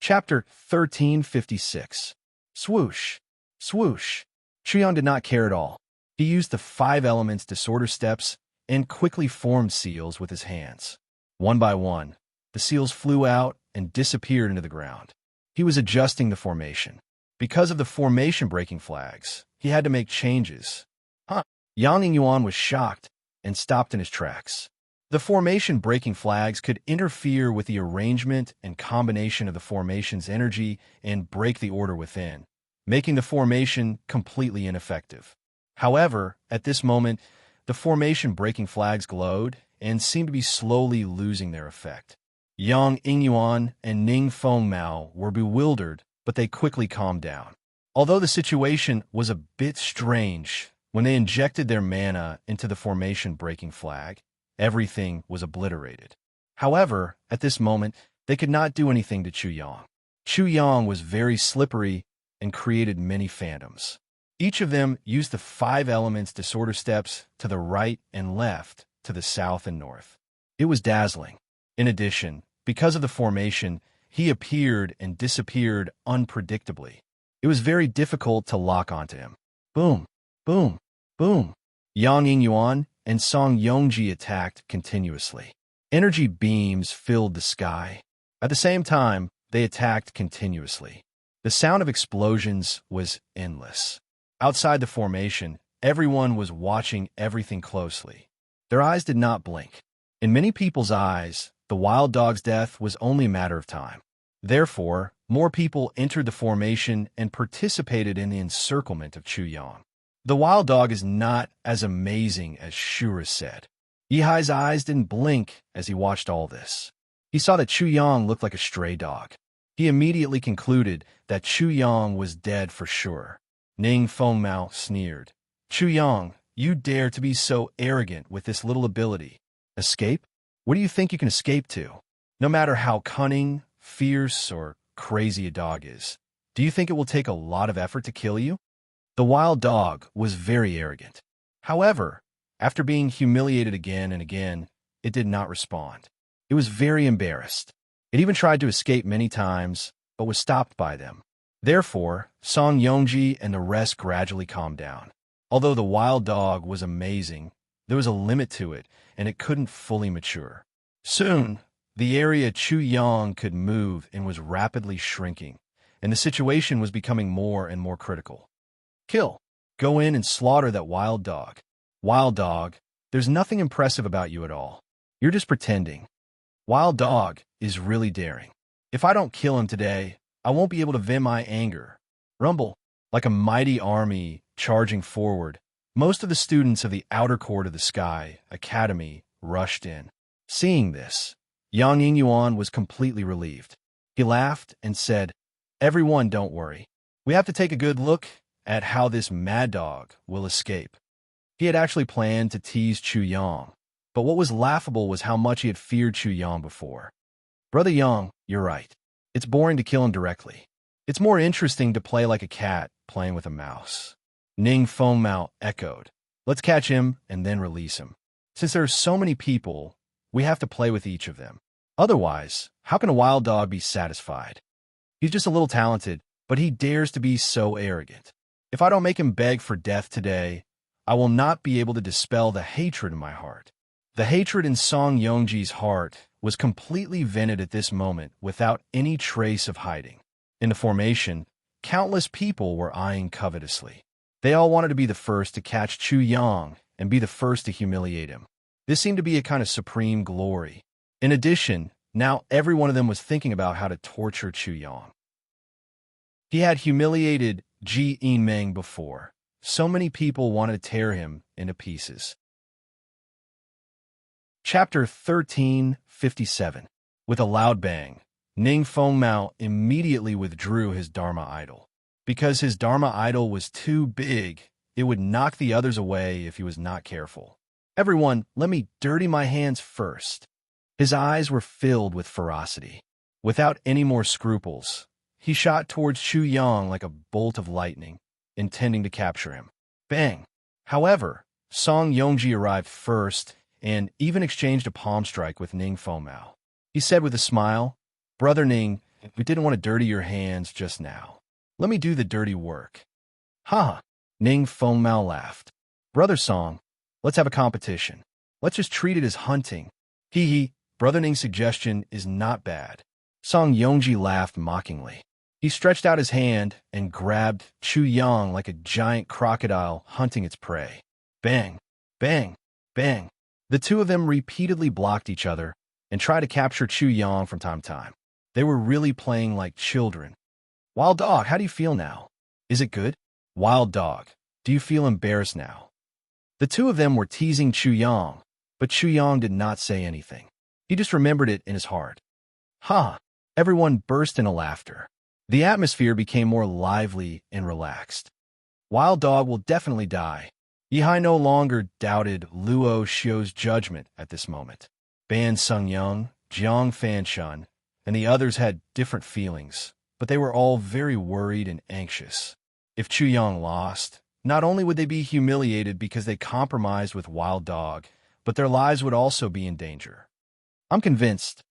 Chapter 1356. Swoosh. Swoosh. Chuyan did not care at all. He used the 5 elements disorder steps and quickly formed seals with his hands. One by one, the seals flew out and disappeared into the ground. He was adjusting the formation. Because of the formation breaking flags, he had to make changes. Yang Yuan was shocked and stopped in his tracks. The formation breaking flags could interfere with the arrangement and combination of the formation's energy and break the order within, making the formation completely ineffective. However, at this moment, the formation breaking flags glowed and seemed to be slowly losing their effect. Yang Yuan and Ning Fengmao were bewildered, but they quickly calmed down. Although the situation was a bit strange, when they injected their mana into the formation breaking flag, everything was obliterated. However, at this moment, they could not do anything to Chuyang. Chuyang was very slippery and created many phantoms. Each of them used the 5 elements disorder steps to the right and left, to the south and north. It was dazzling. In addition, because of the formation, he appeared and disappeared unpredictably. It was very difficult to lock onto him. Boom, boom, boom. Yang Yuan and Song Yongji attacked continuously. Energy beams filled the sky. At the same time, they attacked continuously. The sound of explosions was endless. Outside the formation, everyone was watching everything closely. Their eyes did not blink. In many people's eyes, the wild dog's death was only a matter of time. Therefore, more people entered the formation and participated in the encirclement of Chuyang. The wild dog is not as amazing as Shura said. Yihai's eyes didn't blink as he watched all this. He saw that Chuyang looked like a stray dog. He immediately concluded that Chuyang was dead for sure. Ning Fengmao sneered. Chuyang, you dare to be so arrogant with this little ability. Escape? What do you think you can escape to? No matter how cunning, fierce, or crazy a dog is, do you think it will take a lot of effort to kill you? The wild dog was very arrogant. However, after being humiliated again and again, it did not respond. It was very embarrassed. It even tried to escape many times, but was stopped by them. Therefore, Song Yongji and the rest gradually calmed down. Although the wild dog was amazing, there was a limit to it, and it couldn't fully mature. Soon, the area Chuyang could move and was rapidly shrinking, and the situation was becoming more and more critical. Kill. Go in and slaughter that wild dog. Wild dog, there's nothing impressive about you at all. You're just pretending. Wild dog is really daring. If I don't kill him today, I won't be able to vent my anger. Rumble. Like a mighty army charging forward, most of the students of the outer court of the Sky Academy rushed in. Seeing this, Yang Yuan was completely relieved. He laughed and said, "Everyone, don't worry. We have to take a good look at how this mad dog will escape." He had actually planned to tease Chuyang, but what was laughable was how much he had feared Chuyang before. Brother Yang, you're right. It's boring to kill him directly. It's more interesting to play like a cat playing with a mouse. Ning Fengmao echoed. Let's catch him and then release him. Since there are so many people, we have to play with each of them. Otherwise, how can a wild dog be satisfied? He's just a little talented, but he dares to be so arrogant. If I don't make him beg for death today, I will not be able to dispel the hatred in my heart. The hatred in Song Yongji's heart was completely vented at this moment without any trace of hiding. In the formation, countless people were eyeing covetously. They all wanted to be the first to catch Chuyang and be the first to humiliate him. This seemed to be a kind of supreme glory. In addition, now every one of them was thinking about how to torture Chuyang. He had humiliated Ji Yinmeng before. So many people wanted to tear him into pieces. Chapter 1357. With a loud bang, Ning Fengmao immediately withdrew his Dharma idol. Because his Dharma idol was too big, it would knock the others away if he was not careful. Everyone, let me dirty my hands first. His eyes were filled with ferocity. Without any more scruples, he shot towards Chuyang like a bolt of lightning, intending to capture him. Bang! However, Song Yongji arrived first and even exchanged a palm strike with Ning Fengmao. He said with a smile, "Brother Ning, We didn't want to dirty your hands just now. Let me do the dirty work. Ha! Ning Fengmao laughed. Brother Song, let's have a competition. Let's just treat it as hunting. Hee hee, Brother Ning's suggestion is not bad. Song Yongji laughed mockingly. He stretched out his hand and grabbed Chu Yang like a giant crocodile hunting its prey. Bang! Bang! Bang! The two of them repeatedly blocked each other and tried to capture Chu Yang from time to time. They were really playing like children. Wild Dog, how do you feel now? Is it good? Wild Dog, do you feel embarrassed now? The two of them were teasing Chu Yang, but Chu Yang did not say anything. He just remembered it in his heart. Ha! Everyone burst into laughter. The atmosphere became more lively and relaxed. Wild Dog will definitely die. Yihai no longer doubted Luo Xiu's judgment at this moment. Ban Sungyang, Jiang Fanshun, and the others had different feelings, but they were all very worried and anxious. If Chu Yang lost, not only would they be humiliated because they compromised with Wild Dog, but their lives would also be in danger. I'm convinced.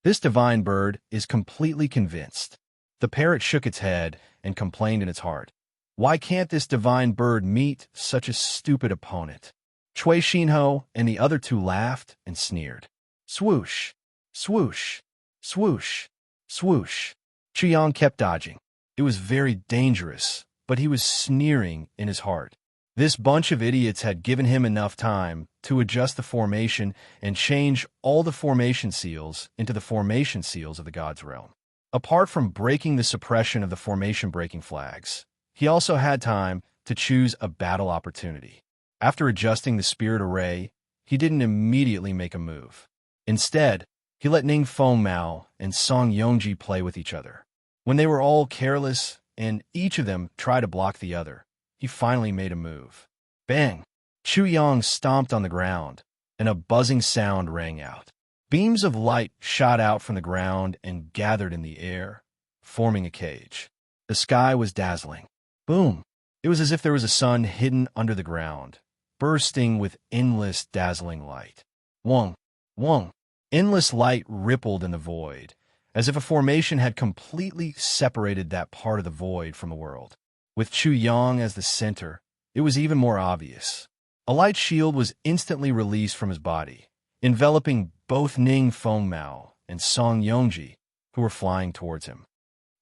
This divine bird is completely convinced. The parrot shook its head and complained in its heart. Why can't this divine bird meet such a stupid opponent? Chui Xinho and the other two laughed and sneered. Swoosh, swoosh, swoosh, swoosh. Chu Yang kept dodging. It was very dangerous, but he was sneering in his heart. This bunch of idiots had given him enough time to adjust the formation and change all the formation seals into the formation seals of the God's realm. Apart from breaking the suppression of the formation breaking flags, he also had time to choose a battle opportunity. After adjusting the spirit array, he didn't immediately make a move. Instead, he let Ning Fengmao and Song Yongji play with each other. When they were all careless and each of them tried to block the other, he finally made a move. Bang! Chu Yang stomped on the ground, and a buzzing sound rang out. Beams of light shot out from the ground and gathered in the air, forming a cage. The sky was dazzling. Boom! It was as if there was a sun hidden under the ground, bursting with endless dazzling light. Wong! Wong! Endless light rippled in the void, as if a formation had completely separated that part of the void from the world. With Chu Yang as the center, it was even more obvious. A light shield was instantly released from his body, enveloping both Ning Fengmao and Song Yongji, who were flying towards him.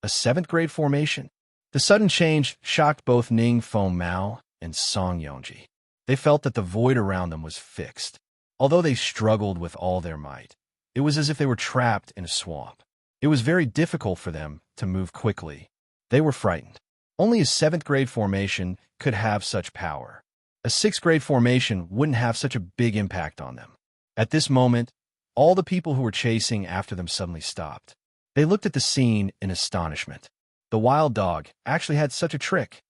A seventh-grade formation? The sudden change shocked both Ning Fengmao and Song Yongji. They felt that the void around them was fixed. Although they struggled with all their might, it was as if they were trapped in a swamp. It was very difficult for them to move quickly. They were frightened. Only a seventh-grade formation could have such power. A sixth-grade formation wouldn't have such a big impact on them. At this moment, all the people who were chasing after them suddenly stopped. They looked at the scene in astonishment. The Wild Dog actually had such a trick.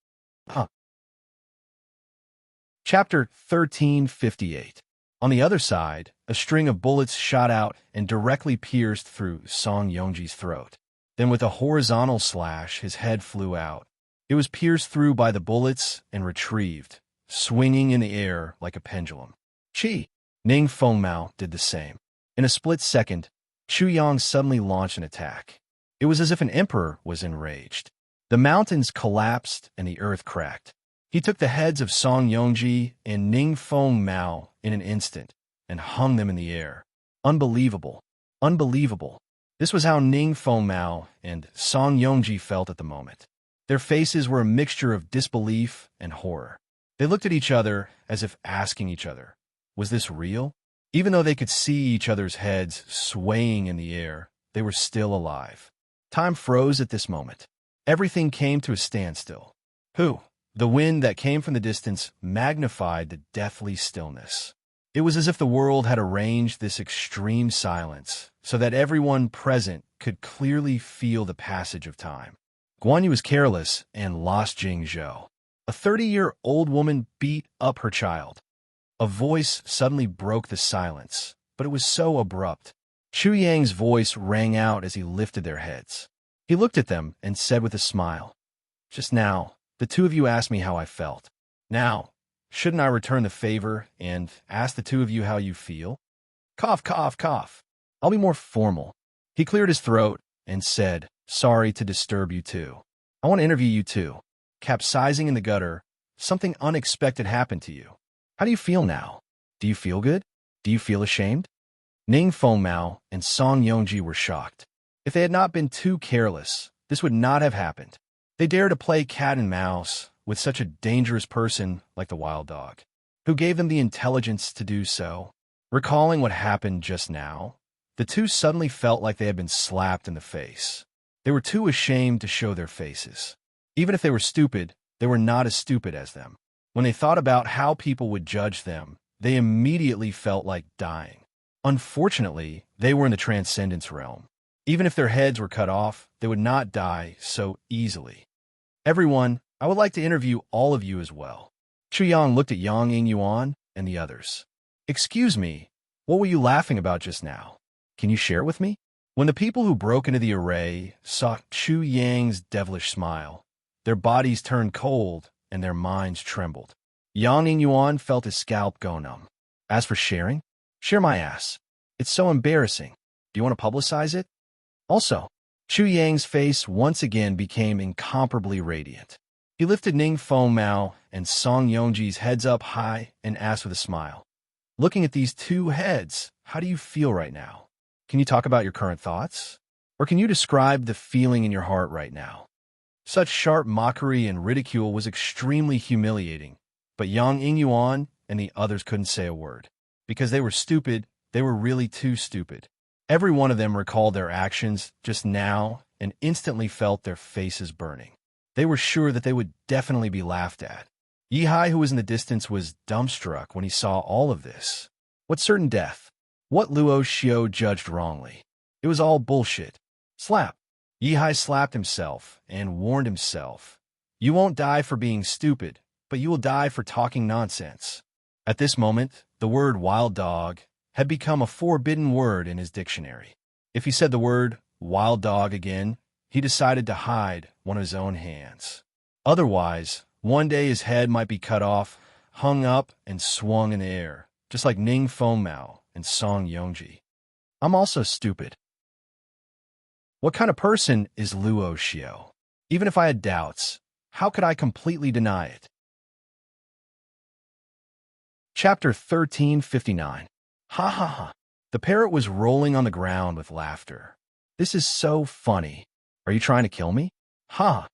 Chapter 1358. On the other side, a string of bullets shot out and directly pierced through Song Yongji's throat. Then with a horizontal slash, his head flew out. It was pierced through by the bullets and retrieved, swinging in the air like a pendulum. Chi! Ning Fengmao did the same. In a split second, Chu Yang suddenly launched an attack. It was as if an emperor was enraged. The mountains collapsed and the earth cracked. He took the heads of Song Yongji and Ning Fengmao in an instant and hung them in the air. Unbelievable. Unbelievable. This was how Ning Fengmao and Song Yongji felt at the moment. Their faces were a mixture of disbelief and horror. They looked at each other as if asking each other, was this real? Even though they could see each other's heads swaying in the air, they were still alive. Time froze at this moment. Everything came to a standstill. The wind that came from the distance magnified the deathly stillness. It was as if the world had arranged this extreme silence so that everyone present could clearly feel the passage of time. Guan Yu was careless and lost Jingzhou. A 30-year-old woman beat up her child. A voice suddenly broke the silence, but it was so abrupt. Chu Yang's voice rang out as he lifted their heads. He looked at them and said with a smile, "Just now, the two of you asked me how I felt. Now, shouldn't I return the favor and ask the two of you how you feel? Cough, cough, cough. I'll be more formal." He cleared his throat and said, "Sorry to disturb you too. I want to interview you too. Capsizing in the gutter, something unexpected happened to you. How do you feel now? Do you feel good? Do you feel ashamed?" Ning Fengmao and Song Yongji were shocked. If they had not been too careless, this would not have happened. They dared to play cat and mouse with such a dangerous person like the wild dog. Who gave them the intelligence to do so? Recalling what happened just now, the two suddenly felt like they had been slapped in the face. They were too ashamed to show their faces. Even if they were stupid, they were not as stupid as them. When they thought about how people would judge them, they immediately felt like dying. Unfortunately, they were in the transcendence realm. Even if their heads were cut off, they would not die so easily. "Everyone, I would like to interview all of you as well." Chu Yang looked at Yang Yingyuan and the others. "Excuse me, what were you laughing about just now? Can you share it with me?" When the people who broke into the array saw Chu Yang's devilish smile, their bodies turned cold and their minds trembled. Yang Yingyuan felt his scalp go numb. "As for sharing, share my ass. It's so embarrassing. Do you want to publicize it?" Also, Chu Yang's face once again became incomparably radiant. He lifted Ning Fengmao and Song Yongji's heads up high and asked with a smile, "Looking at these two heads, how do you feel right now? Can you talk about your current thoughts? Or can you describe the feeling in your heart right now?" Such sharp mockery and ridicule was extremely humiliating, but Yang Yingyuan and the others couldn't say a word. Because they were stupid, they were really too stupid. Every one of them recalled their actions just now and instantly felt their faces burning. They were sure that they would definitely be laughed at. Yihai, who was in the distance, was dumbstruck when he saw all of this. What certain death? What Luo Xiao judged wrongly? It was all bullshit. Slap. Yihai slapped himself and warned himself, "You won't die for being stupid, but you will die for talking nonsense." At this moment, the word wild dog had become a forbidden word in his dictionary. If he said the word wild dog again, he decided to hide one of his own hands. Otherwise, one day his head might be cut off, hung up, and swung in the air, just like Ning Fengmao and Song Yongji. "I'm also stupid. What kind of person is Luo Xiao? Even if I had doubts, how could I completely deny it?" Chapter 1359. Ha ha ha. The parrot was rolling on the ground with laughter. "This is so funny. Are you trying to kill me?" Ha.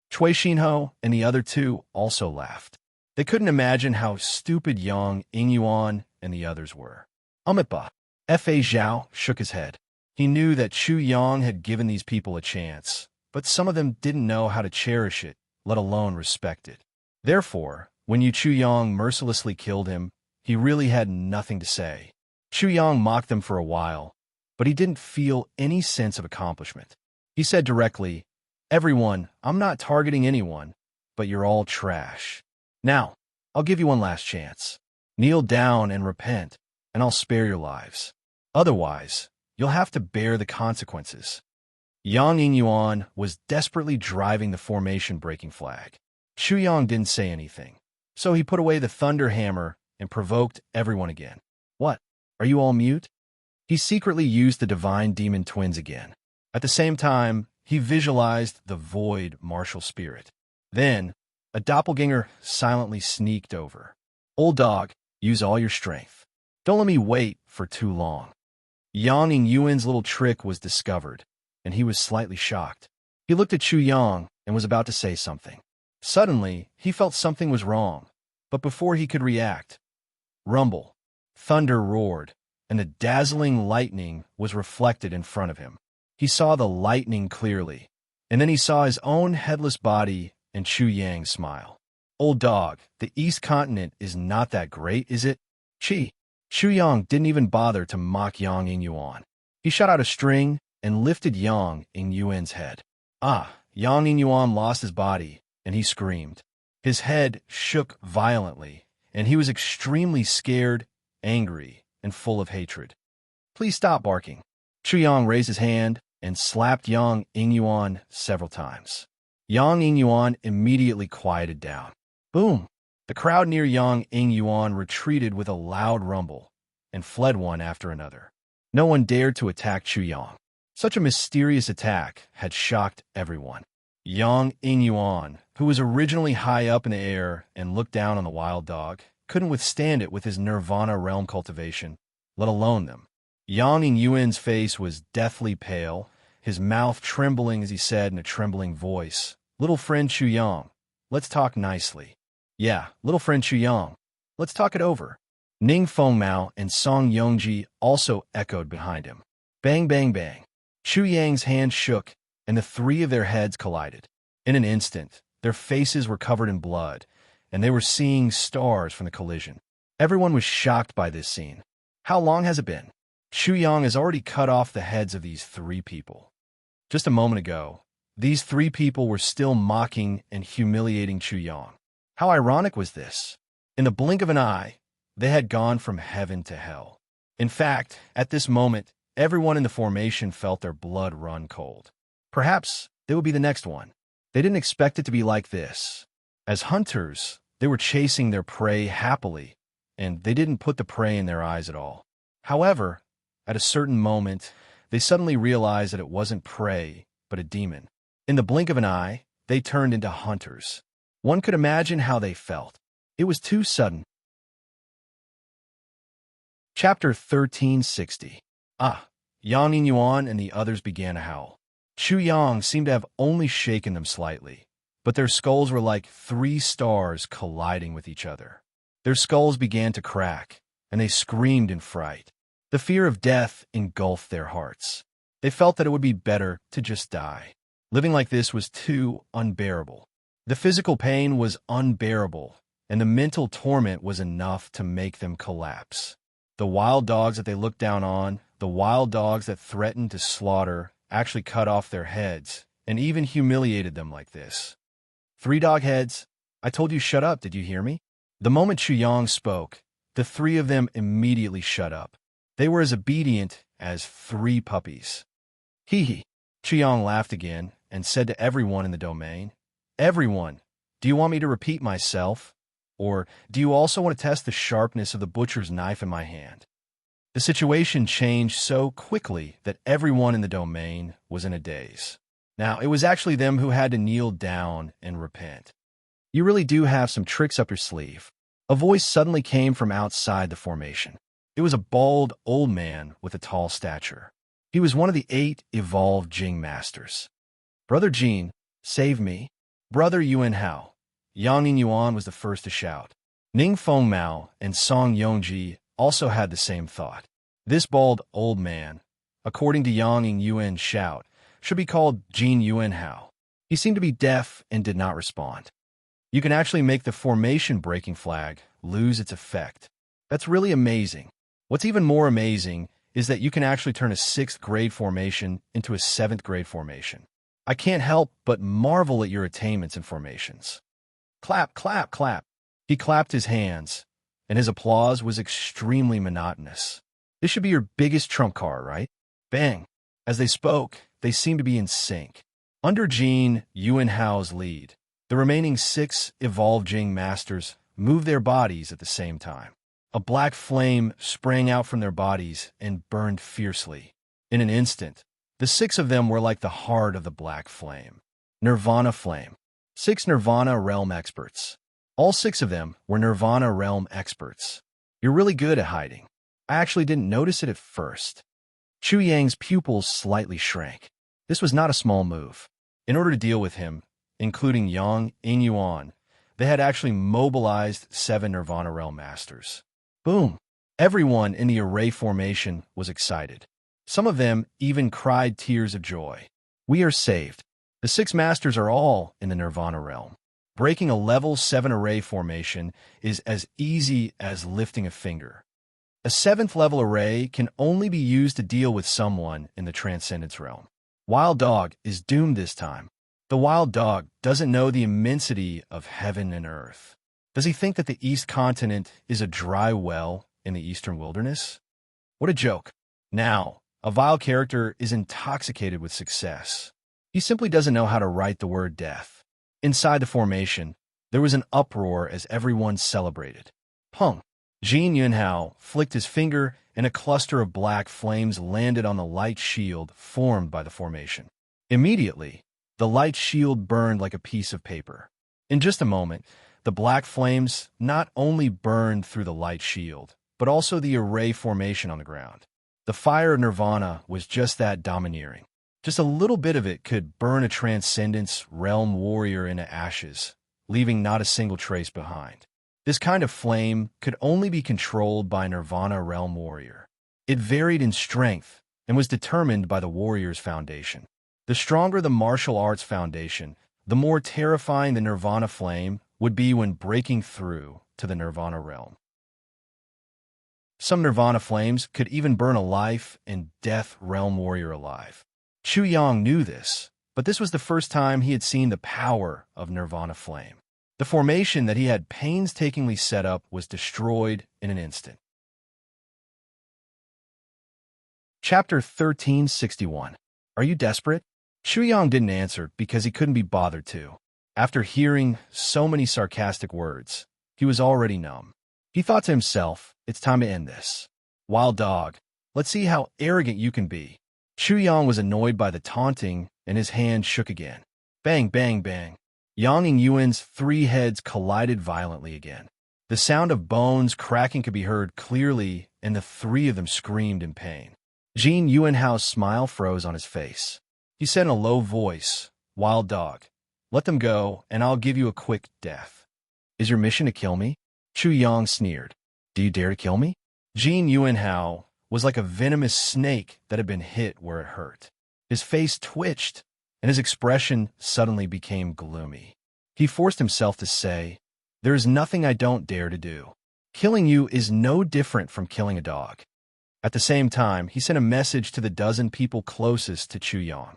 Cui Xinho and the other two also laughed. They couldn't imagine how stupid Yang Yingyuan and the others were. Umitba. Fa Zhao shook his head. He knew that Chu Yang had given these people a chance, but some of them didn't know how to cherish it, let alone respect it. Therefore, when Yu Chu Yang mercilessly killed him, he really had nothing to say. Chu Yang mocked them for a while, but he didn't feel any sense of accomplishment. He said directly, "Everyone, I'm not targeting anyone, but you're all trash. Now, I'll give you one last chance. Kneel down and repent, and I'll spare your lives. Otherwise, you'll have to bear the consequences." Yang Yingyuan was desperately driving the formation-breaking flag. Chu Yang didn't say anything, so he put away the thunder hammer and provoked everyone again. "What? Are you all mute?" He secretly used the divine demon twins again. At the same time, he visualized the void martial spirit. Then, a doppelganger silently sneaked over. "Old dog, use all your strength. Don't let me wait for too long." Yang Yingyuan's little trick was discovered, and he was slightly shocked. He looked at Chu Yang and was about to say something. Suddenly, he felt something was wrong, but before he could react, rumble, thunder roared, and the dazzling lightning was reflected in front of him. He saw the lightning clearly, and then he saw his own headless body and Chu Yang's smile. "Old dog, the East Continent is not that great, is it?" Chi. Chu Yang didn't even bother to mock Yang Yingyuan. He shot out a string and lifted Yang Yingyuan's head. Yang Yingyuan lost his body, and he screamed. His head shook violently, and he was extremely scared, angry, and full of hatred. "Please stop barking." Chu Yang raised his hand and slapped Yang Yingyuan several times. Yang Yingyuan immediately quieted down. Boom! The crowd near Yang Yingyuan retreated with a loud rumble and fled one after another. No one dared to attack Chu Yang. Such a mysterious attack had shocked everyone. Yang Inyuan, who was originally high up in the air and looked down on the wild dog, couldn't withstand it with his nirvana realm cultivation, let alone them. Yang Inyuan's face was deathly pale, his mouth trembling as he said in a trembling voice, "Little friend Chu Yang, let's talk nicely." "Yeah, little friend Chu Yang, let's talk it over." Ning Fengmao and Song Yongji also echoed behind him. Bang, bang, bang. Chu Yang's hand shook, and the three of their heads collided. In an instant, their faces were covered in blood, and they were seeing stars from the collision. Everyone was shocked by this scene. How long has it been? Chu Yang has already cut off the heads of these three people. Just a moment ago, these three people were still mocking and humiliating Chu Yang. How ironic was this? In the blink of an eye, they had gone from heaven to hell. In fact, at this moment, everyone in the formation felt their blood run cold. Perhaps they would be the next one. They didn't expect it to be like this. As hunters, they were chasing their prey happily, and they didn't put the prey in their eyes at all. However, at a certain moment, they suddenly realized that it wasn't prey, but a demon. In the blink of an eye, they turned into hunters. One could imagine how they felt. It was too sudden. Chapter 1360. Yang Inyuan and the others began to howl. Chu Yang seemed to have only shaken them slightly, but their skulls were like three stars colliding with each other. Their skulls began to crack, and they screamed in fright. The fear of death engulfed their hearts. They felt that it would be better to just die. Living like this was too unbearable. The physical pain was unbearable, and the mental torment was enough to make them collapse. The wild dogs that they looked down on, the wild dogs that threatened to slaughter, actually cut off their heads, and even humiliated them like this. "Three dog heads, I told you shut up, did you hear me?" The moment Chu Yang spoke, the three of them immediately shut up. They were as obedient as three puppies. Hee hee. Chu Yang laughed again and said to everyone in the domain, "Everyone, do you want me to repeat myself? Or do you also want to test the sharpness of the butcher's knife in my hand?" The situation changed so quickly that everyone in the domain was in a daze. Now, it was actually them who had to kneel down and repent. "You really do have some tricks up your sleeve." A voice suddenly came from outside the formation. It was a bald, old man with a tall stature. He was one of the 8 evolved Jing masters. "Brother Jin, save me." "Brother Yuan Hao." Yang Inyuan was the first to shout. Ning Fengmao and Song Yongji also had the same thought. This bald, old man, according to Yang Inyuan's shout, should be called Jin Yuan Hao. He seemed to be deaf and did not respond. You can actually make the formation breaking flag lose its effect. That's really amazing. What's even more amazing is that you can actually turn a 6th grade formation into a 7th grade formation. I can't help but marvel at your attainments and formations. Clap, clap, clap. He clapped his hands, and his applause was extremely monotonous. This should be your biggest trump card, right? Bang. As they spoke, they seemed to be in sync. Under Jin Yuan Hao's lead, the remaining 6 evolved Jing masters moved their bodies at the same time. A black flame sprang out from their bodies and burned fiercely. In an instant, the 6 of them were like the heart of the black flame. Nirvana flame. 6 Nirvana realm experts. All 6 of them were Nirvana realm experts. You're really good at hiding. I actually didn't notice it at first. Chu Yang's pupils slightly shrank. This was not a small move. In order to deal with him, including Yang Inyuan, they had actually mobilized 7 Nirvana realm masters. Boom! Everyone in the array formation was excited. Some of them even cried tears of joy. We are saved. The 6 masters are all in the Nirvana realm. Breaking a level 7 array formation is as easy as lifting a finger. A 7th level array can only be used to deal with someone in the Transcendence realm. Wild Dog is doomed this time. The Wild Dog doesn't know the immensity of heaven and earth. Does he think that the East Continent is a dry well in the Eastern Wilderness? What a joke. Now, a vile character is intoxicated with success. He simply doesn't know how to write the word death. Inside the formation, there was an uproar as everyone celebrated. Pung! Jin Yunhao flicked his finger, and a cluster of black flames landed on the light shield formed by the formation. Immediately, the light shield burned like a piece of paper. In just a moment, the black flames not only burned through the light shield, but also the array formation on the ground. The fire of Nirvana was just that domineering. Just a little bit of it could burn a Transcendence Realm warrior into ashes, leaving not a single trace behind. This kind of flame could only be controlled by a Nirvana Realm warrior. It varied in strength and was determined by the warrior's foundation. The stronger the martial arts foundation, the more terrifying the Nirvana flame would be when breaking through to the Nirvana realm. Some Nirvana flames could even burn a life and death realm warrior alive. Chu Yang knew this, but this was the first time he had seen the power of Nirvana flame. The formation that he had painstakingly set up was destroyed in an instant. Chapter 1361. Are you desperate? Chu Yang didn't answer because he couldn't be bothered to. After hearing so many sarcastic words, he was already numb. He thought to himself, it's time to end this. Wild dog, let's see how arrogant you can be. Chu Yang was annoyed by the taunting, and his hand shook again. Bang, bang, bang. Yang and Yuan's 3 heads collided violently again. The sound of bones cracking could be heard clearly, and the 3 of them screamed in pain. Jin Yuanhao's smile froze on his face. He said in a low voice, Wild dog, let them go, and I'll give you a quick death. Is your mission to kill me? Chu Yang sneered. Do you dare to kill me? Jin Yuanhao was like a venomous snake that had been hit where it hurt. His face twitched, and his expression suddenly became gloomy. He forced himself to say, There is nothing I don't dare to do. Killing you is no different from killing a dog. At the same time, he sent a message to the dozen people closest to Chu Yang.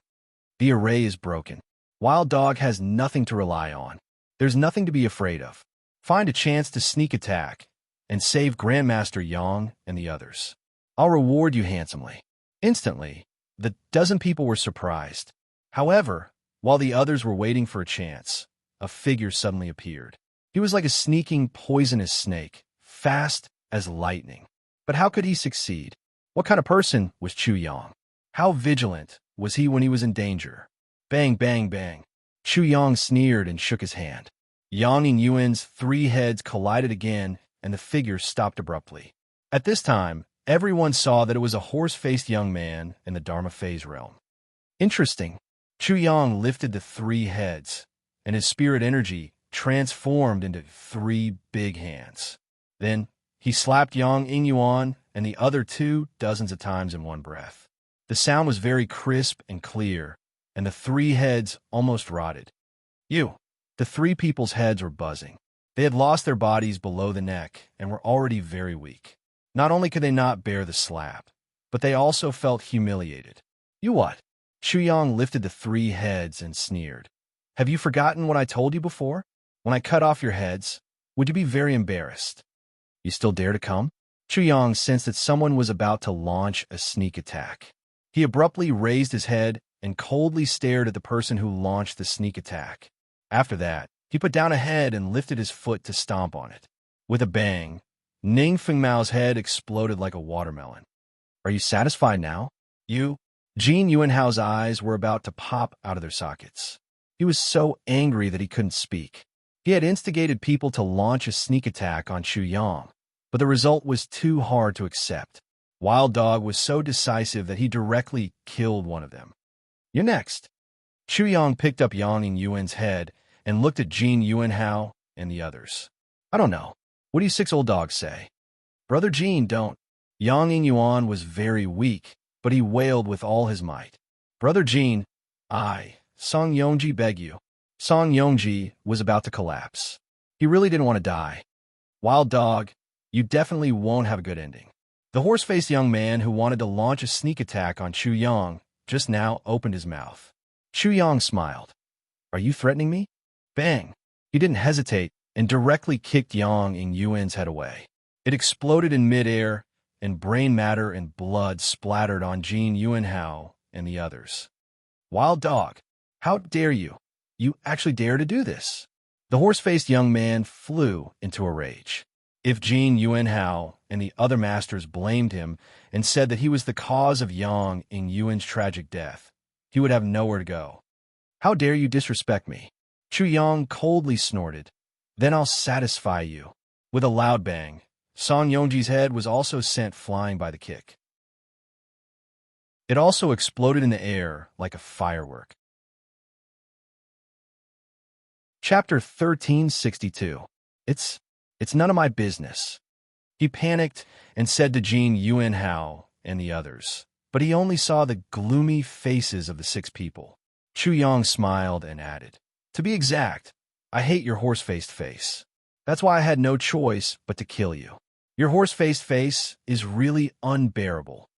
The array is broken. Wild Dog has nothing to rely on. There's nothing to be afraid of. Find a chance to sneak attack and save Grandmaster Yang and the others. I'll reward you handsomely. Instantly, the dozen people were surprised. However, while the others were waiting for a chance, a figure suddenly appeared. He was like a sneaking, poisonous snake, fast as lightning. But how could he succeed? What kind of person was Chu Yang? How vigilant was he when he was in danger? Bang, bang, bang. Chu Yang sneered and shook his hand. Yang and Yuan's 3 heads collided again, and the figure stopped abruptly. At this time, everyone saw that it was a horse-faced young man in the Dharma phase realm. Interesting. Chu Yang lifted the 3 heads, and his spirit energy transformed into 3 big hands. Then, he slapped Yang Ingyuan and the other 2 dozens of times in one breath. The sound was very crisp and clear, and the 3 heads almost rotted. The 3 people's heads were buzzing. They had lost their bodies below the neck and were already very weak. Not only could they not bear the slap, but they also felt humiliated. You what? Chu Yang lifted the 3 heads and sneered. Have you forgotten what I told you before? When I cut off your heads, would you be very embarrassed? You still dare to come? Chu Yang sensed that someone was about to launch a sneak attack. He abruptly raised his head and coldly stared at the person who launched the sneak attack. After that, he put down a head and lifted his foot to stomp on it. With a bang, Ning Fengmao's head exploded like a watermelon. Are you satisfied now? Jin Yuanhao's eyes were about to pop out of their sockets. He was so angry that he couldn't speak. He had instigated people to launch a sneak attack on Chu Yang, but the result was too hard to accept. Wild Dog was so decisive that he directly killed one of them. You're next. Chu Yang picked up Yang and Yuan's head and looked at Jin Yuanhao and the others. I don't know. What do you 6 old dogs say? Brother Jin, don't. Yang Ingyuan was very weak, but he wailed with all his might. Brother Jin, Song Yongji beg you. Song Yongji was about to collapse. He really didn't want to die. Wild Dog, you definitely won't have a good ending. The horse-faced young man who wanted to launch a sneak attack on Chu Yang just now opened his mouth. Chu Yang smiled. Are you threatening me? Bang! He didn't hesitate and directly kicked Yang and Yuan's head away. It exploded in midair, and brain matter and blood splattered on Jin Yuanhao and the others. Wild Dog, how dare you? You actually dare to do this? The horse-faced young man flew into a rage. If Jin Yuanhao and the other masters blamed him and said that he was the cause of Yang and Yuan's tragic death, he would have nowhere to go. How dare you disrespect me? Chu Yang coldly snorted. Then I'll satisfy you. With a loud bang, Song Yongji's head was also sent flying by the kick. It also exploded in the air like a firework. Chapter 1362. It's none of my business. He panicked and said to Jin Yuanhao and the others, but he only saw the gloomy faces of the 6 people. Chu Yang smiled and added, to be exact, I hate your horse-faced face. That's why I had no choice but to kill you. Your horse-faced face is really unbearable.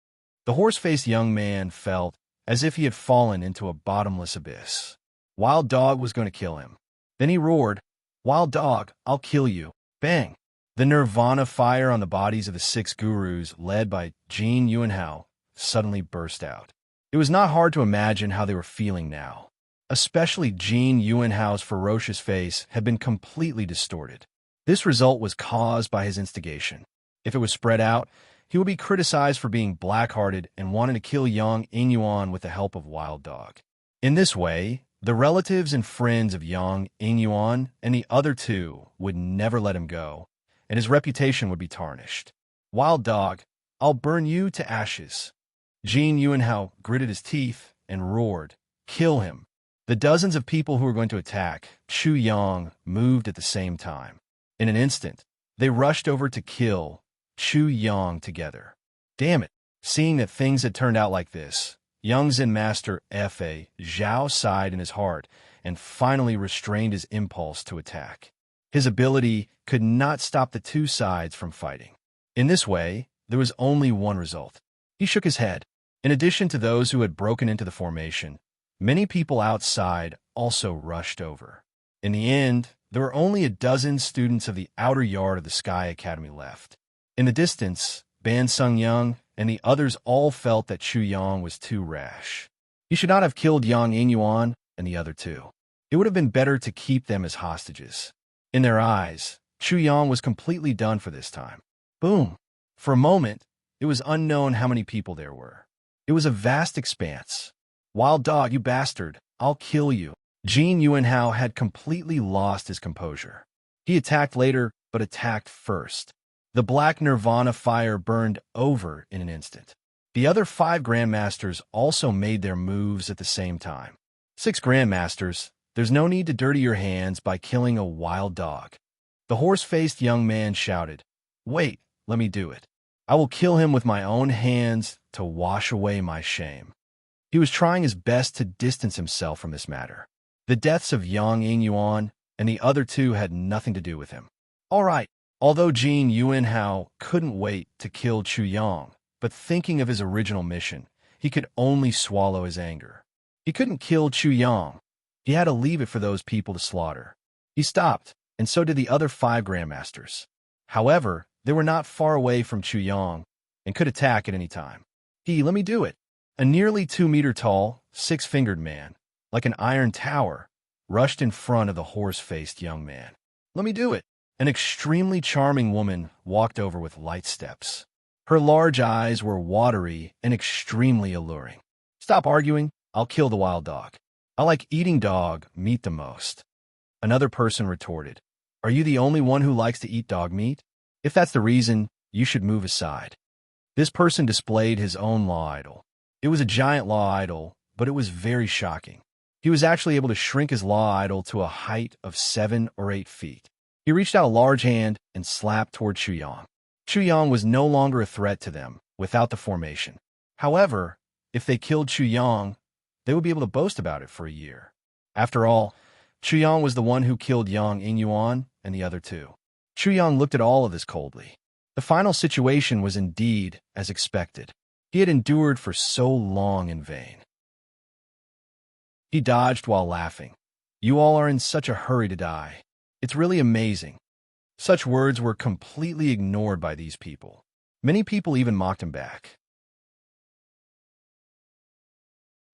The horse-faced young man felt as if he had fallen into a bottomless abyss. Wild Dog was going to kill him. Then he roared, Wild Dog, I'll kill you. Bang! The nirvana fire on the bodies of the 6 gurus, led by Jin Yuanhao, suddenly burst out. It was not hard to imagine how they were feeling now. Especially Jin Yuanhao's ferocious face had been completely distorted. This result was caused by his instigation. If it was spread out, he would be criticized for being black-hearted and wanting to kill Yang Inyuan with the help of Wild Dog. In this way, the relatives and friends of Yang Inyuan and the other 2 would never let him go, and his reputation would be tarnished. Wild Dog, I'll burn you to ashes. Jin Yuanhao gritted his teeth and roared, kill him. The dozens of people who were going to attack Chu Yang moved at the same time. In an instant, they rushed over to kill Chu Yang together. Damn it! Seeing that things had turned out like this, young Zen Master Fa Zhao sighed in his heart and finally restrained his impulse to attack. His ability could not stop the 2 sides from fighting. In this way, there was only one result. He shook his head. In addition to those who had broken into the formation, many people outside also rushed over. In the end, there were only a dozen students of the outer yard of the Sky Academy left. In the distance, Ban Sung Young and the others all felt that Chu Yang was too rash. He should not have killed Yang Inyuan and the other 2. It would have been better to keep them as hostages. In their eyes, Chu Yang was completely done for this time. Boom! For a moment, it was unknown how many people there were. It was a vast expanse. Wild Dog, you bastard, I'll kill you. Jin Yuanhao had completely lost his composure. He attacked later, but attacked first. The black nirvana fire burned over in an instant. The other 5 grandmasters also made their moves at the same time. 6 grandmasters, there's no need to dirty your hands by killing a wild dog. The horse-faced young man shouted, wait, let me do it. I will kill him with my own hands to wash away my shame. He was trying his best to distance himself from this matter. The deaths of Yang Inyuan and the other 2 had nothing to do with him. All right, although Jin Yuanhao couldn't wait to kill Chu Yang, but thinking of his original mission, he could only swallow his anger. He couldn't kill Chu Yang. He had to leave it for those people to slaughter. He stopped, and so did the other 5 grandmasters. However, they were not far away from Chu Yang and could attack at any time. Let me do it. A nearly 2-meter-tall, 6-fingered man, like an iron tower, rushed in front of the horse-faced young man. Let me do it. An extremely charming woman walked over with light steps. Her large eyes were watery and extremely alluring. Stop arguing. I'll kill the wild dog. I like eating dog meat the most. Another person retorted. Are you the only one who likes to eat dog meat? If that's the reason, you should move aside. This person displayed his own law idol. It was a giant law idol, but it was very shocking. He was actually able to shrink his law idol to a height of 7 or 8 feet. He reached out a large hand and slapped toward Chu Yang. Chu Yang was no longer a threat to them without the formation. However, if they killed Chu Yang, they would be able to boast about it for a year. After all, Chu Yang was the one who killed Yang Inyuan and the other 2. Chu Yang looked at all of this coldly. The final situation was indeed as expected. He had endured for so long in vain. He dodged while laughing. You all are in such a hurry to die. It's really amazing. Such words were completely ignored by these people. Many people even mocked him back.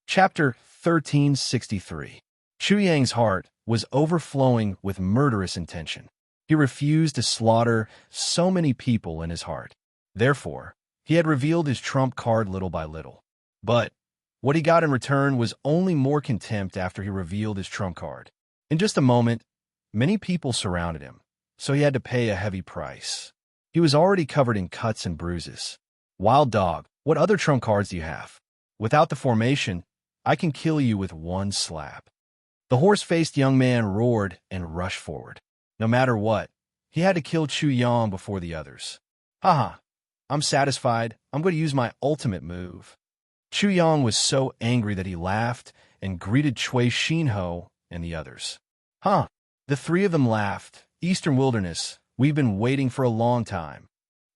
Chapter 1363. Chu Yang's heart was overflowing with murderous intention. He He refused to slaughter so many people in his heart. Therefore, he had revealed his trump card little by little. But what he got in return was only more contempt after he revealed his trump card. In just a moment, many people surrounded him, so he had to pay a heavy price. He was already covered in cuts and bruises. Wild dog, what other trump cards do you have? Without the formation, I can kill you with one slap. The horse-faced young man roared and rushed forward. No matter what, he had to kill Chu Yang before the others. Haha, I'm satisfied. I'm going to use my ultimate move. Chu Yang was so angry that he laughed and greeted Cui Xinho and the others. Huh, the three of them laughed. Eastern Wilderness, we've been waiting for a long time.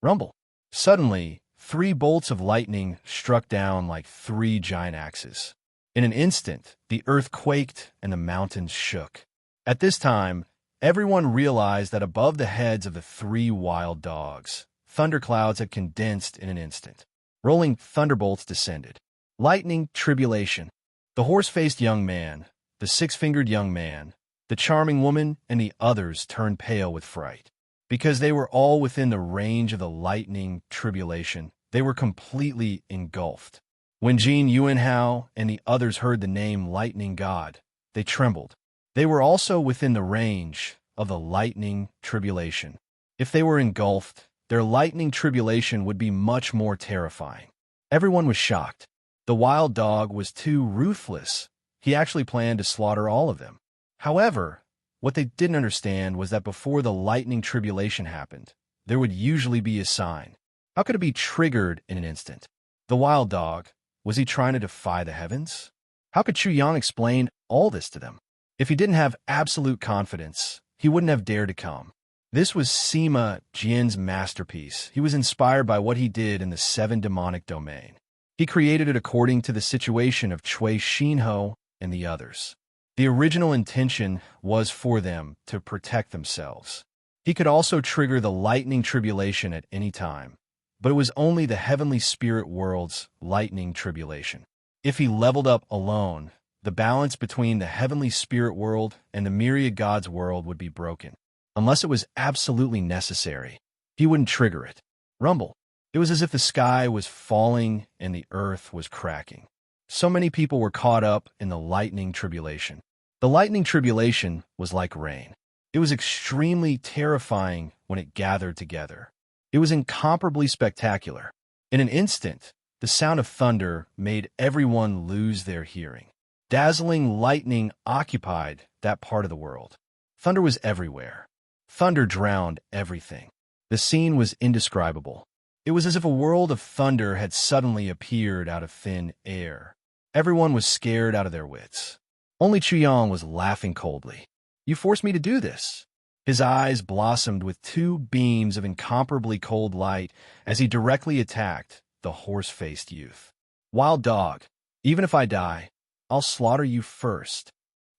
Rumble. Suddenly, 3 bolts of lightning struck down like 3 giant axes. In an instant, the earth quaked and the mountains shook. At this time, everyone realized that above the heads of the 3 wild dogs, thunderclouds had condensed in an instant. Rolling thunderbolts descended. Lightning tribulation. The horse-faced young man, the 6-fingered young man, the charming woman, and the others turned pale with fright. Because they were all within the range of the lightning tribulation, they were completely engulfed. When Jin Yuanhao and the others heard the name Lightning God, they trembled. They were also within the range of the lightning tribulation. If they were engulfed, their lightning tribulation would be much more terrifying. Everyone was shocked. The wild dog was too ruthless. He actually planned to slaughter all of them. However, what they didn't understand was that before the lightning tribulation happened, there would usually be a sign. How could it be triggered in an instant? The wild dog, was he trying to defy the heavens? How could Chu Yang explain all this to them? If he didn't have absolute confidence, he wouldn't have dared to come. This was Sima Jian's masterpiece. He was inspired by what he did in the 7 demonic domain. He created it according to the situation of Cui Xinho and the others. The original intention was for them to protect themselves. He could also trigger the lightning tribulation at any time, but it was only the heavenly spirit world's lightning tribulation. If he leveled up alone, the balance between the heavenly spirit world and the myriad gods world would be broken. Unless it was absolutely necessary, he wouldn't trigger it. Rumble. It was as if the sky was falling and the earth was cracking. So many people were caught up in the lightning tribulation. The lightning tribulation was like rain. It was extremely terrifying when it gathered together. It was incomparably spectacular. In an instant, the sound of thunder made everyone lose their hearing. Dazzling lightning occupied that part of the world. Thunder was everywhere. Thunder drowned everything. The scene was indescribable. It was as if a world of thunder had suddenly appeared out of thin air. Everyone was scared out of their wits. Only Chu Yang was laughing coldly. You forced me to do this. His eyes blossomed with 2 beams of incomparably cold light as he directly attacked the horse-faced youth. Wild dog, even if I die, I'll slaughter you first.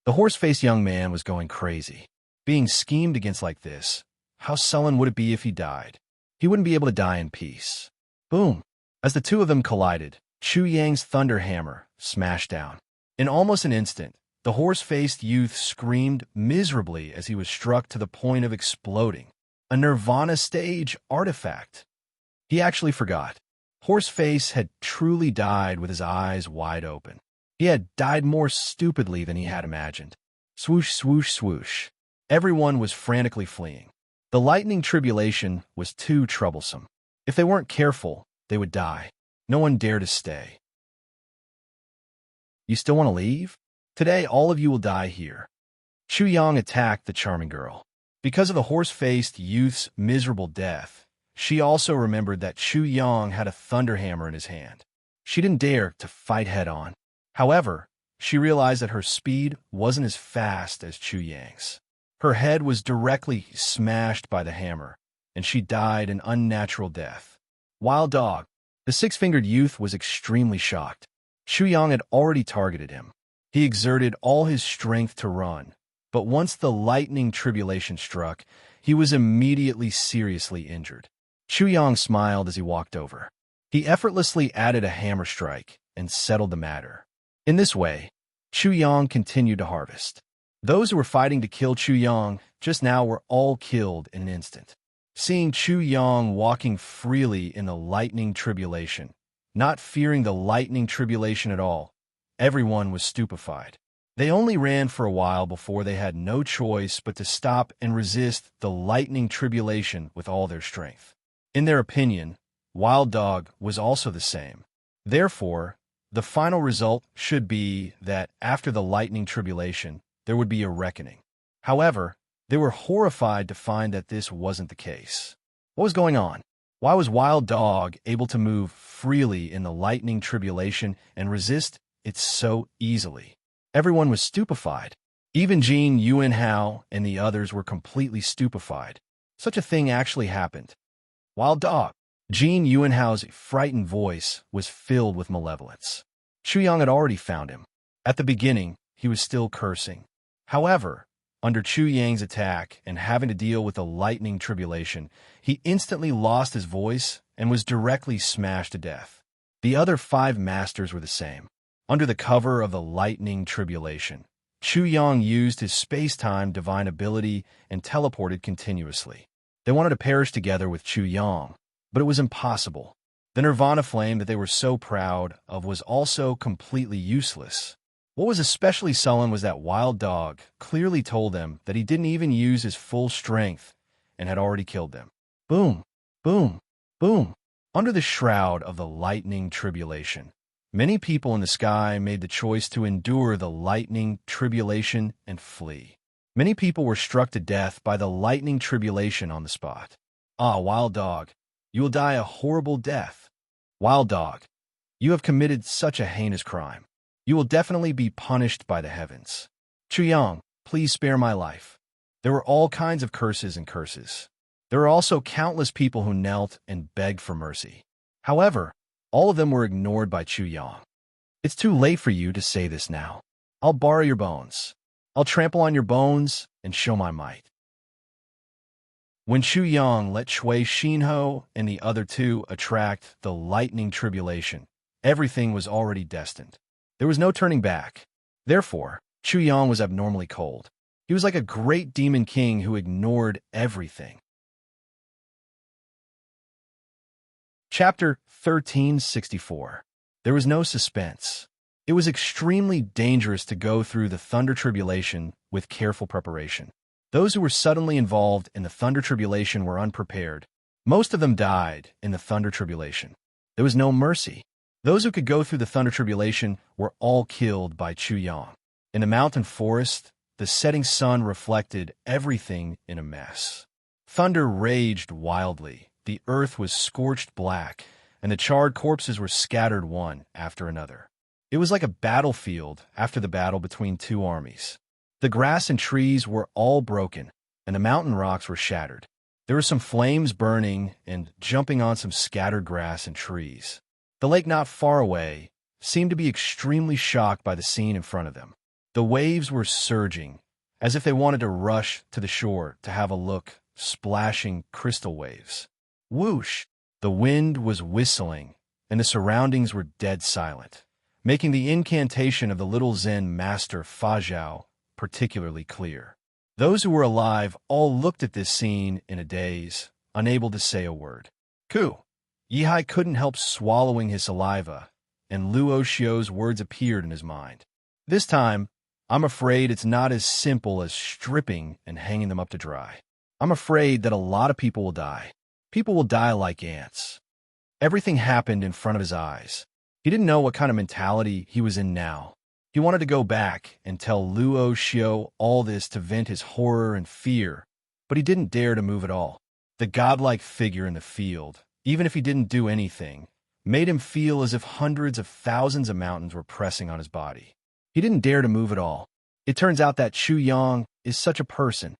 The horse-faced young man was going crazy. Being schemed against like this, how sullen would it be if he died? He wouldn't be able to die in peace. Boom! As the 2 of them collided, Chu Yang's thunder hammer smashed down. In almost an instant, the horse-faced youth screamed miserably as he was struck to the point of exploding. A Nirvana stage artifact. He actually forgot. Horseface had truly died with his eyes wide open. He had died more stupidly than he had imagined. Swoosh, swoosh, swoosh. Everyone was frantically fleeing. The lightning tribulation was too troublesome. If they weren't careful, they would die. No one dared to stay. You still want to leave? Today, all of you will die here. Chu Yang attacked the charming girl. Because of the horse-faced youth's miserable death, she also remembered that Chu Yang had a thunder hammer in his hand. She didn't dare to fight head-on. However, she realized that her speed wasn't as fast as Chu Yang's. Her head was directly smashed by the hammer, and she died an unnatural death. Wild dog. The 6-fingered youth was extremely shocked. Chu Yang had already targeted him. He exerted all his strength to run, but once the lightning tribulation struck, he was immediately seriously injured. Chu Yang smiled as he walked over. He effortlessly added a hammer strike and settled the matter. In this way, Chu Yang continued to harvest. Those who were fighting to kill Chu Yang just now were all killed in an instant. Seeing Chu Yang walking freely in the lightning tribulation, not fearing the lightning tribulation at all, everyone was stupefied. They only ran for a while before they had no choice but to stop and resist the lightning tribulation with all their strength. In their opinion, Wild Dog was also the same. Therefore, the final result should be that after the lightning tribulation, there would be a reckoning. However, they were horrified to find that this wasn't the case. What was going on? Why was Wild Dog able to move freely in the lightning tribulation and resist it so easily? Everyone was stupefied. Even Jin Yuanhao and the others were completely stupefied. Such a thing actually happened. Wild Dog. Jin Yuanhao's frightened voice was filled with malevolence. Chu Yang had already found him. At the beginning, he was still cursing. However, under Chu Yang's attack and having to deal with the lightning tribulation, he instantly lost his voice and was directly smashed to death. The other 5 masters were the same. Under the cover of the lightning tribulation, Chu Yang used his space-time divine ability and teleported continuously. They wanted to perish together with Chu Yang, but it was impossible. The Nirvana flame that they were so proud of was also completely useless. What was especially sullen was that Wild Dog clearly told them that he didn't even use his full strength and had already killed them. Boom, boom, boom. Under the shroud of the lightning tribulation, many people in the sky made the choice to endure the lightning tribulation and flee. Many people were struck to death by the lightning tribulation on the spot. Ah, Wild Dog, you will die a horrible death. Wild Dog, you have committed such a heinous crime. You will definitely be punished by the heavens. Chu Yang, please spare my life. There were all kinds of curses and curses. There were also countless people who knelt and begged for mercy. However, all of them were ignored by Chu Yang. It's too late for you to say this now. I'll borrow your bones. I'll trample on your bones and show my might. When Chu Yang let Shui Xinho and the other 2 attract the lightning tribulation, everything was already destined. There was no turning back. Therefore, Chu Yang was abnormally cold. He was like a great demon king who ignored everything. Chapter 1364. There was no suspense. It was extremely dangerous to go through the thunder tribulation with careful preparation. Those who were suddenly involved in the thunder tribulation were unprepared. Most of them died in the thunder tribulation. There was no mercy. Those who could go through the thunder tribulation were all killed by Chu Yang. In the mountain forest, the setting sun reflected everything in a mess. Thunder raged wildly. The earth was scorched black, and the charred corpses were scattered one after another. It was like a battlefield after the battle between 2 armies. The grass and trees were all broken, and the mountain rocks were shattered. There were some flames burning and jumping on some scattered grass and trees. The lake not far away seemed to be extremely shocked by the scene in front of them. The waves were surging, as if they wanted to rush to the shore to have a look, splashing crystal waves. Whoosh! The wind was whistling, and the surroundings were dead silent, making the incantation of the little Zen master Fa Zhao particularly clear. Those who were alive all looked at this scene in a daze, unable to say a word. Ku! Yihai couldn't help swallowing his saliva, and Luo Xiu's words appeared in his mind. This time, I'm afraid it's not as simple as stripping and hanging them up to dry. I'm afraid that a lot of people will die. People will die like ants. Everything happened in front of his eyes. He didn't know what kind of mentality he was in now. He wanted to go back and tell Luo Xiu all this to vent his horror and fear, but he didn't dare to move at all. The godlike figure in the field, even if he didn't do anything, made him feel as if hundreds of thousands of mountains were pressing on his body. He didn't dare to move at all. It turns out that Chu Yang is such a person.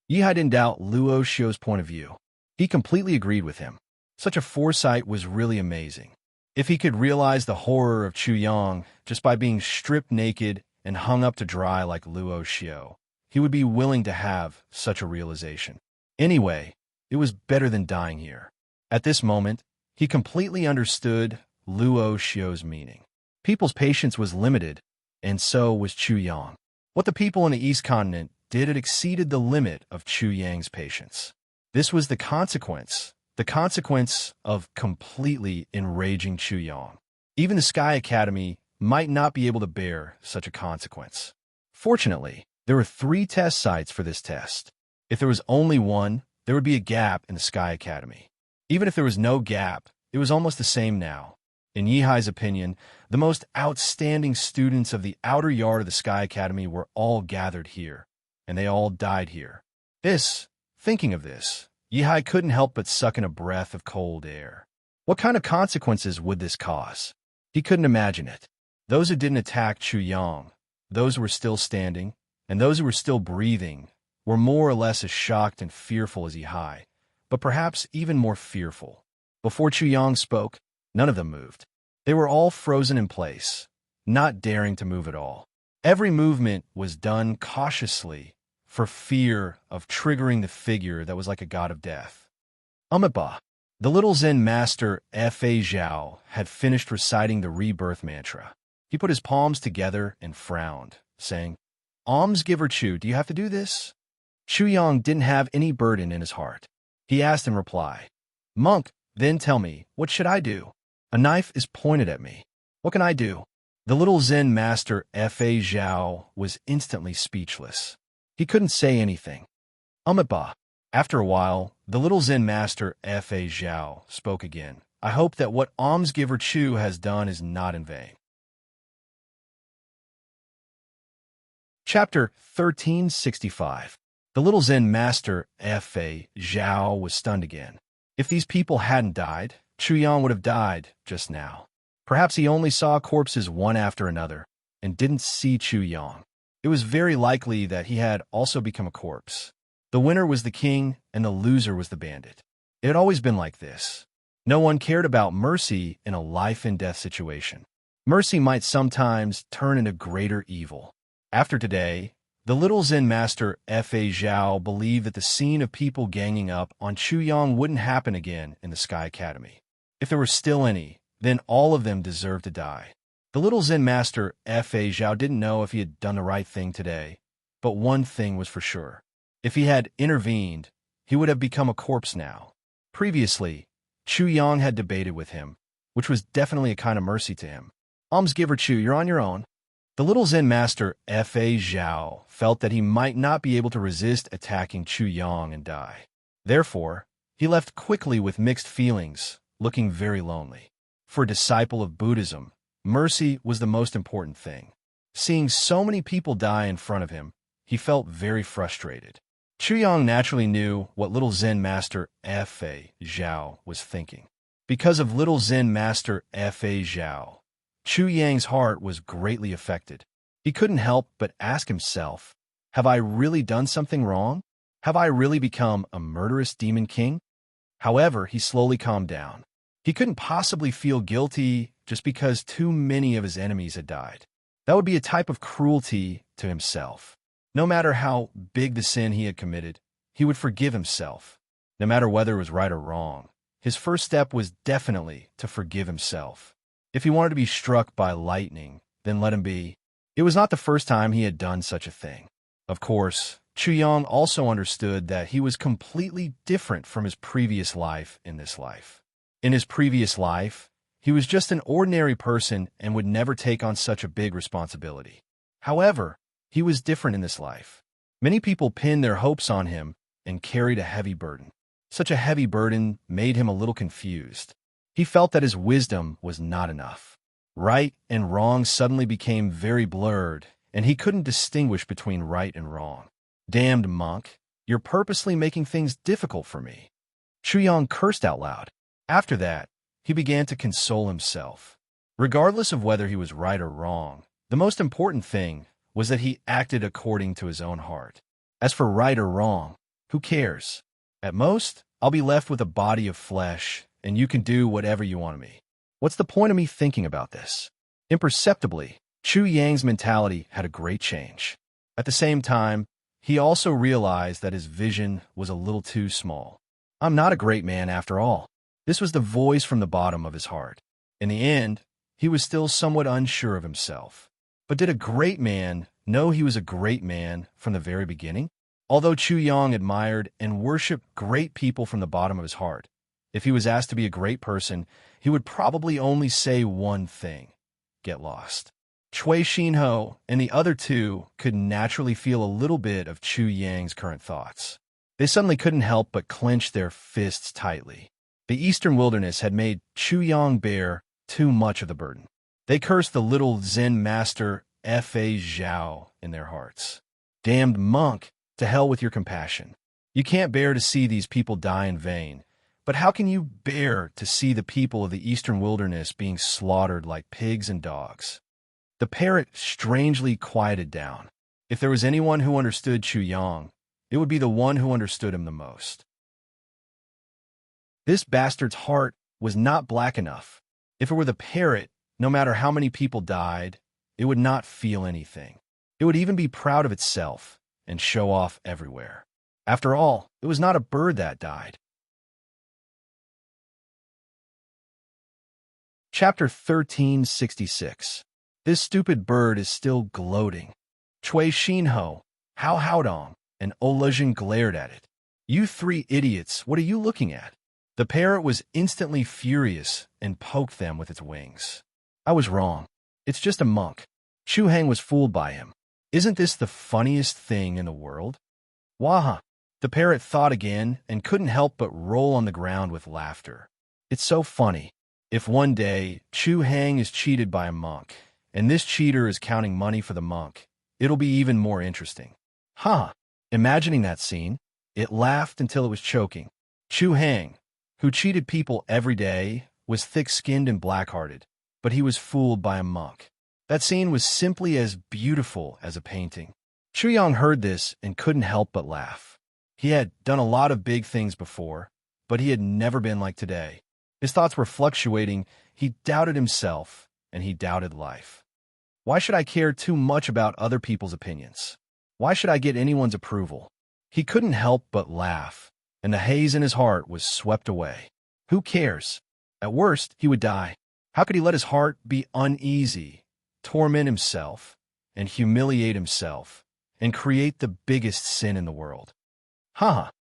Yihai didn't doubt Luo Xiu's point of view. He completely agreed with him. Such a foresight was really amazing. If he could realize the horror of Chu Yang just by being stripped naked and hung up to dry like Luo Xiu, he would be willing to have such a realization. Anyway, it was better than dying here. At this moment, he completely understood Luo Xiu's meaning. People's patience was limited, and so was Chu Yang. What the people in the East Continent did it exceeded the limit of Chu Yang's patience. This was the consequence of completely enraging Chu Yang. Even the Sky Academy might not be able to bear such a consequence. Fortunately, there were 3 test sites for this test. If there was only one, there would be a gap in the Sky Academy. Even if there was no gap, it was almost the same now. In Yihai's opinion, the most outstanding students of the outer yard of the Sky Academy were all gathered here, and they all died here. Thinking of this, Yihai couldn't help but suck in a breath of cold air. What kind of consequences would this cause? He couldn't imagine it. Those who didn't attack Chu Yang, those who were still standing, and those who were still breathing, were more or less as shocked and fearful as Yihai, but perhaps even more fearful. Before Chu Yang spoke, none of them moved. They were all frozen in place, not daring to move at all. Every movement was done cautiously for fear of triggering the figure that was like a god of death. Amitabha. The little Zen master Fa Zhao had finished reciting the rebirth mantra. He put his palms together and frowned, saying, "Almsgiver Chu, do you have to do this?" Chu Yang didn't have any burden in his heart. He asked in reply, "Monk, then tell me, what should I do? A knife is pointed at me. What can I do?" The little Zen master Fa Zhao was instantly speechless. He couldn't say anything. Amitabha. After a while, the little Zen master Fa Zhao spoke again. "I hope that what almsgiver Chu has done is not in vain." Chapter 1365. The little Zen master Fa Zhao was stunned again. If these people hadn't died, Chu Yang would have died just now. Perhaps he only saw corpses one after another and didn't see Chu Yang. It was very likely that he had also become a corpse. The winner was the king and the loser was the bandit. It had always been like this. No one cared about mercy in a life-and-death situation. Mercy might sometimes turn into greater evil. After today, the little Zen master Fa Zhao believed that the scene of people ganging up on Chu Yang wouldn't happen again in the Sky Academy. If there were still any, then all of them deserved to die. The little Zen master Fa Zhao didn't know if he had done the right thing today, but one thing was for sure. If he had intervened, he would have become a corpse now. Previously, Chu Yang had debated with him, which was definitely a kind of mercy to him. "Almsgiver Chu, you're on your own." The little Zen master Fa Zhao felt that he might not be able to resist attacking Chu Yang and die. Therefore, he left quickly with mixed feelings, looking very lonely. For a disciple of Buddhism, mercy was the most important thing. Seeing so many people die in front of him, he felt very frustrated. Chu Yang naturally knew what little Zen master Fa Zhao was thinking. Because of little Zen master Fa Zhao, Chu Yang's heart was greatly affected. He couldn't help but ask himself, have I really done something wrong? Have I really become a murderous demon king? However, he slowly calmed down. He couldn't possibly feel guilty just because too many of his enemies had died. That would be a type of cruelty to himself. No matter how big the sin he had committed, he would forgive himself. No matter whether it was right or wrong, his first step was definitely to forgive himself. If he wanted to be struck by lightning, then let him be. It was not the first time he had done such a thing. Of course, Chu Yang also understood that he was completely different from his previous life in this life. In his previous life, he was just an ordinary person and would never take on such a big responsibility. However, he was different in this life. Many people pinned their hopes on him and carried a heavy burden. Such a heavy burden made him a little confused. He felt that his wisdom was not enough. Right and wrong suddenly became very blurred, and he couldn't distinguish between right and wrong. "Damned monk, you're purposely making things difficult for me." Chu Yang cursed out loud. After that, he began to console himself. Regardless of whether he was right or wrong, the most important thing was that he acted according to his own heart. As for right or wrong, who cares? At most, I'll be left with a body of flesh, and you can do whatever you want of me. What's the point of me thinking about this? Imperceptibly, Chu Yang's mentality had a great change. At the same time, he also realized that his vision was a little too small. I'm not a great man after all. This was the voice from the bottom of his heart. In the end, he was still somewhat unsure of himself. But did a great man know he was a great man from the very beginning? Although Chu Yang admired and worshipped great people from the bottom of his heart, if he was asked to be a great person, he would probably only say one thing: get lost. Cui Xinho and the other two could naturally feel a little bit of Chu Yang's current thoughts. They suddenly couldn't help but clench their fists tightly. The eastern wilderness had made Chu Yang bear too much of the burden. They cursed the little Zen master Fa Zhao in their hearts. Damned monk, to hell with your compassion. You can't bear to see these people die in vain, but how can you bear to see the people of the eastern wilderness being slaughtered like pigs and dogs? The parrot strangely quieted down. If there was anyone who understood Chu Yang, it would be the one who understood him the most. This bastard's heart was not black enough. If it were the parrot, no matter how many people died, it would not feel anything. It would even be proud of itself and show off everywhere. After all, it was not a bird that died. Chapter 1366. This stupid bird is still gloating. Cui Xinho, Hao Haodong, and Olejin glared at it. You three idiots, what are you looking at? The parrot was instantly furious and poked them with its wings. I was wrong. It's just a monk. Chu Hang was fooled by him. Isn't this the funniest thing in the world? Waha! The parrot thought again and couldn't help but roll on the ground with laughter. It's so funny. If one day Chu Hang is cheated by a monk, and this cheater is counting money for the monk, it'll be even more interesting. Imagining that scene, it laughed until it was choking. Chu Hang, who cheated people every day, was thick-skinned and black-hearted, but he was fooled by a monk. That scene was simply as beautiful as a painting. Chu Yang heard this and couldn't help but laugh. He had done a lot of big things before, but he had never been like today. His thoughts were fluctuating. He doubted himself, and he doubted life. Why should I care too much about other people's opinions? Why should I get anyone's approval? He couldn't help but laugh, and the haze in his heart was swept away. Who cares? At worst, he would die. How could he let his heart be uneasy, torment himself, and humiliate himself, and create the biggest sin in the world?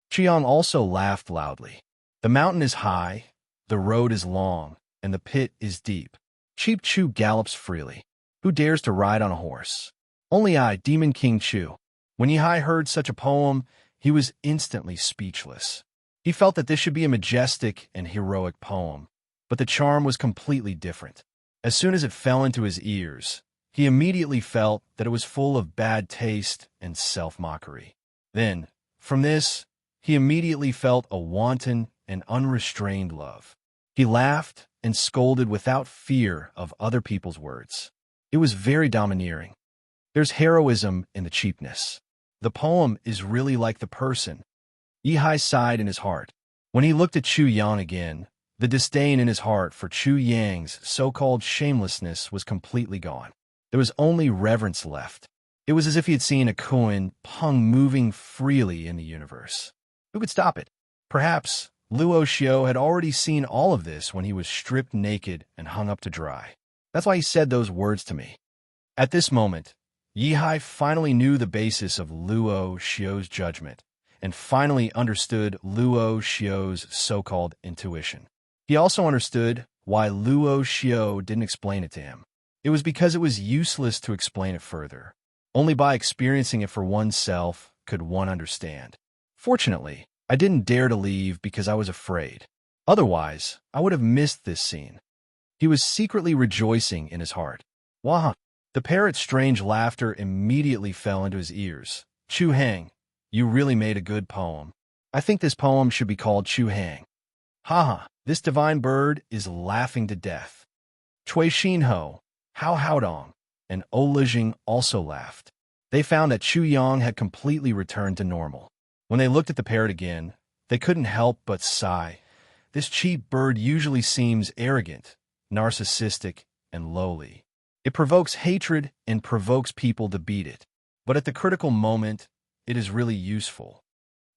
Chiang also laughed loudly. The mountain is high, the road is long, and the pit is deep. Cheap Chu gallops freely. Who dares to ride on a horse? Only I, Demon King Chu. When Yihai heard such a poem, he was instantly speechless. He felt that this should be a majestic and heroic poem, but the charm was completely different. As soon as it fell into his ears, he immediately felt that it was full of bad taste and self-mockery. Then, from this, he immediately felt a wanton and unrestrained love. He laughed and scolded without fear of other people's words. It was very domineering. There's heroism in the cheapness. The poem is really like the person. Yihai sighed in his heart. When he looked at Chu Yang again, the disdain in his heart for Chu Yang's so-called shamelessness was completely gone. There was only reverence left. It was as if he had seen a Kuan Peng moving freely in the universe. Who could stop it? Perhaps Luo Xiao had already seen all of this when he was stripped naked and hung up to dry. That's why he said those words to me. At this moment, Yihai finally knew the basis of Luo Xiao's judgment and finally understood Luo Xiao's so-called intuition. He also understood why Luo Xiao didn't explain it to him. It was because it was useless to explain it further. Only by experiencing it for oneself could one understand. Fortunately, I didn't dare to leave because I was afraid. Otherwise, I would have missed this scene. He was secretly rejoicing in his heart. Wah! The parrot's strange laughter immediately fell into his ears. Chu Hang, you really made a good poem. I think this poem should be called Chu Hang. This divine bird is laughing to death. Cui Xinho, Hao Haodong, and Olejing also laughed. They found that Chu Yang had completely returned to normal. When they looked at the parrot again, they couldn't help but sigh. This cheap bird usually seems arrogant, narcissistic, and lowly. It provokes hatred and provokes people to beat it. But at the critical moment, it is really useful.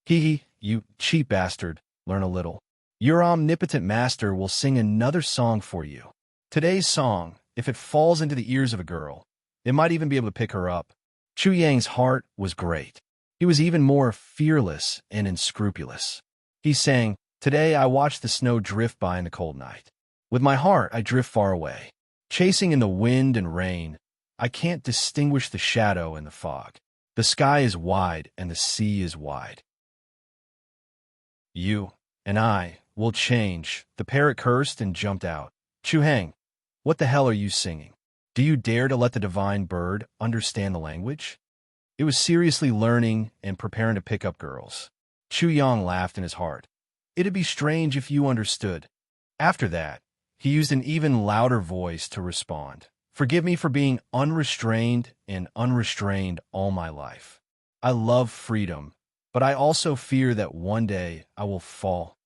You cheap bastard, learn a little. Your omnipotent master will sing another song for you. Today's song, if it falls into the ears of a girl, It might even be able to pick her up. Chu Yang's heart was great. He was even more fearless and unscrupulous. He sang, "Today I watched the snow drift by in the cold night. With my heart I drift far away. Chasing in the wind and rain, I can't distinguish the shadow and the fog. The sky is wide and the sea is wide. You and I will change." The parrot cursed and jumped out. "Chu Hang, what the hell are you singing? Do you dare to let the divine bird understand the language?" It was seriously learning and preparing to pick up girls. Chu Yang laughed in his heart. "It'd be strange if you understood." After that, he used an even louder voice to respond. "Forgive me for being unrestrained and unrestrained all my life. I love freedom, but I also fear that one day I will fall."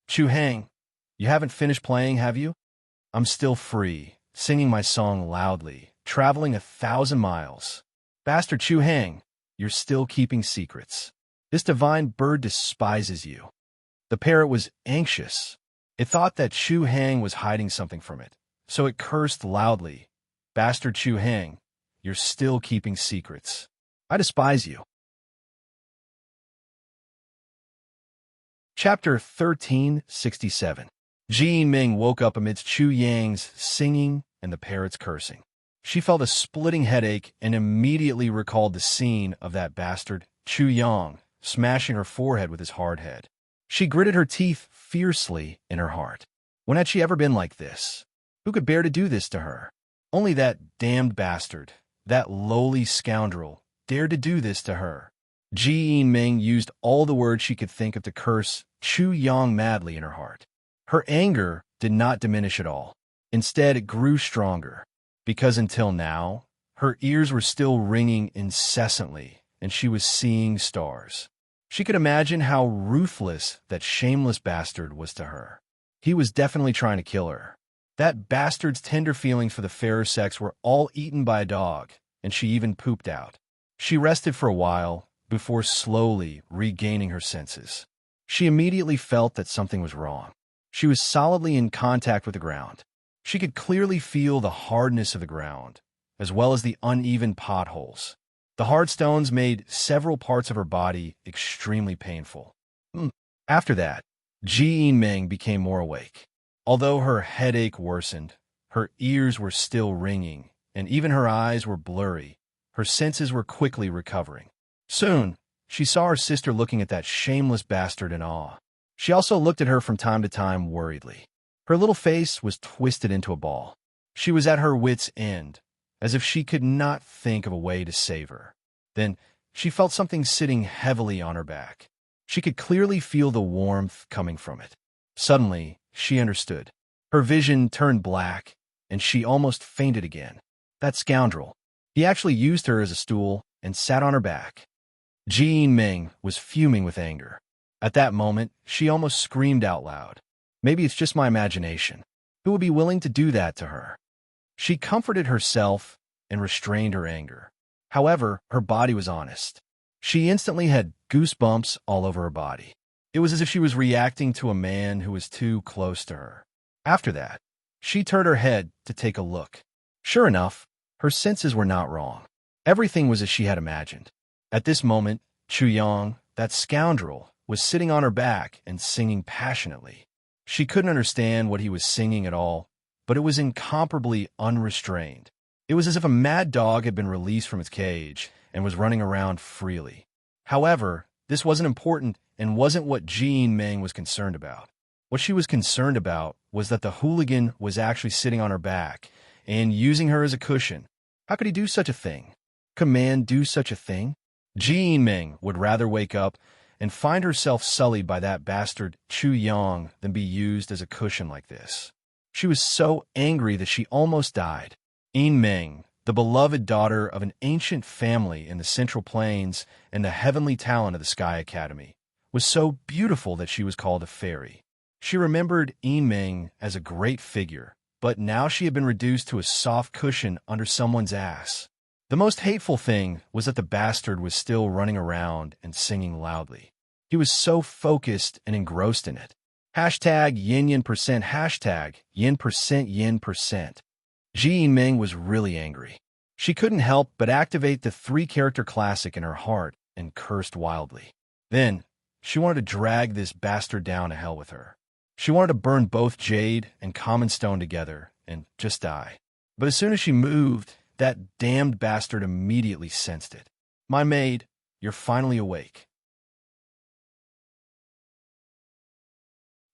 "Chu Hang, you haven't finished playing, have you?" "I'm still free, singing my song loudly, traveling 1,000 miles. Bastard Chu Hang, you're still keeping secrets. This divine bird despises you." The parrot was anxious. It thought that Chu Hang was hiding something from it, so it cursed loudly. "Bastard Chu Hang, you're still keeping secrets. I despise you." Chapter 1367. Ji Ming woke up amidst Chu Yang's singing and the parrot's cursing. She felt a splitting headache and immediately recalled the scene of that bastard, Chu Yang, smashing her forehead with his hard head. She gritted her teeth fiercely in her heart. When had she ever been like this? Who could bear to do this to her? Only that damned bastard, that lowly scoundrel, dared to do this to her. Ji Ming used all the words she could think of to curse Chu Yang madly in her heart. Her anger did not diminish at all. Instead, it grew stronger. Because until now, her ears were still ringing incessantly, and she was seeing stars. She could imagine how ruthless that shameless bastard was to her. He was definitely trying to kill her. That bastard's tender feelings for the fairer sex were all eaten by a dog, and she even pooped out. She rested for a while before slowly regaining her senses. She immediately felt that something was wrong. She was solidly in contact with the ground. She could clearly feel the hardness of the ground, as well as the uneven potholes. The hard stones made several parts of her body extremely painful. After that, Ji Ming became more awake. Although her headache worsened, her ears were still ringing, and even her eyes were blurry. Her senses were quickly recovering. Soon, she saw her sister looking at that shameless bastard in awe. She also looked at her from time to time worriedly. Her little face was twisted into a ball. She was at her wit's end, as if she could not think of a way to save her. Then she felt something sitting heavily on her back. She could clearly feel the warmth coming from it. Suddenly, she understood. Her vision turned black, and she almost fainted again. That scoundrel. He actually used her as a stool and sat on her back. Ji Ming was fuming with anger. At that moment, she almost screamed out loud. Maybe it's just my imagination. Who would be willing to do that to her? She comforted herself and restrained her anger. However, her body was honest. She instantly had goosebumps all over her body. It was as if she was reacting to a man who was too close to her. After that, she turned her head to take a look. Sure enough, her senses were not wrong. Everything was as she had imagined. At this moment, Chu Yang, that scoundrel, was sitting on her back and singing passionately. She couldn't understand what he was singing at all, but it was incomparably unrestrained. It was as if a mad dog had been released from its cage and was running around freely. However, this wasn't important and wasn't what Ji Ming was concerned about. What she was concerned about was that the hooligan was actually sitting on her back and using her as a cushion. How could he do such a thing? Could a man do such a thing? Ji Ming would rather wake up and find herself sullied by that bastard Chu Yang than be used as a cushion like this. She was so angry that she almost died. Yin Ming, the beloved daughter of an ancient family in the Central Plains and the heavenly talent of the Sky Academy, was so beautiful that she was called a fairy. She remembered Yin Ming as a great figure, but now she had been reduced to a soft cushion under someone's ass. The most hateful thing was that the bastard was still running around and singing loudly. He was so focused and engrossed in it. Hashtag yin yin percent, hashtag yin percent yin percent. Ji Ming was really angry. She couldn't help but activate the three-character classic in her heart and cursed wildly. Then, she wanted to drag this bastard down to hell with her. She wanted to burn both jade and common stone together and just die. But as soon as she moved, that damned bastard immediately sensed it. My maid, you're finally awake.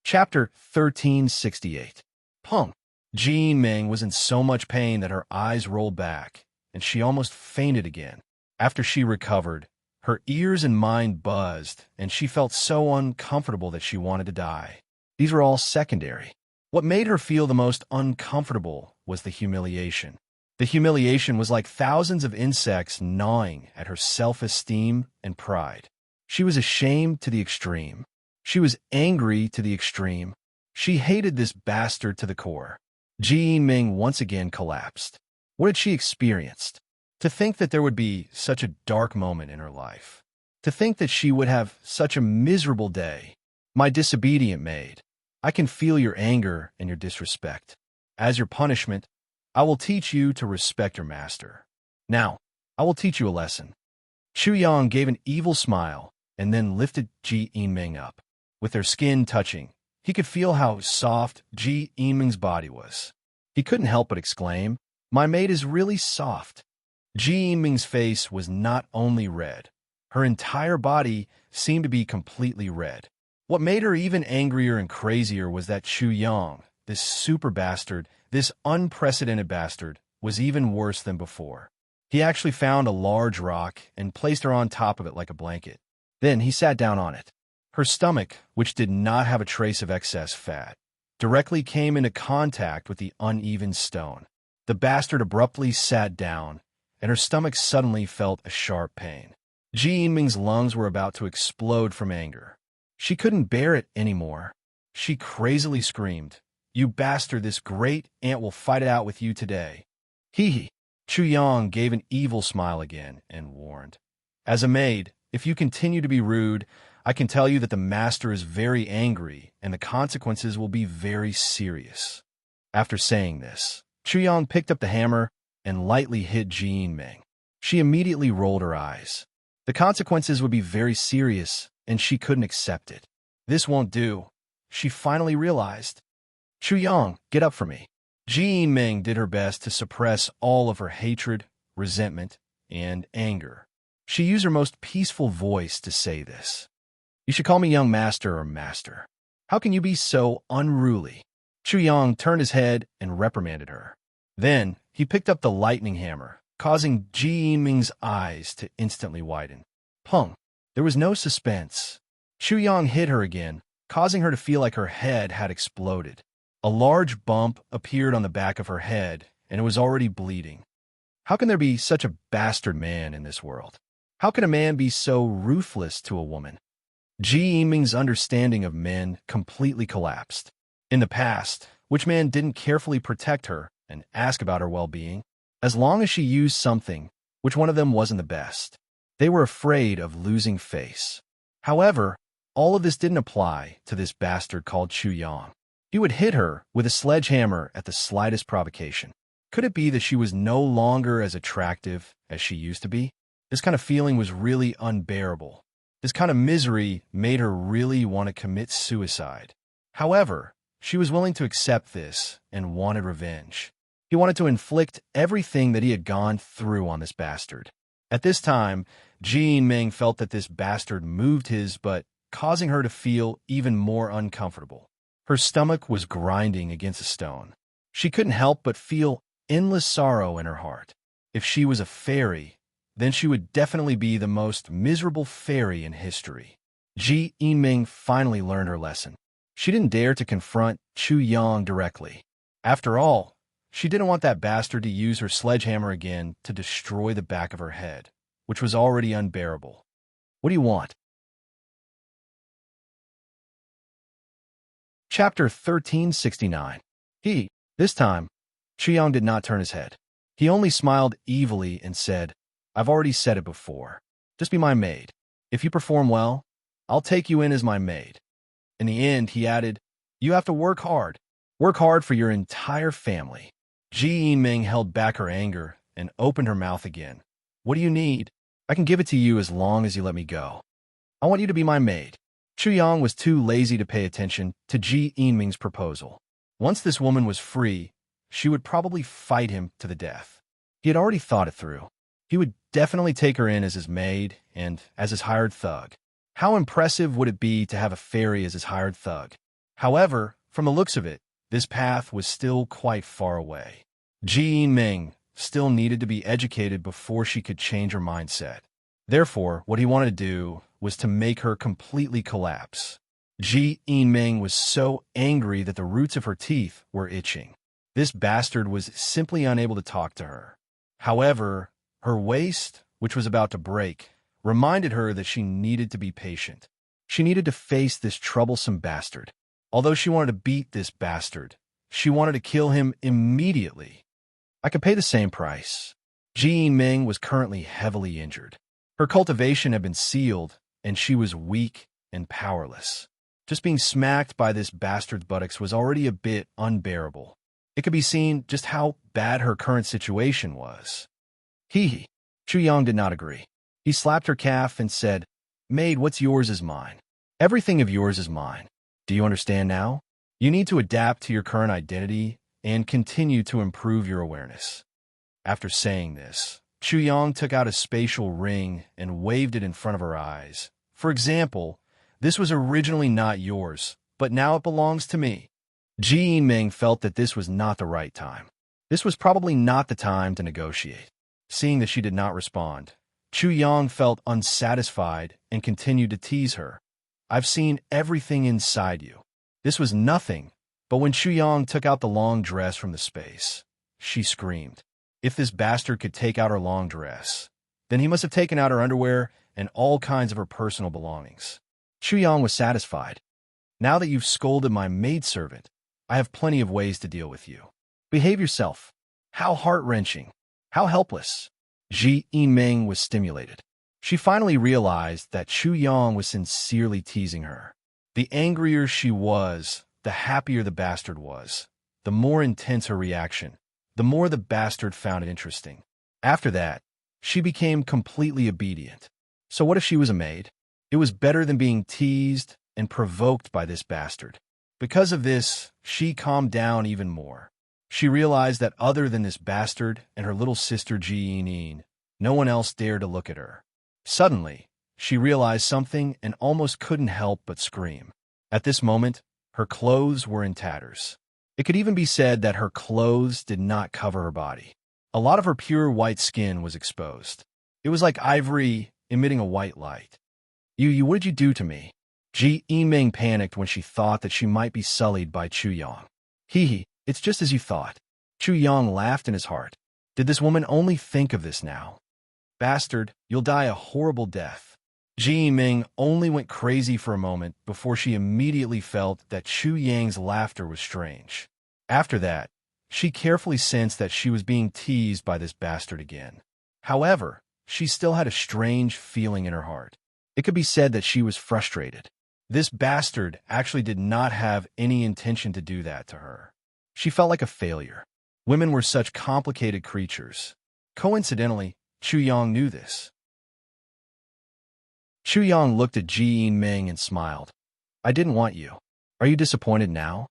Chapter 1368. Punk. Jean Ming was in so much pain that her eyes rolled back, and she almost fainted again. After she recovered, her ears and mind buzzed, and she felt so uncomfortable that she wanted to die. These were all secondary. What made her feel the most uncomfortable was the humiliation. The humiliation was like thousands of insects gnawing at her self-esteem and pride. She was ashamed to the extreme. She was angry to the extreme. She hated this bastard to the core. Ji Ming once again collapsed. What had she experienced? To think that there would be such a dark moment in her life. To think that she would have such a miserable day. My disobedient maid, I can feel your anger and your disrespect. As your punishment, I will teach you to respect your master. Now, I will teach you a lesson. Chu Yang gave an evil smile and then lifted Ji Ming up. With their skin touching, he could feel how soft Ji Ming's body was. He couldn't help but exclaim, "My maid is really soft." Ji Ming's face was not only red. Her entire body seemed to be completely red. What made her even angrier and crazier was that Chu Yang, this super bastard, this unprecedented bastard, was even worse than before. He actually found a large rock and placed her on top of it like a blanket. Then he sat down on it. Her stomach, which did not have a trace of excess fat, directly came into contact with the uneven stone. The bastard abruptly sat down, and her stomach suddenly felt a sharp pain. Ji Ming's lungs were about to explode from anger. She couldn't bear it anymore. She crazily screamed, "You bastard, this great ant will fight it out with you today." Hee. Chu Yang gave an evil smile again and warned, "As a maid, if you continue to be rude, I can tell you that the master is very angry and the consequences will be very serious." After saying this, Chu Yang picked up the hammer and lightly hit Ji Ming. She immediately rolled her eyes. The consequences would be very serious, and she couldn't accept it. This won't do, she finally realized. "Chu Yang, get up for me." Ji Ming did her best to suppress all of her hatred, resentment, and anger. She used her most peaceful voice to say this. "You should call me young master or master. How can you be so unruly?" Chu Yang turned his head and reprimanded her. Then he picked up the lightning hammer, causing Ji Ming's eyes to instantly widen. Pung. There was no suspense. Chu Yang hit her again, causing her to feel like her head had exploded. A large bump appeared on the back of her head, and it was already bleeding. How can there be such a bastard man in this world? How can a man be so ruthless to a woman? Ji Ming's understanding of men completely collapsed. In the past, which man didn't carefully protect her and ask about her well-being? As long as she used something, which one of them wasn't the best? They were afraid of losing face. However, all of this didn't apply to this bastard called Chu Yang. He would hit her with a sledgehammer at the slightest provocation. Could it be that she was no longer as attractive as she used to be? This kind of feeling was really unbearable. This kind of misery made her really want to commit suicide. However, she was willing to accept this and wanted revenge. He wanted to inflict everything that he had gone through on this bastard. At this time, Ji Ming felt that this bastard moved his butt, causing her to feel even more uncomfortable. Her stomach was grinding against a stone. She couldn't help but feel endless sorrow in her heart. If she was a fairy, then she would definitely be the most miserable fairy in history. Ji Ming finally learned her lesson. She didn't dare to confront Chu Yang directly. After all, she didn't want that bastard to use her sledgehammer again to destroy the back of her head, which was already unbearable. What do you want? Chapter 1369. This time, Chu Yang did not turn his head. He only smiled evilly and said, "I've already said it before. Just be my maid. If you perform well, I'll take you in as my maid." In the end, he added, "You have to work hard. Work hard for your entire family." Ji Ming held back her anger and opened her mouth again. What do you need? I can give it to you as long as you let me go. I want you to be my maid. Chu Yang was too lazy to pay attention to Ji Yinming's proposal. Once this woman was free, she would probably fight him to the death. He had already thought it through. He would definitely take her in as his maid and as his hired thug. How impressive would it be to have a fairy as his hired thug? However, from the looks of it, this path was still quite far away. Ji Yinming still needed to be educated before she could change her mindset. Therefore, what he wanted to do was to make her completely collapse. Ji Yinming was so angry that the roots of her teeth were itching. This bastard was simply unable to talk to her. However, her waist, which was about to break, reminded her that she needed to be patient. She needed to face this troublesome bastard. Although she wanted to beat this bastard, she wanted to kill him immediately. I could pay the same price. Ji Yinming was currently heavily injured. Her cultivation had been sealed, and she was weak and powerless. Just being smacked by this bastard's buttocks was already a bit unbearable. It could be seen just how bad her current situation was. Hee. Chu Yang did not agree. He slapped her calf and said, "Maid, what's yours is mine. Everything of yours is mine. Do you understand now? You need to adapt to your current identity and continue to improve your awareness." After saying this, Chu Yang took out a spatial ring and waved it in front of her eyes. For example, this was originally not yours, but now it belongs to me. Ji Yinming felt that this was not the right time. This was probably not the time to negotiate. Seeing that she did not respond, Chu Yang felt unsatisfied and continued to tease her. "I've seen everything inside you." This was nothing, but when Chu Yang took out the long dress from the space, she screamed. If this bastard could take out her long dress, then he must have taken out her underwear and all kinds of her personal belongings. Chu Yang was satisfied. "Now that you've scolded my maidservant, I have plenty of ways to deal with you. Behave yourself." How heart-wrenching. How helpless. Ji Yinming was stimulated. She finally realized that Chu Yang was sincerely teasing her. The angrier she was, the happier the bastard was. The more intense her reaction, the more the bastard found it interesting. After that, she became completely obedient. So what if she was a maid? It was better than being teased and provoked by this bastard. Because of this, she calmed down even more. She realized that other than this bastard and her little sister Ji Yinming, no one else dared to look at her. Suddenly, she realized something and almost couldn't help but scream. At this moment, her clothes were in tatters. It could even be said that her clothes did not cover her body. A lot of her pure white skin was exposed. It was like ivory emitting a white light. What did you do to me?" Ji Yinming panicked when she thought that she might be sullied by Chu Yang. It's just as you thought." Chu Yang laughed in his heart. Did this woman only think of this now? "Bastard, you'll die a horrible death." Ji Yinming only went crazy for a moment before she immediately felt that Chu Yang's laughter was strange. After that, she carefully sensed that she was being teased by this bastard again. However, she still had a strange feeling in her heart. It could be said that she was frustrated. This bastard actually did not have any intention to do that to her. She felt like a failure. Women were such complicated creatures. Coincidentally, Chu Yang knew this. Chu Yang looked at Ji Yinming and smiled. "I didn't want you. Are you disappointed now?"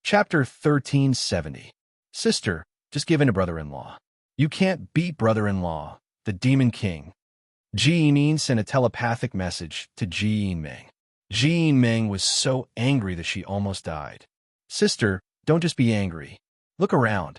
Chapter 1370. Sister, just give in to brother-in-law. You can't beat brother-in-law, the Demon King. Ji Yinming sent a telepathic message to Ji Yinming. Ji Yinming was so angry that she almost died. "Sister, don't just be angry. Look around."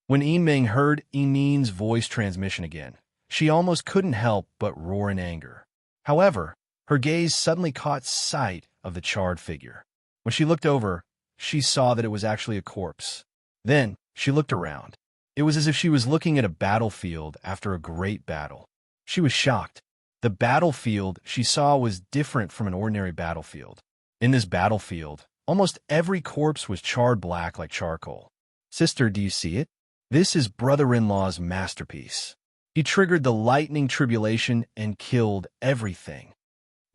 When Yinming heard Yinming's voice transmission again, she almost couldn't help but roar in anger. However, her gaze suddenly caught sight of the charred figure. When she looked over, she saw that it was actually a corpse. Then, she looked around. It was as if she was looking at a battlefield after a great battle. She was shocked. The battlefield she saw was different from an ordinary battlefield. In this battlefield, almost every corpse was charred black like charcoal. "Sister, do you see it? This is brother-in-law's masterpiece. He triggered the lightning tribulation and killed everything."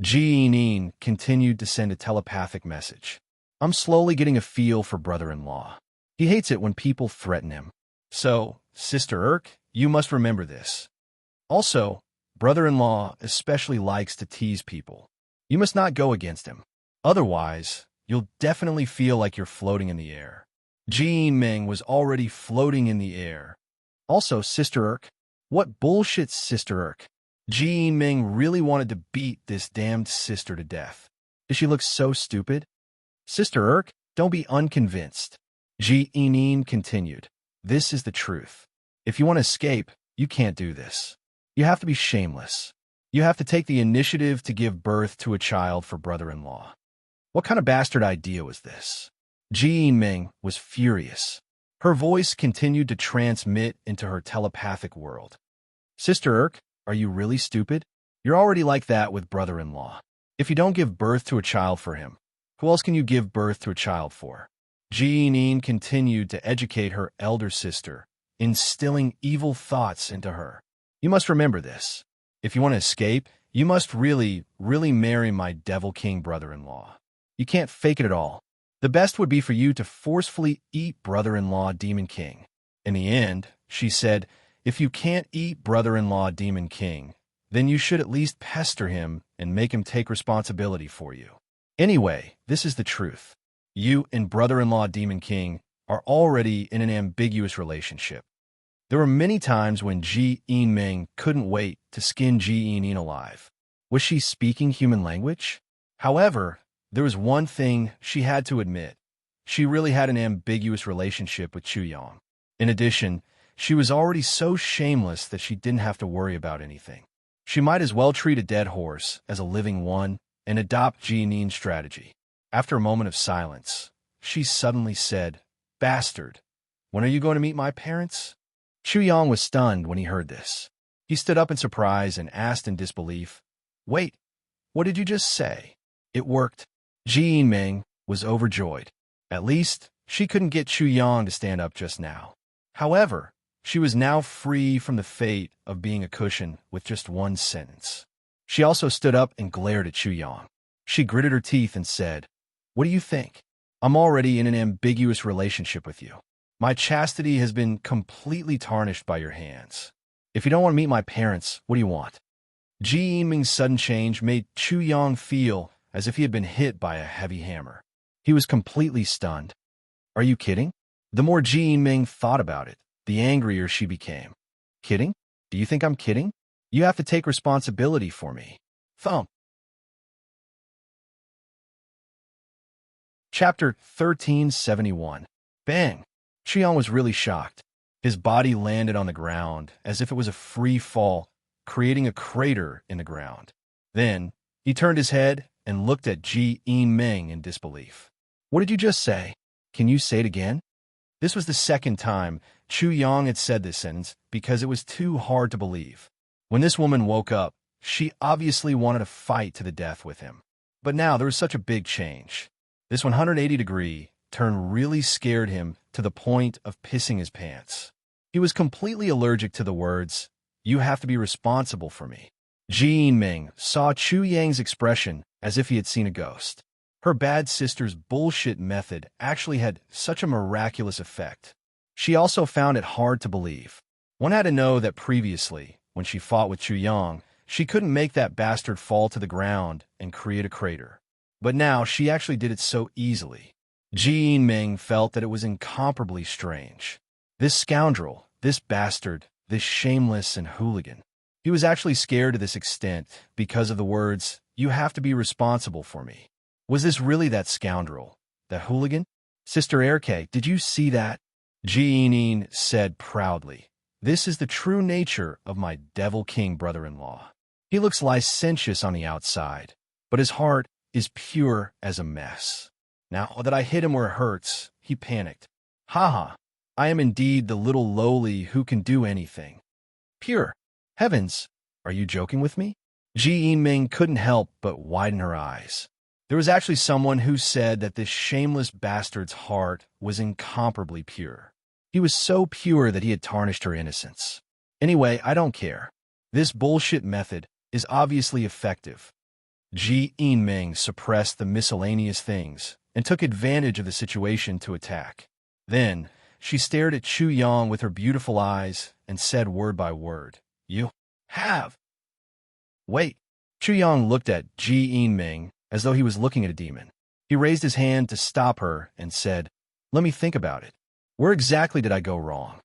Ji Yinming continued to send a telepathic message. "I'm slowly getting a feel for brother-in-law. He hates it when people threaten him. So, Sister Urk, you must remember this. Also, brother-in-law especially likes to tease people. You must not go against him. Otherwise, you'll definitely feel like you're floating in the air. Jean Ming was already floating in the air. Also, Sister Urk, what bullshit, Sister Urk? Jean Ming really wanted to beat this damned sister to death. Does she look so stupid? Sister Urk, don't be unconvinced. Jean continued. This is the truth. If you want to escape, you can't do this. You have to be shameless. You have to take the initiative to give birth to a child for brother-in-law. What kind of bastard idea was this? Jean Ming was furious. Her voice continued to transmit into her telepathic world. Sister Urk, are you really stupid? You're already like that with brother-in-law. If you don't give birth to a child for him, who else can you give birth to a child for? Jean continued to educate her elder sister, instilling evil thoughts into her. You must remember this. If you want to escape, you must really marry my Devil King brother-in-law. You can't fake it at all. The best would be for you to forcefully eat brother-in-law Demon King. In the end, she said, if you can't eat brother-in-law Demon King, then you should at least pester him and make him take responsibility for you. Anyway, this is the truth. You and brother-in-law Demon King are already in an ambiguous relationship. There were many times when Ji Ming couldn't wait to skin Ji alive. Was she speaking human language? However, there was one thing she had to admit. She really had an ambiguous relationship with Chu Yang. In addition, she was already so shameless that she didn't have to worry about anything. She might as well treat a dead horse as a living one and adopt Ji strategy. After a moment of silence, she suddenly said, Bastard, when are you going to meet my parents? Chu Yang was stunned when he heard this. He stood up in surprise and asked in disbelief, Wait, what did you just say? It worked. Ji Ming was overjoyed. At least, she couldn't get Chu Yang to stand up just now. However, she was now free from the fate of being a cushion with just one sentence. She also stood up and glared at Chu Yang. She gritted her teeth and said, What do you think? I'm already in an ambiguous relationship with you. My chastity has been completely tarnished by your hands. If you don't want to meet my parents, what do you want? Ji Ming's sudden change made Chu Yang feel as if he had been hit by a heavy hammer. He was completely stunned. Are you kidding? The more Ji Ming thought about it, the angrier she became. Kidding? Do you think I'm kidding? You have to take responsibility for me. Thump. Chapter 1371. Bang! Xiang was really shocked. His body landed on the ground as if it was a free fall, creating a crater in the ground. Then, he turned his head and looked at Ji Ming in disbelief. What did you just say? Can you say it again? This was the second time Chu Yang had said this sentence because it was too hard to believe. When this woman woke up, she obviously wanted to fight to the death with him. But now there was such a big change. This 180-degree turn really scared him to the point of pissing his pants. He was completely allergic to the words, You have to be responsible for me. Ji Ming saw Chu Yang's expression as if he had seen a ghost. Her bad sister's bullshit method actually had such a miraculous effect. She also found it hard to believe. One had to know that previously, when she fought with Chu Yang, she couldn't make that bastard fall to the ground and create a crater. But now she actually did it so easily. Ji Ming felt that it was incomparably strange. This scoundrel, this bastard, this shameless and hooligan. He was actually scared to this extent because of the words, You have to be responsible for me. Was this really that scoundrel, that hooligan? Sister Erke, did you see that? Ji said proudly, This is the true nature of my Devil King brother-in-law. He looks licentious on the outside, but his heart is pure as a mess. Now that I hit him where it hurts, he panicked. Haha, I am indeed the little lowly who can do anything. Pure. Heavens, are you joking with me? Ji Ming couldn't help but widen her eyes. There was actually someone who said that this shameless bastard's heart was incomparably pure. He was so pure that he had tarnished her innocence. Anyway, I don't care. This bullshit method is obviously effective. Ji Ming suppressed the miscellaneous things and took advantage of the situation to attack. Then, she stared at Chu Yang with her beautiful eyes and said word by word, "You have." Wait. Chu Yang looked at Ji Yinming as though he was looking at a demon. He raised his hand to stop her and said, "Let me think about it. Where exactly did I go wrong?"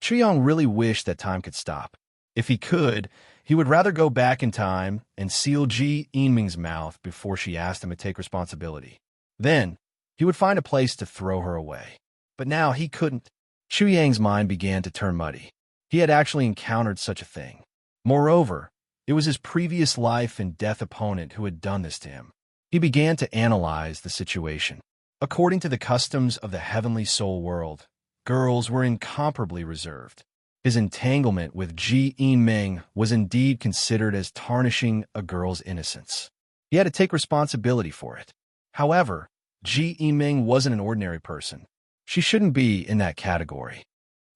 Chu Yang really wished that time could stop. If he could, he would rather go back in time and seal Ji Yinming's mouth before she asked him to take responsibility. Then, he would find a place to throw her away. But now he couldn't. Chu Yang's mind began to turn muddy. He had actually encountered such a thing. Moreover, it was his previous life and death opponent who had done this to him. He began to analyze the situation. According to the customs of the heavenly soul world, girls were incomparably reserved. His entanglement with Ji Yinming was indeed considered as tarnishing a girl's innocence. He had to take responsibility for it. However, Ji Yinming wasn't an ordinary person. She shouldn't be in that category.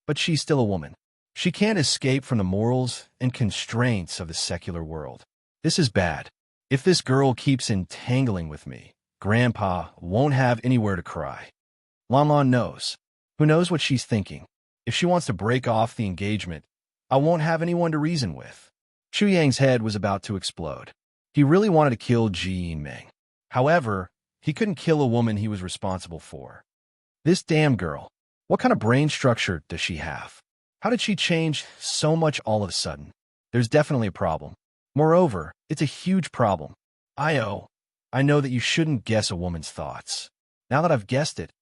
But she's still a woman. She can't escape from the morals and constraints of the secular world. This is bad. If this girl keeps entangling with me, Grandpa won't have anywhere to cry. Lan Lan knows. Who knows what she's thinking? If she wants to break off the engagement, I won't have anyone to reason with. Chu Yang's head was about to explode. He really wanted to kill Ji Yinming. However, he couldn't kill a woman he was responsible for. This damn girl. What kind of brain structure does she have? How did she change so much all of a sudden? There's definitely a problem. Moreover, it's a huge problem. I know that you shouldn't guess a woman's thoughts. Now that I've guessed it,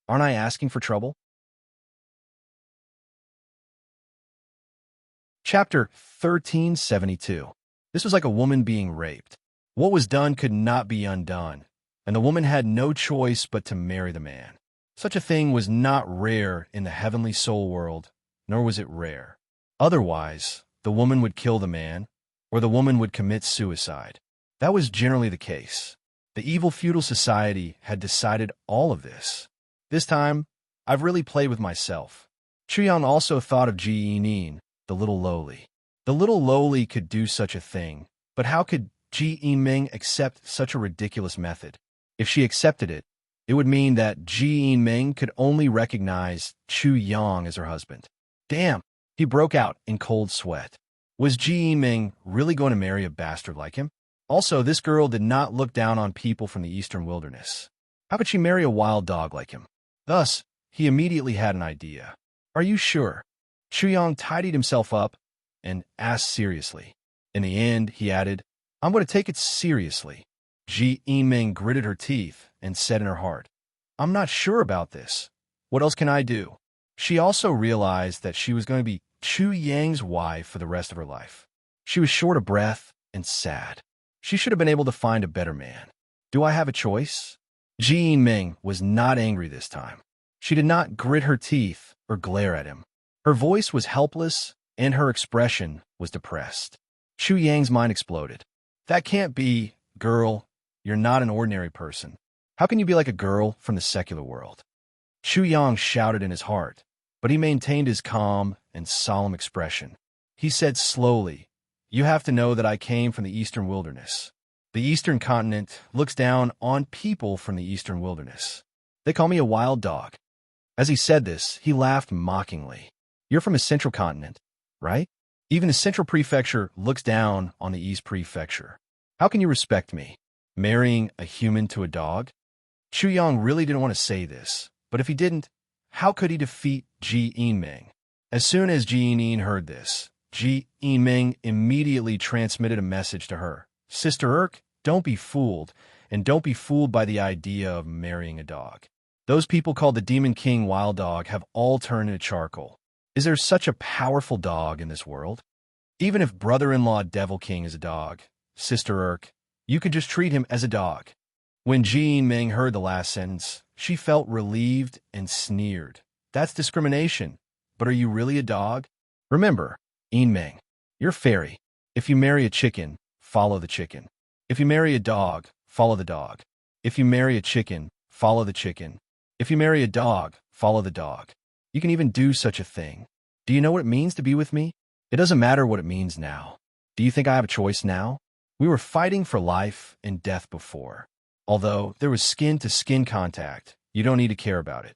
aren't I asking for trouble? Chapter 1372. This was like a woman being raped. What was done could not be undone, and the woman had no choice but to marry the man. Such a thing was not rare in the heavenly soul world, nor was it rare. Otherwise, the woman would kill the man, or the woman would commit suicide. That was generally the case. The evil feudal society had decided all of this. This time, I've really played with myself. Chu Yang also thought of Ji Yinming, the little lowly. The little lowly could do such a thing, but how could Ji Yinming accept such a ridiculous method? If she accepted it, it would mean that Ji Yinming could only recognize Chu Yang as her husband. Damn, he broke out in cold sweat. Was Ji Yinming really going to marry a bastard like him? Also, this girl did not look down on people from the eastern wilderness. How could she marry a wild dog like him? Thus, he immediately had an idea. Are you sure? Chu Yang tidied himself up and asked seriously. In the end, he added, I'm going to take it seriously. Ji Yinming gritted her teeth and said in her heart, I'm not sure about this. What else can I do? She also realized that she was going to be Chu Yang's wife for the rest of her life. She was short of breath and sad. She should have been able to find a better man. Do I have a choice? Ji Yinming was not angry this time. She did not grit her teeth or glare at him. Her voice was helpless and her expression was depressed. Chu Yang's mind exploded. That can't be, girl. You're not an ordinary person. How can you be like a girl from the secular world? Chu Yang shouted in his heart, but he maintained his calm and solemn expression. He said slowly, You have to know that I came from the eastern wilderness. The eastern continent looks down on people from the eastern wilderness. They call me a wild dog. As he said this, he laughed mockingly. You're from a central continent, right? Even the central prefecture looks down on the east prefecture. How can you respect me? Marrying a human to a dog? Chu Yang really didn't want to say this, but if he didn't, how could he defeat Ji Yinming? As soon as Ji Yinming heard this, Ji Yinming immediately transmitted a message to her. Sister Urk, don't be fooled, and don't be fooled by the idea of marrying a dog. Those people called the Demon King Wild Dog have all turned into charcoal. Is there such a powerful dog in this world? Even if brother-in-law Devil King is a dog, Sister Urk, you could just treat him as a dog. When Ji Yinming heard the last sentence, she felt relieved and sneered. That's discrimination. But are you really a dog? Remember, Yinming, you're fairy. If you marry a chicken, follow the chicken. If you marry a dog, follow the dog. If you marry a chicken, follow the chicken. If you marry a dog, follow the dog. You can even do such a thing. Do you know what it means to be with me? It doesn't matter what it means now. Do you think I have a choice now? We were fighting for life and death before. Although there was skin-to-skin contact, you don't need to care about it.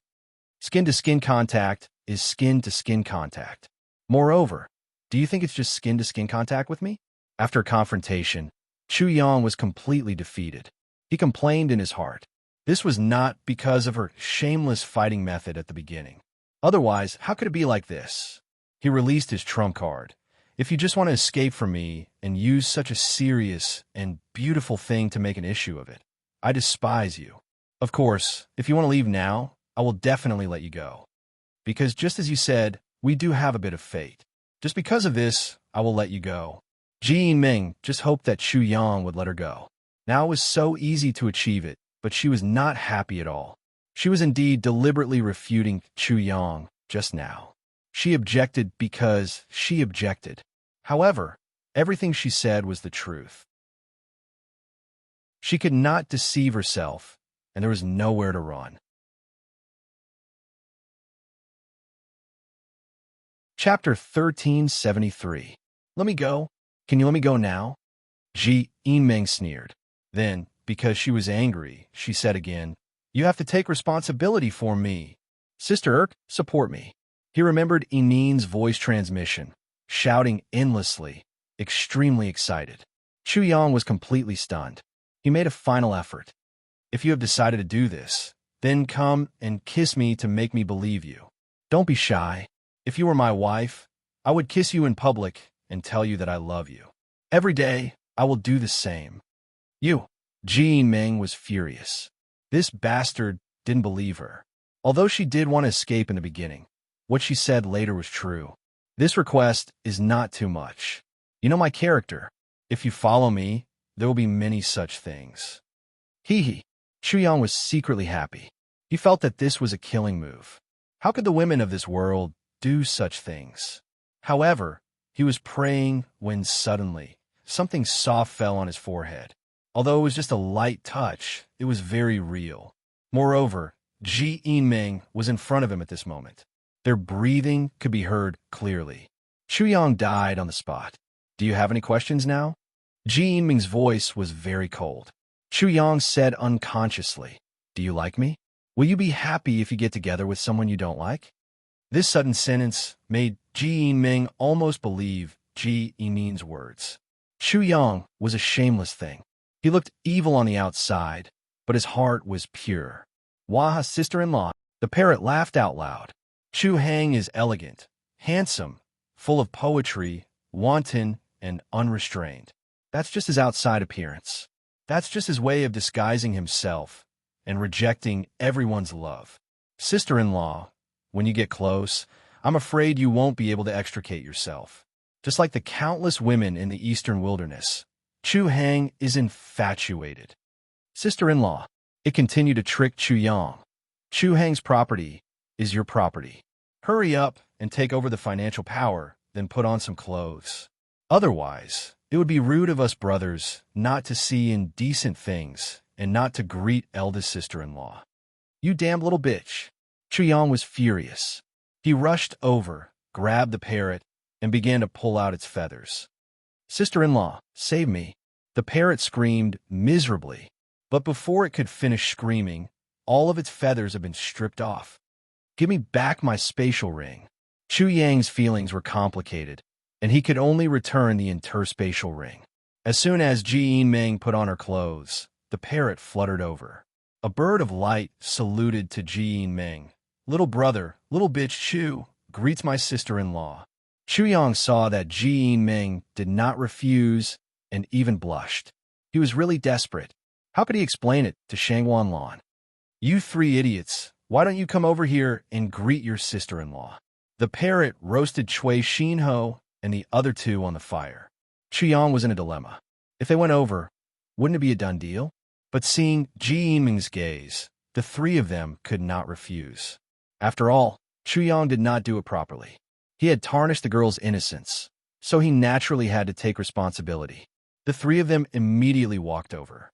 Skin-to-skin contact is skin-to-skin contact. Moreover, do you think it's just skin-to-skin contact with me? After a confrontation, Chu Yang was completely defeated. He complained in his heart. This was not because of her shameless fighting method at the beginning. Otherwise, how could it be like this? He released his trump card. If you just want to escape from me and use such a serious and beautiful thing to make an issue of it, I despise you. Of course, if you want to leave now, I will definitely let you go. Because just as you said, we do have a bit of fate. Just because of this, I will let you go. Ji Yinming just hoped that Chu Yang would let her go. Now it was so easy to achieve it, but she was not happy at all. She was indeed deliberately refuting Chu Yang just now. She objected because she objected. However, everything she said was the truth. She could not deceive herself, and there was nowhere to run. Chapter 1373. Let me go. Can you let me go now? Ji Yinming sneered. Then, because she was angry, she said again, You have to take responsibility for me. Sister Erk, support me. He remembered Enin's voice transmission, shouting endlessly, extremely excited. Chu Yang was completely stunned. He made a final effort. If you have decided to do this, then come and kiss me to make me believe you. Don't be shy. If you were my wife, I would kiss you in public and tell you that I love you. Every day, I will do the same. You. Ji Yinming was furious. This bastard didn't believe her. Although she did want to escape in the beginning, what she said later was true. This request is not too much. You know my character. If you follow me, there will be many such things. Hee. Chu Yang was secretly happy. He felt that this was a killing move. How could the women of this world do such things? However, he was praying when suddenly something soft fell on his forehead. Although it was just a light touch, it was very real. Moreover, Ji Yinming was in front of him at this moment. Their breathing could be heard clearly. Chu Yang died on the spot. Do you have any questions now? Ji Yinming's voice was very cold. Chu Yang said unconsciously, Do you like me? Will you be happy if you get together with someone you don't like? This sudden sentence made Ji Yinming almost believe Ji Yimin's words. Chu Yang was a shameless thing. He looked evil on the outside, but his heart was pure. Wah, sister-in-law, the parrot laughed out loud. Chu Hang is elegant, handsome, full of poetry, wanton, and unrestrained. That's just his outside appearance. That's just his way of disguising himself and rejecting everyone's love. Sister-in-law, when you get close, I'm afraid you won't be able to extricate yourself. Just like the countless women in the eastern wilderness, Chu Hang is infatuated. Sister-in-law, it continued to trick Chu Yang. Chu Hang's property is your property. Hurry up and take over the financial power, then put on some clothes. Otherwise, it would be rude of us brothers not to see indecent things and not to greet eldest sister-in-law. You damned little bitch. Chu Yang was furious. He rushed over, grabbed the parrot, and began to pull out its feathers. Sister-in-law, save me. The parrot screamed miserably, but before it could finish screaming, all of its feathers had been stripped off. Give me back my spatial ring. Chu Yang's feelings were complicated, and he could only return the interspatial ring. As soon as Ji Yinming put on her clothes, the parrot fluttered over. A bird of light saluted to Ji Yinming. Little brother, little bitch Chu, greets my sister-in-law. Chu Yang saw that Ji Yinming did not refuse and even blushed. He was really desperate. How could he explain it to Shang Wanlan? You three idiots, why don't you come over here and greet your sister-in-law? The parrot roasted Cui Xinho and the other two on the fire. Chu Yang was in a dilemma. If they went over, wouldn't it be a done deal? But seeing Ji Yinming's gaze, the three of them could not refuse. After all, Chu Yang did not do it properly. He had tarnished the girl's innocence, so he naturally had to take responsibility. The three of them immediately walked over.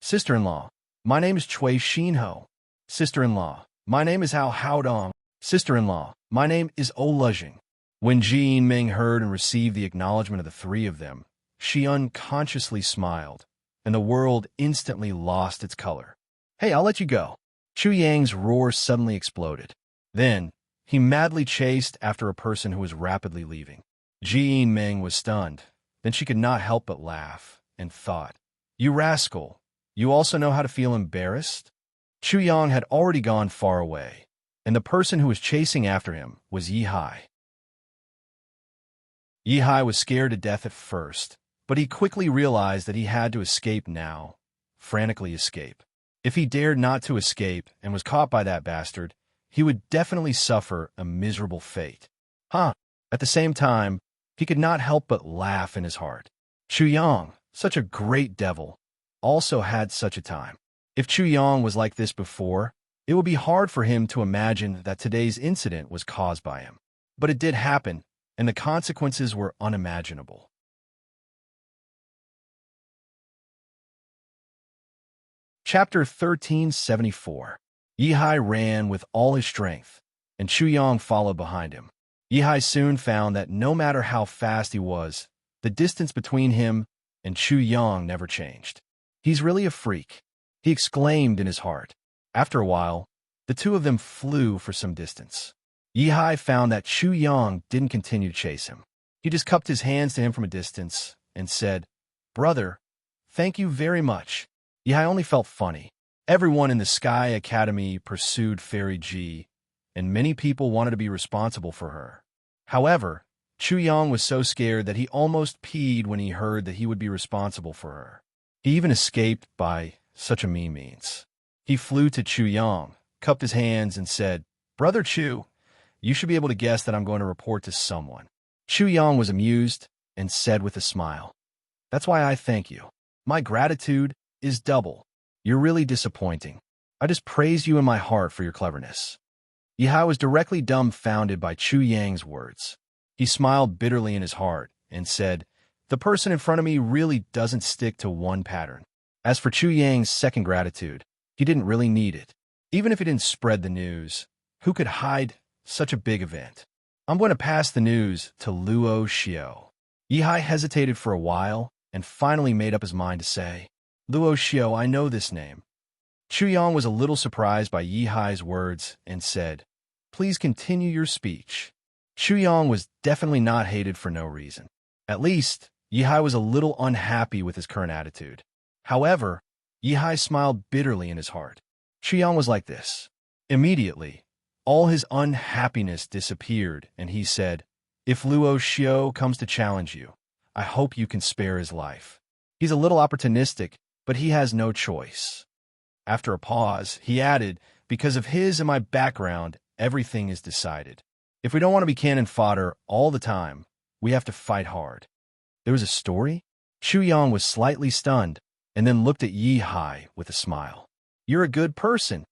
Sister-in-law, my name is Cui Xinho. Sister-in-law, my name is Hao Haodong. Sister-in-law, my name is O Lejing. When Ji Yinming heard and received the acknowledgement of the three of them, she unconsciously smiled, and the world instantly lost its color. Hey, I'll let you go. Chu Yang's roar suddenly exploded. Then, he madly chased after a person who was rapidly leaving. Jean Meng was stunned. Then she could not help but laugh, and thought, "You rascal, you also know how to feel embarrassed?" Chu Yang had already gone far away, and the person who was chasing after him was Yi Hai. Yi Hai was scared to death at first, but he quickly realized that he had to escape now, frantically escape. If he dared not to escape and was caught by that bastard, he would definitely suffer a miserable fate. At the same time, he could not help but laugh in his heart. Chu Yang, such a great devil, also had such a time. If Chu Yang was like this before, it would be hard for him to imagine that today's incident was caused by him. But it did happen, and the consequences were unimaginable. Chapter 1374. Yi Hai ran with all his strength, and Chu Yang followed behind him. Yi Hai soon found that no matter how fast he was, the distance between him and Chu Yang never changed. "He's really a freak," he exclaimed in his heart. After a while, the two of them flew for some distance. Yi Hai found that Chu Yang didn't continue to chase him. He just cupped his hands to him from a distance and said, "Brother, thank you very much." Yi Hai only felt funny. Everyone in the Sky Academy pursued Fairy Ji, and many people wanted to be responsible for her. However, Chu Yang was so scared that he almost peed when he heard that he would be responsible for her. He even escaped by such a mean means. He flew to Chu Yang, cupped his hands, and said, "Brother Chu, you should be able to guess that I'm going to report to someone." Chu Yang was amused and said with a smile, "That's why I thank you. My gratitude is double. You're really disappointing. I just praise you in my heart for your cleverness." Yi Hai was directly dumbfounded by Chu Yang's words. He smiled bitterly in his heart and said, "The person in front of me really doesn't stick to one pattern." As for Chu Yang's second gratitude, he didn't really need it. Even if he didn't spread the news, who could hide such a big event? "I'm going to pass the news to Luo Xiao." Yi Hai hesitated for a while and finally made up his mind to say, "Luo Xiao, I know this name." Chu Yang was a little surprised by Yi Hai's words and said, "Please continue your speech." Chu Yang was definitely not hated for no reason. At least, Yi Hai was a little unhappy with his current attitude. However, Yi Hai smiled bitterly in his heart. Chu Yang was like this. Immediately, all his unhappiness disappeared, and he said, "If Luo Xiao comes to challenge you, I hope you can spare his life. He's a little opportunistic, but he has no choice." After a pause, he added, "Because of his and my background, everything is decided. If we don't want to be cannon fodder all the time, we have to fight hard." There was a story? Chu Yang was slightly stunned, and then looked at Yi Hai with a smile. "You're a good person."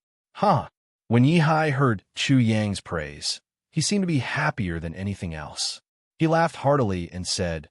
When Yi Hai heard Chu Yang's praise, he seemed to be happier than anything else. He laughed heartily and said,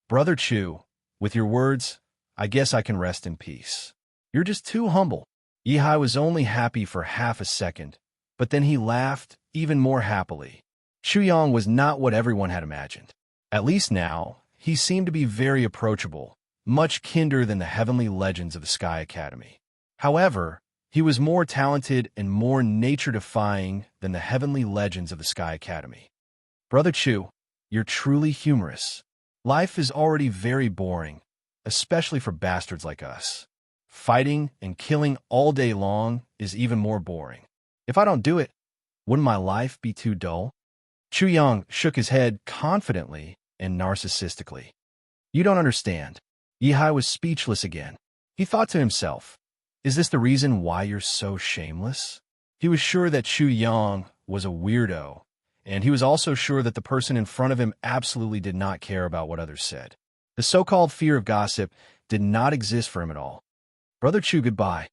"Brother Chu, with your words, I guess I can rest in peace. You're just too humble." Yi Hai was only happy for half a second, but then he laughed even more happily. Chu Yang was not what everyone had imagined. At least now, he seemed to be very approachable, much kinder than the heavenly legends of the Sky Academy. However, he was more talented and more nature-defying than the heavenly legends of the Sky Academy. "Brother Chu, you're truly humorous. Life is already very boring, especially for bastards like us. Fighting and killing all day long is even more boring. If I don't do it, wouldn't my life be too dull?" Chu Yang shook his head confidently and narcissistically. "You don't understand." Yi Hai was speechless again. He thought to himself, "Is this the reason why you're so shameless?" He was sure that Chu Yang was a weirdo, and he was also sure that the person in front of him absolutely did not care about what others said. The so-called fear of gossip did not exist for him at all. "Brother Chu, goodbye."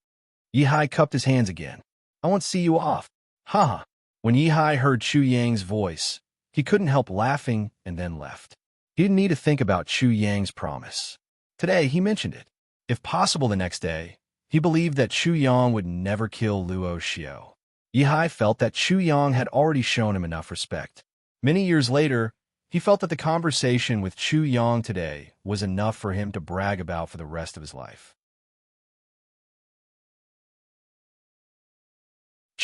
Yi Hai cupped his hands again. "I won't see you off." When Yi Hai heard Chu Yang's voice, he couldn't help laughing and then left. He didn't need to think about Chu Yang's promise. Today, he mentioned it. If possible the next day, he believed that Chu Yang would never kill Luo Xiao. Yi Hai felt that Chu Yang had already shown him enough respect. Many years later, he felt that the conversation with Chu Yang today was enough for him to brag about for the rest of his life.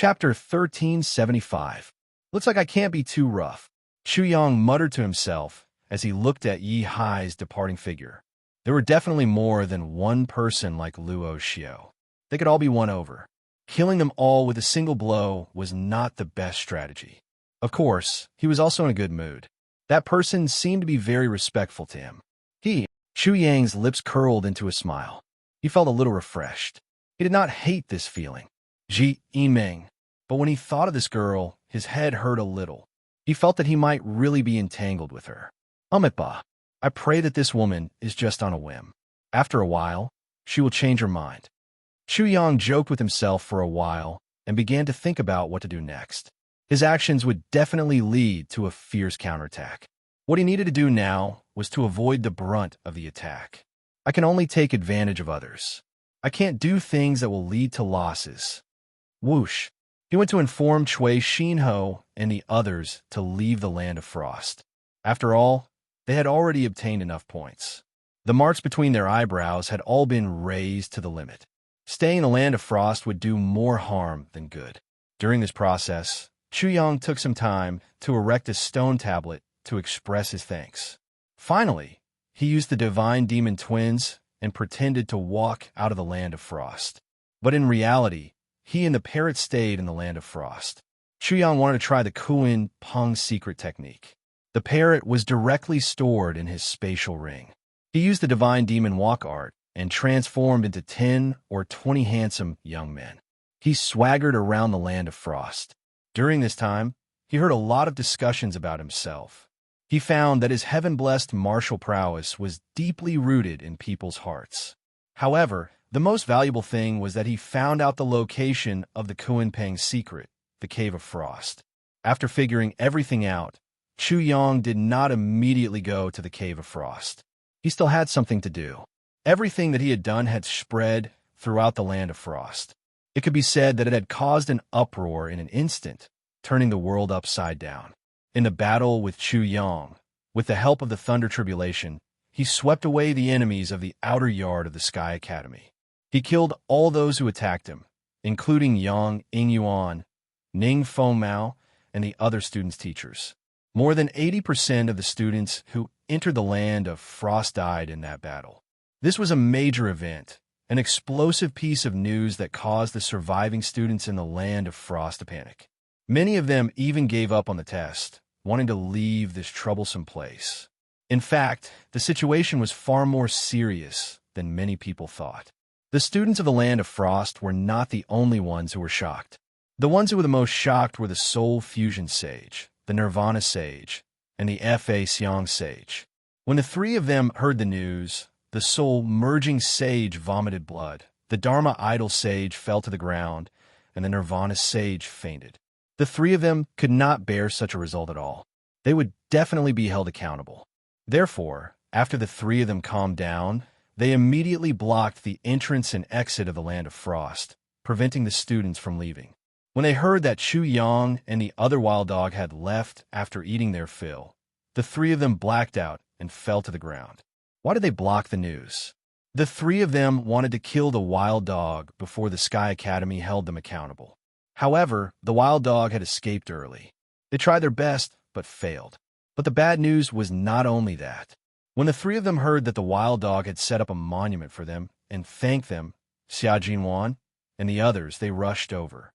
Chapter 1375. Looks like I can't be too rough. Chu Yang muttered to himself as he looked at Yi Hai's departing figure. There were definitely more than one person like Luo Xiao. They could all be won over. Killing them all with a single blow was not the best strategy. Of course, he was also in a good mood. That person seemed to be very respectful to him. Chu Yang's lips curled into a smile. He felt a little refreshed. He did not hate this feeling. Ji Yimeng. But when he thought of this girl, his head hurt a little. He felt that he might really be entangled with her. Umitba. I pray that this woman is just on a whim. After a while, she will change her mind. Chu Yang joked with himself for a while and began to think about what to do next. His actions would definitely lead to a fierce counterattack. What he needed to do now was to avoid the brunt of the attack. I can only take advantage of others. I can't do things that will lead to losses. Whoosh. He went to inform Cui Xinho and the others to leave the Land of Frost. After all, they had already obtained enough points. The marks between their eyebrows had all been raised to the limit. Staying in the Land of Frost would do more harm than good. During this process, Chu Yang took some time to erect a stone tablet to express his thanks. Finally, he used the Divine Demon Twins and pretended to walk out of the Land of Frost. But in reality, he and the parrot stayed in the Land of Frost. Chu Yang wanted to try the Kuin Peng secret technique. The parrot was directly stored in his spatial ring. He used the Divine Demon Walk art and transformed into 10 or 20 handsome young men. He swaggered around the Land of Frost. During this time, he heard a lot of discussions about himself. He found that his heaven-blessed martial prowess was deeply rooted in people's hearts. However, the most valuable thing was that he found out the location of the Kuinpeng secret, the Cave of Frost. After figuring everything out, Chu Yang did not immediately go to the Cave of Frost. He still had something to do. Everything that he had done had spread throughout the Land of Frost. It could be said that it had caused an uproar in an instant, turning the world upside down. In the battle with Chu Yang, with the help of the Thunder Tribulation, he swept away the enemies of the outer yard of the Sky Academy. He killed all those who attacked him, including Yang Ingyuan, Ning Fengmao, and the other students' teachers. More than 80% of the students who entered the Land of Frost died in that battle. This was a major event, an explosive piece of news that caused the surviving students in the Land of Frost to panic. Many of them even gave up on the test, wanting to leave this troublesome place. In fact, the situation was far more serious than many people thought. The students of the Land of Frost were not the only ones who were shocked. The ones who were the most shocked were the Soul Fusion Sage, the Nirvana Sage, and the Fa Xiang Sage. When the three of them heard the news, the Soul Merging Sage vomited blood, the Dharma Idol Sage fell to the ground, and the Nirvana Sage fainted. The three of them could not bear such a result at all. They would definitely be held accountable. Therefore, after the three of them calmed down, they immediately blocked the entrance and exit of the Land of Frost, preventing the students from leaving. When they heard that Chu Yang and the other wild dog had left after eating their fill, the three of them blacked out and fell to the ground. Why did they block the news? The three of them wanted to kill the wild dog before the Sky Academy held them accountable. However, the wild dog had escaped early. They tried their best, but failed. But the bad news was not only that. When the three of them heard that the wild dog had set up a monument for them and thanked them, Xia Jinwan and the others, they rushed over.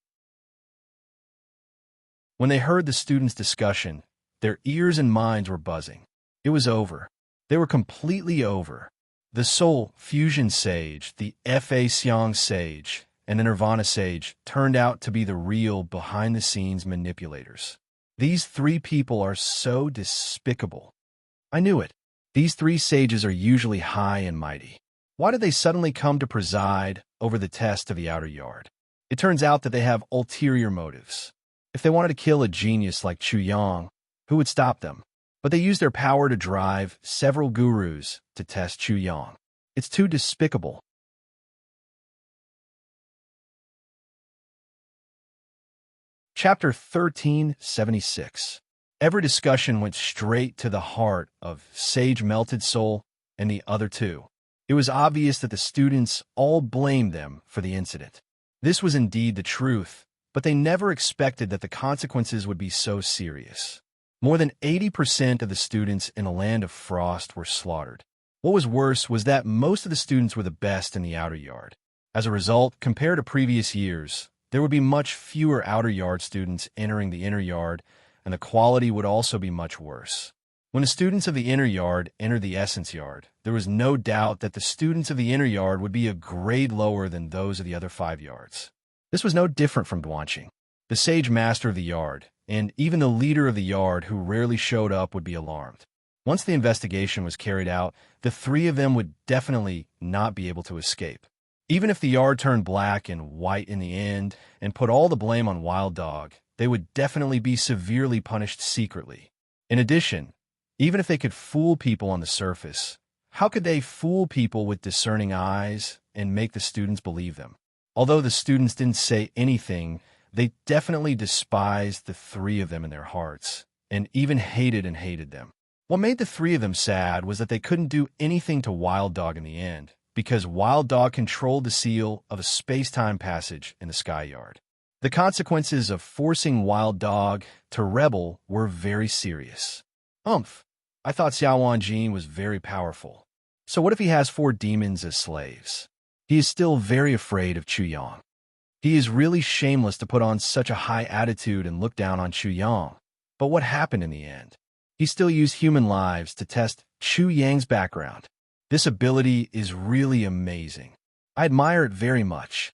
When they heard the students' discussion, their ears and minds were buzzing. It was over. They were completely over. The Soul Fusion Sage, the Fa Xiang Sage, and the Nirvana Sage turned out to be the real behind-the-scenes manipulators. These three people are so despicable. I knew it. These three sages are usually high and mighty. Why did they suddenly come to preside over the test of the outer yard? It turns out that they have ulterior motives. If they wanted to kill a genius like Chu Yang, who would stop them? But they used their power to drive several gurus to test Chu Yang. It's too despicable. Chapter 1376. Every discussion went straight to the heart of Sage Melted Soul and the other two. It was obvious that the students all blamed them for the incident. This was indeed the truth, but they never expected that the consequences would be so serious. More than 80% of the students in a land of frost were slaughtered. What was worse was that most of the students were the best in the outer yard. As a result, compared to previous years, there would be much fewer outer yard students entering the inner yard, and the quality would also be much worse. When the students of the inner yard entered the essence yard, there was no doubt that the students of the inner yard would be a grade lower than those of the other 5 yards. This was no different from Duanqing. The sage master of the yard, and even the leader of the yard who rarely showed up, would be alarmed. Once the investigation was carried out, the 3 of them would definitely not be able to escape. Even if the yard turned black and white in the end and put all the blame on Wild Dog, they would definitely be severely punished secretly. In addition, even if they could fool people on the surface, how could they fool people with discerning eyes and make the students believe them? Although the students didn't say anything, they definitely despised the 3 of them in their hearts, and even hated them. What made the 3 of them sad was that they couldn't do anything to Wild Dog in the end, because Wild Dog controlled the seal of a space-time passage in the Sky Yard. The consequences of forcing Wild Dog to rebel were very serious. I thought Xiao Wanjin was very powerful. So what if he has 4 demons as slaves? He is still very afraid of Chu Yang. He is really shameless to put on such a high attitude and look down on Chu Yang. But what happened in the end? He still used human lives to test Chu Yang's background. This ability is really amazing. I admire it very much.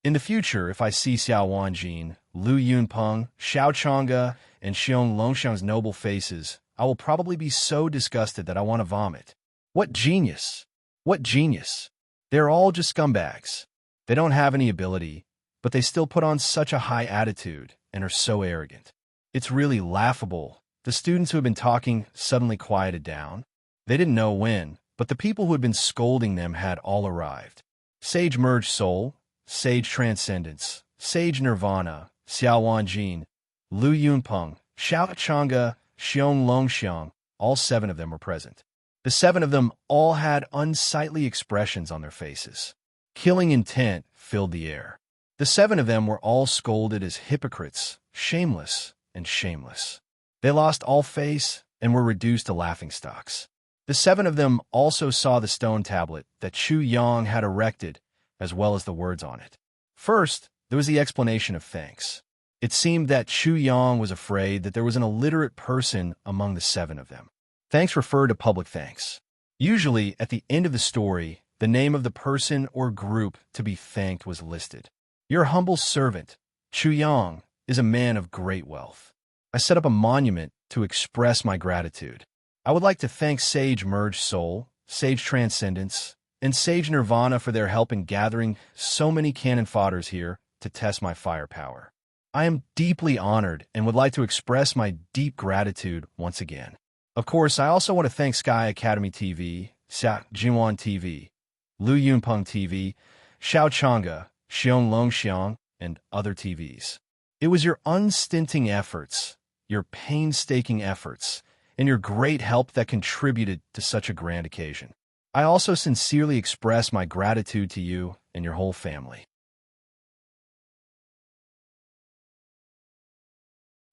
In the future, if I see Xiao Wanjin, Lu Yunpeng, Xiao Chang'e, and Xiong Longxiang's noble faces, I will probably be so disgusted that I want to vomit. What genius! What genius! They're all just scumbags. They don't have any ability, but they still put on such a high attitude and are so arrogant. It's really laughable. The students who had been talking suddenly quieted down. They didn't know when, but the people who had been scolding them had all arrived. Sage Merged Soul, Sage Transcendence, Sage Nirvana, Xiao Wanjin, Lu Yunpeng, Xiao Chang'e, Xiong Longxiang, all 7 of them were present. The 7 of them all had unsightly expressions on their faces. Killing intent filled the air. The 7 of them were all scolded as hypocrites, shameless and shameless. They lost all face and were reduced to laughingstocks. The 7 of them also saw the stone tablet that Chu Yang had erected, as well as the words on it. First, there was the explanation of thanks. It seemed that Chu Yang was afraid that there was an illiterate person among the 7 of them. Thanks referred to public thanks. Usually, at the end of the story, the name of the person or group to be thanked was listed. Your humble servant, Chu Yang, is a man of great wealth. I set up a monument to express my gratitude. I would like to thank Sage Merged Soul, Sage Transcendence, and Sage Nirvana for their help in gathering so many cannon fodders here to test my firepower. I am deeply honored and would like to express my deep gratitude once again. Of course, I also want to thank Sky Academy TV, Xia Jinwan TV, Lu Yunpeng TV, Xiao Chang'e, Xiong Longxiang, and other TVs. It was your unstinting efforts, your painstaking efforts, and your great help that contributed to such a grand occasion. I also sincerely express my gratitude to you and your whole family.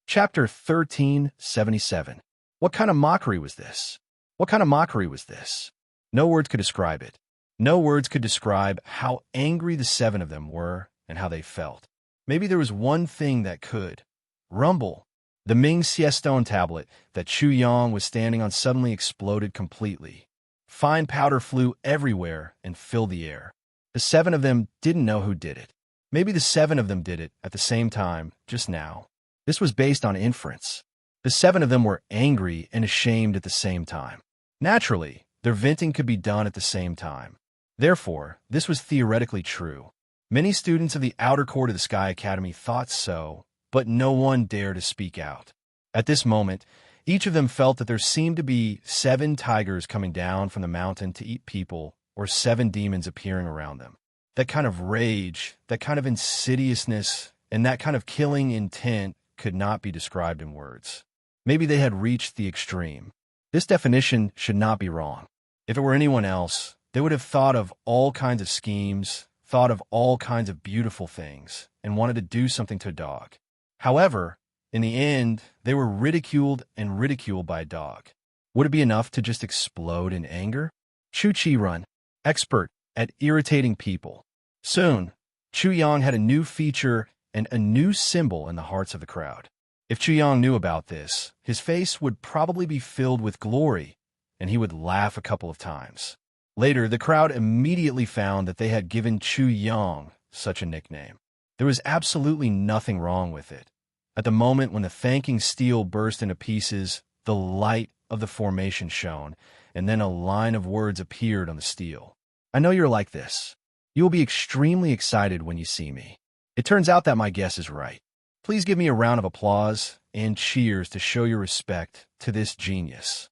Chapter 1377. What kind of mockery was this? What kind of mockery was this? No words could describe it. No words could describe how angry the 7 of them were and how they felt. Maybe there was one thing that could. Rumble. The Ming Xie stone tablet that Chu Yang was standing on suddenly exploded completely. Fine powder flew everywhere and filled the air. The 7 of them didn't know who did it. Maybe the 7 of them did it at the same time, just now. This was based on inference. The 7 of them were angry and ashamed at the same time. Naturally, their venting could be done at the same time. Therefore, this was theoretically true. Many students of the outer court of the Sky Academy thought so, but no one dared to speak out. At this moment, each of them felt that there seemed to be 7 tigers coming down from the mountain to eat people, or 7 demons appearing around them. That kind of rage, that kind of insidiousness, and that kind of killing intent could not be described in words. Maybe they had reached the extreme. This definition should not be wrong. If it were anyone else, they would have thought of all kinds of schemes, thought of all kinds of beautiful things, and wanted to do something to a dog. However, in the end, they were ridiculed and ridiculed by a dog. Would it be enough to just explode in anger? Chu Chi-run, expert at irritating people. Soon, Chu Yang had a new feature and a new symbol in the hearts of the crowd. If Chu Yang knew about this, his face would probably be filled with glory, and he would laugh a couple of times. Later, the crowd immediately found that they had given Chu Yang such a nickname. There was absolutely nothing wrong with it. At the moment when the thanking steel burst into pieces, the light of the formation shone, and then a line of words appeared on the steel. I know you're like this. You will be extremely excited when you see me. It turns out that my guess is right. Please give me a round of applause and cheers to show your respect to this genius.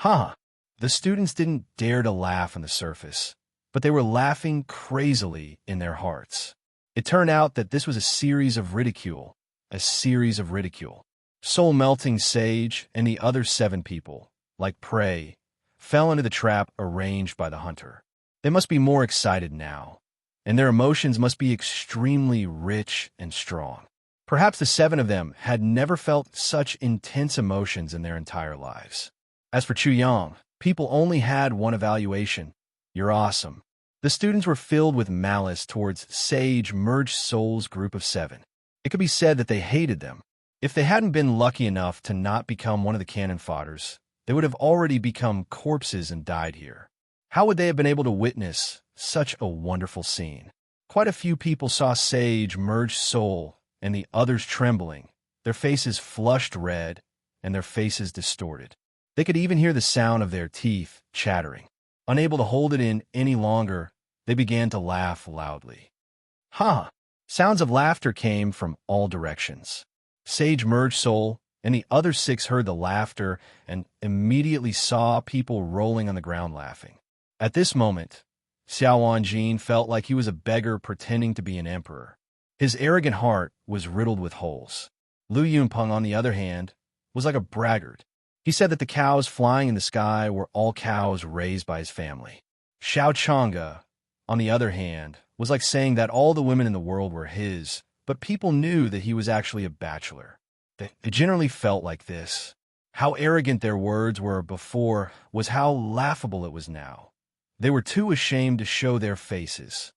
The students didn't dare to laugh on the surface, but they were laughing crazily in their hearts. It turned out that this was a series of ridicule. Soul-melting Sage and the other 7 people, like prey, fell into the trap arranged by the hunter. They must be more excited now, and their emotions must be extremely rich and strong. Perhaps the 7 of them had never felt such intense emotions in their entire lives. As for Chu Yang, people only had one evaluation: you're awesome. The students were filled with malice towards Sage Merged Souls group of 7. It could be said that they hated them. If they hadn't been lucky enough to not become one of the cannon fodders, they would have already become corpses and died here. How would they have been able to witness such a wonderful scene? Quite a few people saw Sage Merged Soul and the others trembling, their faces flushed red and their faces distorted. They could even hear the sound of their teeth chattering. Unable to hold it in any longer, they began to laugh loudly. Sounds of laughter came from all directions. Sage Merged Soul and the other 6 heard the laughter and immediately saw people rolling on the ground laughing. At this moment, Xiao Wanjin felt like he was a beggar pretending to be an emperor. His arrogant heart was riddled with holes. Lu Yunpeng, on the other hand, was like a braggart. He said that the cows flying in the sky were all cows raised by his family. Xiao Chang'e, on the other hand, was like saying that all the women in the world were his, but people knew that he was actually a bachelor. They generally felt like this. How arrogant their words were before was how laughable it was now. They were too ashamed to show their faces.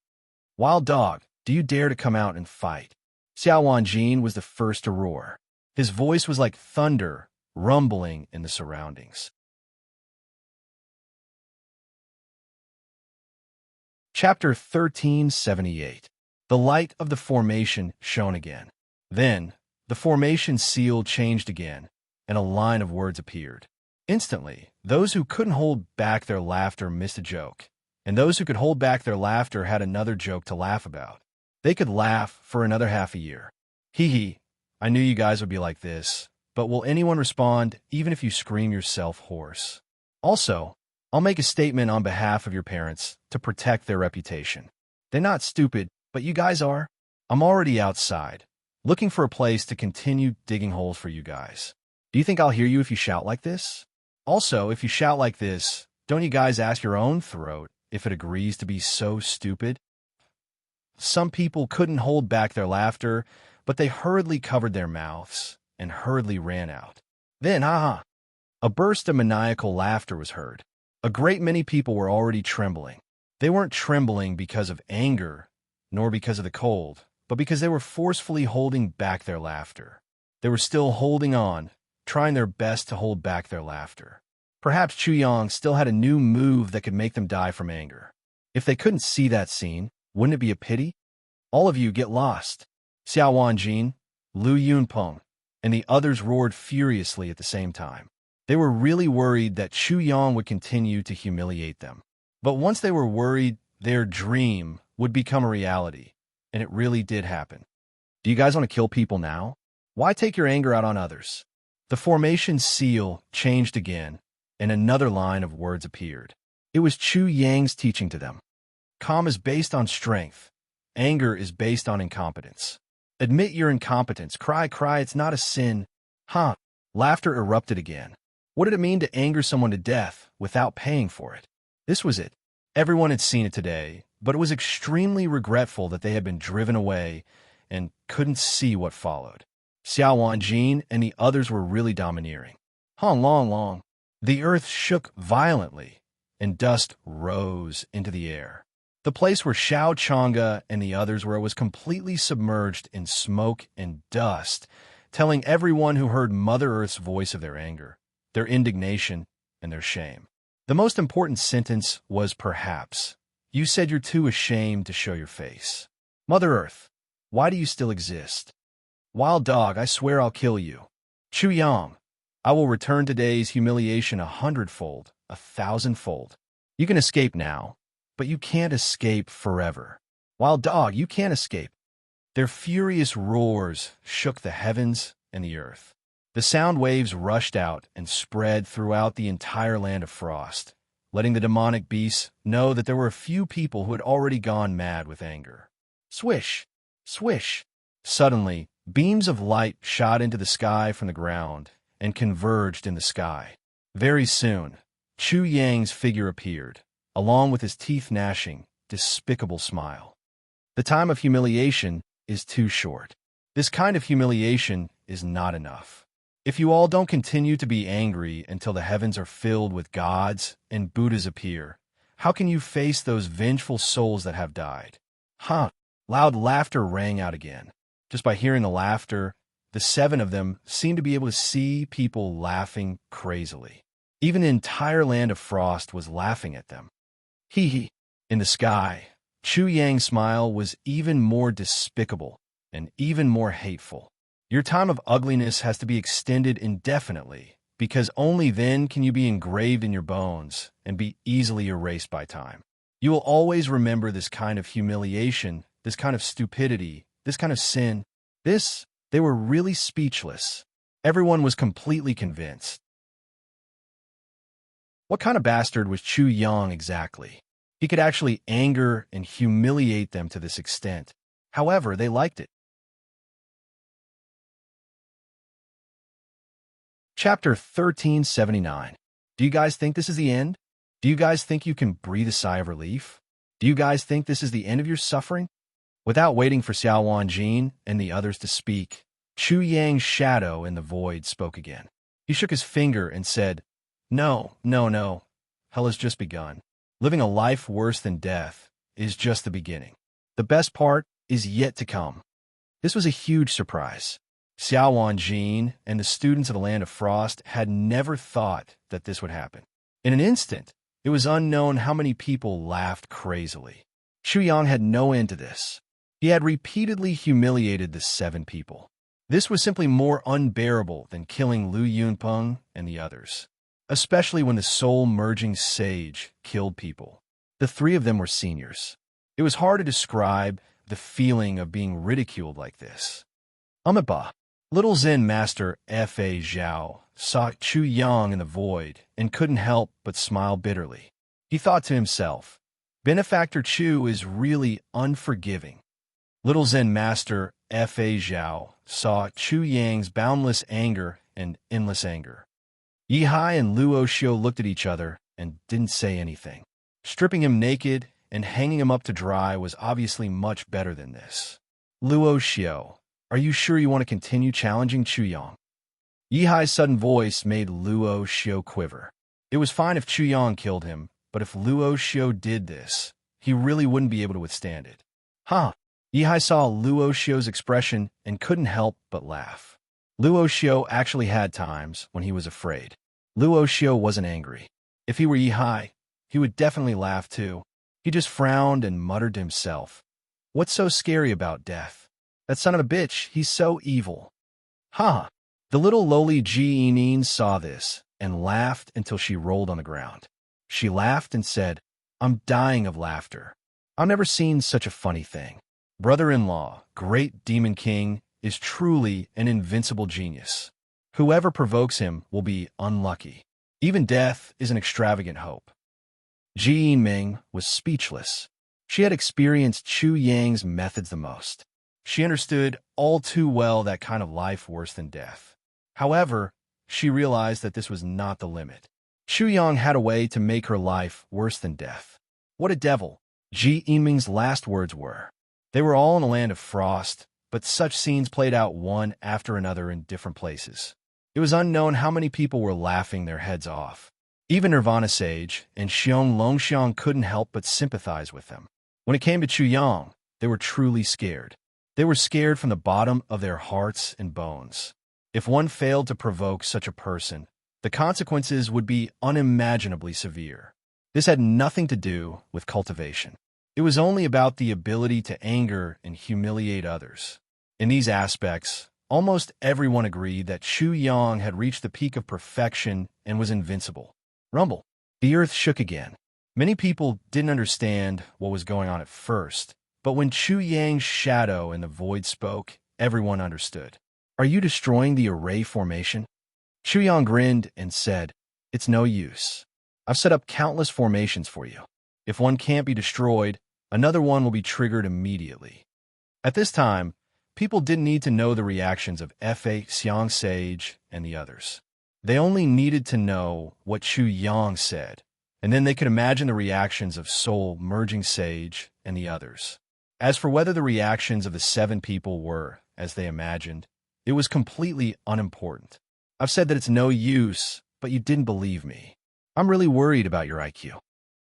Wild dog, do you dare to come out and fight? Xiao Wanjin was the first to roar. His voice was like thunder, rumbling in the surroundings. Chapter 1378. The light of the formation shone again. Then, the formation seal changed again, and a line of words appeared. Instantly, those who couldn't hold back their laughter missed a joke, and those who could hold back their laughter had another joke to laugh about. They could laugh for another half a year. Hee, I knew you guys would be like this, but will anyone respond even if you scream yourself hoarse? Also, I'll make a statement on behalf of your parents to protect their reputation. They're not stupid, but you guys are. I'm already outside, looking for a place to continue digging holes for you guys. Do you think I'll hear you if you shout like this? Also, if you shout like this, don't you guys ask your own throat if it agrees to be so stupid? Some people couldn't hold back their laughter, but they hurriedly covered their mouths and hurriedly ran out. Then, a burst of maniacal laughter was heard. A great many people were already trembling. They weren't trembling because of anger, nor because of the cold, but because they were forcefully holding back their laughter. They were still holding on, trying their best to hold back their laughter. Perhaps Chu Yang still had a new move that could make them die from anger. If they couldn't see that scene, wouldn't it be a pity? All of you get lost. Xiao Wanjin, Lu Yunpeng, and the others roared furiously at the same time. They were really worried that Chu Yang would continue to humiliate them. But once they were worried, their dream would become a reality, and it really did happen. Do you guys want to kill people now? Why take your anger out on others? The formation seal changed again, and another line of words appeared. It was Chu Yang's teaching to them. Calm is based on strength. Anger is based on incompetence. Admit your incompetence. Cry, it's not a sin. Laughter erupted again. What did it mean to anger someone to death without paying for it? This was it. Everyone had seen it today, but it was extremely regretful that they had been driven away and couldn't see what followed. Xiao Jin and the others were really domineering. Hong Long Long. The earth shook violently, and dust rose into the air. The place where Xiao Chang'e and the others were was completely submerged in smoke and dust, telling everyone who heard Mother Earth's voice of their anger, their indignation, and their shame. The most important sentence was perhaps, "You said you're too ashamed to show your face. Mother Earth, why do you still exist? Wild dog, I swear I'll kill you. Chu Yang, I will return today's humiliation 100-fold, 1,000-fold. You can escape now, but you can't escape forever. Wild dog, you can't escape." Their furious roars shook the heavens and the earth. The sound waves rushed out and spread throughout the entire land of frost, letting the demonic beasts know that there were a few people who had already gone mad with anger. Swish! Swish! Suddenly, beams of light shot into the sky from the ground and converged in the sky. Very soon, Chu Yang's figure appeared, along with his teeth gnashing, despicable smile. The time of humiliation is too short. This kind of humiliation is not enough. If you all don't continue to be angry until the heavens are filled with gods and Buddhas appear, how can you face those vengeful souls that have died? Huh! Loud laughter rang out again. Just by hearing the laughter, the 7 of them seemed to be able to see people laughing crazily. Even the entire land of frost was laughing at them. Hee hee. In the sky, Chu Yang's smile was even more despicable and even more hateful. Your time of ugliness has to be extended indefinitely, because only then can you be engraved in your bones and be easily erased by time. You will always remember this kind of humiliation, this kind of stupidity, this kind of sin. They were really speechless. Everyone was completely convinced. What kind of bastard was Chu Yang exactly? He could actually anger and humiliate them to this extent. However, they liked it. Chapter 1379. Do you guys think this is the end? Do you guys think you can breathe a sigh of relief? Do you guys think this is the end of your suffering? Without waiting for Xiao Jin and the others to speak, Chu Yang's shadow in the void spoke again. He shook his finger and said, No. Hell has just begun. Living a life worse than death is just the beginning. The best part is yet to come. This was a huge surprise. Xiao Jin and the students of the Land of Frost had never thought that this would happen. In an instant, it was unknown how many people laughed crazily. Chu Yang had no end to this. He had repeatedly humiliated the 7 people. This was simply more unbearable than killing Lu Yunpeng and the others, especially when the soul-merging sage killed people. The 3 of them were seniors. It was hard to describe the feeling of being ridiculed like this. Amiba, little Zen master Fa Zhao, saw Chu Yang in the void and couldn't help but smile bitterly. He thought to himself, Benefactor Chu is really unforgiving. Little Zen master Fa Zhao saw Chu Yang's boundless anger and endless anger. Yihai and Luo Xiu looked at each other and didn't say anything. Stripping him naked and hanging him up to dry was obviously much better than this. Luo Xiu, are you sure you want to continue challenging Chu Yang? Yihai's sudden voice made Luo Xiu quiver. It was fine if Chu Yang killed him, but if Luo Xiu did this, he really wouldn't be able to withstand it. Huh? Yihai saw Luo Xiu's expression and couldn't help but laugh. Luo Xiu actually had times when he was afraid. Luo Xiu wasn't angry. If he were Yihai, he would definitely laugh too. He just frowned and muttered to himself, What's so scary about death? That son of a bitch, he's so evil. Ha! The little lowly Ji Yinyin saw this and laughed until she rolled on the ground. She laughed and said, I'm dying of laughter. I've never seen such a funny thing. Brother-in-law, great demon king, is truly an invincible genius. Whoever provokes him will be unlucky. Even death is an extravagant hope. Ji Yiming was speechless. She had experienced Chu Yang's methods the most. She understood all too well that kind of life worse than death. However, she realized that this was not the limit. Chu Yang had a way to make her life worse than death. What a devil! Ji Yiming's last words were. They were all in a land of frost, but such scenes played out one after another in different places. It was unknown how many people were laughing their heads off. Even Nirvana Sage and Xiong Longxiang couldn't help but sympathize with them. When it came to Chu Yang, they were truly scared. They were scared from the bottom of their hearts and bones. If one failed to provoke such a person, the consequences would be unimaginably severe. This had nothing to do with cultivation. It was only about the ability to anger and humiliate others. In these aspects, almost everyone agreed that Chu Yang had reached the peak of perfection and was invincible. Rumble. The earth shook again. Many people didn't understand what was going on at first, but when Chu Yang's shadow in the void spoke, everyone understood. Are you destroying the array formation? Chu Yang grinned and said, It's no use. I've set up countless formations for you. If one can't be destroyed, another one will be triggered immediately. At this time, people didn't need to know the reactions of Fa, Xiang Sage, and the others. They only needed to know what Chu Yang said, and then they could imagine the reactions of Soul Merging Sage and the others. As for whether the reactions of the 7 people were, as they imagined, it was completely unimportant. I've said that it's no use, but you didn't believe me. I'm really worried about your IQ.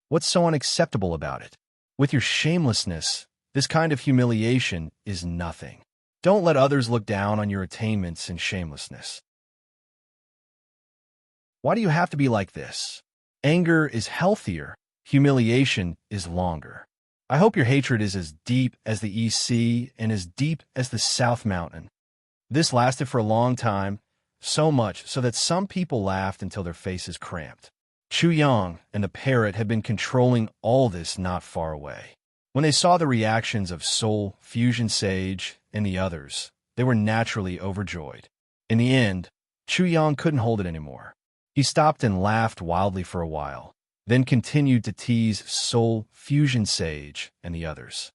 What's so unacceptable about it? With your shamelessness, this kind of humiliation is nothing. Don't let others look down on your attainments and shamelessness. Why do you have to be like this? Anger is healthier, humiliation is longer. I hope your hatred is as deep as the East Sea and as deep as the South Mountain. This lasted for a long time, so much so that some people laughed until their faces cramped. Chu Yang and the parrot had been controlling all this not far away. When they saw the reactions of Soul, Fusion Sage, and the others, they were naturally overjoyed. In the end, Chu Yang couldn't hold it anymore. He stopped and laughed wildly for a while, then continued to tease Soul, Fusion Sage, and the others.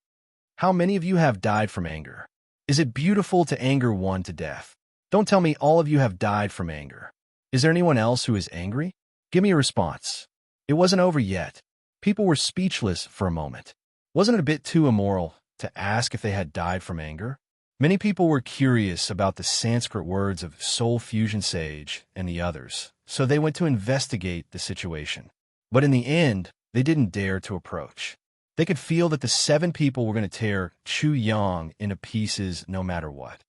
How many of you have died from anger? Is it beautiful to anger one to death? Don't tell me all of you have died from anger. Is there anyone else who is angry? Give me a response. It wasn't over yet. People were speechless for a moment. Wasn't it a bit too immoral to ask if they had died from anger? Many people were curious about the Sanskrit words of Soul Fusion Sage and the others, so they went to investigate the situation. But in the end, they didn't dare to approach. They could feel that the 7 people were going to tear Chu Yang into pieces no matter what.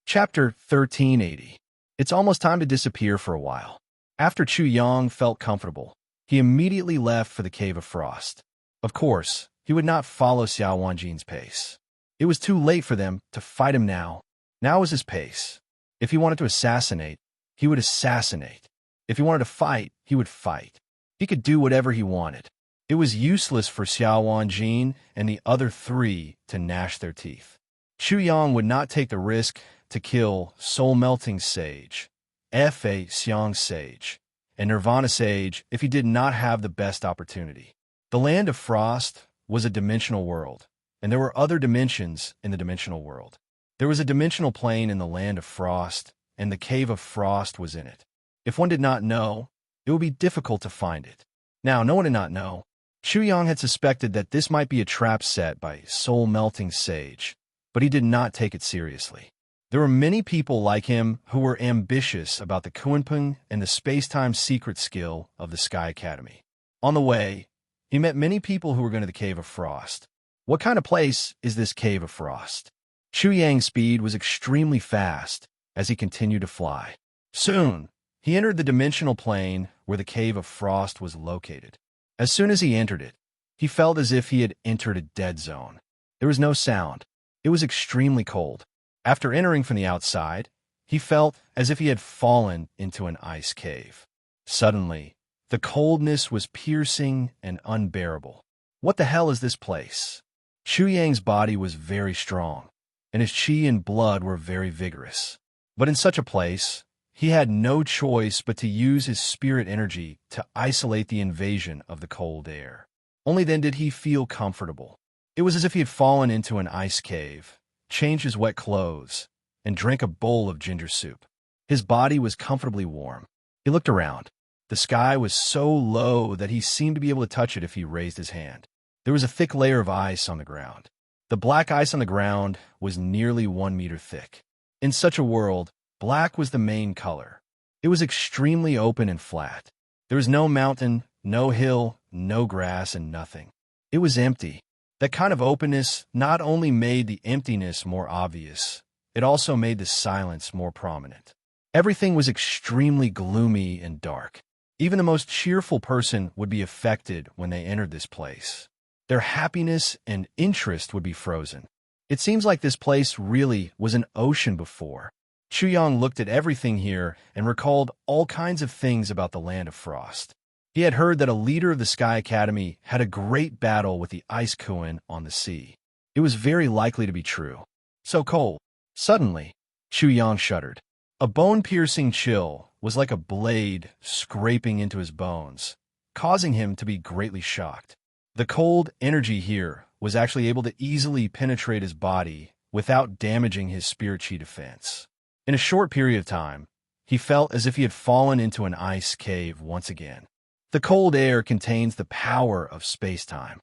Chapter 1380. It's almost time to disappear for a while. After Chu Yang felt comfortable, he immediately left for the Cave of Frost. Of course, he would not follow Xiao Wanjin's pace. It was too late for them to fight him now. Now was his pace. If he wanted to assassinate, he would assassinate. If he wanted to fight, he would fight. He could do whatever he wanted. It was useless for Xiao Wanjin and the other 3 to gnash their teeth. Chu Yang would not take the risk to kill Soul Melting Sage, Fa Xiang Sage, and Nirvana Sage if he did not have the best opportunity. The Land of Frost was a dimensional world, and there were other dimensions in the dimensional world. There was a dimensional plane in the Land of Frost, and the Cave of Frost was in it. If one did not know, it would be difficult to find it. Now, no one did not know. Chu Yang had suspected that this might be a trap set by Soul Melting Sage, but he did not take it seriously. There were many people like him who were ambitious about the Kunpeng and the space-time secret skill of the Sky Academy. On the way, he met many people who were going to the Cave of Frost. What kind of place is this Cave of Frost? Chu Yang's speed was extremely fast as he continued to fly. Soon, he entered the dimensional plane where the Cave of Frost was located. As soon as he entered it, he felt as if he had entered a dead zone. There was no sound. It was extremely cold. After entering from the outside, he felt as if he had fallen into an ice cave. Suddenly, the coldness was piercing and unbearable. What the hell is this place? Chu Yang's body was very strong, and his chi and blood were very vigorous. But in such a place, he had no choice but to use his spirit energy to isolate the invasion of the cold air. Only then did he feel comfortable. It was as if he had fallen into an ice cave, changed his wet clothes, and drank a bowl of ginger soup. His body was comfortably warm. He looked around. The sky was so low that he seemed to be able to touch it if he raised his hand. There was a thick layer of ice on the ground. The black ice on the ground was nearly 1 meter thick. In such a world, black was the main color. It was extremely open and flat. There was no mountain, no hill, no grass, and nothing. It was empty. That kind of openness not only made the emptiness more obvious, it also made the silence more prominent. Everything was extremely gloomy and dark. Even the most cheerful person would be affected when they entered this place. Their happiness and interest would be frozen. It seems like this place really was an ocean before. Chuyang looked at everything here and recalled all kinds of things about the land of frost. He had heard that a leader of the Sky Academy had a great battle with the Ice Kuan on the sea. It was very likely to be true. So cold. Suddenly, Chuyang shuddered. A bone-piercing chill was like a blade scraping into his bones, causing him to be greatly shocked. The cold energy here was actually able to easily penetrate his body without damaging his spirit chi defense. In a short period of time, he felt as if he had fallen into an ice cave once again. The cold air contains the power of space-time.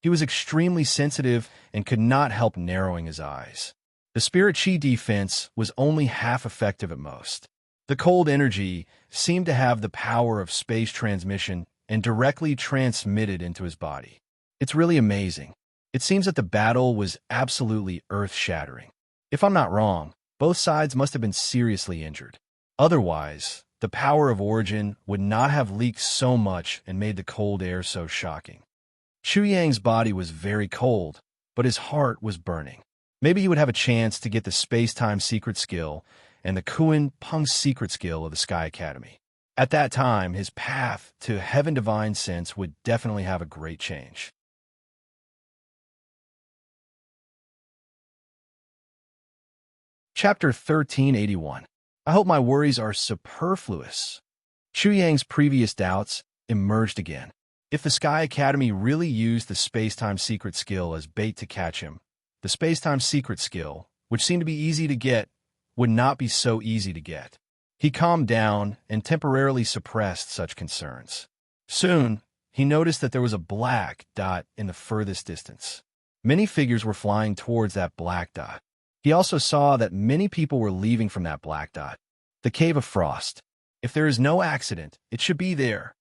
He was extremely sensitive and could not help narrowing his eyes. The spirit chi defense was only half effective at most. The cold energy seemed to have the power of space transmission and directly transmitted into his body. It's really amazing. It seems that the battle was absolutely earth-shattering. If I'm not wrong, both sides must have been seriously injured. Otherwise, the power of origin would not have leaked so much and made the cold air so shocking. Chuyang's body was very cold, but his heart was burning. Maybe he would have a chance to get the space-time secret skill and the Kuan Peng's secret skill of the Sky Academy. At that time, his path to Heaven Divine Sense would definitely have a great change. Chapter 1381. I hope my worries are superfluous. Chuyang's previous doubts emerged again. If the Sky Academy really used the space-time secret skill as bait to catch him, the space-time secret skill, which seemed to be easy to get, would not be so easy to get. He calmed down and temporarily suppressed such concerns. Soon, he noticed that there was a black dot in the furthest distance. Many figures were flying towards that black dot. He also saw that many people were leaving from that black dot. The Cave of Frost. If there is no accident, it should be there.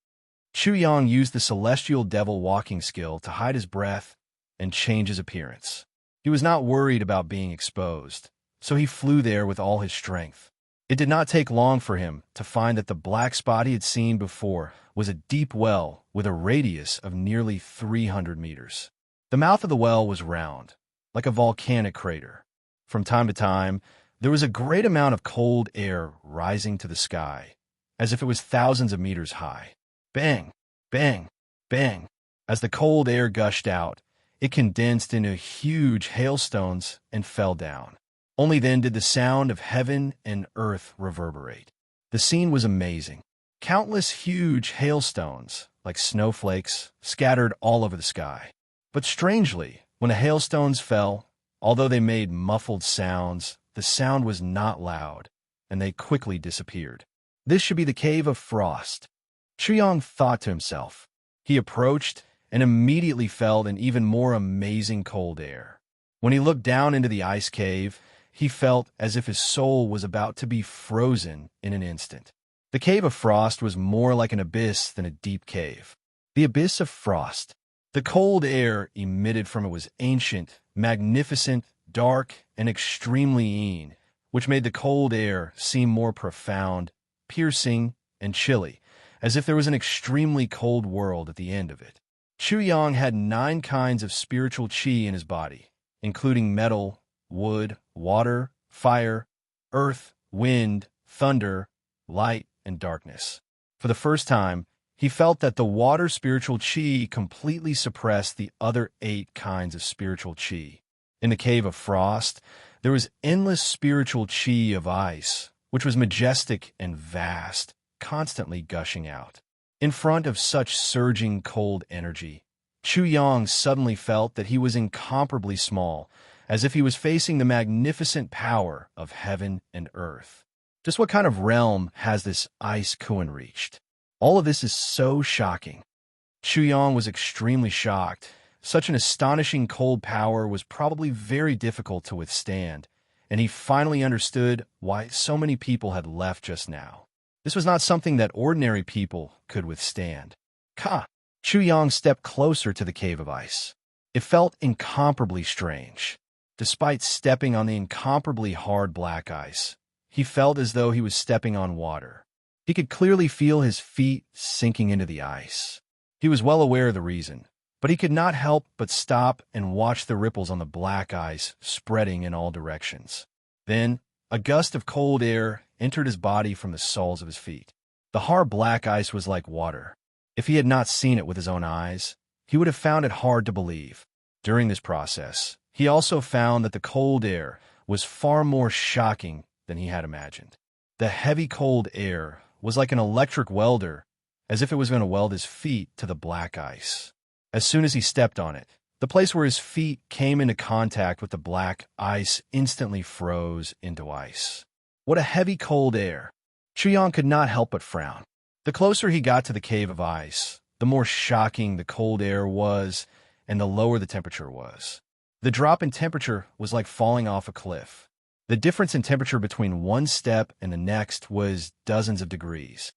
Chuyang used the Celestial Devil walking skill to hide his breath and change his appearance. He was not worried about being exposed, so he flew there with all his strength. It did not take long for him to find that the black spot he had seen before was a deep well with a radius of nearly 300 meters. The mouth of the well was round, like a volcanic crater. From time to time, there was a great amount of cold air rising to the sky, as if it was thousands of meters high. Bang, bang, bang. As the cold air gushed out, it condensed into huge hailstones and fell down. Only then did the sound of heaven and earth reverberate. The scene was amazing. Countless huge hailstones, like snowflakes, scattered all over the sky. But strangely, when the hailstones fell, although they made muffled sounds, the sound was not loud, and they quickly disappeared. This should be the Cave of Frost. Chuyang thought to himself. He approached and immediately felt an even more amazing cold air. When he looked down into the ice cave, he felt as if his soul was about to be frozen in an instant. The Cave of Frost was more like an abyss than a deep cave. The Abyss of Frost. The cold air emitted from it was ancient, magnificent, dark, and extremely keen, which made the cold air seem more profound, piercing, and chilly, as if there was an extremely cold world at the end of it. Chuyang had 9 kinds of spiritual chi in his body, including metal, wood, water, fire, earth, wind, thunder, light, and darkness. For the first time, he felt that the water spiritual chi completely suppressed the other 8 kinds of spiritual chi. In the Cave of Frost, there was endless spiritual chi of ice, which was majestic and vast, constantly gushing out. In front of such surging cold energy, Chuyang suddenly felt that he was incomparably small, as if he was facing the magnificent power of heaven and earth. Just what kind of realm has this Ice Kuan reached? All of this is so shocking. Chuyang was extremely shocked. Such an astonishing cold power was probably very difficult to withstand, and he finally understood why so many people had left just now. This was not something that ordinary people could withstand. Ka! Chuyang stepped closer to the cave of ice. It felt incomparably strange. Despite stepping on the incomparably hard black ice, he felt as though he was stepping on water. He could clearly feel his feet sinking into the ice. He was well aware of the reason, but he could not help but stop and watch the ripples on the black ice spreading in all directions. Then, a gust of cold air entered his body from the soles of his feet. The hard black ice was like water. If he had not seen it with his own eyes, he would have found it hard to believe. During this process, he also found that the cold air was far more shocking than he had imagined. The heavy cold air was like an electric welder, as if it was going to weld his feet to the black ice. As soon as he stepped on it, the place where his feet came into contact with the black ice instantly froze into ice. What a heavy cold air! Chuyang could not help but frown. The closer he got to the cave of ice, the more shocking the cold air was, and the lower the temperature was. The drop in temperature was like falling off a cliff. The difference in temperature between one step and the next was dozens of degrees.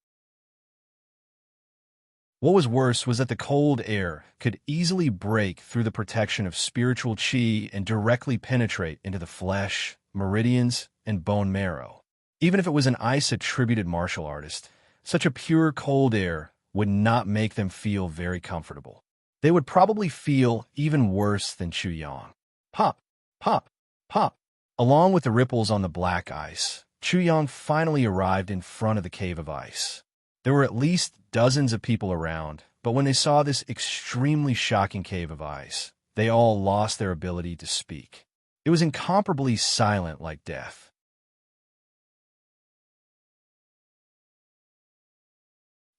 What was worse was that the cold air could easily break through the protection of spiritual qi and directly penetrate into the flesh, meridians, and bone marrow. Even if it was an ice-attributed martial artist, such a pure cold air would not make them feel very comfortable. They would probably feel even worse than Chuyang. Pop, pop, pop. Along with the ripples on the black ice, Chuyang finally arrived in front of the cave of ice. There were at least dozens of people around, but when they saw this extremely shocking cave of ice, they all lost their ability to speak. It was incomparably silent like death.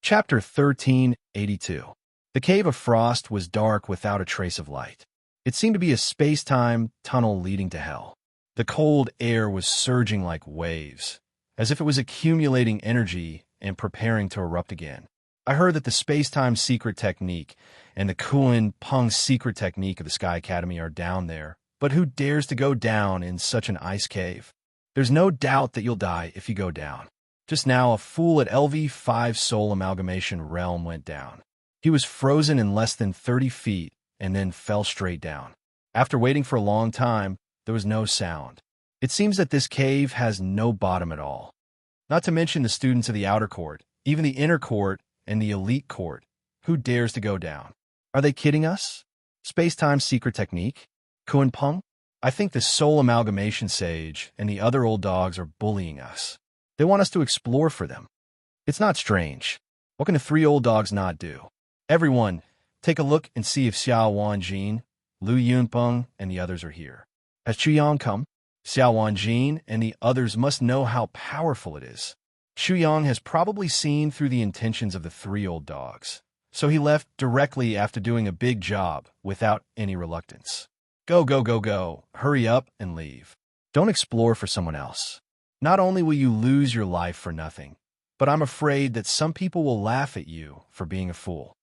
Chapter 1382. The Cave of Frost was dark without a trace of light. It seemed to be a space-time tunnel leading to hell. The cold air was surging like waves, as if it was accumulating energy and preparing to erupt again. I heard that the space-time secret technique and the Kuan Peng secret technique of the Sky Academy are down there, but who dares to go down in such an ice cave? There's no doubt that you'll die if you go down. Just now, a fool at LV5 Soul Amalgamation Realm went down. He was frozen in less than 30 feet and then fell straight down. After waiting for a long time, there was no sound. It seems that this cave has no bottom at all. Not to mention the students of the outer court, even the inner court and the elite court. Who dares to go down? Are they kidding us? Space-time secret technique? Kuan Peng? I think the Soul Amalgamation Sage and the other old dogs are bullying us. They want us to explore for them. It's not strange. What can the three old dogs not do? Everyone, take a look and see if Xiao Wanjin, Lu Yunpeng, and the others are here. Has Chuyang come? Xiao Wanjin and the others must know how powerful it is. Chuyang has probably seen through the intentions of the three old dogs, so he left directly after doing a big job without any reluctance. Go, go, go, go. Hurry up and leave. Don't explore for someone else. Not only will you lose your life for nothing, but I'm afraid that some people will laugh at you for being a fool.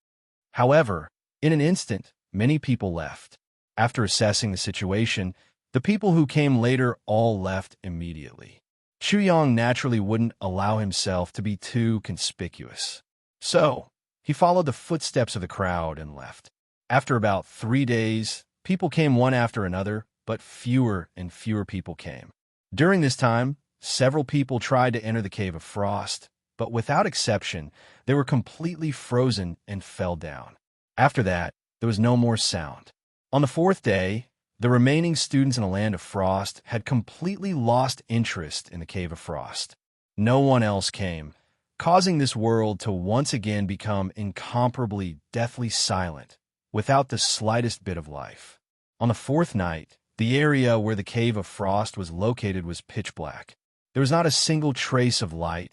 However, in an instant, many people left. After assessing the situation, the people who came later all left immediately. Chuyang naturally wouldn't allow himself to be too conspicuous. So, he followed the footsteps of the crowd and left. After about 3 days, people came one after another, but fewer and fewer people came. During this time, several people tried to enter the Cave of Frost, but without exception, they were completely frozen and fell down. After that, there was no more sound. On the 4th day, the remaining students in the Land of Frost had completely lost interest in the Cave of Frost. No one else came, causing this world to once again become incomparably deathly silent, without the slightest bit of life. On the 4th night, the area where the Cave of Frost was located was pitch black. There was not a single trace of light,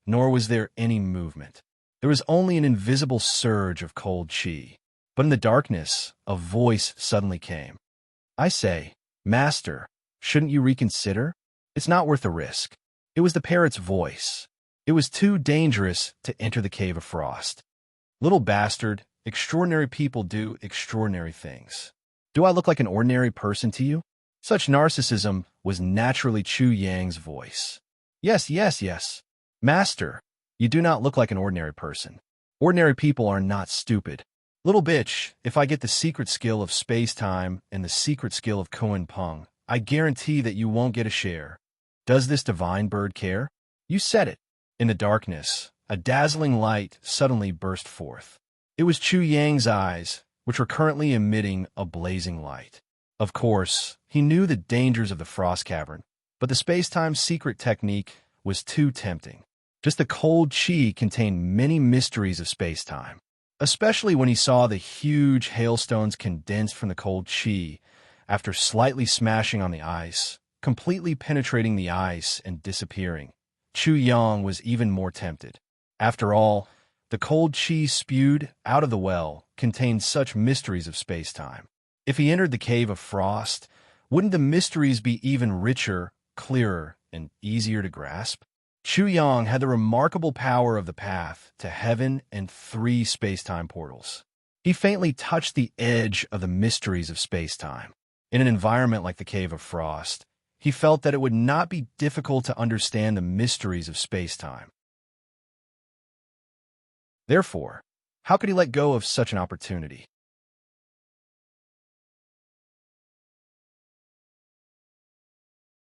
nor was there any movement. There was only an invisible surge of cold qi. But in the darkness, a voice suddenly came. I say, Master, shouldn't you reconsider? It's not worth the risk. It was the parrot's voice. It was too dangerous to enter the Cave of Frost. Little bastard, extraordinary people do extraordinary things. Do I look like an ordinary person to you? Such narcissism was naturally Chu Yang's voice. Yes, yes, yes. Master, you do not look like an ordinary person. Ordinary people are not stupid. Little bitch, if I get the secret skill of space-time and the secret skill of Koan Peng, I guarantee that you won't get a share. Does this divine bird care? You said it. In the darkness, a dazzling light suddenly burst forth. It was Chu Yang's eyes, which were currently emitting a blazing light. Of course, he knew the dangers of the Frost Cavern, but the space-time secret technique was too tempting. Just the cold chi contained many mysteries of space-time, especially when he saw the huge hailstones condensed from the cold chi after slightly smashing on the ice, completely penetrating the ice and disappearing. Chu Yang was even more tempted. After all, the cold chi spewed out of the well contained such mysteries of space-time. If he entered the Cave of Frost, wouldn't the mysteries be even richer, clearer, and easier to grasp? Chu Yang had the remarkable power of the path to heaven and 3 space-time portals. He faintly touched the edge of the mysteries of space-time. In an environment like the Cave of Frost, he felt that it would not be difficult to understand the mysteries of space-time. Therefore, how could he let go of such an opportunity?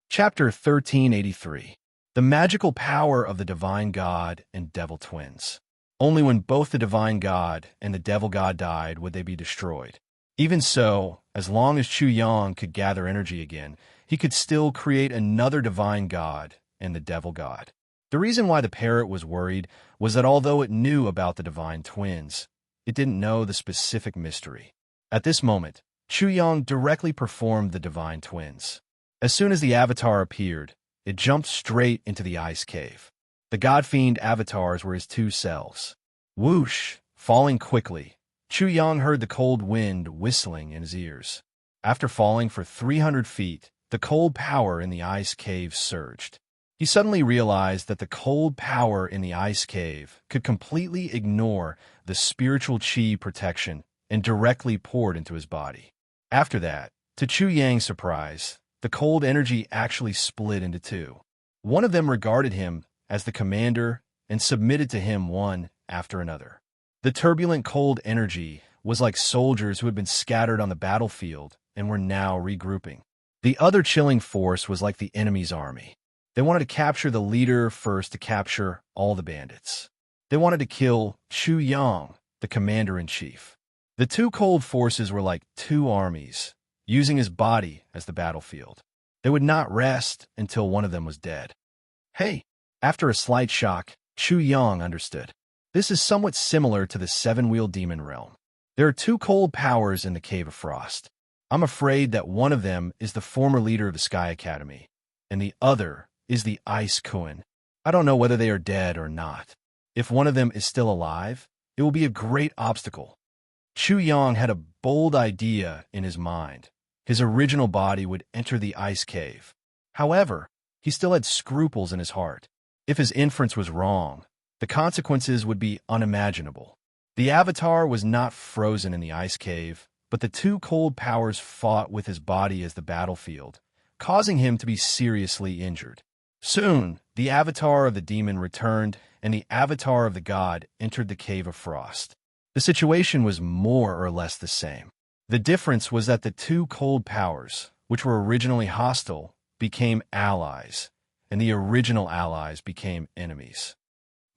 Chapter 1383. The Magical Power of the Divine God and Devil Twins. Only when both the Divine God and the Devil God died would they be destroyed. Even so, as long as Chu Yang could gather energy again, he could still create another Divine God and the Devil God. The reason why the parrot was worried was that although it knew about the Divine Twins, it didn't know the specific mystery. At this moment, Chu Yang directly performed the Divine Twins. As soon as the avatar appeared, it jumped straight into the ice cave. The God-fiend avatars were his 2 selves. Whoosh! Falling quickly, Chu Yang heard the cold wind whistling in his ears. After falling for 300 feet, the cold power in the ice cave surged. He suddenly realized that the cold power in the ice cave could completely ignore the spiritual chi protection and directly poured into his body. After that, to Chu Yang's surprise, the cold energy actually split into 2. One of them regarded him as the commander and submitted to him one after another. The turbulent cold energy was like soldiers who had been scattered on the battlefield and were now regrouping. The other chilling force was like the enemy's army. They wanted to capture the leader first to capture all the bandits. They wanted to kill Chu Yang, the commander-in-chief. The 2 cold forces were like 2 armies, using his body as the battlefield. They would not rest until one of them was dead. Hey! After a slight shock, Chu Yang understood. This is somewhat similar to the 7-wheel demon realm. There are 2 cold powers in the Cave of Frost. I'm afraid that one of them is the former leader of the Sky Academy, and the other is the Ice Kuan. I don't know whether they are dead or not. If one of them is still alive, it will be a great obstacle. Chu Yang had a bold idea in his mind. His original body would enter the ice cave. However, he still had scruples in his heart. If his inference was wrong, the consequences would be unimaginable. The avatar was not frozen in the ice cave, but the 2 cold powers fought with his body as the battlefield, causing him to be seriously injured. Soon, the avatar of the demon returned, and the avatar of the god entered the Cave of Frost. The situation was more or less the same. The difference was that the 2 cold powers, which were originally hostile, became allies, and the original allies became enemies.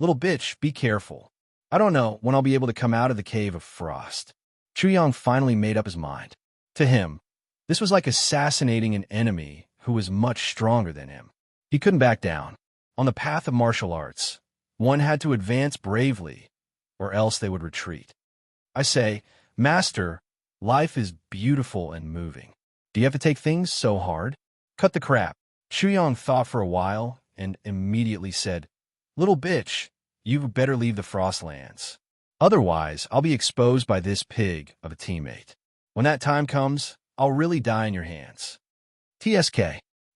Little bitch, be careful. I don't know when I'll be able to come out of the Cave of Frost. Chu Yang finally made up his mind. To him, this was like assassinating an enemy who was much stronger than him. He couldn't back down. On the path of martial arts, one had to advance bravely, or else they would retreat. I say, Master, life is beautiful and moving. Do you have to take things so hard? Cut the crap. Chu Yang thought for a while and immediately said, Little bitch, you better leave the Frostlands. Otherwise, I'll be exposed by this pig of a teammate. When that time comes, I'll really die in your hands. TSK.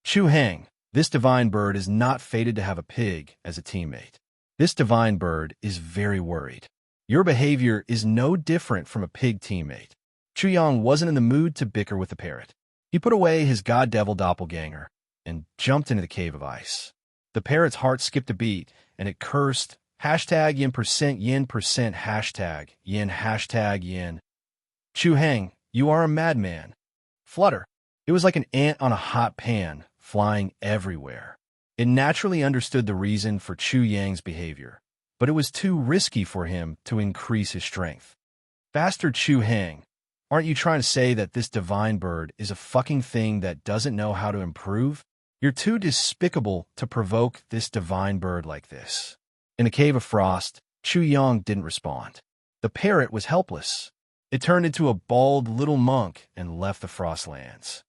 Chu Heng, this divine bird is not fated to have a pig as a teammate. This divine bird is very worried. Your behavior is no different from a pig teammate. Chu Yang wasn't in the mood to bicker with the parrot. He put away his god-devil doppelganger and jumped into the cave of ice. The parrot's heart skipped a beat, and it cursed, #yin%, #yin. Chu Heng, you are a madman. Flutter. It was like an ant on a hot pan, flying everywhere. It naturally understood the reason for Chu Yang's behavior, but it was too risky for him to increase his strength. Faster, Chu Heng. Aren't you trying to say that this divine bird is a fucking thing that doesn't know how to improve? You're too despicable to provoke this divine bird like this. In the cave of frost, Chu Yang didn't respond. The parrot was helpless. It turned into a bald little monk and left the frostlands.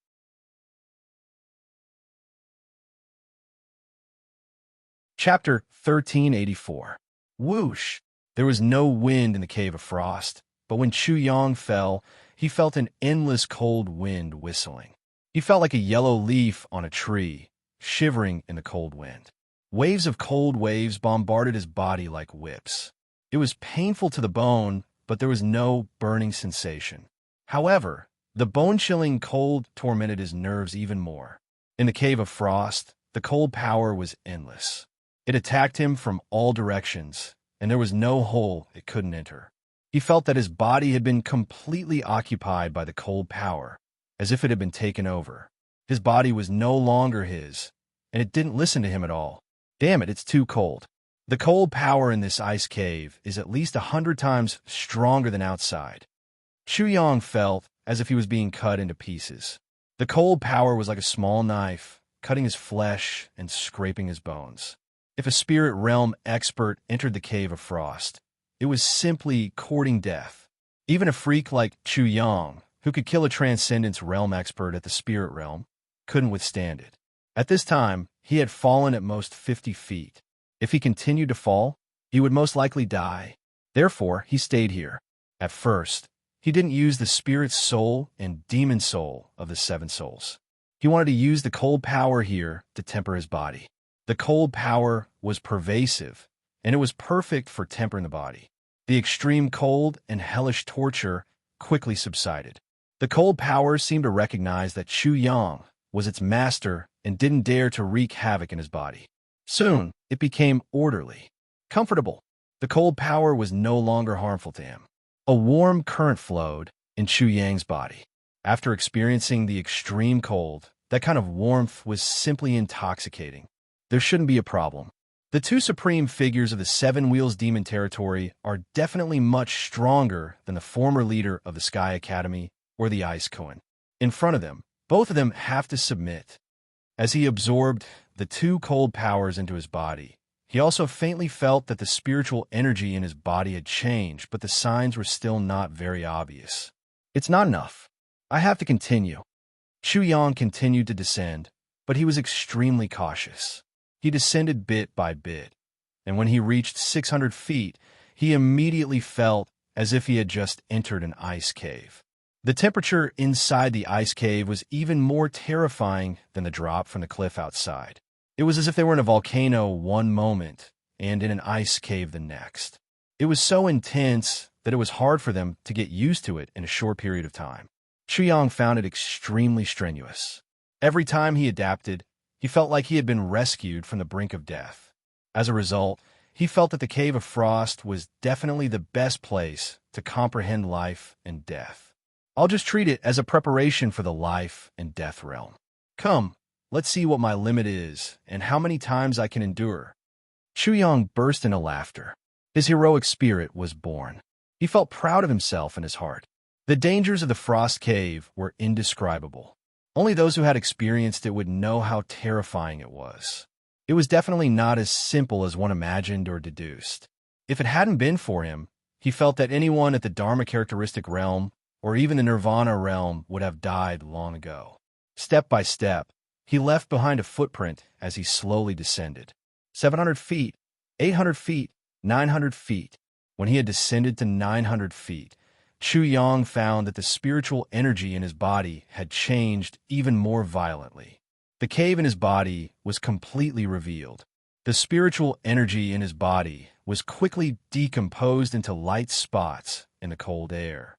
Chapter 1384. Whoosh! There was no wind in the cave of frost, but when Chu Yang fell, he felt an endless cold wind whistling. He felt like a yellow leaf on a tree, shivering in the cold wind. Waves of cold waves bombarded his body like whips. It was painful to the bone, but there was no burning sensation. However, the bone-chilling cold tormented his nerves even more. In the cave of frost, the cold power was endless. It attacked him from all directions, and there was no hole it couldn't enter. He felt that his body had been completely occupied by the cold power, as if it had been taken over. His body was no longer his, and it didn't listen to him at all. Damn it, it's too cold. The cold power in this ice cave is at least 100 times stronger than outside. Chu Yang felt as if he was being cut into pieces. The cold power was like a small knife, cutting his flesh and scraping his bones. If a spirit realm expert entered the cave of frost, it was simply courting death. Even a freak like Chu Yang, who could kill a transcendence realm expert at the spirit realm, couldn't withstand it. At this time, he had fallen at most 50 feet. If he continued to fall, he would most likely die. Therefore, he stayed here. At first, he didn't use the spirit soul and demon soul of the seven souls. He wanted to use the cold power here to temper his body. The cold power was pervasive, and it was perfect for tempering the body. The extreme cold and hellish torture quickly subsided. The cold power seemed to recognize that Chu Yang was its master and didn't dare to wreak havoc in his body. Soon, it became orderly, comfortable. The cold power was no longer harmful to him. A warm current flowed in Chu Yang's body. After experiencing the extreme cold, that kind of warmth was simply intoxicating. There shouldn't be a problem. The two supreme figures of the Seven Wheels Demon territory are definitely much stronger than the former leader of the Sky Academy or the Ice Koan. In front of them, both of them have to submit. As he absorbed the two cold powers into his body, he also faintly felt that the spiritual energy in his body had changed, but the signs were still not very obvious. It's not enough. I have to continue. Chu Yang continued to descend, but he was extremely cautious. He descended bit by bit, and when he reached 600 feet, he immediately felt as if he had just entered an ice cave. The temperature inside the ice cave was even more terrifying than the drop from the cliff outside. It was as if they were in a volcano one moment and in an ice cave the next. It was so intense that it was hard for them to get used to it in a short period of time. Chu Yang found it extremely strenuous. Every time he adapted, he felt like he had been rescued from the brink of death. As a result, he felt that the Cave of Frost was definitely the best place to comprehend life and death. I'll just treat it as a preparation for the life and death realm. Come, let's see what my limit is and how many times I can endure. Chu Yang burst into laughter. His heroic spirit was born. He felt proud of himself in his heart. The dangers of the Frost Cave were indescribable. Only those who had experienced it would know how terrifying it was. It was definitely not as simple as one imagined or deduced. If it hadn't been for him, he felt that anyone at the Dharma characteristic realm or even the Nirvana realm would have died long ago. Step by step, he left behind a footprint as he slowly descended. 700 feet, 800 feet, 900 feet. When he had descended to 900 feet, Chu Yang found that the spiritual energy in his body had changed even more violently. The cave in his body was completely revealed. The spiritual energy in his body was quickly decomposed into light spots in the cold air.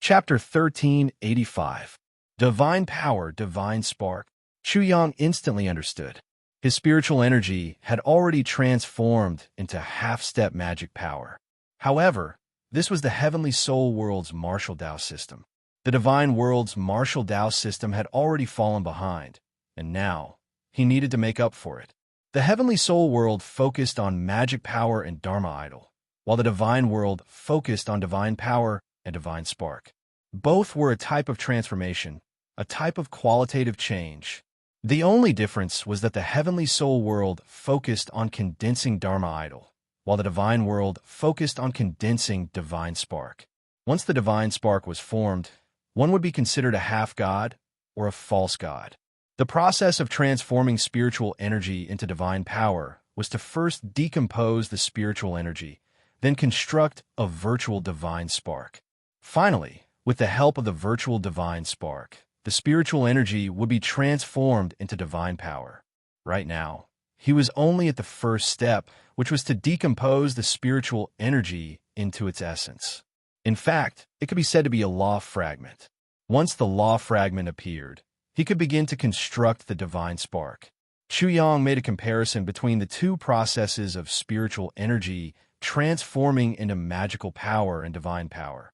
Chapter 1385. Divine Power, Divine Spark. Chu Yang instantly understood. His spiritual energy had already transformed into half-step magic power. However, this was the heavenly soul world's martial Tao system. The divine world's martial Tao system had already fallen behind, and now he needed to make up for it. The heavenly soul world focused on magic power and Dharma idol, while the divine world focused on divine power and divine spark. Both were a type of transformation, a type of qualitative change. The only difference was that the heavenly soul world focused on condensing Dharma idol, while the divine world focused on condensing divine spark. Once the divine spark was formed, one would be considered a half-god or a false god. The process of transforming spiritual energy into divine power was to first decompose the spiritual energy, then construct a virtual divine spark. Finally, with the help of the virtual divine spark, the spiritual energy would be transformed into divine power. Right now, he was only at the first step, which was to decompose the spiritual energy into its essence. In fact, it could be said to be a law fragment. Once the law fragment appeared, he could begin to construct the divine spark. Chu Yang made a comparison between the two processes of spiritual energy transforming into magical power and divine power.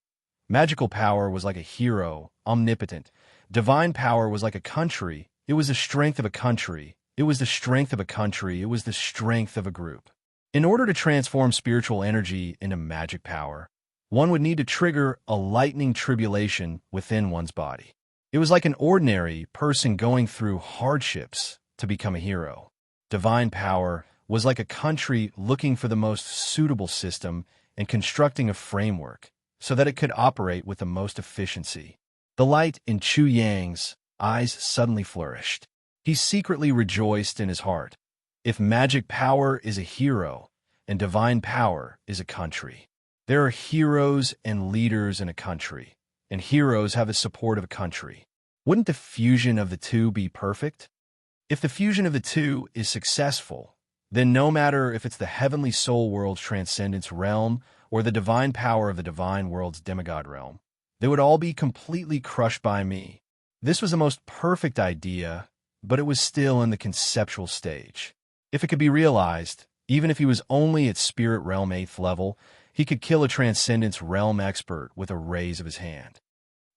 Magical power was like a hero, omnipotent. Divine power was like a country. It was the strength of a country. It was the strength of a country. It was the strength of a group. In order to transform spiritual energy into magic power, one would need to trigger a lightning tribulation within one's body. It was like an ordinary person going through hardships to become a hero. Divine power was like a country looking for the most suitable system and constructing a framework so that it could operate with the most efficiency. The light in Chu Yang's eyes suddenly flourished. He secretly rejoiced in his heart. If magic power is a hero and divine power is a country, there are heroes and leaders in a country, and heroes have the support of a country. Wouldn't the fusion of the two be perfect? If the fusion of the two is successful, then no matter if it's the heavenly soul world's transcendence realm or the divine power of the divine world's demigod realm, they would all be completely crushed by me. This was the most perfect idea, but it was still in the conceptual stage. If it could be realized, even if he was only at spirit realm 8th level, he could kill a transcendence realm expert with a raise of his hand.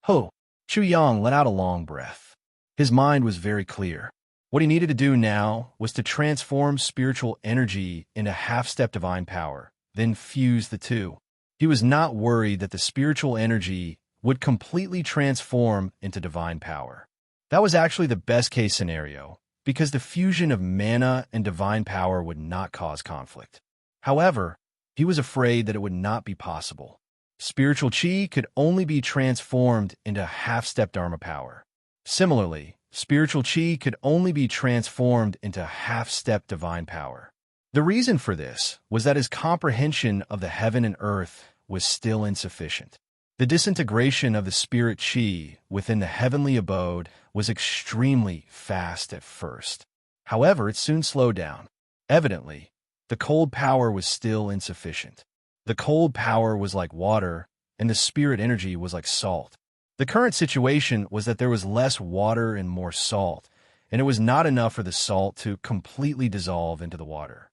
Ho! Chu Yang let out a long breath. His mind was very clear. What he needed to do now was to transform spiritual energy into half-step divine power, then fuse the two. He was not worried that the spiritual energy would completely transform into divine power. That was actually the best-case scenario, because the fusion of mana and divine power would not cause conflict. However, he was afraid that it would not be possible. Spiritual chi could only be transformed into half-step Dharma power. Similarly, spiritual chi could only be transformed into half-step divine power. The reason for this was that his comprehension of the heaven and earth was still insufficient. The disintegration of the spirit chi within the heavenly abode was extremely fast at first. However, it soon slowed down. Evidently, the cold power was still insufficient. The cold power was like water, and the spirit energy was like salt. The current situation was that there was less water and more salt, and it was not enough for the salt to completely dissolve into the water.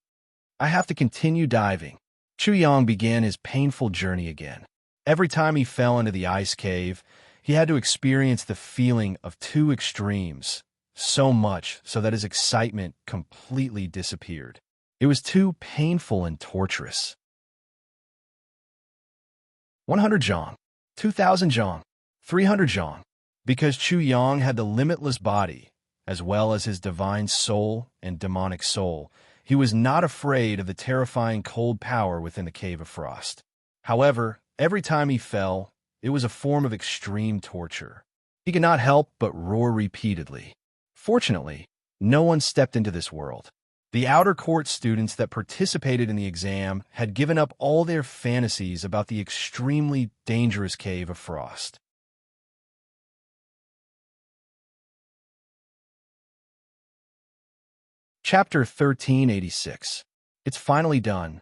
I have to continue diving. Chu Yang began his painful journey again. Every time he fell into the ice cave, he had to experience the feeling of two extremes, so much so that his excitement completely disappeared. It was too painful and torturous. 100 zhang, 2,000 zhang, 300 zhang. Because Chu Yang had the limitless body, as well as his divine soul and demonic soul, he was not afraid of the terrifying cold power within the Cave of Frost. However, every time he fell, it was a form of extreme torture. He could not help but roar repeatedly. Fortunately, no one stepped into this world. The outer court students that participated in the exam had given up all their fantasies about the extremely dangerous Cave of Frost. Chapter 1386. It's finally done.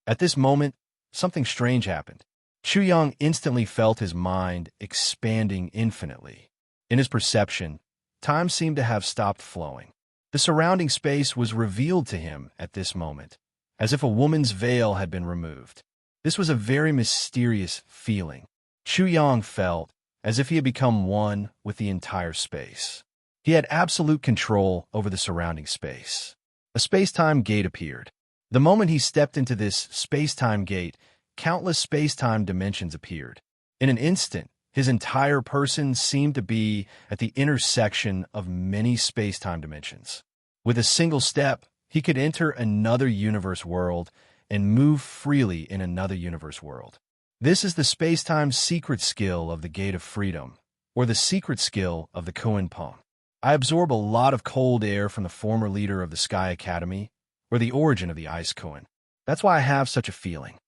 At this moment, something strange happened. Chuyang instantly felt his mind expanding infinitely. In his perception, time seemed to have stopped flowing. The surrounding space was revealed to him at this moment, as if a woman's veil had been removed. This was a very mysterious feeling. Chuyang felt as if he had become one with the entire space. He had absolute control over the surrounding space. A space-time gate appeared. The moment he stepped into this space-time gate, countless space-time dimensions appeared. In an instant, his entire person seemed to be at the intersection of many space-time dimensions. With a single step, he could enter another universe world and move freely in another universe world. This is the space-time secret skill of the Gate of Freedom, or the secret skill of the Koan Pong. I absorb a lot of cold air from the former leader of the Sky Academy, or the origin of the Ice Koan. That's why I have such a feeling.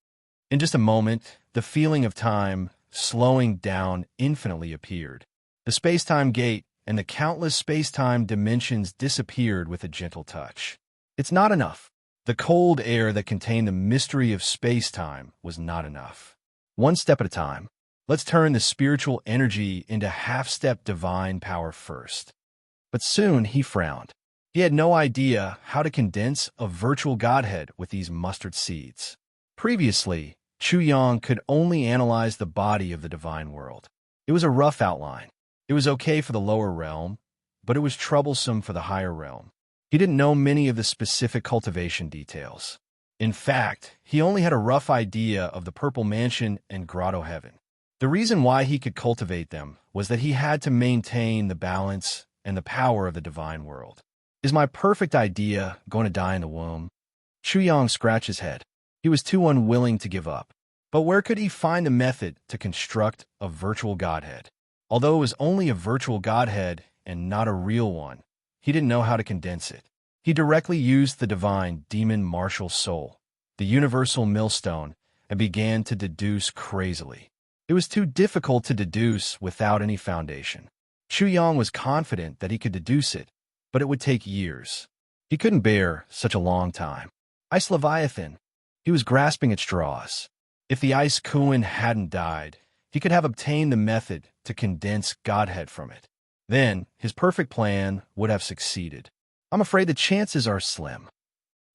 In just a moment, the feeling of time slowing down infinitely appeared. The space-time gate and the countless space-time dimensions disappeared with a gentle touch. It's not enough. The cold air that contained the mystery of space-time was not enough. One step at a time. Let's turn the spiritual energy into half-step divine power first. But soon he frowned. He had no idea how to condense a virtual godhead with these mustard seeds. Previously, Chuyang could only analyze the body of the divine world. It was a rough outline. It was okay for the lower realm, but it was troublesome for the higher realm. He didn't know many of the specific cultivation details. In fact, he only had a rough idea of the Purple Mansion and Grotto Heaven. The reason why he could cultivate them was that he had to maintain the balance and the power of the divine world. Is my perfect idea going to die in the womb? Chuyang scratched his head. He was too unwilling to give up. But where could he find the method to construct a virtual godhead? Although it was only a virtual godhead and not a real one, he didn't know how to condense it. He directly used the divine demon martial soul, the universal millstone, and began to deduce crazily. It was too difficult to deduce without any foundation. Chuyang was confident that he could deduce it, but it would take years. He couldn't bear such a long time. Ice Leviathan. He was grasping at straws. If the Ice Koan hadn't died, he could have obtained the method to condense Godhead from it. Then, his perfect plan would have succeeded. I'm afraid the chances are slim.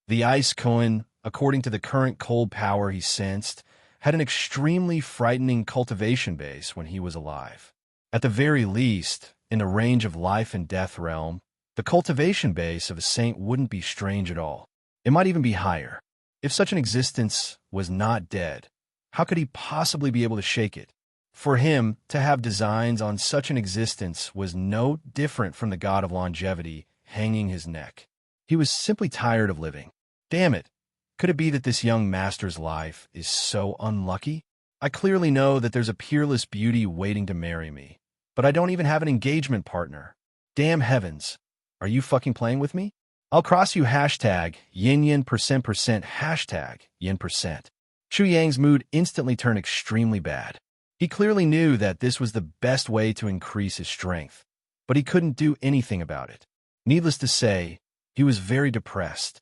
The Ice Koan, according to the current cold power he sensed, had an extremely frightening cultivation base when he was alive. At the very least, in the range of life and death realm, the cultivation base of a saint wouldn't be strange at all. It might even be higher. If such an existence was not dead, how could he possibly be able to shake it? For him to have designs on such an existence was no different from the god of longevity hanging his neck. He was simply tired of living. Damn it! Could it be that this young master's life is so unlucky? I clearly know that there's a peerless beauty waiting to marry me, but I don't even have an engagement partner. Damn heavens. Are you fucking playing with me? I'll cross you hashtag yin %% hashtag yin %. Chuyang's mood instantly turned extremely bad. He clearly knew that this was the best way to increase his strength, but he couldn't do anything about it. Needless to say, he was very depressed.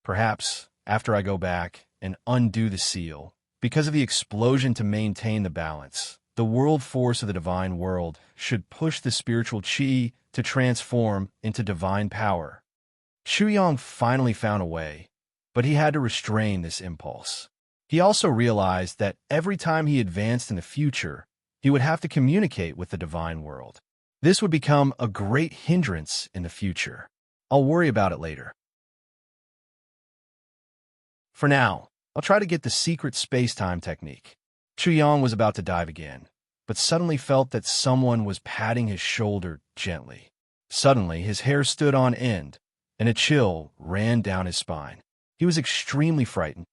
Perhaps, after I go back and undo the seal, because of the explosion to maintain the balance, the world force of the divine world should push the spiritual chi to transform into divine power. Chuyang finally found a way, but he had to restrain this impulse. He also realized that every time he advanced in the future, he would have to communicate with the divine world. This would become a great hindrance in the future. I'll worry about it later. For now, I'll try to get the secret space-time technique. Chuyang was about to dive again, but suddenly felt that someone was patting his shoulder gently. Suddenly, his hair stood on end, and a chill ran down his spine. He was extremely frightened.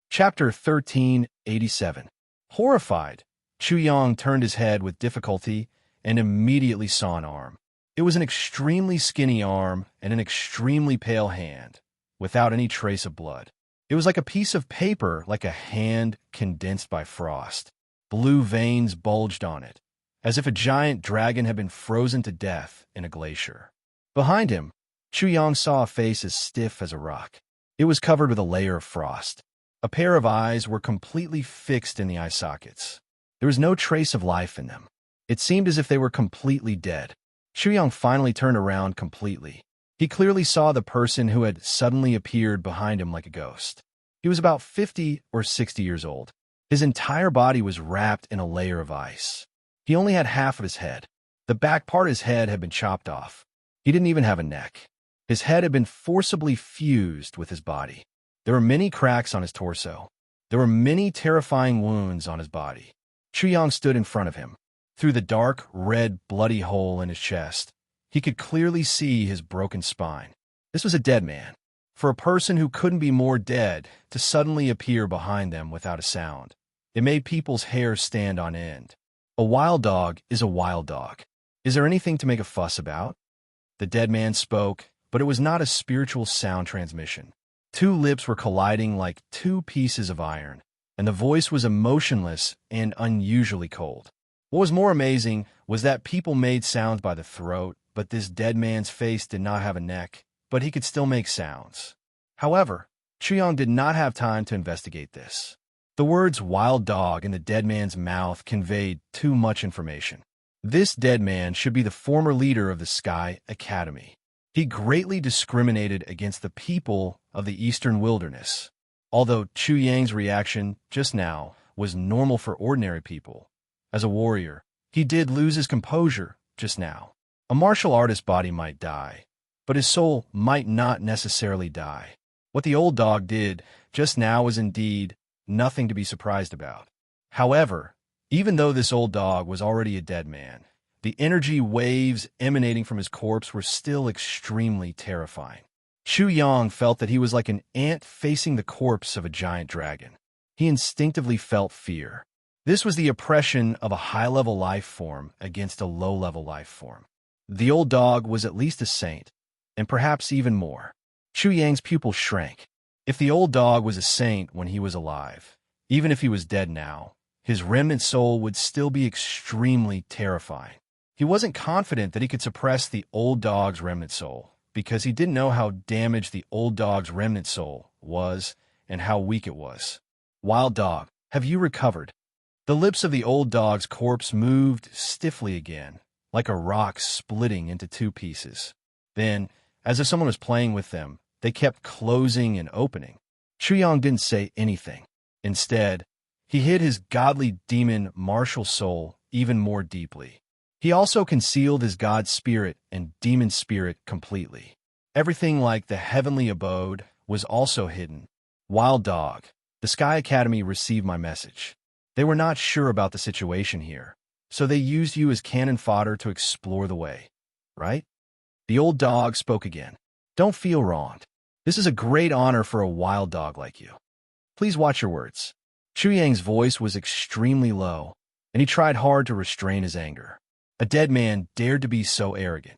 Chapter 1387. Horrified, Chuyang turned his head with difficulty and immediately saw an arm. It was an extremely skinny arm and an extremely pale hand, without any trace of blood. It was like a piece of paper, like a hand condensed by frost. Blue veins bulged on it, as if a giant dragon had been frozen to death in a glacier. Behind him, Chu Yang saw a face as stiff as a rock. It was covered with a layer of frost. A pair of eyes were completely fixed in the eye sockets. There was no trace of life in them. It seemed as if they were completely dead. Chu Yang finally turned around completely. He clearly saw the person who had suddenly appeared behind him like a ghost. He was about 50 or 60 years old. His entire body was wrapped in a layer of ice. He only had half of his head. The back part of his head had been chopped off. He didn't even have a neck. His head had been forcibly fused with his body. There were many cracks on his torso. There were many terrifying wounds on his body. Chu Yang stood in front of him. Through the dark, red, bloody hole in his chest, he could clearly see his broken spine. This was a dead man. For a person who couldn't be more dead to suddenly appear behind them without a sound, it made people's hair stand on end. A wild dog is a wild dog. Is there anything to make a fuss about? The dead man spoke, but it was not a spiritual sound transmission. Two lips were colliding like two pieces of iron, and the voice was emotionless and unusually cold. What was more amazing was that people made sounds by the throat, but this dead man's face did not have a neck, but he could still make sounds. However, Chu Yang did not have time to investigate this. The words wild dog in the dead man's mouth conveyed too much information. This dead man should be the former leader of the Sky Academy. He greatly discriminated against the people of the Eastern Wilderness. Although Chu Yang's reaction just now was normal for ordinary people, as a warrior, he did lose his composure just now. A martial artist's body might die, but his soul might not necessarily die. What the old dog did just now was indeed nothing to be surprised about. However, even though this old dog was already a dead man, the energy waves emanating from his corpse were still extremely terrifying. Chu Yang felt that he was like an ant facing the corpse of a giant dragon. He instinctively felt fear. This was the oppression of a high-level life form against a low-level life form. The old dog was at least a saint, and perhaps even more. Chu Yang's pupil shrank. If the old dog was a saint when he was alive, even if he was dead now, his remnant soul would still be extremely terrifying. He wasn't confident that he could suppress the old dog's remnant soul, because he didn't know how damaged the old dog's remnant soul was and how weak it was. Wild dog, have you recovered? The lips of the old dog's corpse moved stiffly again, like a rock splitting into two pieces. Then, as if someone was playing with them, they kept closing and opening. Chu Yang didn't say anything. Instead, he hid his godly demon martial soul even more deeply. He also concealed his god spirit and demon spirit completely. Everything like the heavenly abode was also hidden. Wild dog, the Sky Academy received my message. They were not sure about the situation here, so they used you as cannon fodder to explore the way, right? The old dog spoke again. Don't feel wronged. This is a great honor for a wild dog like you. Please watch your words. Chu Yang's voice was extremely low, and he tried hard to restrain his anger. A dead man dared to be so arrogant.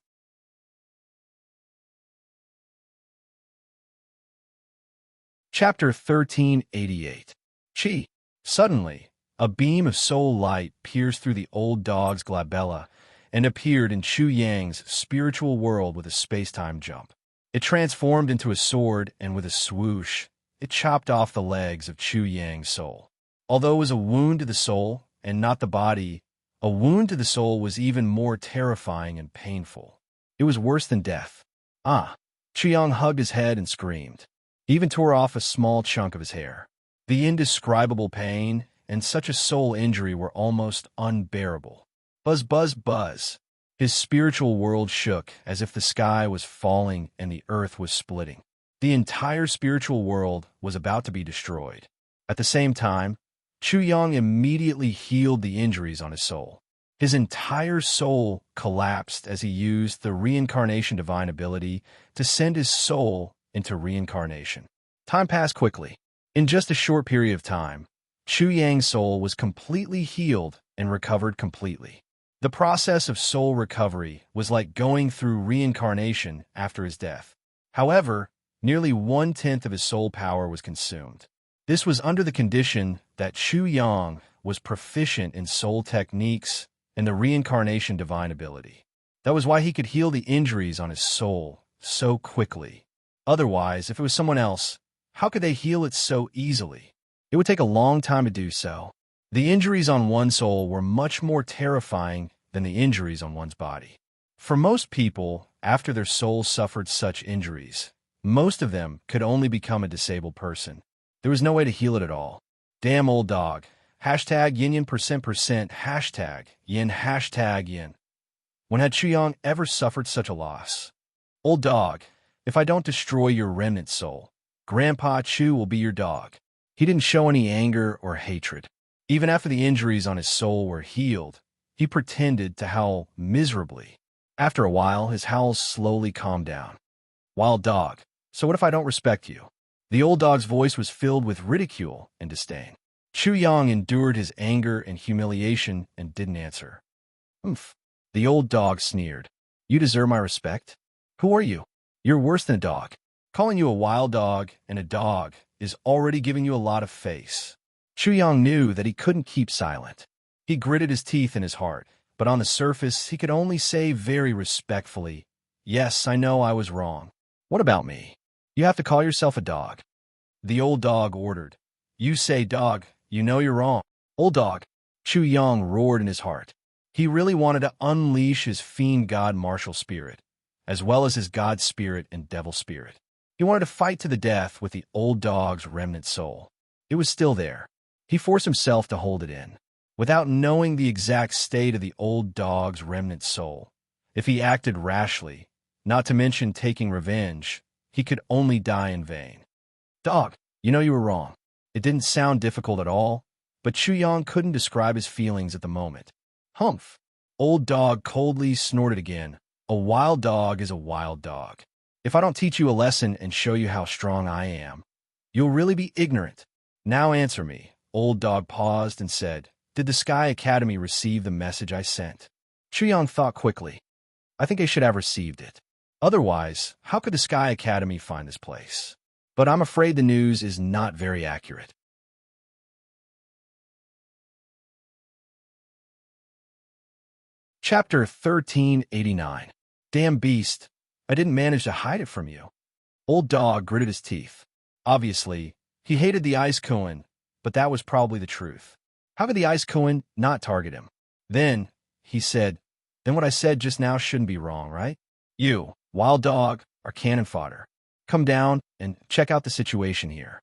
Chapter 1388. Chi. Suddenly, a beam of soul light pierced through the old dog's glabella and appeared in Chu Yang's spiritual world with a space-time jump. It transformed into a sword, and with a swoosh, it chopped off the legs of Chu Yang's soul. Although it was a wound to the soul and not the body, a wound to the soul was even more terrifying and painful. It was worse than death. Ah! Chu Yang hugged his head and screamed. He even tore off a small chunk of his hair. The indescribable pain and such a soul injury were almost unbearable. Buzz, buzz, buzz. His spiritual world shook as if the sky was falling and the earth was splitting. The entire spiritual world was about to be destroyed. At the same time, Chu Yang immediately healed the injuries on his soul. His entire soul collapsed as he used the reincarnation divine ability to send his soul into reincarnation. Time passed quickly. In just a short period of time, Chu Yang's soul was completely healed and recovered completely. The process of soul recovery was like going through reincarnation after his death. However, nearly 1/10 of his soul power was consumed. This was under the condition that Chu Yang was proficient in soul techniques and the reincarnation divine ability. That was why he could heal the injuries on his soul so quickly. Otherwise, if it was someone else, how could they heal it so easily? It would take a long time to do so. The injuries on one's soul were much more terrifying than the injuries on one's body. For most people, after their souls suffered such injuries, most of them could only become a disabled person. There was no way to heal it at all. Damn old dog. Hashtag yin yin percent, hashtag yin. When had Chuyang ever suffered such a loss? Old dog, if I don't destroy your remnant soul, Grandpa Chu will be your dog. He didn't show any anger or hatred. Even after the injuries on his soul were healed, he pretended to howl miserably. After a while, his howls slowly calmed down. Wild dog, so what if I don't respect you? The old dog's voice was filled with ridicule and disdain. Chuyang endured his anger and humiliation and didn't answer. Oomph. The old dog sneered. You deserve my respect? Who are you? You're worse than a dog. Calling you a wild dog and a dog is already giving you a lot of face. Chuyang knew that he couldn't keep silent. He gritted his teeth in his heart, but on the surface he could only say very respectfully, Yes, I know I was wrong. What about me? You have to call yourself a dog. The old dog ordered. You say dog, you know you're wrong. Old dog. Chuyang roared in his heart. He really wanted to unleash his fiend god martial spirit, as well as his god spirit and devil spirit. He wanted to fight to the death with the old dog's remnant soul. It was still there. He forced himself to hold it in. Without knowing the exact state of the old dog's remnant soul, if he acted rashly, not to mention taking revenge, he could only die in vain. Dog, you know you were wrong. It didn't sound difficult at all, but Chuyang couldn't describe his feelings at the moment. Humph. Old dog coldly snorted again. A wild dog is a wild dog. If I don't teach you a lesson and show you how strong I am, you'll really be ignorant. Now answer me. Old dog paused and said, Did the Sky Academy receive the message I sent? Chuyang thought quickly. I think they should have received it. Otherwise, how could the Sky Academy find this place? But I'm afraid the news is not very accurate. Chapter 1389. Damn beast. I didn't manage to hide it from you. Old dog gritted his teeth. Obviously, he hated the Ice Koen, but that was probably the truth. How could the Ice Koen not target him? Then, he said, Then what I said just now shouldn't be wrong, right? You, wild dog, are cannon fodder. Come down and check out the situation here.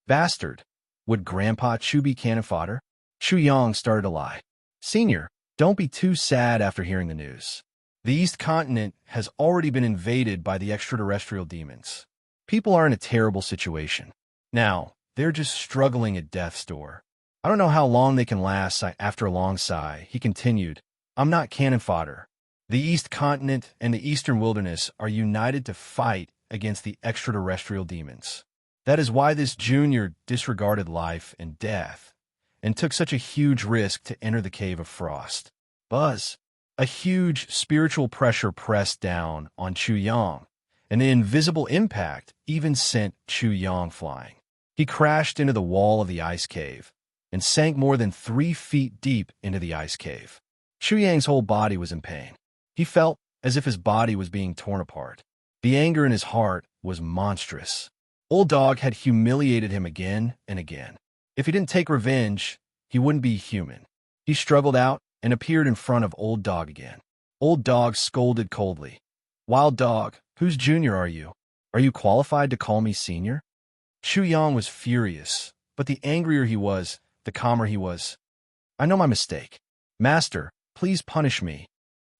Bastard. Would Grandpa Chu be cannon fodder? Chuyang started to lie. Senior, don't be too sad after hearing the news. The East Continent has already been invaded by the extraterrestrial demons. People are in a terrible situation. Now, they're just struggling at death's door. I don't know how long they can last. After a long sigh, he continued, I'm not cannon fodder. The East Continent and the Eastern Wilderness are united to fight against the extraterrestrial demons. That is why this junior disregarded life and death and took such a huge risk to enter the Cave of Frost. Buzz. A huge spiritual pressure pressed down on Chuyang, and the invisible impact even sent Chuyang flying. He crashed into the wall of the ice cave and sank more than 3 feet deep into the ice cave. Chuyang's whole body was in pain. He felt as if his body was being torn apart. The anger in his heart was monstrous. Old dog had humiliated him again and again. If he didn't take revenge, he wouldn't be human. He struggled out and appeared in front of old dog again. Old dog scolded coldly. Wild dog, whose junior are you? Are you qualified to call me senior? Chuyang was furious, but the angrier he was, the calmer he was. I know my mistake. Master, please punish me.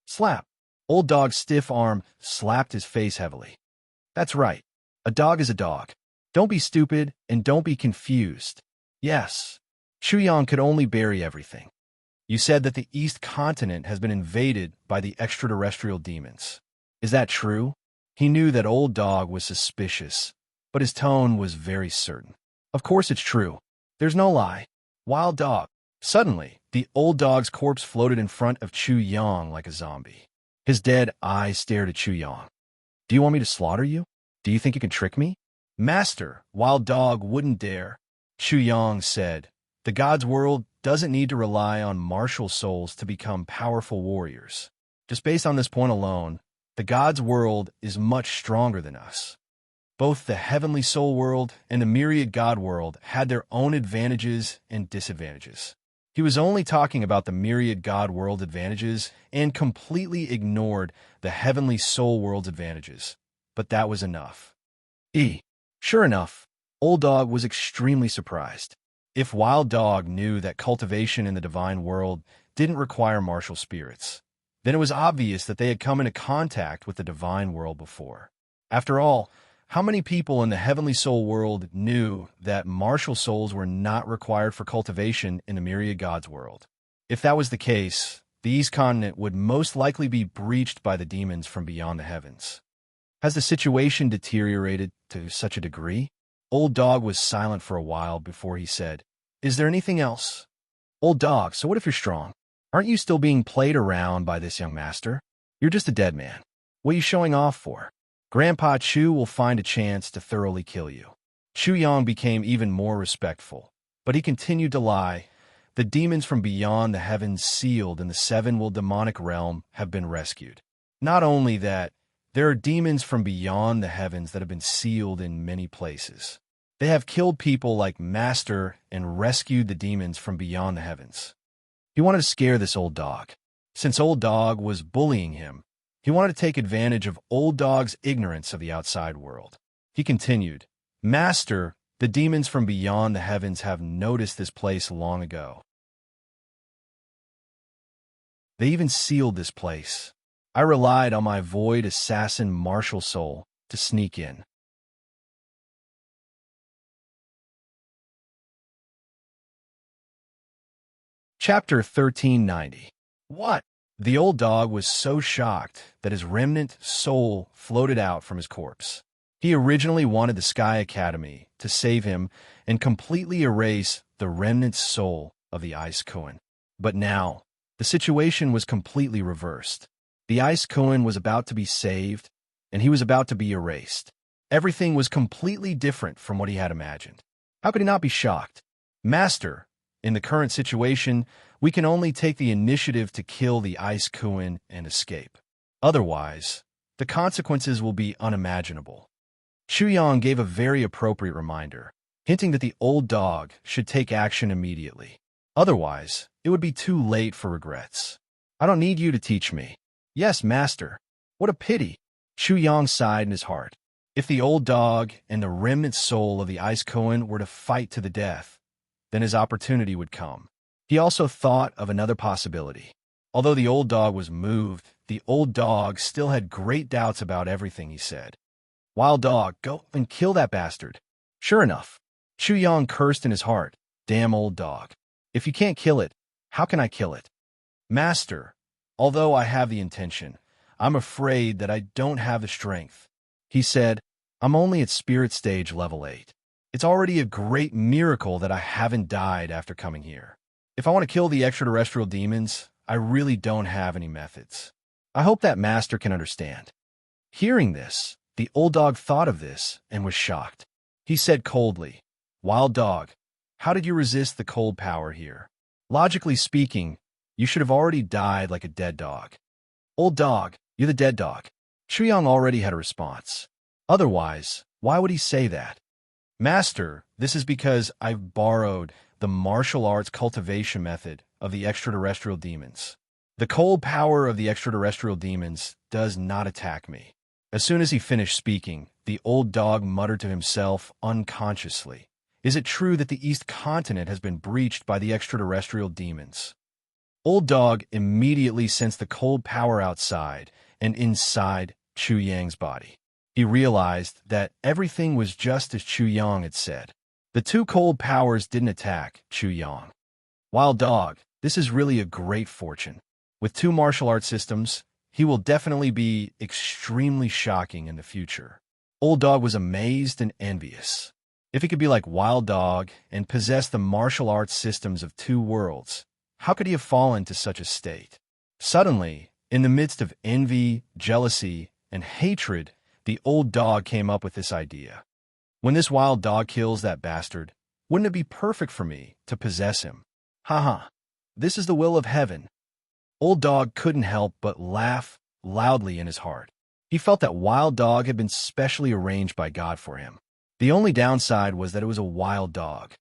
Slap. Old dog's stiff arm slapped his face heavily. That's right. A dog is a dog. Don't be stupid and don't be confused. Yes. Chuyang could only bury everything. You said that the East Continent has been invaded by the extraterrestrial demons. Is that true? He knew that old dog was suspicious, but his tone was very certain. Of course it's true. There's no lie. Wild dog. Suddenly, the old dog's corpse floated in front of Chuyang like a zombie. His dead eyes stared at Chuyang. Do you want me to slaughter you? Do you think you can trick me? Master, wild dog wouldn't dare. Chuyang said, The God's world doesn't need to rely on martial souls to become powerful warriors. Just based on this point alone, the God's world is much stronger than us. Both the heavenly soul world and the myriad God world had their own advantages and disadvantages. He was only talking about the myriad God world advantages and completely ignored the heavenly soul world's advantages. But that was enough. Sure enough, Old Dog was extremely surprised. If Wild Dog knew that cultivation in the divine world didn't require martial spirits, then it was obvious that they had come into contact with the divine world before. After all, how many people in the heavenly soul world knew that martial souls were not required for cultivation in the myriad God's world? If that was the case, the East Continent would most likely be breached by the demons from beyond the heavens. Has the situation deteriorated to such a degree? Old Dog was silent for a while before he said, "Is there anything else?" "Old Dog, so what if you're strong? Aren't you still being played around by this young master? You're just a dead man. What are you showing off for? Grandpa Chu will find a chance to thoroughly kill you." Chu Yang became even more respectful, but he continued to lie. The demons from beyond the heavens sealed in the seven-world demonic realm have been rescued. Not only that, there are demons from beyond the heavens that have been sealed in many places. They have killed people like Master and rescued the demons from beyond the heavens. He wanted to scare this Old Dog. Since Old Dog was bullying him, he wanted to take advantage of Old Dog's ignorance of the outside world. He continued, "Master, the demons from beyond the heavens have noticed this place long ago. They even sealed this place. I relied on my void assassin martial soul to sneak in." Chapter 1390. What? The Old Dog was so shocked that his remnant soul floated out from his corpse. He originally wanted the Sky Academy to save him and completely erase the remnant soul of the Ice Koan. But now, the situation was completely reversed. The Ice Koan was about to be saved, and he was about to be erased. Everything was completely different from what he had imagined. How could he not be shocked? "Master, in the current situation, we can only take the initiative to kill the Ice Koan and escape. Otherwise, the consequences will be unimaginable." Chu Yang gave a very appropriate reminder, hinting that the Old Dog should take action immediately. Otherwise, it would be too late for regrets. "I don't need you to teach me." "Yes, Master." "What a pity." Chu Yang sighed in his heart. If the Old Dog and the remnant soul of the Ice Koan were to fight to the death, then his opportunity would come. He also thought of another possibility. Although the Old Dog was moved, the Old Dog still had great doubts about everything he said. "Wild Dog, go and kill that bastard." Sure enough, Chu Yang cursed in his heart. "Damn Old Dog. If you can't kill it, how can I kill it?" "Master, although I have the intention, I'm afraid that I don't have the strength." He said, "I'm only at spirit stage level 8. It's already a great miracle that I haven't died after coming here. If I want to kill the extraterrestrial demons, I really don't have any methods. I hope that Master can understand." Hearing this, the Old Dog thought of this and was shocked. He said coldly, "Wild Dog, how did you resist the cold power here? Logically speaking, you should have already died like a dead dog." "Old Dog, you're the dead dog." Chu Yang already had a response. Otherwise, why would he say that? "Master, this is because I've borrowed the martial arts cultivation method of the extraterrestrial demons. The cold power of the extraterrestrial demons does not attack me." As soon as he finished speaking, the Old Dog muttered to himself unconsciously, "Is it true that the East Continent has been breached by the extraterrestrial demons?" Old Dog immediately sensed the cold power outside and inside Chu Yang's body. He realized that everything was just as Chu Yang had said. The two cold powers didn't attack Chu Yang. "Wild Dog, this is really a great fortune. With two martial arts systems, he will definitely be extremely shocking in the future." Old Dog was amazed and envious. If he could be like Wild Dog and possess the martial arts systems of two worlds, how could he have fallen to such a state? Suddenly, in the midst of envy, jealousy, and hatred, the Old Dog came up with this idea. "When this Wild Dog kills that bastard, wouldn't it be perfect for me to possess him? Ha. This is the will of heaven. Old Dog couldn't help but laugh loudly in his heart. He felt that Wild Dog had been specially arranged by God for him. The only downside was that it was a wild dog.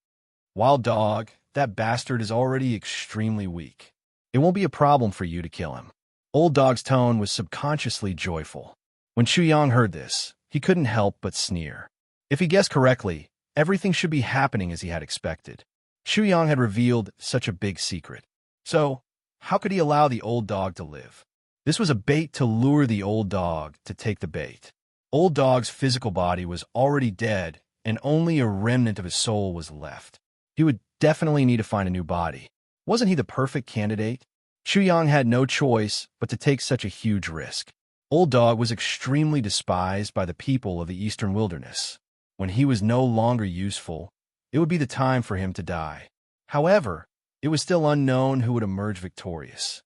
Wild Dog, that bastard is already extremely weak. It won't be a problem for you to kill him. Old Dog's tone was subconsciously joyful. When Chuyang heard this, he couldn't help but sneer. If he guessed correctly, everything should be happening as he had expected. Chuyang had revealed such a big secret. So, how could he allow the old dog to live? This was a bait to lure the old dog to take the bait. Old Dog's physical body was already dead, and only a remnant of his soul was left. He would definitely need to find a new body. Wasn't he the perfect candidate? Chuyang had no choice but to take such a huge risk. Old Dog was extremely despised by the people of the eastern wilderness. When he was no longer useful, it would be the time for him to die. However, it was still unknown who would emerge victorious.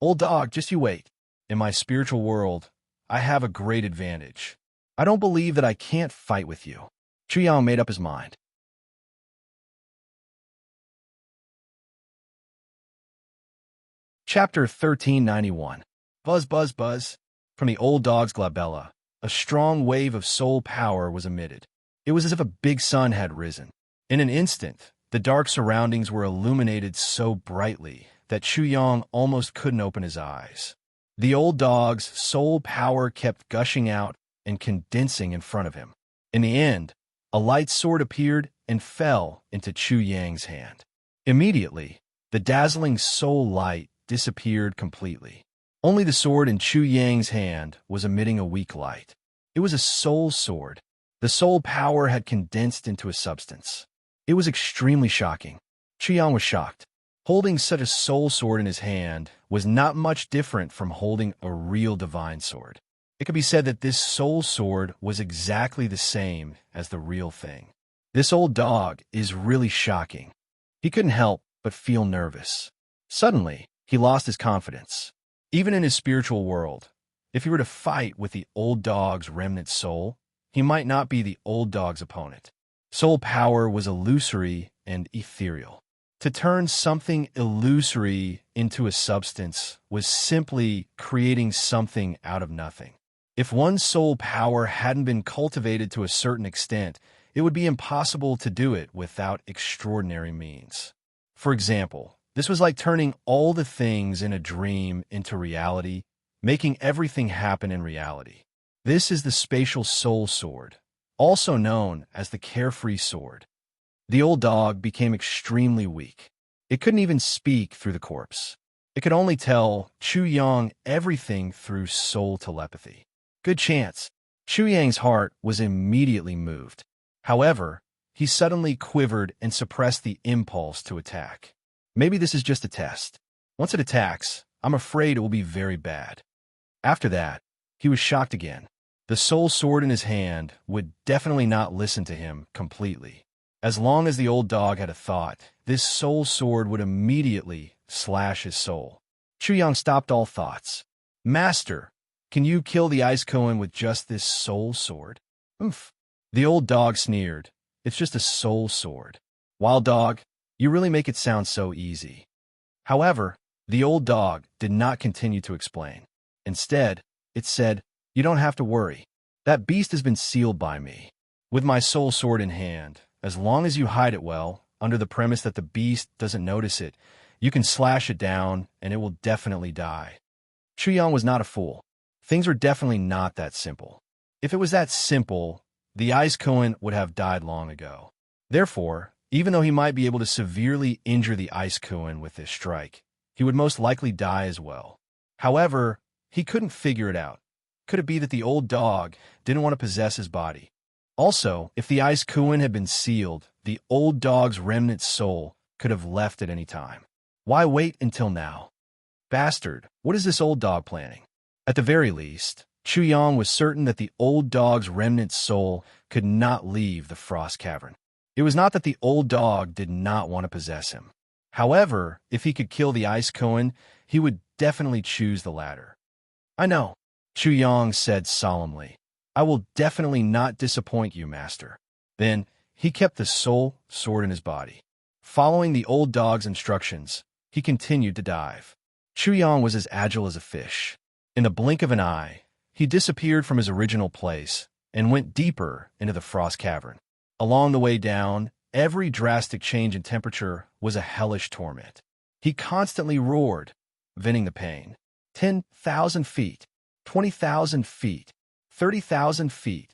Old Dog, just you wait. In my spiritual world, I have a great advantage. I don't believe that I can't fight with you. Chuyang made up his mind. Chapter 1391. Buzz, buzz, buzz. From the old dog's glabella, a strong wave of soul power was emitted. It was as if a big sun had risen. In an instant, the dark surroundings were illuminated so brightly that Chuyang almost couldn't open his eyes. The old dog's soul power kept gushing out and condensing in front of him. In the end, a light sword appeared and fell into Chuyang's hand. Immediately, the dazzling soul light disappeared completely. Only the sword in Chuyang's hand was emitting a weak light. It was a soul sword. The soul power had condensed into a substance. It was extremely shocking. Chuyang was shocked. Holding such a soul sword in his hand was not much different from holding a real divine sword. It could be said that this soul sword was exactly the same as the real thing. This old dog is really shocking. He couldn't help but feel nervous. Suddenly, he lost his confidence. Even in his spiritual world, if he were to fight with the old dog's remnant soul, he might not be the old dog's opponent. Soul power was illusory and ethereal. To turn something illusory into a substance was simply creating something out of nothing. If one's soul power hadn't been cultivated to a certain extent, it would be impossible to do it without extraordinary means. For example, this was like turning all the things in a dream into reality, making everything happen in reality. This is the spatial soul sword, also known as the carefree sword. The old dog became extremely weak. It couldn't even speak through the corpse. It could only tell Chuyang everything through soul telepathy. Good chance. Chuyang's heart was immediately moved. However, he suddenly quivered and suppressed the impulse to attack. Maybe this is just a test. Once it attacks, I'm afraid it will be very bad. After that, he was shocked again. The soul sword in his hand would definitely not listen to him completely. As long as the old dog had a thought, this soul sword would immediately slash his soul. Chuyang stopped all thoughts. Master, can you kill the ice koan with just this soul sword? Oof. The old dog sneered. It's just a soul sword. Wild Dog, you really make it sound so easy. However, the old dog did not continue to explain. Instead, it said, you don't have to worry. That beast has been sealed by me. With my soul sword in hand, as long as you hide it well, under the premise that the beast doesn't notice it, you can slash it down and it will definitely die. Chuyang was not a fool. Things are definitely not that simple. If it was that simple, the ice koan would have died long ago. Therefore, even though he might be able to severely injure the ice koan with this strike, he would most likely die as well. However, he couldn't figure it out. Could it be that the old dog didn't want to possess his body? Also, if the ice koan had been sealed, the old dog's remnant soul could have left at any time. Why wait until now? Bastard, what is this old dog planning? At the very least, Chuyang was certain that the old dog's remnant soul could not leave the frost cavern. It was not that the old dog did not want to possess him. However, if he could kill the ice koan, he would definitely choose the latter. I know, Chuyang said solemnly. I will definitely not disappoint you, master. Then, he kept the soul sword in his body. Following the old dog's instructions, he continued to dive. Chu Yang was as agile as a fish. In the blink of an eye, he disappeared from his original place and went deeper into the frost cavern. Along the way down, every drastic change in temperature was a hellish torment. He constantly roared, venting the pain. 10,000 feet, 20,000 feet, 30,000 feet.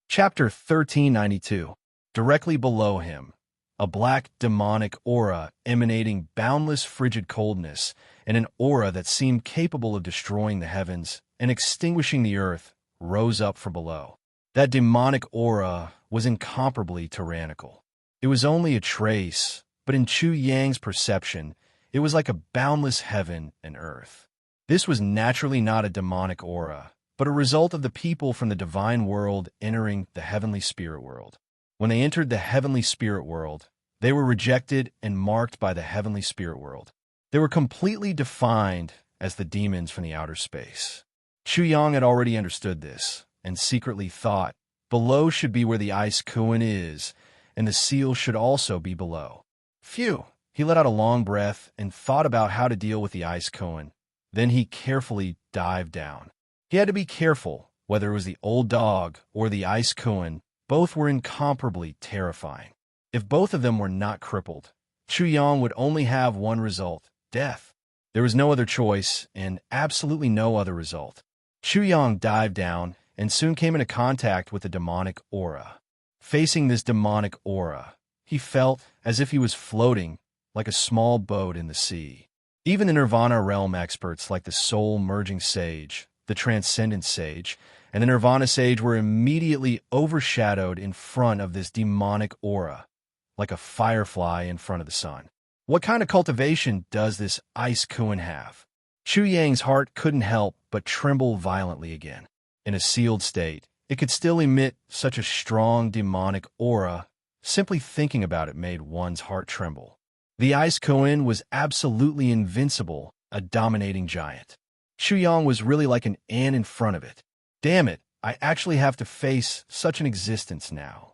Chapter 1392. Directly below him, a black demonic aura emanating boundless frigid coldness, and an aura that seemed capable of destroying the heavens and extinguishing the earth, rose up from below. That demonic aura was incomparably tyrannical. It was only a trace, but in Chu Yang's perception, it was like a boundless heaven and earth. This was naturally not a demonic aura, but a result of the people from the divine world entering the heavenly spirit world. When they entered the heavenly spirit world, they were rejected and marked by the heavenly spirit world. They were completely defined as the demons from the outer space. Chu Yang had already understood this, and secretly thought, below should be where the ice Kuan is, and the seal should also be below. Phew! He let out a long breath and thought about how to deal with the ice Kuan. Then he carefully dived down. He had to be careful, whether it was the old dog or the ice Kuan. Both were incomparably terrifying. If both of them were not crippled, Chu Yang would only have one result, death. There was no other choice, and absolutely no other result. Chu Yang dived down and soon came into contact with the demonic aura. Facing this demonic aura, he felt as if he was floating like a small boat in the sea. Even the Nirvana realm experts like the soul-merging sage, the transcendent sage, and the Nirvana sage were immediately overshadowed in front of this demonic aura, like a firefly in front of the sun. What kind of cultivation does this ice Kuan have? Chu Yang's heart couldn't help but tremble violently again. In a sealed state, it could still emit such a strong demonic aura. Simply thinking about it made one's heart tremble. The ice Kuan was absolutely invincible, a dominating giant. Chu Yang was really like an ant in front of it. Damn it, I actually have to face such an existence now.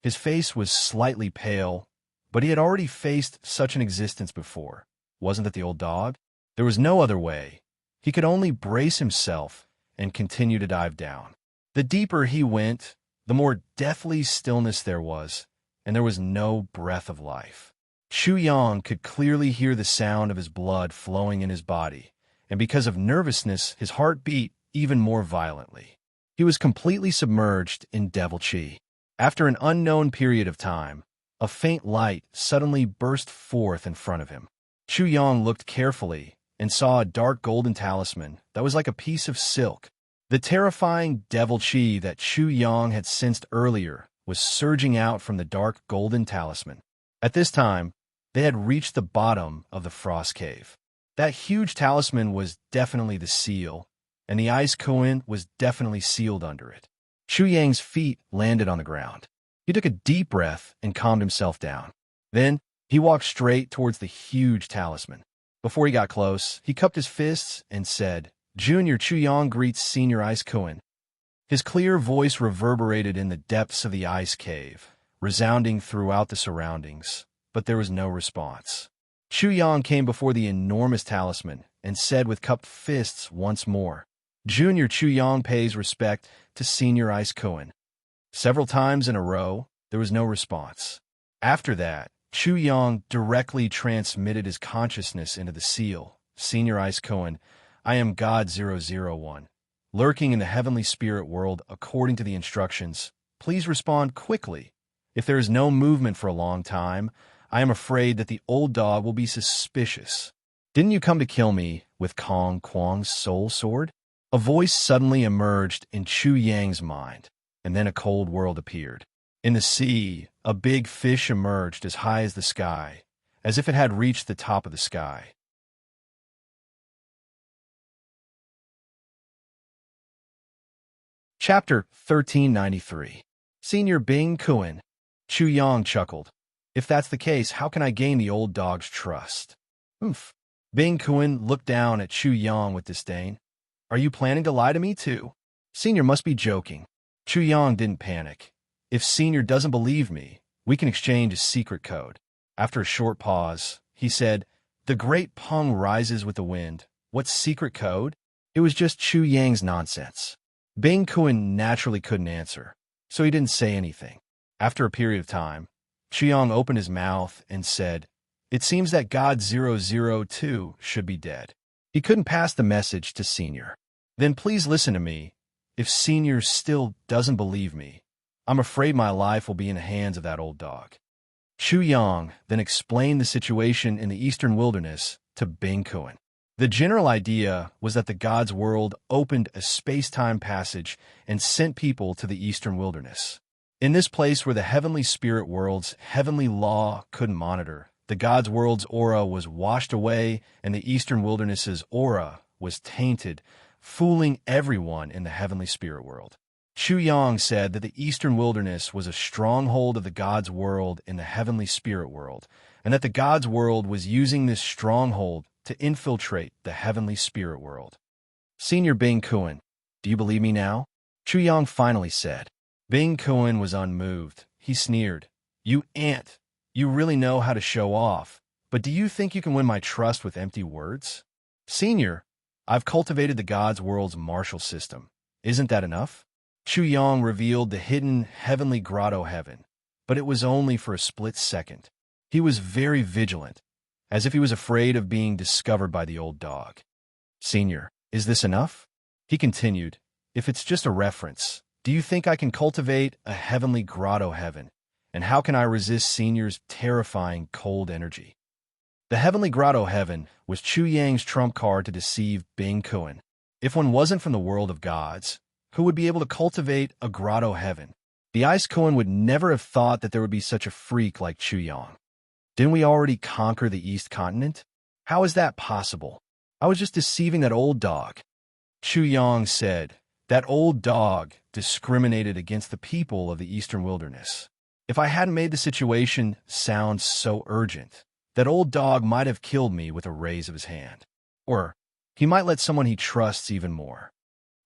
His face was slightly pale, but he had already faced such an existence before. Wasn't that the old dog? There was no other way. He could only brace himself and continue to dive down. The deeper he went, the more deathly stillness there was, and there was no breath of life. Chu Yang could clearly hear the sound of his blood flowing in his body, and because of nervousness, his heart beat even more violently. He was completely submerged in devil chi. After an unknown period of time, a faint light suddenly burst forth in front of him. Chu Yang looked carefully and saw a dark golden talisman that was like a piece of silk. The terrifying devil chi that Chu Yang had sensed earlier was surging out from the dark golden talisman. At this time, they had reached the bottom of the frost cave. That huge talisman was definitely the seal, and the ice Kuan was definitely sealed under it. Chu Yang's feet landed on the ground. He took a deep breath and calmed himself down. Then, he walked straight towards the huge talisman. Before he got close, he cupped his fists and said, "Junior Chu Yang greets Senior Ice Kuan." His clear voice reverberated in the depths of the ice cave, resounding throughout the surroundings, but there was no response. Chu Yang came before the enormous talisman and said with cupped fists once more, "Junior Chu Yang pays respect to Senior Ice Kuan." Several times in a row, there was no response. After that, Chu Yang directly transmitted his consciousness into the seal. "Senior Ice Kuan, I am God 001, lurking in the heavenly spirit world according to the instructions. Please respond quickly. If there is no movement for a long time, I am afraid that the old dog will be suspicious. Didn't you come to kill me with Kong Kuang's soul sword?" A voice suddenly emerged in Chu Yang's mind, and then a cold world appeared. In the sea, a big fish emerged as high as the sky, as if it had reached the top of the sky. Chapter 1393. Senior Bing Kuan. Chu Yang chuckled. "If that's the case, how can I gain the old dog's trust?" "Oomph." Bing Kuan looked down at Chu Yang with disdain. "Are you planning to lie to me too? Senior must be joking." Chu Yang didn't panic. If Senior doesn't believe me, we can exchange a secret code. After a short pause, he said, "The great Peng rises with the wind. What's secret code?" It was just Chu Yang's nonsense. Bing Kun naturally couldn't answer, so he didn't say anything. After a period of time, Chu Yang opened his mouth and said, "It seems that God 002 should be dead." He couldn't pass the message to Senior. "Then please listen to me. If Senior still doesn't believe me, I'm afraid my life will be in the hands of that old dog." Chu Yang then explained the situation in the eastern wilderness to Bing Kun. The general idea was that the God's world opened a space-time passage and sent people to the eastern wilderness. In this place where the heavenly spirit world's heavenly law couldn't monitor, the God's world's aura was washed away and the eastern wilderness's aura was tainted, fooling everyone in the heavenly spirit world. Chu Yang said that the eastern wilderness was a stronghold of the God's world in the heavenly spirit world, and that the God's world was using this stronghold to infiltrate the heavenly spirit world. "Senior Bing Kun, do you believe me now?" Chu Yang finally said. Bing Kun was unmoved. He sneered. "You ant, you really know how to show off, but do you think you can win my trust with empty words?" "Senior, I've cultivated the God's world's martial system. Isn't that enough?" Chu Yang revealed the hidden heavenly grotto heaven, but it was only for a split second. He was very vigilant, as if he was afraid of being discovered by the old dog. "Senior, is this enough?" He continued, "If it's just a reference, do you think I can cultivate a heavenly grotto heaven? And how can I resist Senior's terrifying cold energy?" The heavenly grotto heaven was Chu Yang's trump card to deceive Bing Kun. If one wasn't from the world of gods, who would be able to cultivate a grotto heaven? The Ice Kun would never have thought that there would be such a freak like Chu Yang. Didn't we already conquer the East Continent? How is that possible? I was just deceiving that old dog. Chu Yang said, "That old dog discriminated against the people of the Eastern Wilderness. If I hadn't made the situation sound so urgent, that old dog might have killed me with a raise of his hand. Or he might let someone he trusts even more."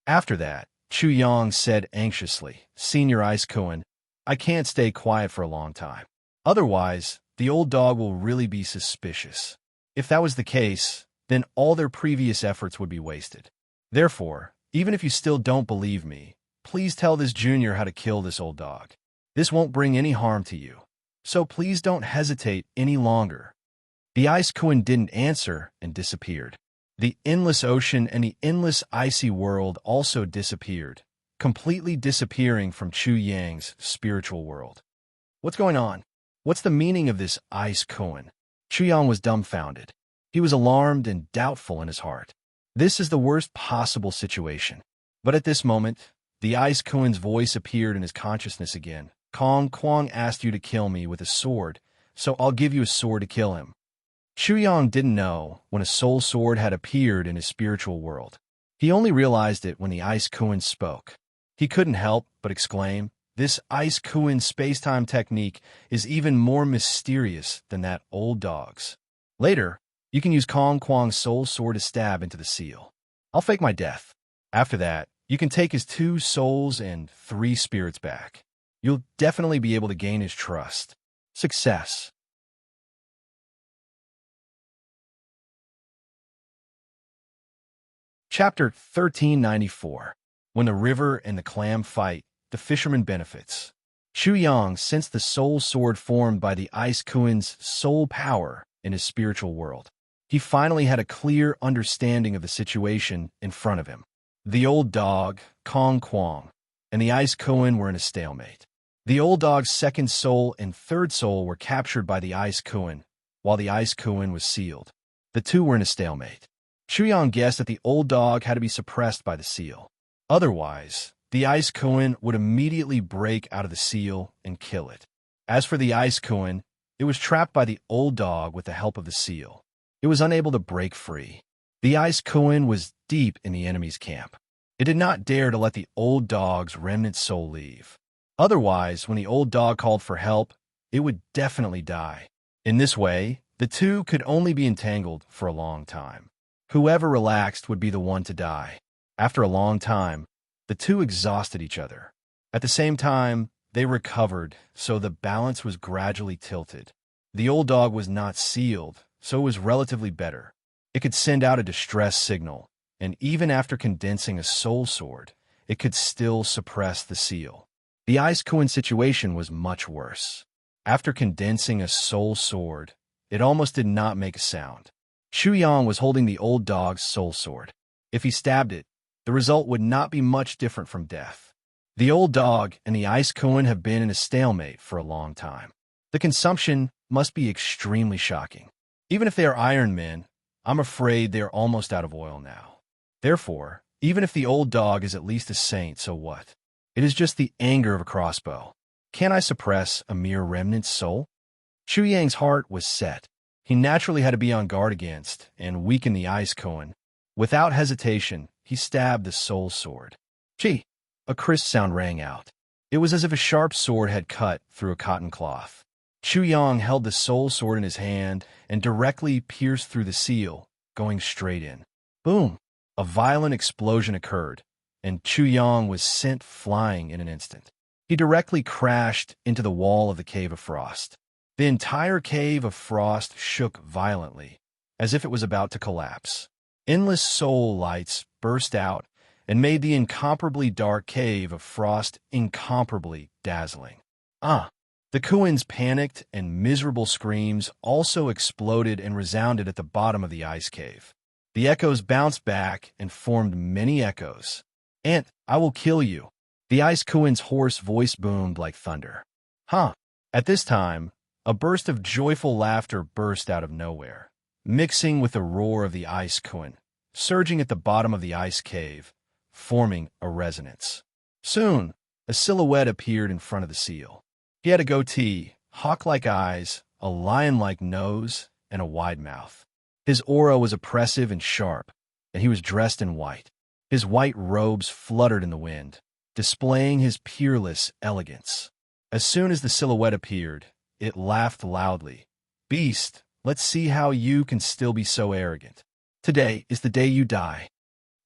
After that, Chu Yang said anxiously, "Senior Ice Kun, I can't stay quiet for a long time. Otherwise, the old dog will really be suspicious. If that was the case, then all their previous efforts would be wasted. Therefore, even if you still don't believe me, please tell this junior how to kill this old dog. This won't bring any harm to you. So please don't hesitate any longer." The Ice Kun didn't answer and disappeared. The endless ocean and the endless icy world also disappeared, completely disappearing from Chu Yang's spiritual world. "What's going on? What's the meaning of this Ice Kun?" Chu Yang was dumbfounded. He was alarmed and doubtful in his heart. This is the worst possible situation. But at this moment, the Ice Kun's voice appeared in his consciousness again. "Kong Kwang asked you to kill me with a sword, so I'll give you a sword to kill him." Chu Yang didn't know when a soul sword had appeared in his spiritual world. He only realized it when the Ice Kun spoke. He couldn't help but exclaim, "This Ice Kun space-time technique is even more mysterious than that old dog's." Later, you can use Kong Kwang's soul sword to stab into the seal. I'll fake my death. After that, you can take his 2 souls and 3 spirits back. You'll definitely be able to gain his trust. Success. Chapter 1394. When the river and the clam fight, the fisherman benefits. Chu Yang sensed the soul sword formed by the Ice Kun's soul power in his spiritual world. He finally had a clear understanding of the situation in front of him. The old dog, Kong Kwang, and the Ice Kun were in a stalemate. The old dog's 2nd soul and 3rd soul were captured by the Ice Kun, while the Ice Kun was sealed. The two were in a stalemate. Chu Yang guessed that the old dog had to be suppressed by the seal. Otherwise, the Ice Kun would immediately break out of the seal and kill it. As for the Ice Kun, it was trapped by the old dog with the help of the seal. It was unable to break free. The Ice Kun was deep in the enemy's camp. It did not dare to let the old dog's remnant soul leave. Otherwise, when the old dog called for help, it would definitely die. In this way, the two could only be entangled for a long time. Whoever relaxed would be the one to die. After a long time, the two exhausted each other. At the same time, they recovered, so the balance was gradually tilted. The old dog was not sealed, so it was relatively better. It could send out a distress signal, and even after condensing a soul sword, it could still suppress the seal. The Ice Queen situation was much worse. After condensing a soul sword, it almost did not make a sound. Chu Yang was holding the old dog's soul sword. If he stabbed it, the result would not be much different from death. The old dog and the Ice Queen have been in a stalemate for a long time. The consumption must be extremely shocking. Even if they are Iron Men, I'm afraid they are almost out of oil now. Therefore, even if the old dog is at least a saint, so what? It is just the anger of a crossbow. Can I suppress a mere remnant soul? Chu Yang's heart was set. He naturally had to be on guard against and weaken the Ice Queen. Without hesitation, he stabbed the soul sword. Gee! A crisp sound rang out. It was as if a sharp sword had cut through a cotton cloth. Chu Yang held the soul sword in his hand and directly pierced through the seal, going straight in. Boom! A violent explosion occurred, and Chu Yang was sent flying in an instant. He directly crashed into the wall of the Cave of Frost. The entire Cave of Frost shook violently, as if it was about to collapse. Endless soul lights burst out and made the incomparably dark Cave of Frost incomparably dazzling. The Kuins' panicked and miserable screams also exploded and resounded at the bottom of the ice cave. The echoes bounced back and formed many echoes. "Ant, I will kill you." The Ice Kuin's hoarse voice boomed like thunder. At this time, a burst of joyful laughter burst out of nowhere, mixing with the roar of the Ice Kuin, surging at the bottom of the ice cave, forming a resonance. Soon, a silhouette appeared in front of the seal. He had a goatee, hawk-like eyes, a lion-like nose, and a wide mouth. His aura was oppressive and sharp, and he was dressed in white. His white robes fluttered in the wind, displaying his peerless elegance. As soon as the silhouette appeared, it laughed loudly. "Beast, let's see how you can still be so arrogant. Today is the day you die.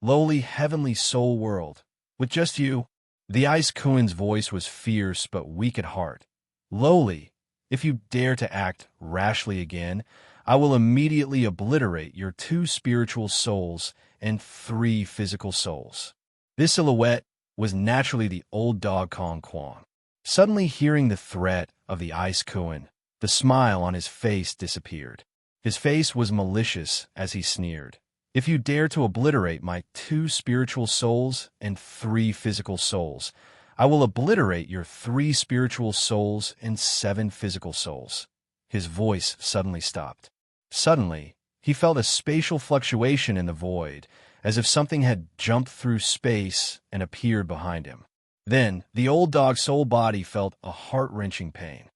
Lowly heavenly soul world, with just you." The Ice Kuin's voice was fierce but weak at heart. "Lowly, if you dare to act rashly again, I will immediately obliterate your 2 spiritual souls and 3 physical souls." This silhouette was naturally the old dog Kong Quan. Suddenly hearing the threat of the Ice Kuin, the smile on his face disappeared. His face was malicious as he sneered. "If you dare to obliterate my 2 spiritual souls and 3 physical souls, I will obliterate your 3 spiritual souls and 7 physical souls." His voice suddenly stopped. Suddenly, he felt a spatial fluctuation in the void, as if something had jumped through space and appeared behind him. Then, the old dog's soul body felt a heart-wrenching pain.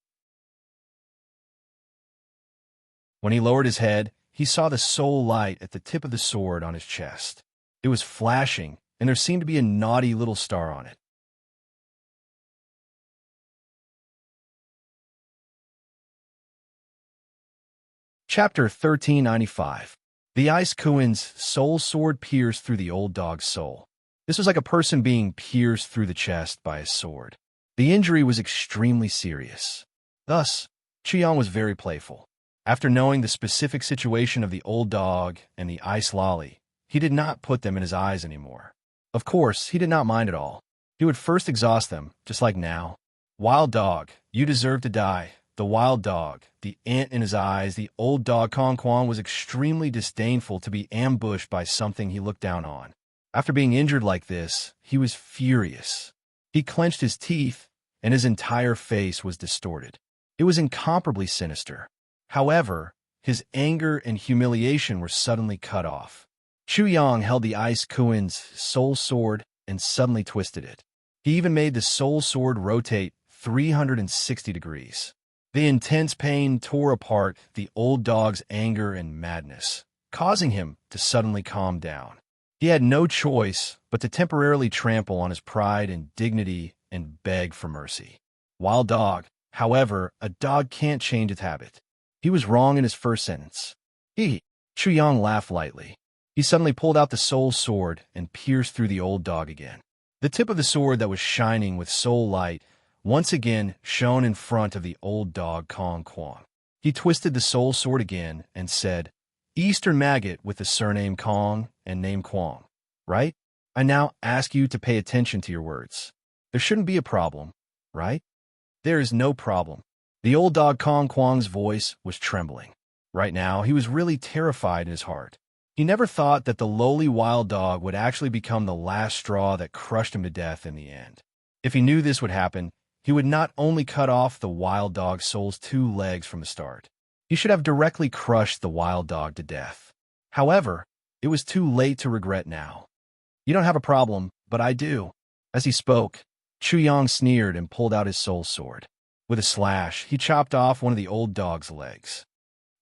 When he lowered his head, he saw the soul light at the tip of the sword on his chest. It was flashing, and there seemed to be a naughty little star on it. Chapter 1395. The Ice Kuin's soul sword pierced through the old dog's soul. This was like a person being pierced through the chest by a sword. The injury was extremely serious. Thus, Chiang was very playful. After knowing the specific situation of the old dog and the ice lolly, he did not put them in his eyes anymore. Of course, he did not mind at all. He would first exhaust them, just like now. "Wild dog, you deserve to die." The wild dog, the ant in his eyes, the old dog Kong Quan was extremely disdainful to be ambushed by something he looked down on. After being injured like this, he was furious. He clenched his teeth, and his entire face was distorted. It was incomparably sinister. However, his anger and humiliation were suddenly cut off. Chu Yang held the Ice Kuin's soul sword and suddenly twisted it. He even made the soul sword rotate 360 degrees. The intense pain tore apart the old dog's anger and madness, causing him to suddenly calm down. He had no choice but to temporarily trample on his pride and dignity and beg for mercy. Wild dog, however, a dog can't change its habit. He was wrong in his first sentence. Chu Yang laughed lightly. He suddenly pulled out the soul sword and pierced through the old dog again. The tip of the sword that was shining with soul light once again shone in front of the old dog Kong Kwong. He twisted the soul sword again and said, "Eastern maggot with the surname Kong and name Kwong, right? I now ask you to pay attention to your words. There shouldn't be a problem, right?" "There is no problem." The old dog Kong Kwong's voice was trembling. Right now, he was really terrified in his heart. He never thought that the lowly wild dog would actually become the last straw that crushed him to death in the end. If he knew this would happen, he would not only cut off the wild dog's soul's 2 legs from the start. He should have directly crushed the wild dog to death. However, it was too late to regret now. "You don't have a problem, but I do." As he spoke, Chu Yang sneered and pulled out his soul sword. With a slash, he chopped off one of the old dog's legs.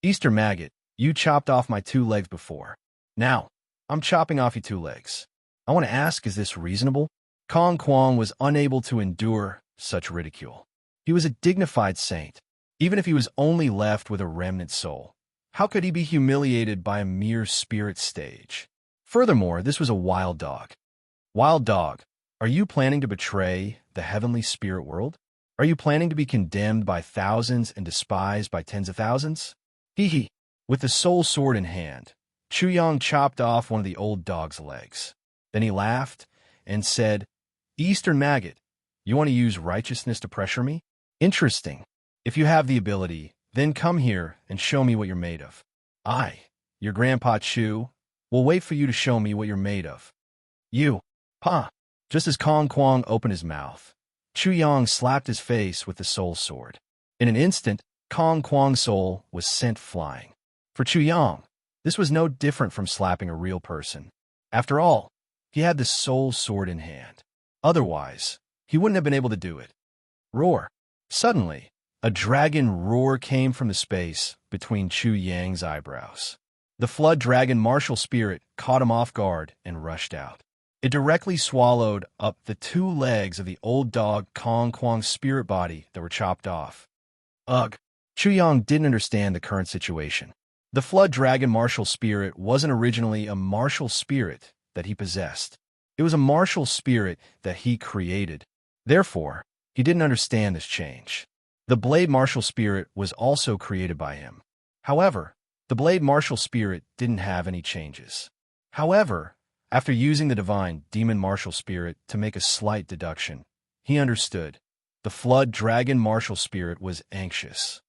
"Easter maggot, you chopped off my 2 legs before. Now, I'm chopping off your 2 legs. I want to ask, is this reasonable?" Kong Kwong was unable to endure such ridicule. He was a dignified saint. Even if he was only left with a remnant soul, how could he be humiliated by a mere spirit stage? Furthermore, this was a wild dog. Wild dog, are you planning to betray the heavenly spirit world? Are you planning to be condemned by thousands and despised by tens of thousands? Hee hee. With the soul sword in hand, Chu Yang chopped off one of the old dog's legs. Then he laughed and said, "Eastern maggot, you want to use righteousness to pressure me? Interesting. If you have the ability, then come here and show me what you're made of. I, your Grandpa Chu, will wait for you to show me what you're made of." "You, Pa." Just as Kong Kwong opened his mouth, Chu Yang slapped his face with the soul sword. In an instant, Kong Kwong's soul was sent flying. For Chu Yang, this was no different from slapping a real person. After all, he had the soul sword in hand. Otherwise, he wouldn't have been able to do it. Roar. Suddenly, a dragon roar came from the space between Chu Yang's eyebrows. The flood dragon martial spirit caught him off guard and rushed out. It directly swallowed up the 2 legs of the old dog Kong Kwong's spirit body that were chopped off. Ugh. Chu Yang didn't understand the current situation. The flood dragon martial spirit wasn't originally a martial spirit that he possessed. It was a martial spirit that he created. Therefore, he didn't understand this change. The blade martial spirit was also created by him. However, the blade martial spirit didn't have any changes. However, after using the divine demon martial spirit to make a slight deduction, he understood. The flood dragon martial spirit was anxious.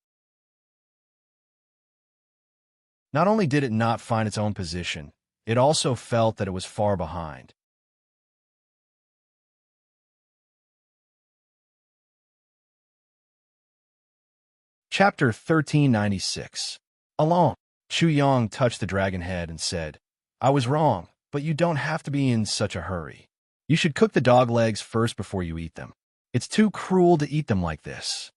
Not only did it not find its own position, it also felt that it was far behind. Chapter 1396. Along, Chu Yang touched the dragon head and said, "I was wrong, but you don't have to be in such a hurry. You should cook the dog legs first before you eat them. It's too cruel to eat them like this."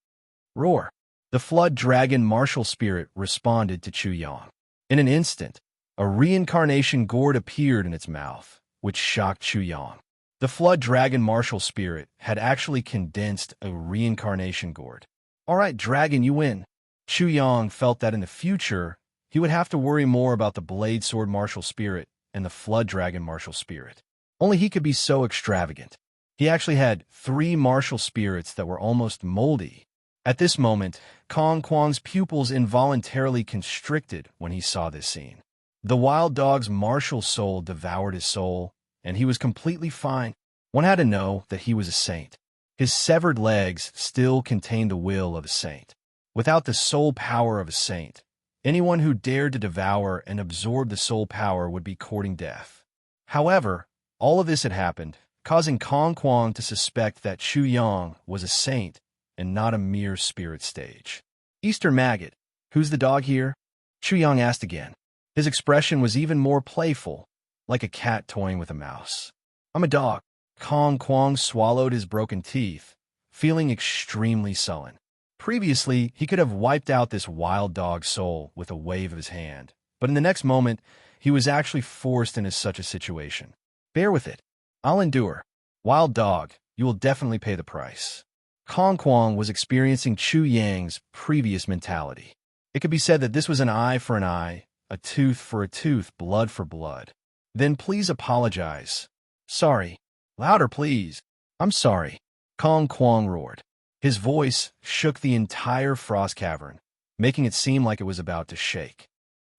Roar. The flood dragon martial spirit responded to Chu Yang. In an instant, a reincarnation gourd appeared in its mouth, which shocked Chu Yang. The flood dragon martial spirit had actually condensed a reincarnation gourd. "All right, dragon, you win." Chu Yang felt that in the future, he would have to worry more about the blade sword martial spirit and the flood dragon martial spirit. Only he could be so extravagant. He actually had 3 martial spirits that were almost moldy. At this moment, Kong Kwong's pupils involuntarily constricted when he saw this scene. The wild dog's martial soul devoured his soul, and he was completely fine. One had to know that he was a saint. His severed legs still contained the will of a saint. Without the soul power of a saint, anyone who dared to devour and absorb the soul power would be courting death. However, all of this had happened, causing Kong Kwong to suspect that Chu Yang was a saint and not a mere spirit stage. "Easter maggot, who's the dog here?" Chu Yang asked again. His expression was even more playful, like a cat toying with a mouse. "I'm a dog." Kong Kwong swallowed his broken teeth, feeling extremely sullen. Previously, he could have wiped out this wild dog's soul with a wave of his hand, but in the next moment, he was actually forced into such a situation. "Bear with it. I'll endure. Wild dog, you will definitely pay the price." Kong Kwong was experiencing Chu Yang's previous mentality. It could be said that this was an eye for an eye, a tooth for a tooth, blood for blood. "Then please apologize." "Sorry." Louder, please. I'm sorry. Kong Kwong roared. His voice shook the entire frost cavern, making it seem like it was about to shake.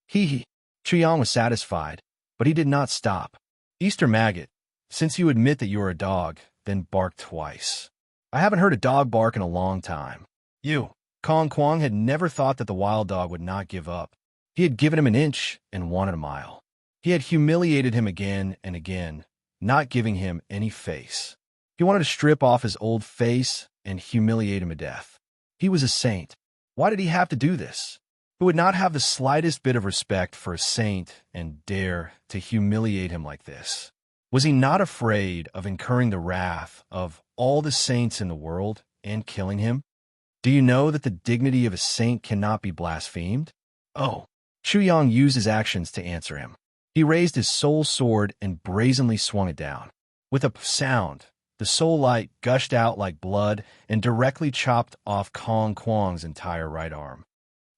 Hee. Chuyang was satisfied, but he did not stop. Easter maggot, since you admit that you are a dog, then bark twice. I haven't heard a dog bark in a long time. Kong Kwong had never thought that the wild dog would not give up. He had given him an inch and wanted a mile. He had humiliated him again and again, not giving him any face. He wanted to strip off his old face and humiliate him to death. He was a saint. Why did he have to do this? Who would not have the slightest bit of respect for a saint and dare to humiliate him like this? Was he not afraid of incurring the wrath of all the saints in the world and killing him? Do you know that the dignity of a saint cannot be blasphemed? Oh, Chuyang used his actions to answer him. He raised his soul sword and brazenly swung it down. With a sound, the soul light gushed out like blood and directly chopped off Kong Kwong's entire right arm.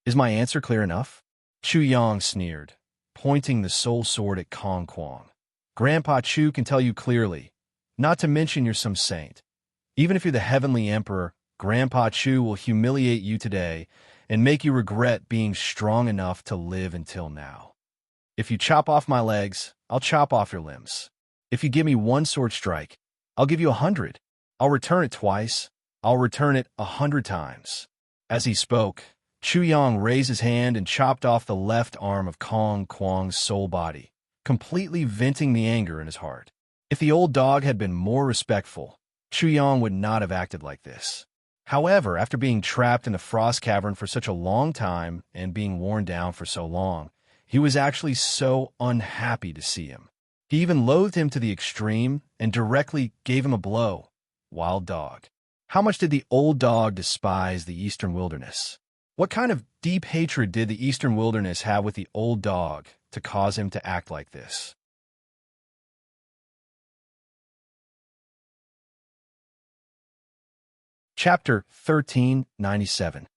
Is my answer clear enough? Chuyang sneered, pointing the soul sword at Kong Kwong. Grandpa Chu can tell you clearly, not to mention you're some saint. Even if you're the heavenly emperor, Grandpa Chu will humiliate you today and make you regret being strong enough to live until now. If you chop off my legs, I'll chop off your limbs. If you give me one sword strike, I'll give you 100. I'll return it twice. I'll return it 100 times. As he spoke, Chuyang raised his hand and chopped off the left arm of Kong Kwong's soul body, completely venting the anger in his heart. If the old dog had been more respectful, Chuyang would not have acted like this. However, after being trapped in the frost cavern for such a long time and being worn down for so long, he was actually so unhappy to see him. He even loathed him to the extreme and directly gave him a blow. Wild dog. How much did the old dog despise the eastern wilderness? What kind of deep hatred did the eastern wilderness have with the old dog to cause him to act like this? Chapter 1397.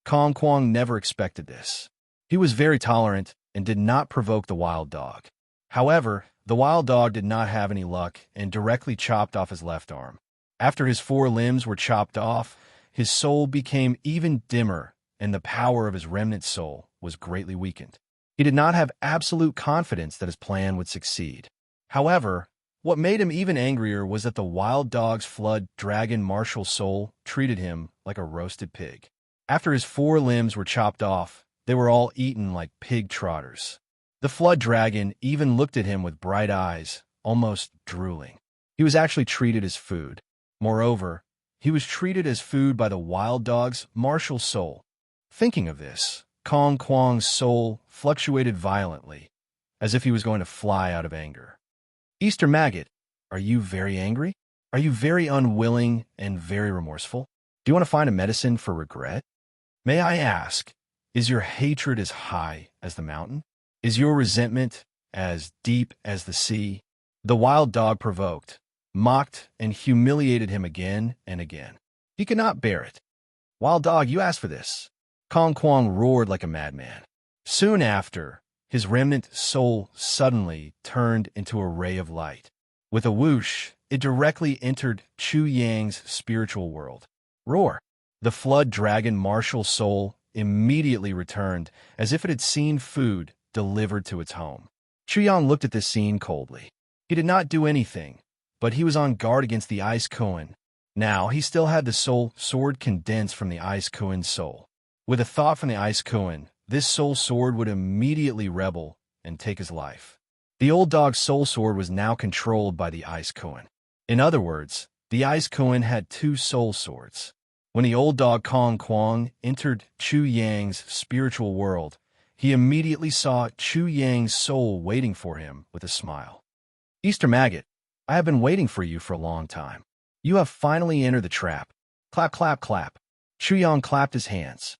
Kong Kwong never expected this. He was very tolerant and did not provoke the wild dog. However, the wild dog did not have any luck and directly chopped off his left arm. After his 4 limbs were chopped off, his soul became even dimmer and the power of his remnant soul was greatly weakened. He did not have absolute confidence that his plan would succeed. However, what made him even angrier was that the wild dog's flood dragon martial soul treated him like a roasted pig. After his 4 limbs were chopped off, they were all eaten like pig trotters. The flood dragon even looked at him with bright eyes, almost drooling. He was actually treated as food. Moreover, he was treated as food by the wild dog's martial soul. Thinking of this, Kong Kwong's soul fluctuated violently, as if he was going to fly out of anger. Easter maggot, are you very angry? Are you very unwilling and very remorseful? Do you want to find a medicine for regret? May I ask, is your hatred as high as the mountain? Is your resentment as deep as the sea? The wild dog provoked, mocked, and humiliated him again and again. He could not bear it. Wild dog, you asked for this. Kong Kwong roared like a madman. Soon after, his remnant soul suddenly turned into a ray of light. With a whoosh, it directly entered Chuyang's spiritual world. Roar! The flood dragon martial soul immediately returned as if it had seen food delivered to its home. Chuyang looked at this scene coldly. He did not do anything, but he was on guard against the Ice Koan. Now he still had the soul sword condensed from the Ice Koan's soul. With a thought from the Ice Koan, this soul sword would immediately rebel and take his life. The old dog's soul sword was now controlled by the Ice Koan. In other words, the Ice Koan had 2 soul swords. When the old dog Kong Kwong entered Chuyang's spiritual world, he immediately saw Chuyang's soul waiting for him with a smile. Easter maggot, I have been waiting for you for a long time. You have finally entered the trap. Clap, clap, clap. Chuyang clapped his hands.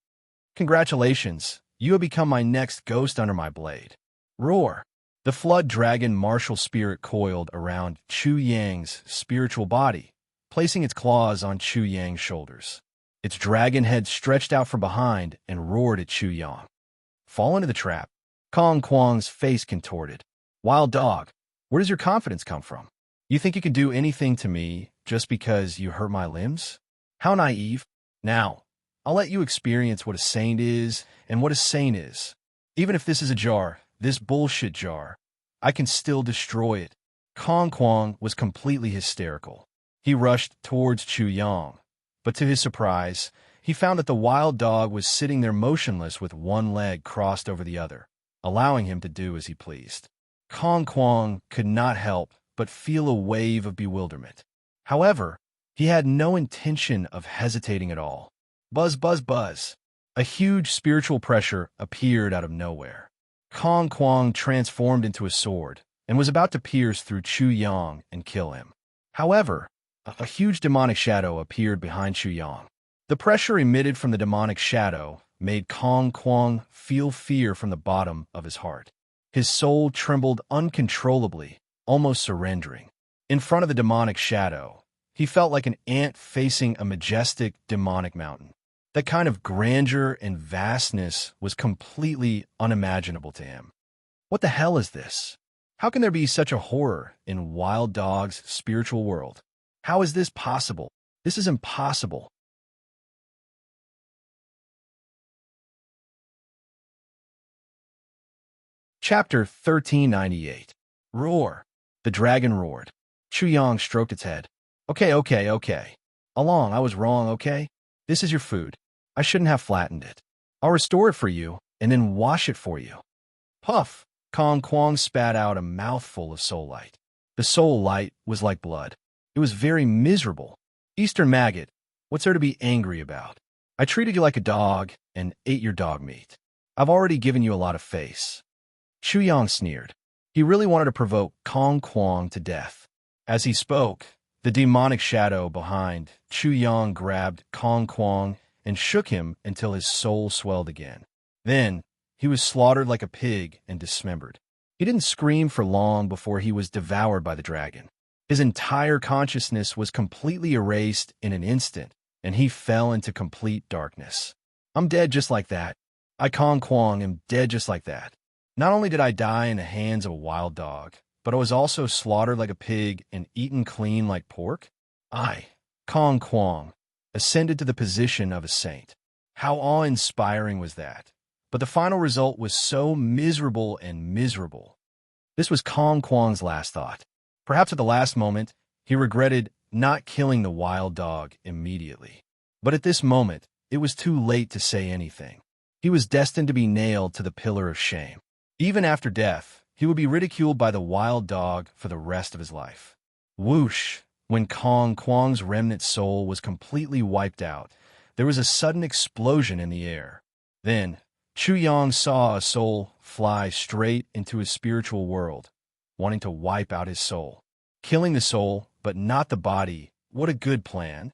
Congratulations, you have become my next ghost under my blade. Roar! The flood dragon martial spirit coiled around Chuyang's spiritual body, placing its claws on Chuyang's shoulders. Its dragon head stretched out from behind and roared at Chuyang. Fall into the trap. Kong Kwong's face contorted. Wild dog, where does your confidence come from? You think you can do anything to me just because you hurt my limbs? How naive. Now, I'll let you experience what a saint is and what a saint is. Even if this is a jar, this bullshit jar, I can still destroy it. Kong Kwang was completely hysterical. He rushed towards Chu Yang, but to his surprise, he found that the wild dog was sitting there motionless with one leg crossed over the other, allowing him to do as he pleased. Kong Kwang could not help but feel a wave of bewilderment. However, he had no intention of hesitating at all. Buzz, buzz, buzz. A huge spiritual pressure appeared out of nowhere. Kong Kwang transformed into a sword and was about to pierce through Chu Yang and kill him. However, a huge demonic shadow appeared behind Chu Yang. The pressure emitted from the demonic shadow made Kong Kwang feel fear from the bottom of his heart. His soul trembled uncontrollably, almost surrendering. In front of the demonic shadow, he felt like an ant facing a majestic demonic mountain. That kind of grandeur and vastness was completely unimaginable to him. What the hell is this? How can there be such a horror in Wild Dog's spiritual world? How is this possible? This is impossible. Chapter 1398. Roar. The dragon roared. Chu Yang stroked its head. Okay. Along, I was wrong, okay? This is your food. I shouldn't have flattened it. I'll restore it for you, and then wash it for you. Puff! Kong Kwang spat out a mouthful of soul light. The soul light was like blood. It was very miserable. Eastern maggot, what's there to be angry about? I treated you like a dog and ate your dog meat. I've already given you a lot of face. Chu Yang sneered. He really wanted to provoke Kong Kwang to death. As he spoke, the demonic shadow behind Chu Yang grabbed Kong Kwang and shook him until his soul swelled again. Then, he was slaughtered like a pig and dismembered. He didn't scream for long before he was devoured by the dragon. His entire consciousness was completely erased in an instant, and he fell into complete darkness. I'm dead just like that. I, Kong Kwang, am dead just like that. Not only did I die in the hands of a wild dog, but I was also slaughtered like a pig and eaten clean like pork. I, Kong Kwang, ascended to the position of a saint. How awe-inspiring was that? But the final result was so miserable and miserable. This was Kong Kwang's last thought. Perhaps at the last moment, he regretted not killing the wild dog immediately. But at this moment, it was too late to say anything. He was destined to be nailed to the pillar of shame. Even after death, he would be ridiculed by the wild dog for the rest of his life. Whoosh! When Kong Kwang's remnant soul was completely wiped out, there was a sudden explosion in the air. Then, Chu Yang saw a soul fly straight into his spiritual world, wanting to wipe out his soul. Killing the soul, but not the body. What a good plan.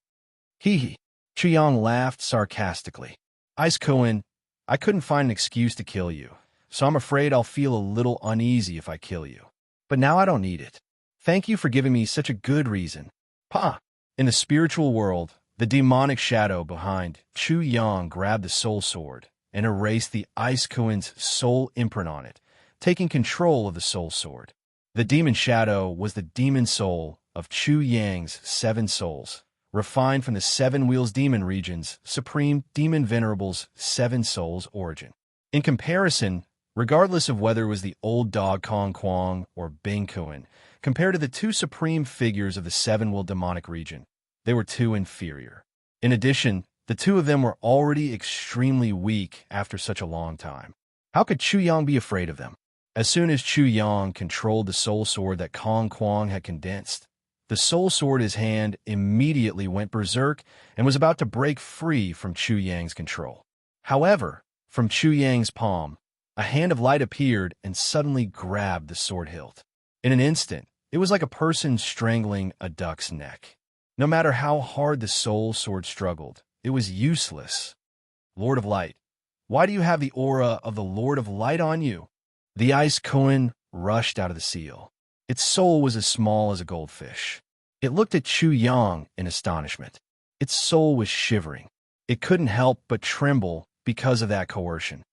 Hee hee. Chu Yang laughed sarcastically. Ice Cohen, I couldn't find an excuse to kill you, so I'm afraid I'll feel a little uneasy if I kill you. But now I don't need it. Thank you for giving me such a good reason. Pa! In the spiritual world, the demonic shadow behind Chu Yang grabbed the soul sword and erased the Ice Cohen's soul imprint on it, taking control of the soul sword. The demon shadow was the demon soul of Chu Yang's 7 souls, refined from the 7 Wheels Demon region's Supreme Demon Venerable's 7 souls origin. In comparison, regardless of whether it was the old dog Kong Kwang or Bing Kuan, compared to the 2 supreme figures of the 7-Wheel demonic region, they were too inferior. In addition, the 2 of them were already extremely weak after such a long time. How could Chu Yang be afraid of them? As soon as Chu Yang controlled the soul sword that Kong Kwang had condensed, the soul sword in his hand immediately went berserk and was about to break free from Chu Yang's control. However, from Chu Yang's palm, a hand of light appeared and suddenly grabbed the sword hilt. In an instant, it was like a person strangling a duck's neck. No matter how hard the soul sword struggled, it was useless. Lord of Light, why do you have the aura of the Lord of Light on you? The Ice Cohen rushed out of the seal. Its soul was as small as a goldfish. It looked at Chu Yang in astonishment. Its soul was shivering. It couldn't help but tremble because of that coercion.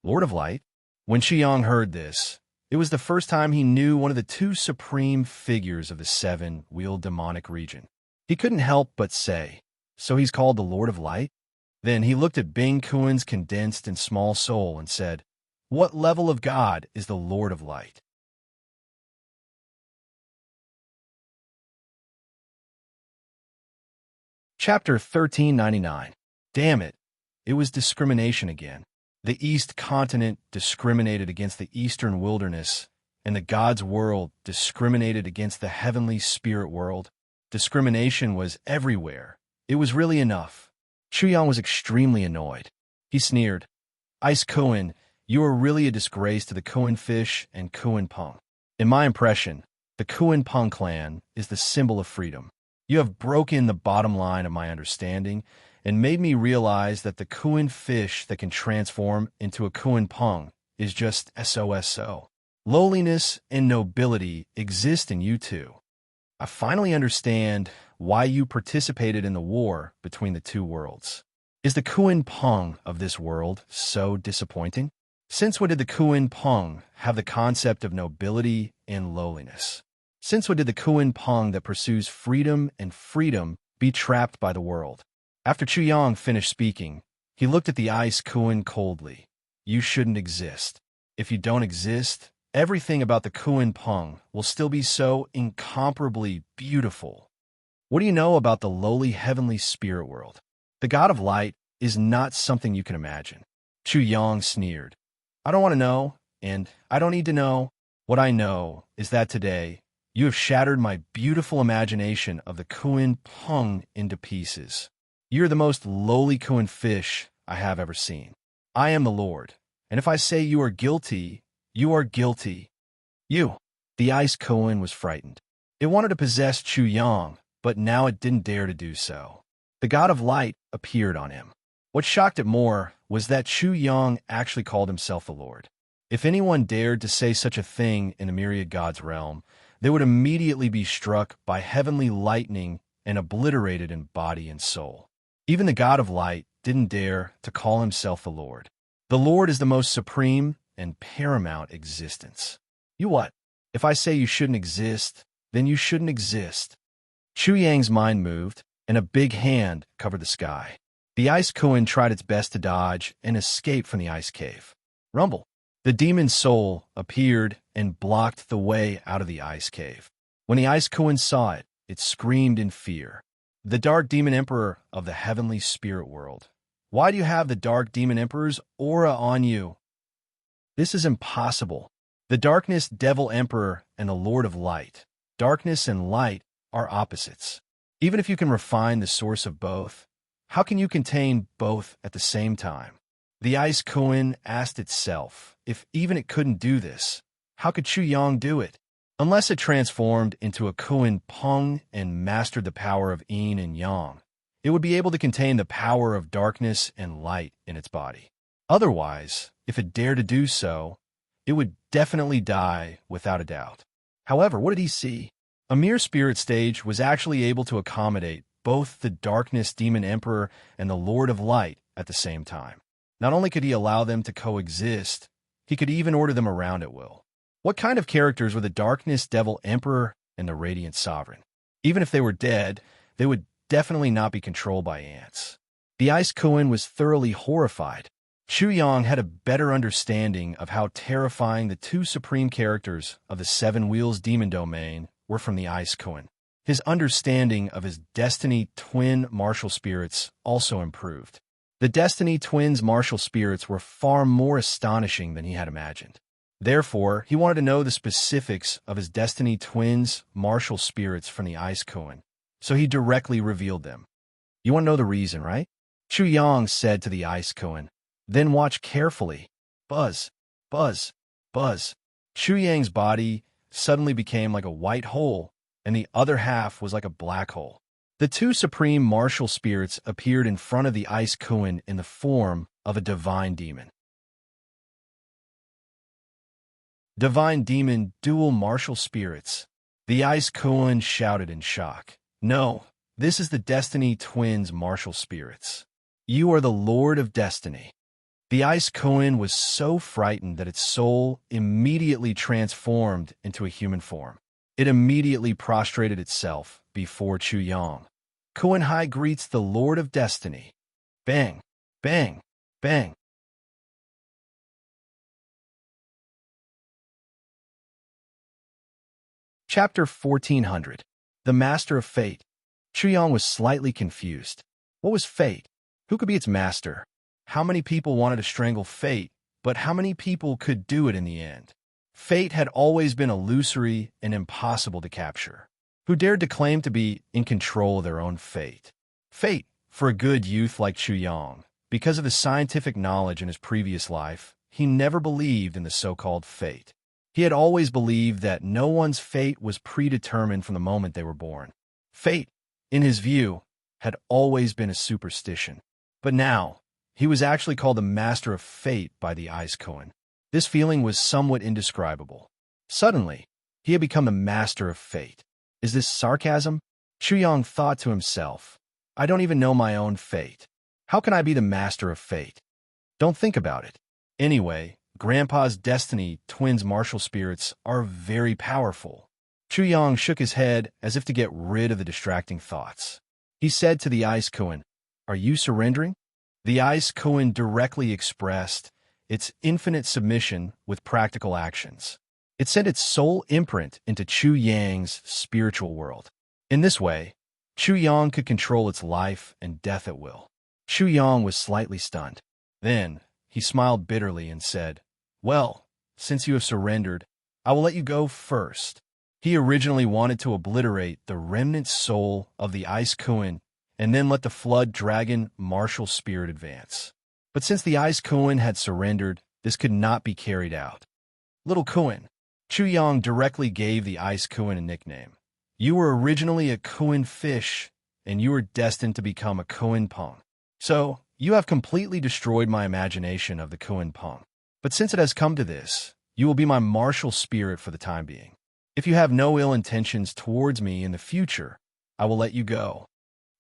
Lord of Light? When Chu Yang heard this, It was the first time he knew one of the two supreme figures of the seven-wheeled demonic region. He couldn't help but say, "So he's called the Lord of Light?" Then he looked at Bing Kuen's condensed and small soul and said, "What level of God is the Lord of Light?" Chapter 1399. Damn it. It was discrimination again. The East Continent discriminated against the Eastern Wilderness, and the God's world discriminated against the heavenly spirit world. Discrimination was everywhere. It was really enough. Chuyang was extremely annoyed. He sneered, "Ice Kuen, you are really a disgrace to the Kuen fish and Kuen Peng. In my impression, the Kuen Peng clan is the symbol of freedom. You have broken the bottom line of my understanding and made me realize that the Kuen fish that can transform into a Kuen Peng is just SOSO. Lowliness and nobility exist in you two. I finally understand why you participated in the war between the two worlds. Is the Kuen Peng of this world so disappointing? Since when did the Kuen Peng have the concept of nobility and lowliness? Since when did the Kuen Peng that pursues freedom and freedom be trapped by the world?" After Chuyang finished speaking, he looked at the Ice Kuen coldly. "You shouldn't exist. If you don't exist, everything about the Kuen Peng will still be so incomparably beautiful. What do you know about the lowly heavenly spirit world? The God of Light is not something you can imagine." Chuyang sneered. "I don't want to know, and I don't need to know. What I know is that today, you have shattered my beautiful imagination of the Kuen Peng into pieces. You're the most lowly Kuen fish I have ever seen. I am the Lord, and if I say you are guilty, you are guilty." "You." The Ice Kuen was frightened. It wanted to possess Chuyang, but now it didn't dare to do so. The God of Light appeared on him. What shocked it more was that Chuyang actually called himself the Lord. If anyone dared to say such a thing in the myriad gods realm, they would immediately be struck by heavenly lightning and obliterated in body and soul. Even the God of Light didn't dare to call himself the Lord. The Lord is the most supreme and paramount existence. You what? If I say you shouldn't exist, then you shouldn't exist. Chuyang's mind moved, and a big hand covered the sky. The Ice Kuen tried its best to dodge and escape from the ice cave. Rumble. The demon's soul appeared and blocked the way out of the ice cave. When the Ice Kuen saw it, it screamed in fear. "The Dark Demon Emperor of the heavenly spirit world. Why do you have the Dark Demon Emperor's aura on you? This is impossible. The Darkness Devil Emperor and the Lord of Light. Darkness and light are opposites. Even if you can refine the source of both, how can you contain both at the same time?" The Ice Kuen asked itself if even it couldn't do this, how could Chuyang do it? Unless it transformed into a Kuen Peng and mastered the power of yin and yang, it would be able to contain the power of darkness and light in its body. Otherwise, if it dared to do so, it would definitely die without a doubt. However, what did he see? A mere spirit stage was actually able to accommodate both the Darkness Demon Emperor and the Lord of Light at the same time. Not only could he allow them to coexist, he could even order them around at will. What kind of characters were the Darkness Devil Emperor and the Radiant Sovereign? Even if they were dead, they would definitely not be controlled by ants. The Ice Kuen was thoroughly horrified. Chuyang had a better understanding of how terrifying the two supreme characters of the Seven Wheels Demon Domain were from the Ice Kuen. His understanding of his Destiny Twin martial spirits also improved. The Destiny Twins' martial spirits were far more astonishing than he had imagined. Therefore, he wanted to know the specifics of his Destiny Twins' martial spirits from the Ice Kuen, so he directly revealed them. "You want to know the reason, right?" Chuyang said to the Ice Kuen. "Then watch carefully. Buzz, buzz, buzz." Chuyang's body suddenly became like a white hole, and the other half was like a black hole. The two supreme martial spirits appeared in front of the Ice Kuen in the form of a divine demon. Divine demon dual martial spirits. The Ice Kuen shouted in shock. "No, this is the Destiny Twins martial spirits. You are the Lord of Destiny." The ice koan was so frightened that its soul immediately transformed into a human form. It immediately prostrated itself before Chu Yang. Koan Hai greets the Lord of Destiny. Bang, bang, bang. Chapter 1400. The Master of Fate. Chu Yang was slightly confused. What was fate? Who could be its master? How many people wanted to strangle fate, but how many people could do it in the end? Fate had always been illusory and impossible to capture. Who dared to claim to be in control of their own fate? Fate, for a good youth like Chu Yang, because of his scientific knowledge in his previous life, he never believed in the so-called fate. He had always believed that no one's fate was predetermined from the moment they were born. Fate, in his view, had always been a superstition. But now, he was actually called the Master of Fate by the Ice Koan. This feeling was somewhat indescribable. Suddenly, he had become the Master of Fate. Is this sarcasm? Chu Yang thought to himself. I don't even know my own fate. How can I be the Master of Fate? Don't think about it. Anyway, Grandpa's Destiny twins martial spirits are very powerful. Chu Yang shook his head as if to get rid of the distracting thoughts. He said to the Ice Koan, Are you surrendering? The Ice Koan directly expressed its infinite submission with practical actions. It sent its soul imprint into Chu Yang's spiritual world. In this way, Chu Yang could control its life and death at will. Chu Yang was slightly stunned. Then, he smiled bitterly and said, Well, since you have surrendered, I will let you go first. He originally wanted to obliterate the remnant soul of the Ice Koan and then let the Flood Dragon martial spirit advance. But since the Ice Koan had surrendered, this could not be carried out. Little Koan. Chu Yang directly gave the Ice Koan a nickname. You were originally a Koan fish, and you were destined to become a Koan Peng. So, you have completely destroyed my imagination of the Koan Peng. But since it has come to this, you will be my martial spirit for the time being. If you have no ill intentions towards me in the future, I will let you go.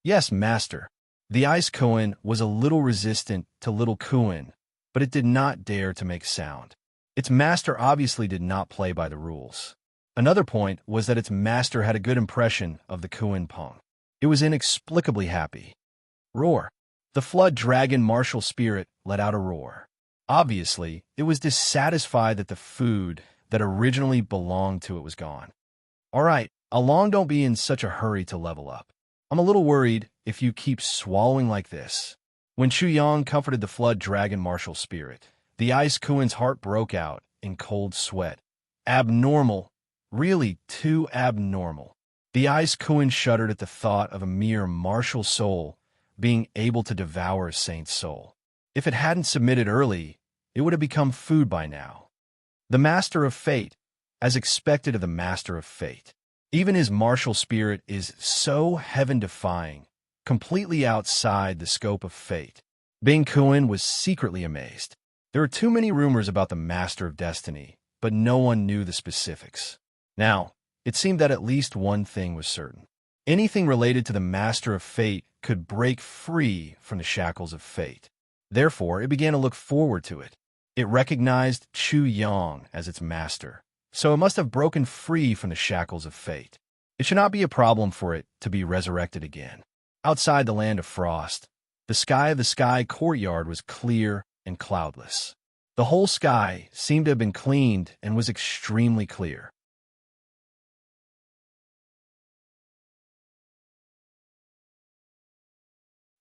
Yes, Master. The Ice Koan was a little resistant to Little Koan, but it did not dare to make sound. Its master obviously did not play by the rules. Another point was that its master had a good impression of the Koan Peng. It was inexplicably happy. Roar. The Flood Dragon martial spirit let out a roar. Obviously, it was dissatisfied that the food that originally belonged to it was gone. All right, Along don't be in such a hurry to level up. I'm a little worried if you keep swallowing like this. When Chu Yang comforted the Flood Dragon martial spirit, the Ice Koan's heart broke out in cold sweat. Abnormal. Really too abnormal. The Ice Koan shuddered at the thought of a mere martial soul being able to devour a saint's soul. If it hadn't submitted early, it would have become food by now. The Master of Fate, as expected of the Master of Fate. Even his martial spirit is so heaven-defying, completely outside the scope of fate. Bing Koan was secretly amazed. There are too many rumors about the Master of Destiny, but no one knew the specifics. Now, it seemed that at least one thing was certain. Anything related to the Master of Fate could break free from the shackles of fate. Therefore, it began to look forward to it. It recognized Chu Yang as its master, so it must have broken free from the shackles of fate. It should not be a problem for it to be resurrected again. Outside the land of frost, the sky of the sky courtyard was clear and cloudless. The whole sky seemed to have been cleaned and was extremely clear.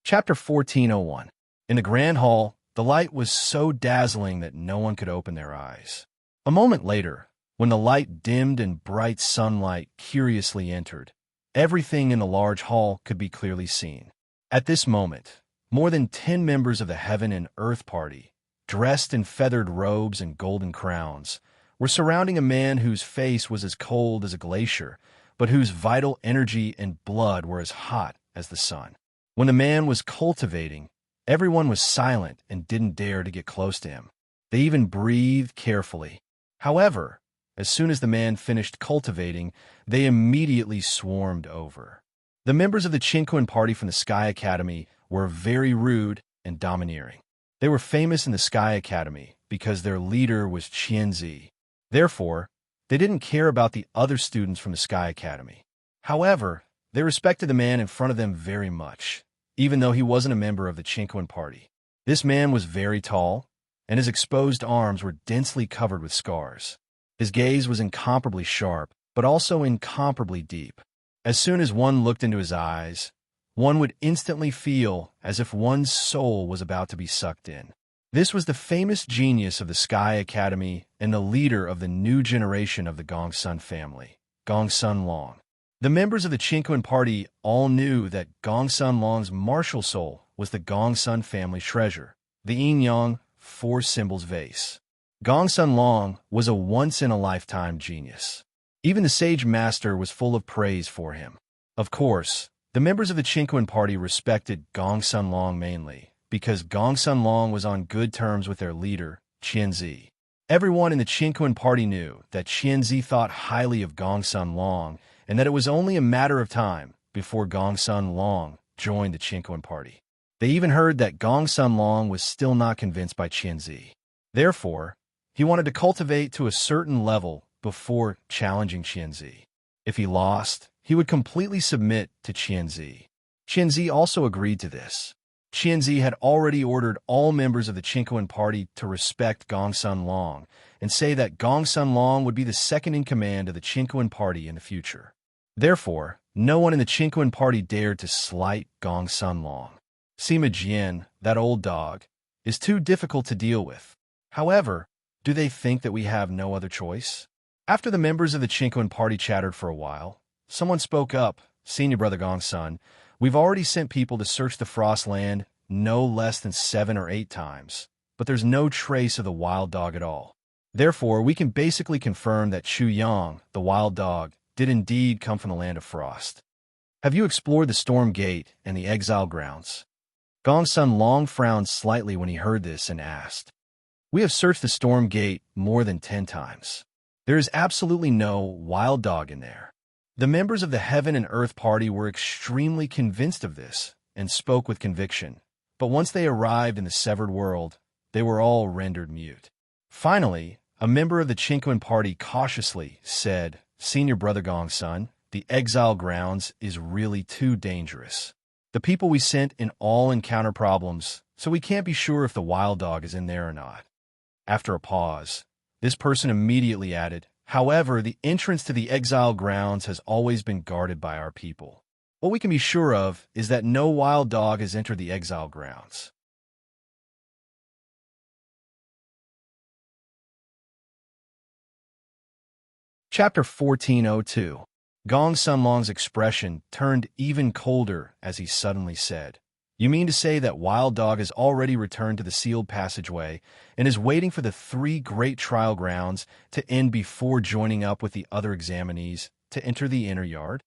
Chapter 1401. In the Grand Hall, the light was so dazzling that no one could open their eyes. A moment later, when the light dimmed and bright sunlight curiously entered, everything in the large hall could be clearly seen. At this moment, more than 10 members of the Heaven and Earth Party, dressed in feathered robes and golden crowns, were surrounding a man whose face was as cold as a glacier, but whose vital energy and blood were as hot as the sun. When the man was cultivating, everyone was silent and didn't dare to get close to him. They even breathed carefully. However, as soon as the man finished cultivating, they immediately swarmed over. The members of the Chinquan party from the Sky Academy were very rude and domineering. They were famous in the Sky Academy because their leader was Qianzi. Therefore, they didn't care about the other students from the Sky Academy. However, they respected the man in front of them very much, even though he wasn't a member of the Chinquan party. This man was very tall, and his exposed arms were densely covered with scars. His gaze was incomparably sharp, but also incomparably deep. As soon as one looked into his eyes, one would instantly feel as if one's soul was about to be sucked in. This was the famous genius of the Sky Academy and the leader of the new generation of the Gongsun family, Gongsun Long. The members of the Chinquan party all knew that Gongsun Long's martial soul was the Gongsun family treasure, the yin-yang four symbols vase. Gongsun Long was a once-in-a-lifetime genius. Even the sage master was full of praise for him. Of course, the members of the Chinquan party respected Gongsun Long mainly because Gongsun Long was on good terms with their leader, Qianzi. Everyone in the Chinquan party knew that Qianzi thought highly of Gongsun Long and that it was only a matter of time before Gongsun Long joined the Chinquan party. They even heard that Gongsun Long was still not convinced by Qianzi. Therefore, he wanted to cultivate to a certain level before challenging Qianzi. If he lost, he would completely submit to Qianzi. Qianzi also agreed to this. Qianzi had already ordered all members of the Chinquan party to respect Gongsun Long and say that Gongsun Long would be the second in command of the Chinquan party in the future. Therefore, no one in the Chinquan party dared to slight Gongsun Long. Sima Jian, that old dog, is too difficult to deal with. However, do they think that we have no other choice? After the members of the Chinquan party chattered for a while, someone spoke up, Senior Brother Gongsun. We've already sent people to search the Frost Land no less than 7 or 8 times, but there's no trace of the wild dog at all. Therefore, we can basically confirm that Chu Yang, the wild dog, did indeed come from the Land of Frost. Have you explored the Storm Gate and the Exile Grounds? Gongsun Long frowned slightly when he heard this and asked. We have searched the Storm Gate more than 10 times. There is absolutely no wild dog in there. The members of the Heaven and Earth Party were extremely convinced of this and spoke with conviction, but once they arrived in the Severed World, they were all rendered mute. Finally, a member of the Chinquan party cautiously said, Senior Brother Gongsun, the Exile Grounds is really too dangerous. The people we sent in all encounter problems, so we can't be sure if the wild dog is in there or not. After a pause, this person immediately added, However, the entrance to the Exile Grounds has always been guarded by our people. What we can be sure of is that no wild dog has entered the Exile Grounds. Chapter 1402. Gongsun Long's expression turned even colder as he suddenly said, You mean to say that Wild Dog has already returned to the sealed passageway and is waiting for the 3 great trial grounds to end before joining up with the other examinees to enter the inner yard?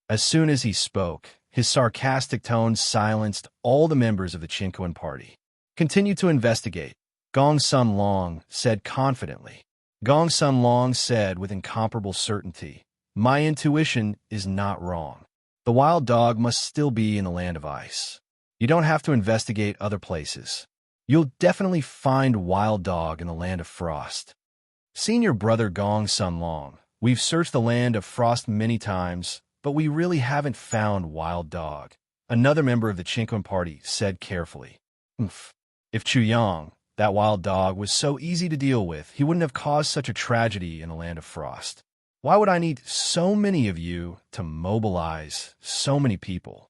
As soon as he spoke, his sarcastic tone silenced all the members of the Chinquan party. Continue to investigate, Gongsun Long said confidently. Gongsun Long said with incomparable certainty, My intuition is not wrong. The wild dog must still be in the Land of Ice. You don't have to investigate other places. You'll definitely find wild dog in the Land of Frost. Senior Brother Gongsun Long, we've searched the Land of Frost many times, but we really haven't found wild dog. Another member of the Chinquan party said carefully. If Chu Yang, that wild dog, was so easy to deal with, he wouldn't have caused such a tragedy in the Land of Frost. Why would I need so many of you to mobilize so many people?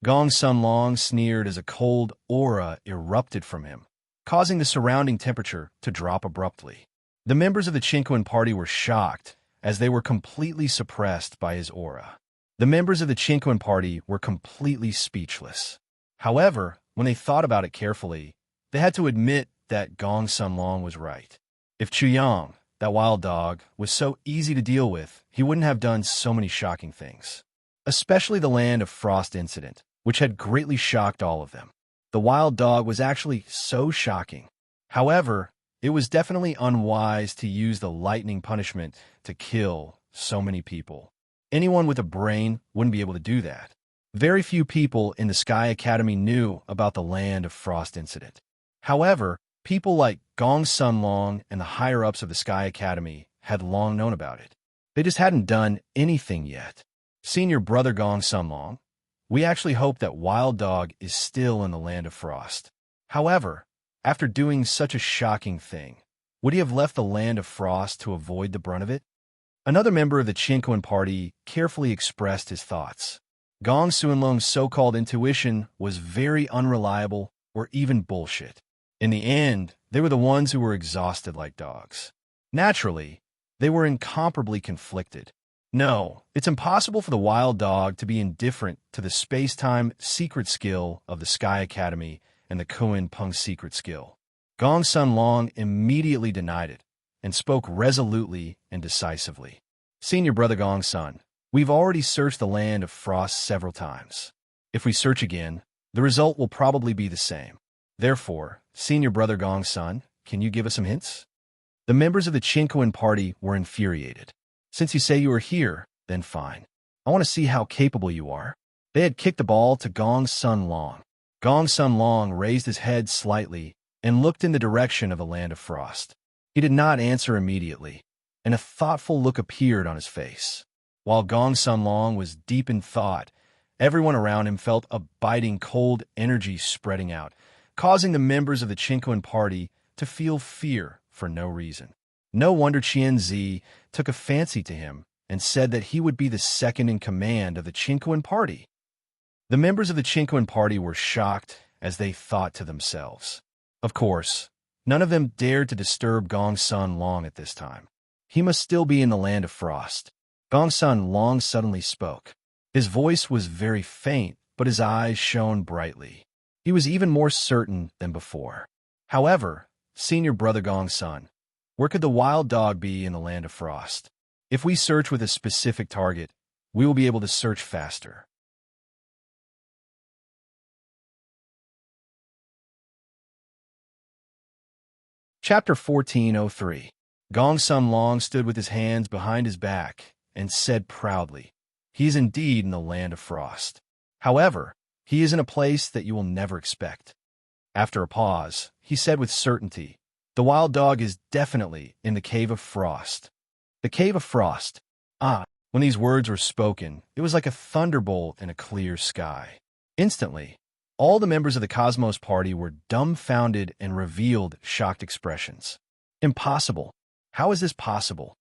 Gongsun Long sneered as a cold aura erupted from him, causing the surrounding temperature to drop abruptly. The members of the Chinquan party were shocked, as they were completely suppressed by his aura. The members of the Chinquan party were completely speechless. However, when they thought about it carefully, they had to admit that Gongsun Long was right. If Chu Yang, that wild dog, was so easy to deal with, he wouldn't have done so many shocking things. Especially the Land of Frost incident, which had greatly shocked all of them. The wild dog was actually so shocking. However, it was definitely unwise to use the lightning punishment to kill so many people. Anyone with a brain wouldn't be able to do that. Very few people in the Sky Academy knew about the Land of Frost incident. However, people like Gong Sunlong and the higher-ups of the Sky Academy had long known about it. They just hadn't done anything yet. Senior brother Gong Sunlong, we actually hope that Wild Dog is still in the Land of Frost. However, after doing such a shocking thing, would he have left the Land of Frost to avoid the brunt of it? Another member of the Chinquan party carefully expressed his thoughts. Gong Sunlong's so-called intuition was very unreliable or even bullshit. In the end, they were the ones who were exhausted like dogs. Naturally, they were incomparably conflicted. No, it's impossible for the Wild Dog to be indifferent to the space-time secret skill of the Sky Academy and the Kuan Peng secret skill. Gong Sunlong immediately denied it and spoke resolutely and decisively. Senior brother Gong Sun, we've already searched the Land of Frost several times. If we search again, the result will probably be the same. Therefore, senior brother Gong Sun, can you give us some hints? The members of the Chinquan party were infuriated. Since you say you are here, then fine. I want to see how capable you are. They had kicked the ball to Gong Sunlong. Gong Sunlong raised his head slightly and looked in the direction of the Land of Frost. He did not answer immediately, and a thoughtful look appeared on his face. While Gong Sunlong was deep in thought, everyone around him felt a biting cold energy spreading out, causing the members of the Chinquan party to feel fear for no reason. No wonder Qian Zi took a fancy to him and said that he would be the second in command of the Chinquan party. The members of the Chinquan party were shocked as they thought to themselves. Of course, none of them dared to disturb Gong Sunlong at this time. He must still be in the Land of Frost. Gong Sunlong suddenly spoke. His voice was very faint, but his eyes shone brightly. He was even more certain than before. However, senior brother Gong Sun, where could the Wild Dog be in the Land of Frost? If we search with a specific target, we will be able to search faster. Chapter 1403. Gong Sunlong stood with his hands behind his back and said proudly, "He is indeed in the Land of Frost. However, he is in a place that you will never expect." After a pause, he said with certainty, "The Wild Dog is definitely in the Cave of Frost." The Cave of Frost. Ah, when these words were spoken, it was like a thunderbolt in a clear sky. Instantly, all the members of the Cosmos Party were dumbfounded and revealed shocked expressions. Impossible. How is this possible?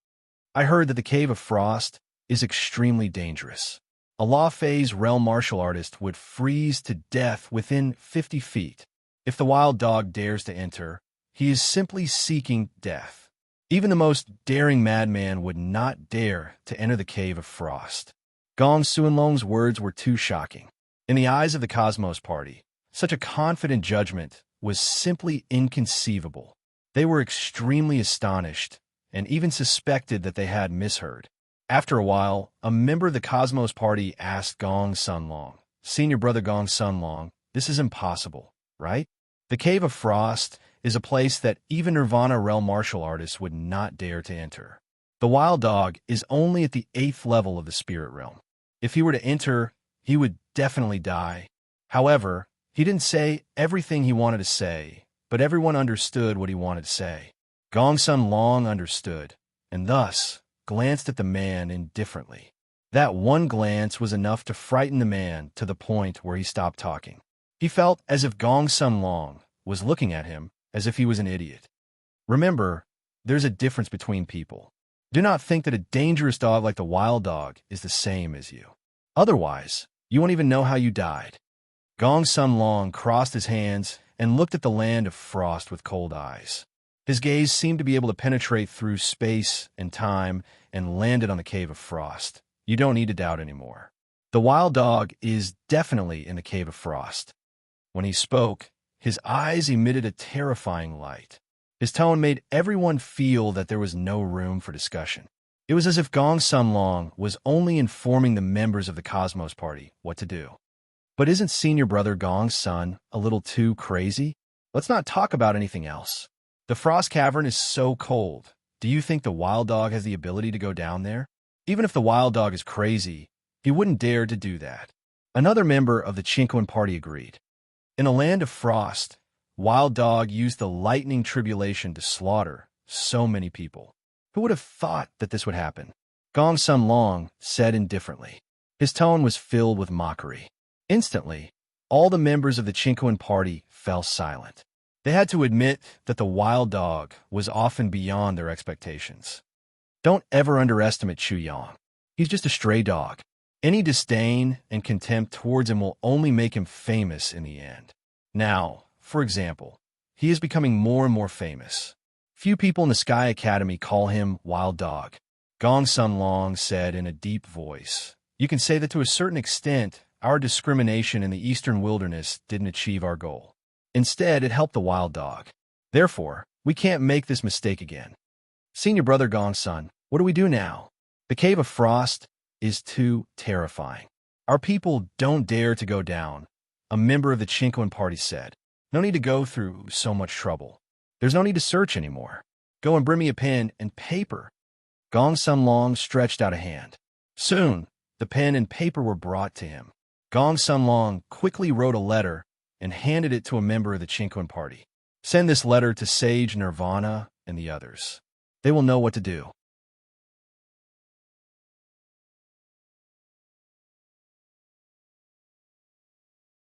I heard that the Cave of Frost is extremely dangerous. A Law Phase realm martial artist would freeze to death within 50 feet. If the Wild Dog dares to enter, he is simply seeking death. Even the most daring madman would not dare to enter the Cave of Frost. Gong Sunlong's words were too shocking. In the eyes of the Cosmos Party, such a confident judgment was simply inconceivable. They were extremely astonished and even suspected that they had misheard. After a while, a member of the Cosmos Party asked Gong Sunlong, "Senior brother Gong Sunlong, this is impossible, right? The Cave of Frost is a place that even Nirvana realm martial artists would not dare to enter. The Wild Dog is only at the 8th level of the spirit realm. If he were to enter, he would definitely die." However, he didn't say everything he wanted to say, but everyone understood what he wanted to say. Gong Sunlong understood, and thus glanced at the man indifferently. That one glance was enough to frighten the man to the point where he stopped talking. He felt as if Gong Sunlong was looking at him as if he was an idiot. Remember, there's a difference between people. Do not think that a dangerous dog like the Wild Dog is the same as you. Otherwise, you won't even know how you died. Gong Sunlong crossed his hands and looked at the Land of Frost with cold eyes. His gaze seemed to be able to penetrate through space and time and landed on the Cave of Frost. You don't need to doubt anymore. The Wild Dog is definitely in the Cave of Frost. When he spoke, his eyes emitted a terrifying light. His tone made everyone feel that there was no room for discussion. It was as if Gong Sunlong was only informing the members of the Cosmos Party what to do. But isn't senior brother Gong Sun a little too crazy? Let's not talk about anything else. The Frost Cavern is so cold. Do you think the Wild Dog has the ability to go down there? Even if the Wild Dog is crazy, he wouldn't dare to do that. Another member of the Chinquan party agreed. In a Land of Frost, Wild Dog used the lightning tribulation to slaughter so many people. Who would have thought that this would happen? Gong Sun Long said indifferently. His tone was filled with mockery. Instantly, all the members of the Chinquan party fell silent. They had to admit that the Wild Dog was often beyond their expectations. Don't ever underestimate Chu Yang. He's just a stray dog. Any disdain and contempt towards him will only make him famous in the end. Now, for example, he is becoming more and more famous. Few people in the Sky Academy call him Wild Dog. Gong Sun Long said in a deep voice, "You can say that to a certain extent, our discrimination in the Eastern Wilderness didn't achieve our goal. Instead, it helped the Wild Dog. Therefore, we can't make this mistake again." Senior brother Gong Sun, what do we do now? The Cave of Frost is too terrifying. Our people don't dare to go down, a member of the Chinquan party said. No need to go through so much trouble. There's no need to search anymore. Go and bring me a pen and paper. Gong Sun Long stretched out a hand. Soon, the pen and paper were brought to him. Gong Sun Long quickly wrote a letter and handed it to a member of the Chinquan party. Send this letter to Sage Nirvana and the others. They will know what to do.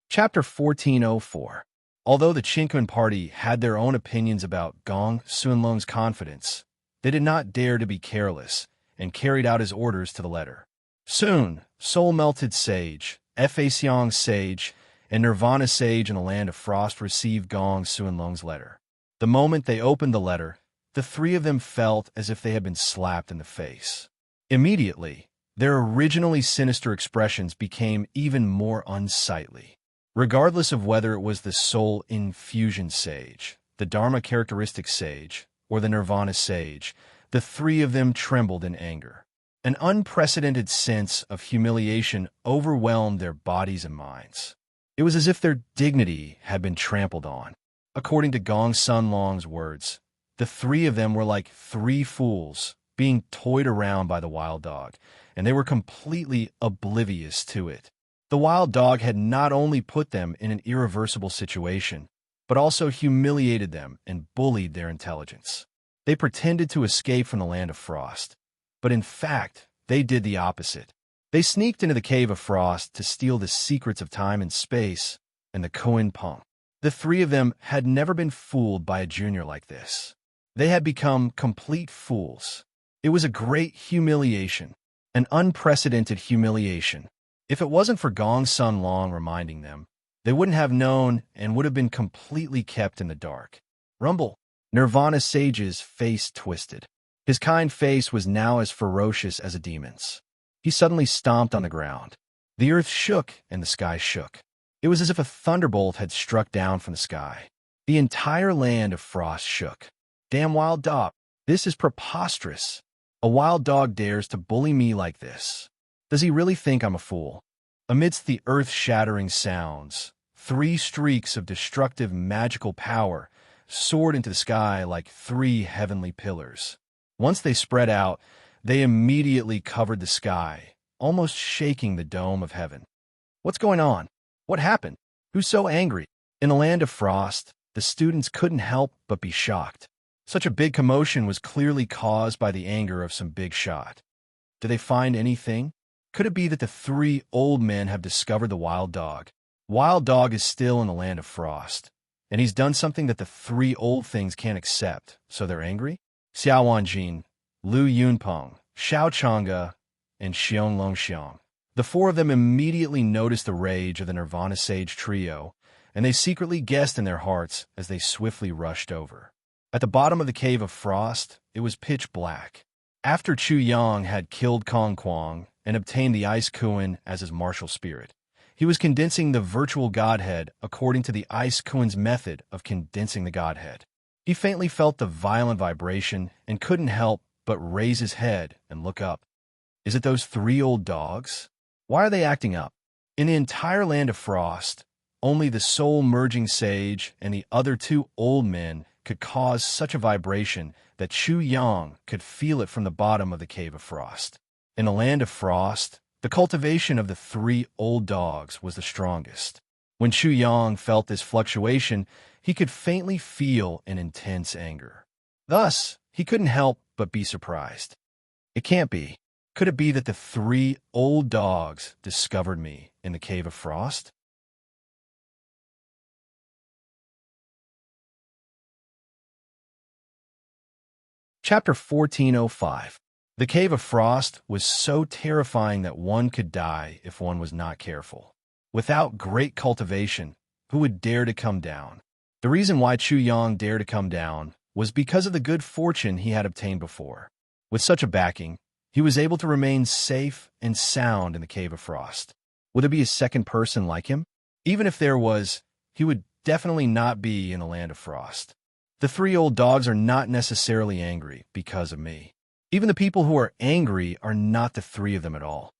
Chapter 1404. Although the Chinquan party had their own opinions about Gong Sun Long's confidence, they did not dare to be careless and carried out his orders to the letter. Soon, Soul-Melted Sage, Fa Xiang Sage, and Nirvana Sage in the Land of Frost received Gong Sun Long's letter. The moment they opened the letter, the three of them felt as if they had been slapped in the face. Immediately, their originally sinister expressions became even more unsightly. Regardless of whether it was the Soul Infusion Sage, the Dharma Characteristic Sage, or the Nirvana Sage, the three of them trembled in anger. An unprecedented sense of humiliation overwhelmed their bodies and minds. It was as if their dignity had been trampled on. According to Gong Sun Long's words, the three of them were like three fools being toyed around by the Wild Dog, and they were completely oblivious to it. The Wild Dog had not only put them in an irreversible situation, but also humiliated them and bullied their intelligence. They pretended to escape from the Land of Frost, but in fact, they did the opposite. They sneaked into the Cave of Frost to steal the secrets of time and space and the Koan Peng. The three of them had never been fooled by a junior like this. They had become complete fools. It was a great humiliation, an unprecedented humiliation. If it wasn't for Gong Sun Long reminding them, they wouldn't have known and would have been completely kept in the dark. Rumble. Nirvana Sage's face twisted. His kind face was now as ferocious as a demon's. He suddenly stomped on the ground. The earth shook and the sky shook. It was as if a thunderbolt had struck down from the sky. The entire Land of Frost shook. Damn Wild Dog. This is preposterous. A Wild Dog dares to bully me like this. Does he really think I'm a fool? Amidst the earth-shattering sounds, three streaks of destructive magical power soared into the sky like three heavenly pillars. Once they spread out, they immediately covered the sky, almost shaking the dome of heaven. What's going on? What happened? Who's so angry? In the Land of Frost, the students couldn't help but be shocked. Such a big commotion was clearly caused by the anger of some big shot. Did they find anything? Could it be that the three old men have discovered the Wild Dog? Wild Dog is still in the Land of Frost, and he's done something that the three old things can't accept, so they're angry? Xiao Wanjin, Lu Yunpeng, Xiao Chang'e, and Xiong Longxiang. The four of them immediately noticed the rage of the Nirvana Sage trio, and they secretly guessed in their hearts as they swiftly rushed over. At the bottom of the Cave of Frost, it was pitch black. After Chu Yang had killed Kong Kuang and obtained the Ice Kuan as his martial spirit, he was condensing the virtual godhead according to the Ice Kuan's method of condensing the godhead. He faintly felt the violent vibration and couldn't help but raise his head and look up. Is it those three old dogs? Why are they acting up? In the entire Land of Frost, only the soul-merging sage and the other two old men could cause such a vibration that Chu Yang could feel it from the bottom of the Cave of Frost. In the Land of Frost, the cultivation of the three old dogs was the strongest. When Chu Yang felt this fluctuation, he could faintly feel an intense anger. Thus, he couldn't help but be surprised. It can't be. Could it be that the 3 old dogs discovered me in the Cave of Frost? Chapter 1405. The Cave of Frost was so terrifying that one could die if one was not careful. Without great cultivation, who would dare to come down? The reason why Chu Yang dared to come down was because of the good fortune he had obtained before. With such a backing, he was able to remain safe and sound in the Cave of Frost. Would there be a second person like him? Even if there was, he would definitely not be in the Land of Frost. The 3 old dogs are not necessarily angry because of me. Even the people who are angry are not the 3 of them at all.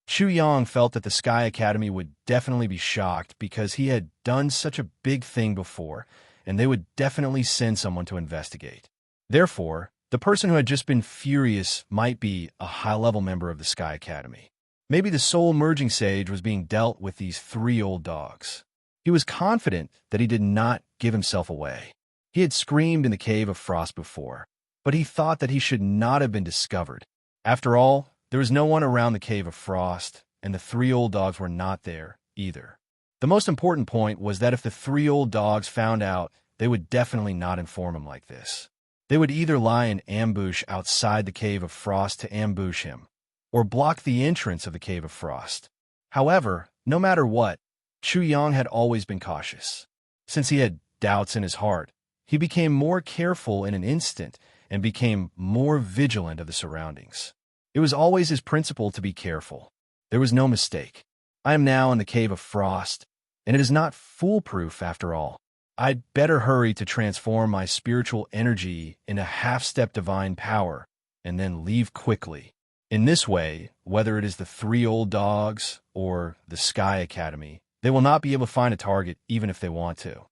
Chu Yang felt that the Sky Academy would definitely be shocked because he had done such a big thing before, and they would definitely send someone to investigate. Therefore, the person who had just been furious might be a high-level member of the Sky Academy. Maybe the soul merging sage was being dealt with these 3 old dogs. He was confident that he did not give himself away. He had screamed in the Cave of Frost before, but he thought that he should not have been discovered. After all, there was no one around the Cave of Frost, and the 3 old dogs were not there either. The most important point was that if the 3 old dogs found out, they would definitely not inform him like this. They would either lie in ambush outside the Cave of Frost to ambush him, or block the entrance of the Cave of Frost. However, no matter what, Chu Yang had always been cautious. Since he had doubts in his heart, he became more careful in an instant and became more vigilant of the surroundings. It was always his principle to be careful. There was no mistake. I am now in the Cave of Frost, and it is not foolproof after all. I'd better hurry to transform my spiritual energy into half-step divine power, and then leave quickly. In this way, whether it is the 3 old dogs or the Sky Academy, they will not be able to find a target even if they want to.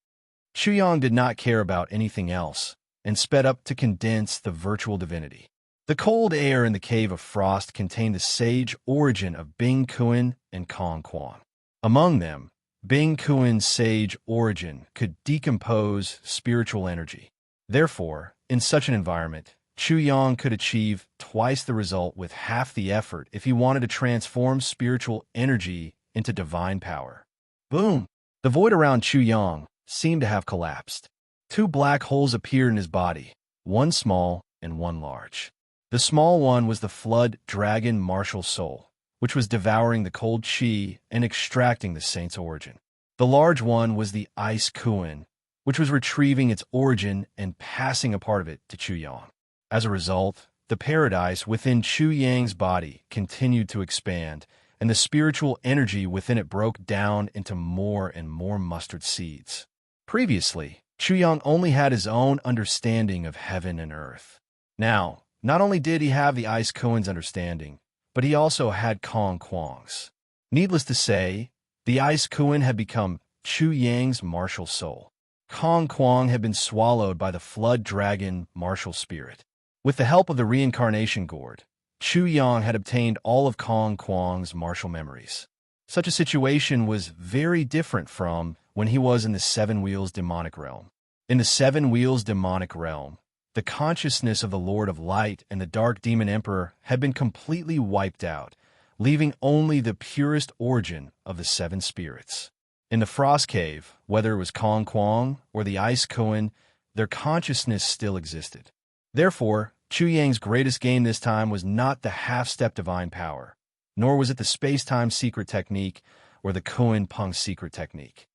Chu Yang did not care about anything else, and sped up to condense the virtual divinity. The cold air in the Cave of Frost contained the sage origin of Bing Kuan and Kong Quan. Among them, Bing Kuan's sage origin could decompose spiritual energy. Therefore, in such an environment, Chu Yang could achieve twice the result with half the effort if he wanted to transform spiritual energy into divine power. Boom! The void around Chu Yang seemed to have collapsed. 2 black holes appeared in his body, one small and one large. The small one was the flood dragon martial soul, which was devouring the cold chi and extracting the saint's origin. The large one was the ice Kuan, which was retrieving its origin and passing a part of it to Chu Yang. As a result, the paradise within Chu Yang's body continued to expand, and the spiritual energy within it broke down into more and more mustard seeds. Previously, Chu Yang only had his own understanding of heaven and earth. Now, not only did he have the Ice Kuan's understanding, but he also had Kong Kuang's. Needless to say, the Ice Kuan had become Chu Yang's martial soul. Kong Kuang had been swallowed by the flood dragon martial spirit. With the help of the reincarnation gourd, Chu Yang had obtained all of Kong Kuang's martial memories. Such a situation was very different from when he was in the Seven Wheels demonic realm. In the Seven Wheels demonic realm, the consciousness of the Lord of Light and the Dark Demon Emperor had been completely wiped out, leaving only the purest origin of the 7 spirits. In the Frost Cave, whether it was Kong Kuang or the Ice Kuan, their consciousness still existed. Therefore, Chu Yang's greatest gain this time was not the half-step divine power, nor was it the space-time secret technique or the Kuan Peng secret technique.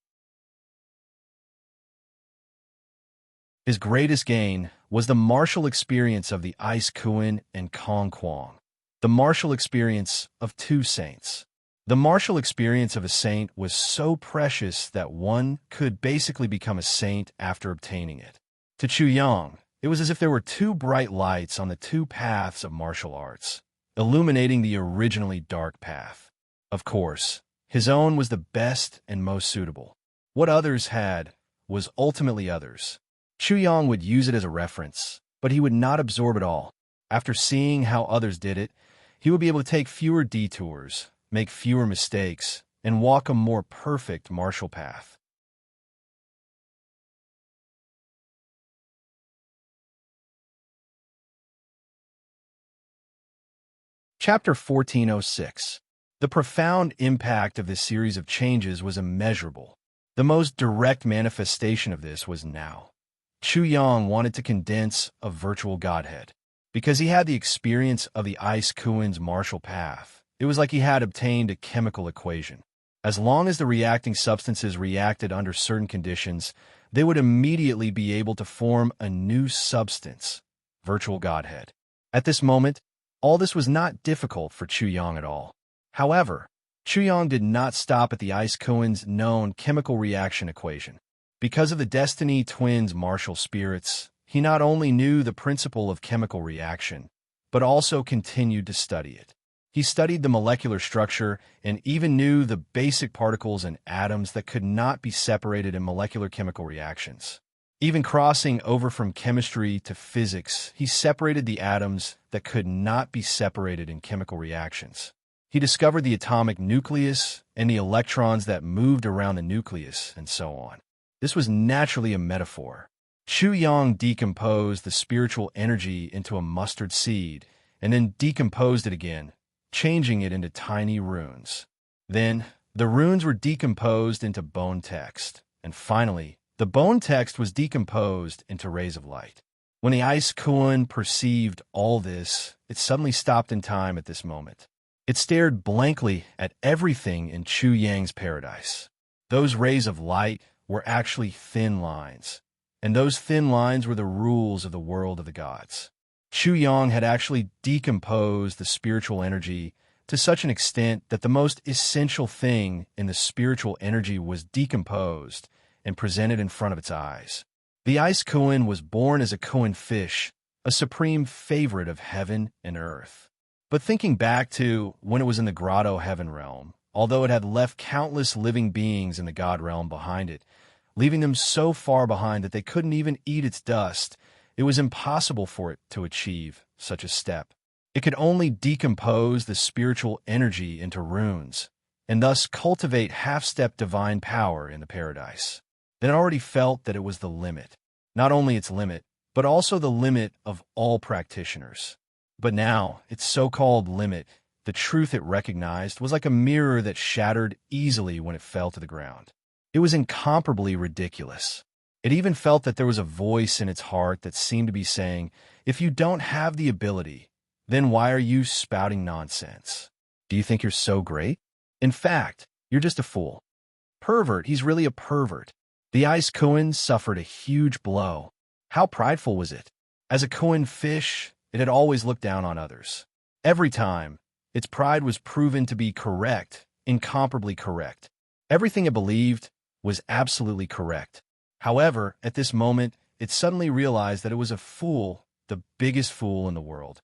His greatest gain was the martial experience of the Ice Kuan and Kong Kuang, the martial experience of 2 saints. The martial experience of a saint was so precious that one could basically become a saint after obtaining it. To Chu Yang, it was as if there were 2 bright lights on the 2 paths of martial arts, illuminating the originally dark path. Of course, his own was the best and most suitable. What others had was ultimately others. Chu Yang would use it as a reference, but he would not absorb it all. After seeing how others did it, he would be able to take fewer detours, make fewer mistakes, and walk a more perfect martial path. Chapter 1406. The profound impact of this series of changes was immeasurable. The most direct manifestation of this was now. Chu Yang wanted to condense a virtual godhead. Because he had the experience of the Ice Kuin's martial path, it was like he had obtained a chemical equation. As long as the reacting substances reacted under certain conditions, they would immediately be able to form a new substance, virtual godhead. At this moment, all this was not difficult for Chu Yang at all. However, Chu Yang did not stop at the Ice Kuin's known chemical reaction equation. Because of the Destiny Twins' martial spirits, he not only knew the principle of chemical reaction, but also continued to study it. He studied the molecular structure and even knew the basic particles and atoms that could not be separated in molecular chemical reactions. Even crossing over from chemistry to physics, he separated the atoms that could not be separated in chemical reactions. He discovered the atomic nucleus and the electrons that moved around the nucleus, and so on. This was naturally a metaphor. Chu Yang decomposed the spiritual energy into a mustard seed, and then decomposed it again, changing it into tiny runes. Then, the runes were decomposed into bone text, and finally, the bone text was decomposed into rays of light. When the Ice Kuin perceived all this, it suddenly stopped in time at this moment. It stared blankly at everything in Chu Yang's paradise. Those rays of light were actually thin lines, and those thin lines were the rules of the world of the gods. Chu Yang had actually decomposed the spiritual energy to such an extent that the most essential thing in the spiritual energy was decomposed and presented in front of its eyes. The Ice Kuin was born as a Kuin fish, a supreme favorite of heaven and earth. But thinking back to when it was in the grotto heaven realm, although it had left countless living beings in the god realm behind it, leaving them so far behind that they couldn't even eat its dust, it was impossible for it to achieve such a step. It could only decompose the spiritual energy into runes, and thus cultivate half-step divine power in the paradise. Then it already felt that it was the limit. Not only its limit, but also the limit of all practitioners. But now, its so-called limit, the truth it recognized, was like a mirror that shattered easily when it fell to the ground. It was incomparably ridiculous. It even felt that there was a voice in its heart that seemed to be saying, if you don't have the ability, then why are you spouting nonsense? Do you think you're so great? In fact, you're just a fool. Pervert, he's really a pervert. The Ice Kuin suffered a huge blow. How prideful was it? As a Kuin fish, it had always looked down on others. Every time, its pride was proven to be correct, incomparably correct. Everything it believed was absolutely correct. However, at this moment, it suddenly realized that it was a fool, the biggest fool in the world.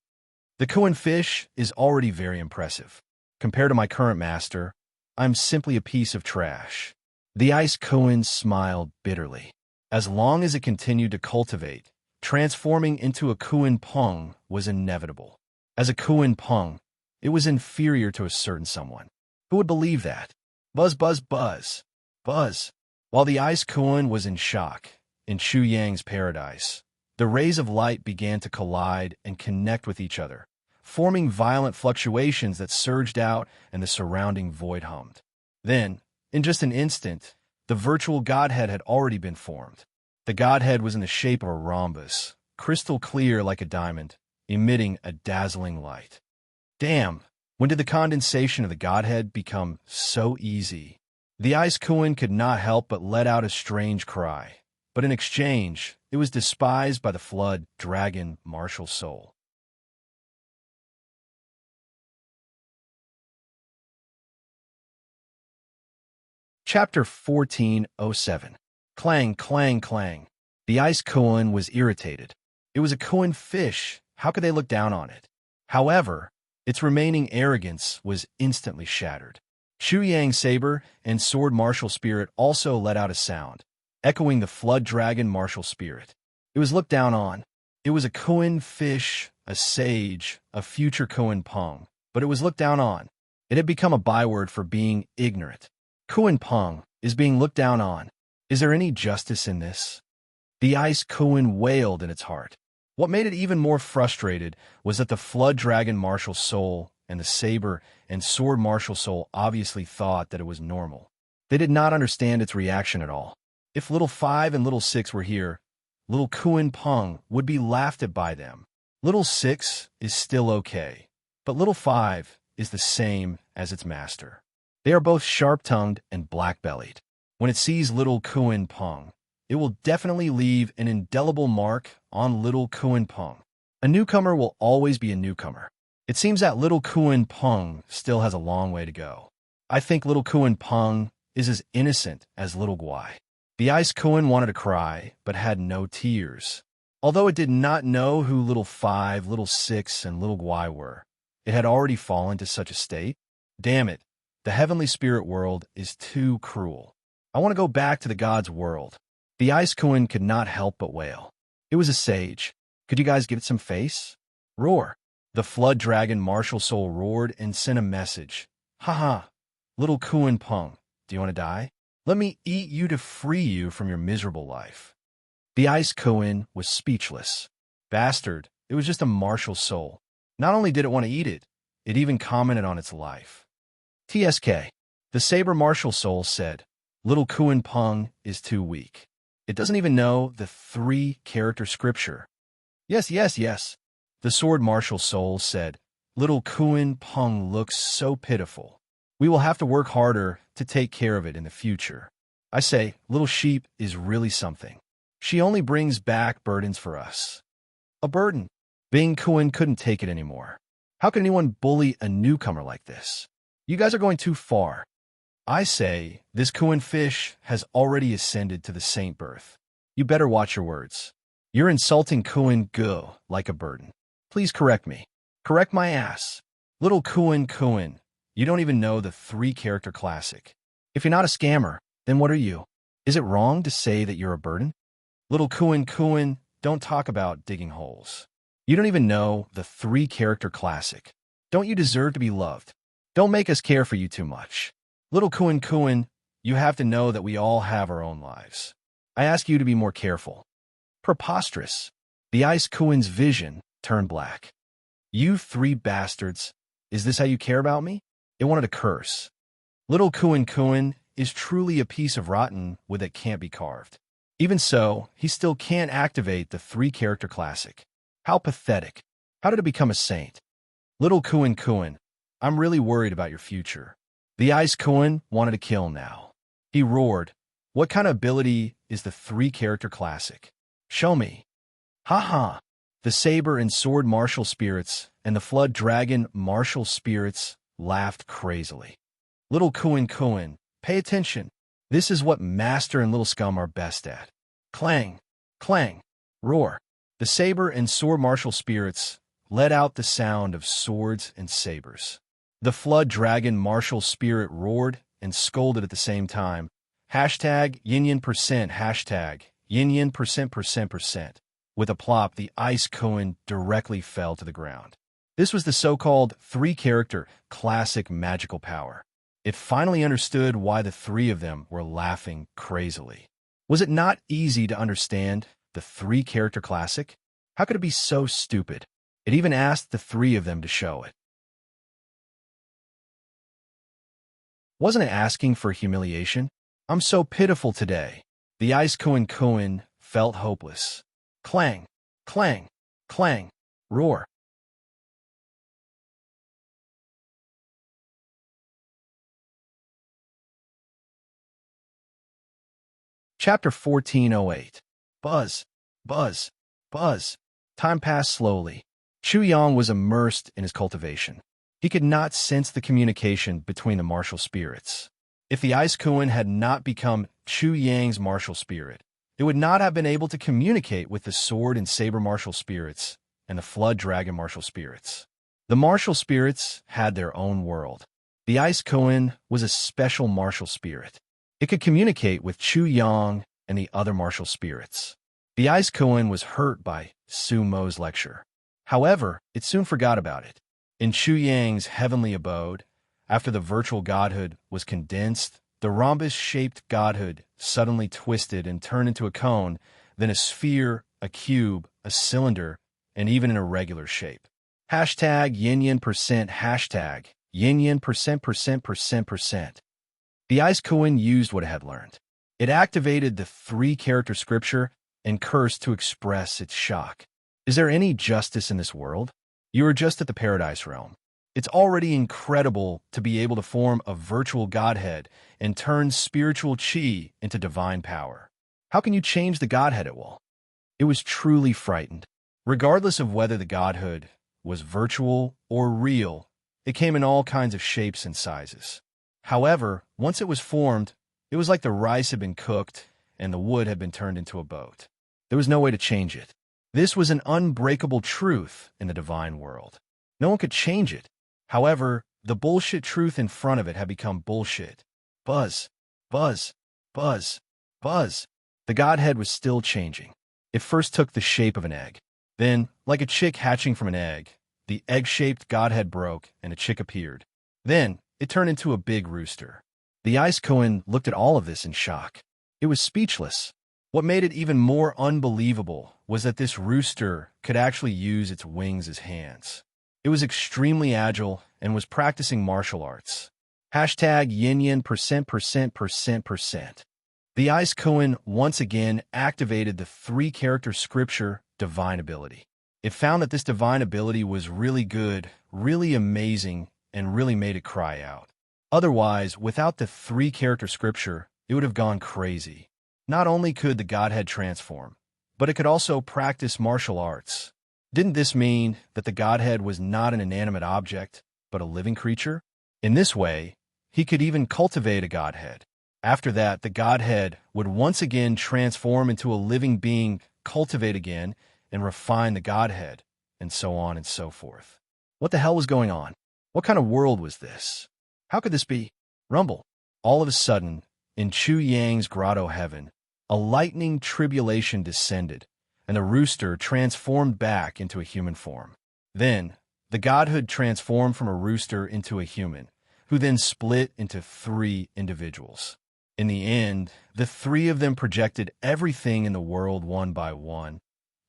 The Kuin fish is already very impressive. Compared to my current master, I'm simply a piece of trash. The Ice Kuin smiled bitterly. As long as it continued to cultivate, transforming into a Kuin Peng was inevitable. As a Kuin Peng, it was inferior to a certain someone. Who would believe that? Buzz, buzz, buzz. Buzz. While the Ice Kuin was in shock, in Chu Yang's paradise, the rays of light began to collide and connect with each other, forming violent fluctuations that surged out and the surrounding void hummed. Then, in just an instant, the virtual godhead had already been formed. The godhead was in the shape of a rhombus, crystal clear like a diamond, emitting a dazzling light. Damn, when did the condensation of the godhead become so easy? The Ice Kuin could not help but let out a strange cry, but in exchange, it was despised by the flood dragon martial soul. Chapter 1407. Clang, clang, clang. The Ice Kuin was irritated. It was a Kuin fish. How could they look down on it? However, its remaining arrogance was instantly shattered. Chu Yang's saber and sword martial spirit also let out a sound, echoing the flood dragon martial spirit. It was looked down on. It was a Kuin fish, a sage, a future Kuin Peng, but it was looked down on. It had become a byword for being ignorant. Kuan Peng is being looked down on. Is there any justice in this? The ice Kuan wailed in its heart. What made it even more frustrated was that the flood dragon martial soul and the saber and sword martial soul obviously thought that it was normal. They did not understand its reaction at all. If little 5 and little 6 were here, little Kuan Peng would be laughed at by them. Little 6 is still okay, but little 5 is the same as its master. They are both sharp-tongued and black-bellied. When it sees little Kuan Peng, it will definitely leave an indelible mark on little Kuan Peng. A newcomer will always be a newcomer. It seems that little Kuan Peng still has a long way to go. I think little Kuan Peng is as innocent as little Guai. The ice Kuan wanted to cry, but had no tears. Although it did not know who little 5, little 6, and little Guai were, it had already fallen to such a state. Damn it, the heavenly spirit world is too cruel. I want to go back to the god's world. The ice Kuan could not help but wail. It was a sage. Could you guys give it some face? Roar. The flood dragon martial soul roared and sent a message. Haha, little Kuan Peng, do you want to die? Let me eat you to free you from your miserable life. The ice Kuan was speechless. Bastard, it was just a martial soul. Not only did it want to eat it, it even commented on its life. TSK. The saber martial soul said, little Kuan Peng is too weak. It doesn't even know the 3-character scripture. Yes. The sword martial soul said, little Kuan Peng looks so pitiful. We will have to work harder to take care of it in the future. I say, little sheep is really something. She only brings back burdens for us. A burden. Bing Kuan couldn't take it anymore. How can anyone bully a newcomer like this? You guys are going too far. I say, this Kuan fish has already ascended to the saint birth. You better watch your words. You're insulting Kuan Go like a burden. Please correct me. Correct my ass. Little Kuan, you don't even know the 3-character classic. If you're not a scammer, then what are you? Is it wrong to say that you're a burden? Little Kuan, don't talk about digging holes. You don't even know the 3-character classic. Don't you deserve to be loved? Don't make us care for you too much. Little Kuan, you have to know that we all have our own lives. I ask you to be more careful. Preposterous. The ice Kuan's vision turned black. You 3 bastards, is this how you care about me? It wanted to curse. Little Kuan is truly a piece of rotten wood that can't be carved. Even so, he still can't activate the 3-character classic. How pathetic. How did it become a saint? Little Kuan, I'm really worried about your future. The ice Kuan wanted to kill now. He roared, what kind of ability is the 3-character classic? Show me. Ha. The saber and sword martial spirits and the flood dragon martial spirits laughed crazily. Little Kuan, pay attention. This is what Master and Little Scum are best at. Clang, roar. The saber and sword martial spirits let out the sound of swords and sabers. The flood dragon martial spirit roared and scolded at the same time. Hashtag yin %, hashtag yin %%. With a plop, the ice Kuan directly fell to the ground. This was the so-called 3-character classic magical power. It finally understood why the 3 of them were laughing crazily. Was it not easy to understand the 3-character classic? How could it be so stupid? It even asked the 3 of them to show it. Wasn't it asking for humiliation? I'm so pitiful today. The ice Kuan felt hopeless. Clang, roar. Chapter 1408. Buzz. Time passed slowly. Chu Yang was immersed in his cultivation. He could not sense the communication between the martial spirits. If the ice Kuan had not become Chu Yang's martial spirit, it would not have been able to communicate with the sword and saber martial spirits and the flood dragon martial spirits. The martial spirits had their own world. The ice Kuan was a special martial spirit. It could communicate with Chu Yang and the other martial spirits. The ice Kuan was hurt by Su Mo's lecture. However, it soon forgot about it. In Chu Yang's heavenly abode, After the virtual godhood was condensed, the rhombus-shaped godhood suddenly twisted and turned into a cone, then a sphere, a cube, a cylinder, and even an irregular shape. Hashtag yin %, hashtag yin %%%%. The Ice Koen used what it had learned. It activated the 3-character scripture and cursed to express its shock. Is there any justice in this world? You are just at the paradise realm. It's already incredible to be able to form a virtual godhead and turn spiritual chi into divine power. How can you change the godhead at will? It was truly frightened. Regardless of whether the godhood was virtual or real, it came in all kinds of shapes and sizes. However, once it was formed, it was like the rice had been cooked and the wood had been turned into a boat. There was no way to change it. This was an unbreakable truth in the divine world. No one could change it. However, the bullshit truth in front of it had become bullshit. Buzz, buzz, buzz, buzz. The godhead was still changing. It first took the shape of an egg. Then, like a chick hatching from an egg, the egg-shaped godhead broke and a chick appeared. Then, it turned into a big rooster. The Ice Koen looked at all of this in shock. It was speechless. What made it even more unbelievable was that this rooster could actually use its wings as hands. It was extremely agile and was practicing martial arts. Hashtag yin %%%%%. The Ice Koen once again activated the 3-character scripture divine ability. It found that this divine ability was really good, really amazing, and really made it cry out. Otherwise, without the 3-character scripture, it would have gone crazy. Not only could the godhead transform, but it could also practice martial arts. Didn't this mean that the godhead was not an inanimate object, but a living creature? In this way, he could even cultivate a godhead. After that, the godhead would once again transform into a living being, cultivate again, and refine the godhead, and so on and so forth. What the hell was going on? What kind of world was this? How could this be? Rumble. All of a sudden, in Chu Yang's grotto heaven, a lightning tribulation descended, and the rooster transformed back into a human form. Then, the godhood transformed from a rooster into a human, who then split into 3 individuals. In the end, the 3 of them projected everything in the world one by one.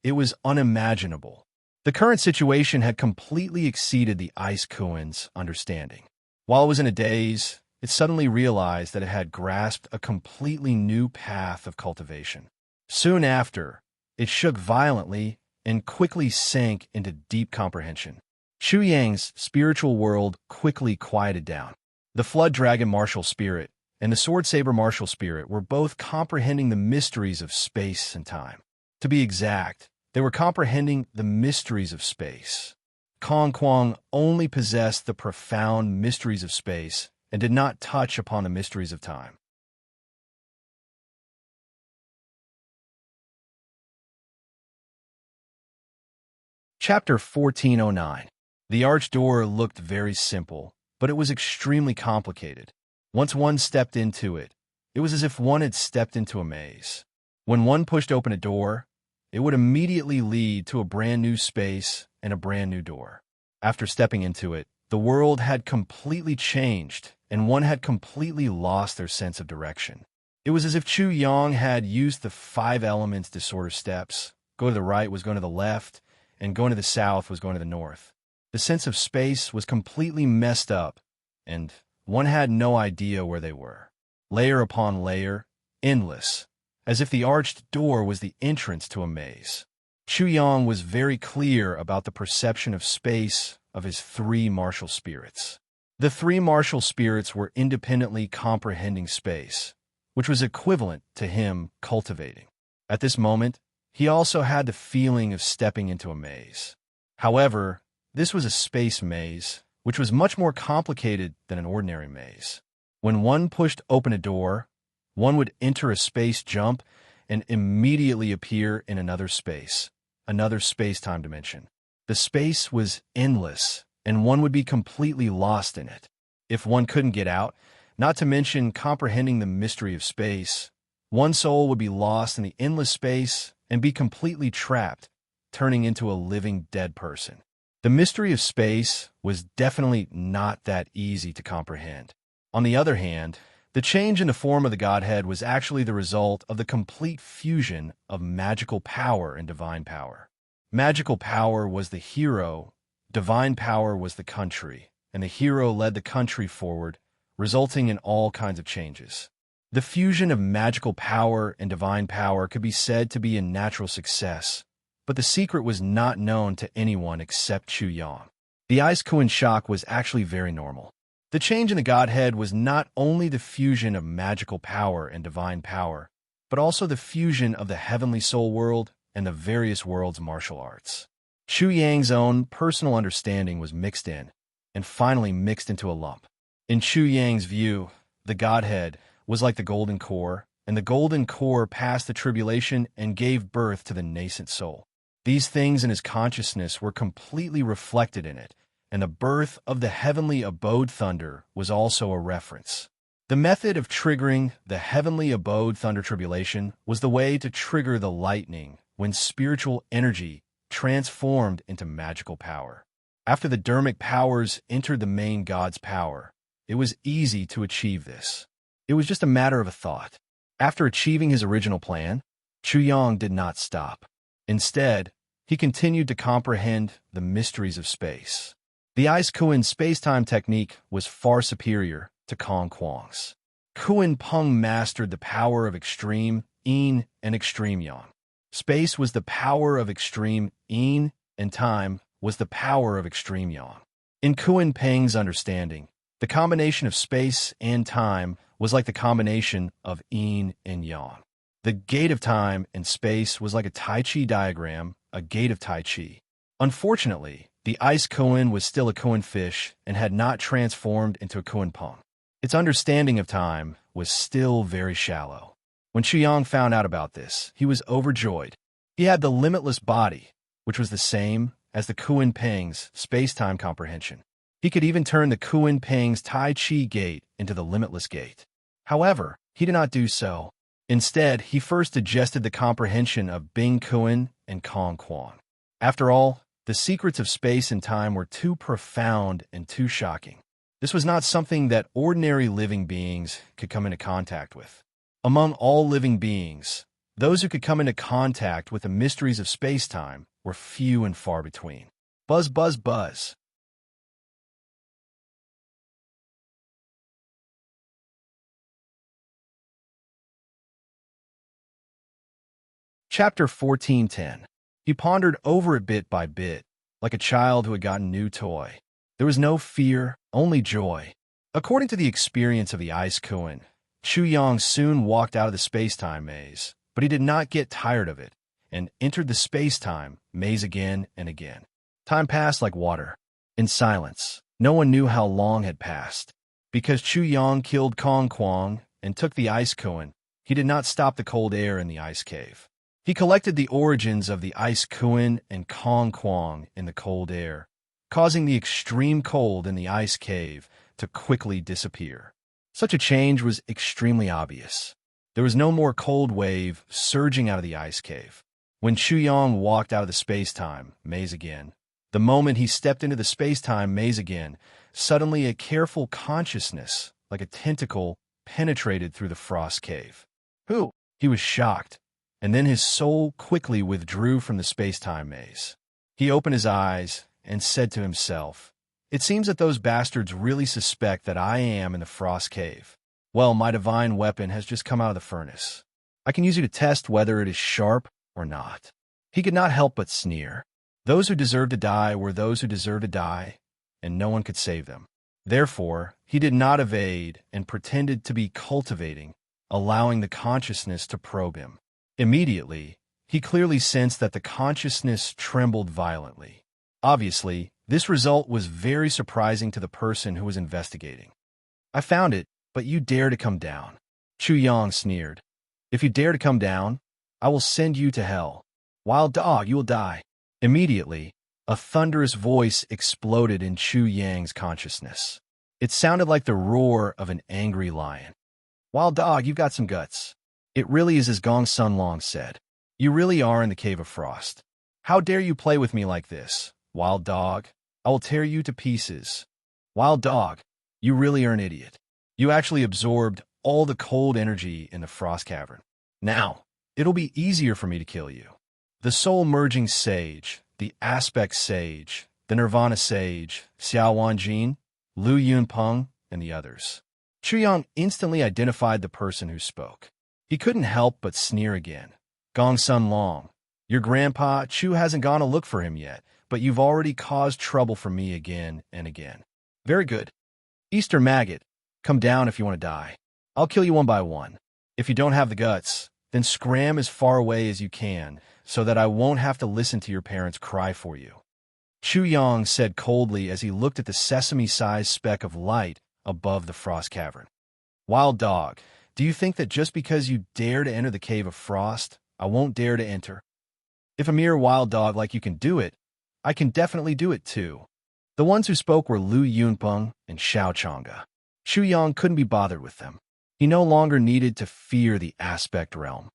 It was unimaginable. The current situation had completely exceeded the Ice Koen's understanding. While it was in a daze, it suddenly realized that it had grasped a completely new path of cultivation. Soon after, it shook violently and quickly sank into deep comprehension. Chu Yang's spiritual world quickly quieted down. The Flood Dragon martial spirit and the Sword Saber martial spirit were both comprehending the mysteries of space and time. To be exact, they were comprehending the mysteries of space. Kong Kuang only possessed the profound mysteries of space and did not touch upon the mysteries of time. Chapter 1409. The arch door looked very simple, but it was extremely complicated. Once one stepped into it, it was as if one had stepped into a maze. When one pushed open a door, it would immediately lead to a brand new space and a brand new door. After stepping into it, the world had completely changed, and one had completely lost their sense of direction. It was as if Chu Yang had used the 5 elements disorder steps. Go to the right was going to the left, and going to the south was going to the north. The sense of space was completely messed up, and one had no idea where they were. Layer upon layer, endless, as if the arched door was the entrance to a maze. Chu Yang was very clear about the perception of space of his 3 martial spirits. The 3 martial spirits were independently comprehending space, which was equivalent to him cultivating. At this moment, he also had the feeling of stepping into a maze. However, this was a space maze, which was much more complicated than an ordinary maze. When one pushed open a door, one would enter a space jump and immediately appear in another space-time dimension. The space was endless, and one would be completely lost in it. If one couldn't get out, not to mention comprehending the mystery of space, one soul would be lost in the endless space and be completely trapped, turning into a living dead person. The mystery of space was definitely not that easy to comprehend. On the other hand, the change in the form of the Godhead was actually the result of the complete fusion of magical power and divine power. Magical power was the hero, divine power was the country, and the hero led the country forward, resulting in all kinds of changes. The fusion of magical power and divine power could be said to be a natural success, but the secret was not known to anyone except Chu Yang. The ice Kuan shock was actually very normal. The change in the Godhead was not only the fusion of magical power and divine power, but also the fusion of the heavenly soul world and the various worlds' martial arts. Chu Yang's own personal understanding was mixed in, and finally mixed into a lump. In Chu Yang's view, the Godhead was like the golden core, and the golden core passed the tribulation and gave birth to the nascent soul. These things in his consciousness were completely reflected in it, and the birth of the heavenly abode thunder was also a reference. The method of triggering the heavenly abode thunder tribulation was the way to trigger the lightning when spiritual energy transformed into magical power. After the dermic powers entered the main god's power, it was easy to achieve this. It was just a matter of a thought. After achieving his original plan, Chu Yang did not stop. Instead, he continued to comprehend the mysteries of space. The Ice Kuan space-time technique was far superior to Kong Kuang's. Kuan Peng mastered the power of extreme yin and extreme yang. Space was the power of extreme yin, and time was the power of extreme yang. In Kuan Peng's understanding, the combination of space and time was like the combination of yin and yang. The gate of time and space was like a Tai Chi diagram, a gate of Tai Chi. Unfortunately, the ice Kuan was still a Kuan fish and had not transformed into a Kuan Peng. Its understanding of time was still very shallow. When Chu Yang found out about this, he was overjoyed. He had the limitless body, which was the same as the Kuan Peng's space-time comprehension. He could even turn the Kuan Peng's Tai Chi gate into the limitless gate. However, he did not do so. Instead, he first digested the comprehension of Bing Kuan and Kong Kuang. After all, the secrets of space and time were too profound and too shocking. This was not something that ordinary living beings could come into contact with. Among all living beings, those who could come into contact with the mysteries of space-time were few and far between. Buzz, buzz, buzz. Chapter 14:10. He pondered over it bit by bit, like a child who had gotten a new toy. There was no fear, only joy. According to the experience of the Ice Kuan, Chu Yang soon walked out of the space-time maze, but he did not get tired of it, and entered the space-time maze again and again. Time passed like water. In silence, no one knew how long had passed. Because Chu Yang killed Kong Kuang and took the Ice Kuan, he did not stop the cold air in the ice cave. He collected the origins of the Ice Kuan and Kong Kuang in the cold air, causing the extreme cold in the ice cave to quickly disappear. Such a change was extremely obvious. There was no more cold wave surging out of the ice cave. When Chu Yang walked out of the space-time maze again, the moment he stepped into the space-time maze again, suddenly a careful consciousness, like a tentacle, penetrated through the frost cave. Who? He was shocked, and then his soul quickly withdrew from the space-time maze. He opened his eyes and said to himself, "It seems that those bastards really suspect that I am in the frost cave. Well, my divine weapon has just come out of the furnace. I can use it to test whether it is sharp or not." He could not help but sneer. Those who deserved to die were those who deserved to die, and no one could save them. Therefore, he did not evade and pretended to be cultivating, allowing the consciousness to probe him. Immediately, he clearly sensed that the consciousness trembled violently. Obviously, this result was very surprising to the person who was investigating. "I found it, but you dare to come down." Chu Yang sneered. "If you dare to come down, I will send you to hell. Wild dog, you will die." Immediately, a thunderous voice exploded in Chu Yang's consciousness. It sounded like the roar of an angry lion. "Wild dog, you've got some guts. It really is as Gong Sun Long said. You really are in the Cave of Frost. How dare you play with me like this, wild dog?" I will tear you to pieces. Wild dog, you really are an idiot. You actually absorbed all the cold energy in the frost cavern. Now, it'll be easier for me to kill you. The soul-merging sage, the aspect sage, the nirvana sage, Xiao Wanjin, Lu Yunpeng, and the others. Chu Yang instantly identified the person who spoke. He couldn't help but sneer again. Gong Sun Long, your grandpa Chu hasn't gone to look for him yet, but you've already caused trouble for me again and again. Very good. Easter maggot, come down if you want to die. I'll kill you one by one. If you don't have the guts, then scram as far away as you can, so that I won't have to listen to your parents cry for you. Chu Yang said coldly as he looked at the sesame-sized speck of light above the frost cavern. Wild dog, do you think that just because you dare to enter the cave of frost, I won't dare to enter? If a mere wild dog like you can do it, I can definitely do it too. The ones who spoke were Lu Yunpeng and Xiao Chang'e. Chu Yang couldn't be bothered with them. He no longer needed to fear the aspect realm.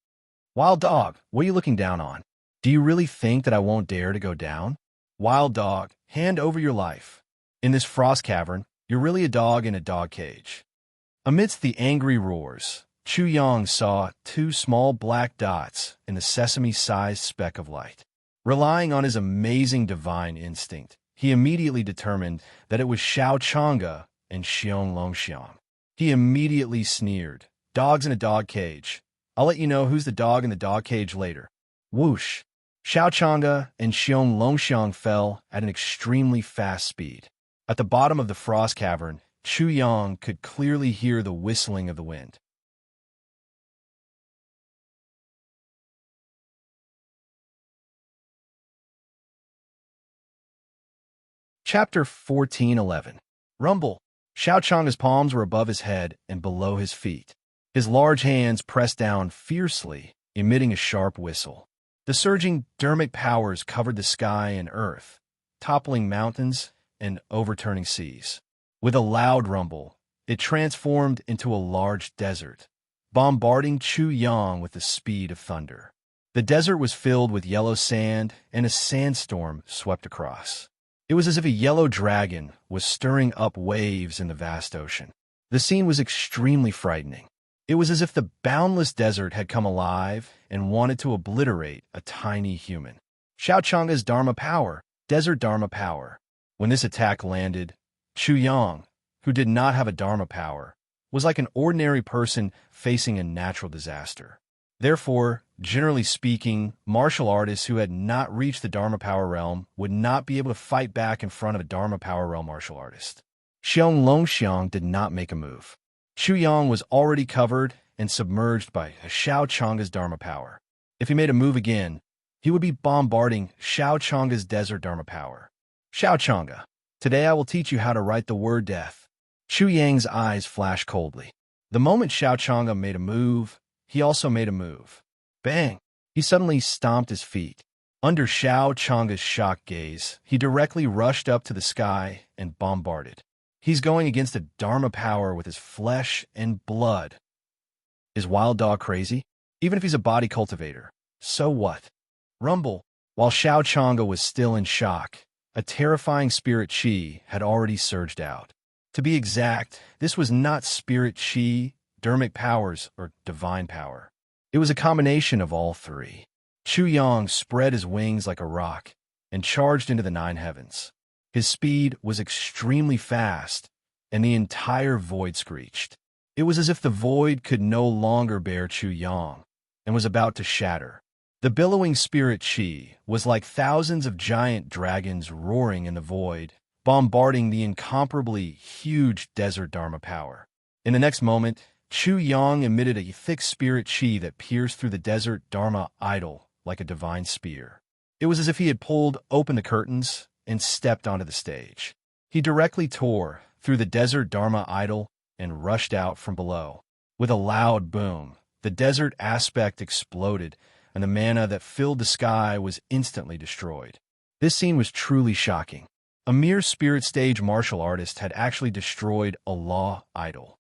Wild dog, what are you looking down on? Do you really think that I won't dare to go down? Wild dog, hand over your life. In this frost cavern, you're really a dog in a dog cage. Amidst the angry roars, Chu Yang saw two small black dots in the sesame-sized speck of light. Relying on his amazing divine instinct, he immediately determined that it was Xiao Chang'e and Xiong Longxiang. He immediately sneered, "Dogs in a dog cage. I'll let you know who's the dog in the dog cage later." Whoosh! Xiao Chang'e and Xiong Longxiang fell at an extremely fast speed. At the bottom of the frost cavern, Chu Yang could clearly hear the whistling of the wind. Chapter 14:11. Rumble. Xiao Chang'e's palms were above his head and below his feet. His large hands pressed down fiercely, emitting a sharp whistle. The surging dermic powers covered the sky and earth, toppling mountains and overturning seas. With a loud rumble, it transformed into a large desert, bombarding Chu Yang with the speed of thunder. The desert was filled with yellow sand, and a sandstorm swept across. It was as if a yellow dragon was stirring up waves in the vast ocean. The scene was extremely frightening. It was as if the boundless desert had come alive and wanted to obliterate a tiny human. Xiao Chang'e's Dharma power, desert Dharma power. When this attack landed, Chu Yang, who did not have a Dharma power, was like an ordinary person facing a natural disaster. Therefore, generally speaking, martial artists who had not reached the Dharma power realm would not be able to fight back in front of a Dharma power realm martial artist. Xiong Longxiang did not make a move. Chu Yang was already covered and submerged by Xiao Chang'e's Dharma power. If he made a move again, he would be bombarding Xiao Chang'e's desert Dharma power. Xiao Chang'e, today I will teach you how to write the word death. Chu Yang's eyes flashed coldly. The moment Xiao Chang'e made a move, he also made a move. Bang! He suddenly stomped his feet. Under Xiao Chang'e's shocked gaze, he directly rushed up to the sky and bombarded. He's going against a Dharma power with his flesh and blood. Is Wild Dog crazy? Even if he's a body cultivator, so what? Rumble. While Xiao Chang'e was still in shock, a terrifying spirit chi had already surged out. To be exact, this was not spirit chi, dermic powers, or divine power. It was a combination of all three. Chu Yang spread his wings like a rock and charged into the nine heavens. His speed was extremely fast, and the entire void screeched. It was as if the void could no longer bear Chu Yang and was about to shatter. The billowing spirit chi was like thousands of giant dragons roaring in the void, bombarding the incomparably huge desert Dharma power. In the next moment, Chu Yang emitted a thick spirit chi that pierced through the desert Dharma idol like a divine spear. It was as if he had pulled open the curtains and stepped onto the stage. He directly tore through the desert Dharma idol and rushed out from below. With a loud boom, the desert aspect exploded, and the mana that filled the sky was instantly destroyed. This scene was truly shocking. A mere spirit stage martial artist had actually destroyed a law idol.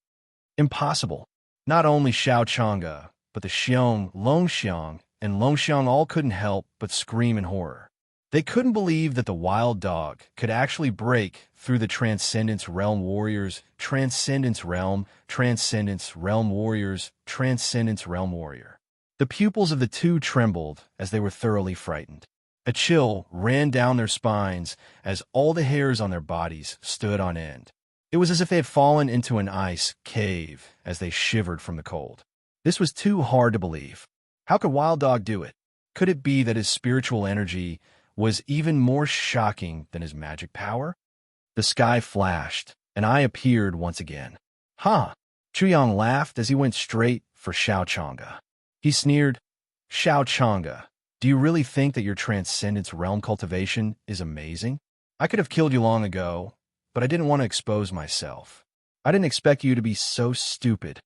Impossible. Not only Xiao Chang'e, but the Xiong Longxiang and Longxiang all couldn't help but scream in horror. They couldn't believe that the wild dog could actually break through the Transcendence Realm warriors, Transcendence Realm warriors, Transcendence Realm warrior. The pupils of the two trembled as they were thoroughly frightened. A chill ran down their spines as all the hairs on their bodies stood on end. It was as if they had fallen into an ice cave as they shivered from the cold. This was too hard to believe. How could Wild Dog do it? Could it be that his spiritual energy was even more shocking than his magic power? The sky flashed, and I appeared once again. Huh! Chuyang laughed as he went straight for Xiao Chang'e. He sneered, Xiao Chang'e, do you really think that your Transcendence Realm cultivation is amazing? I could have killed you long ago, but I didn't want to expose myself. I didn't expect you to be so stupid.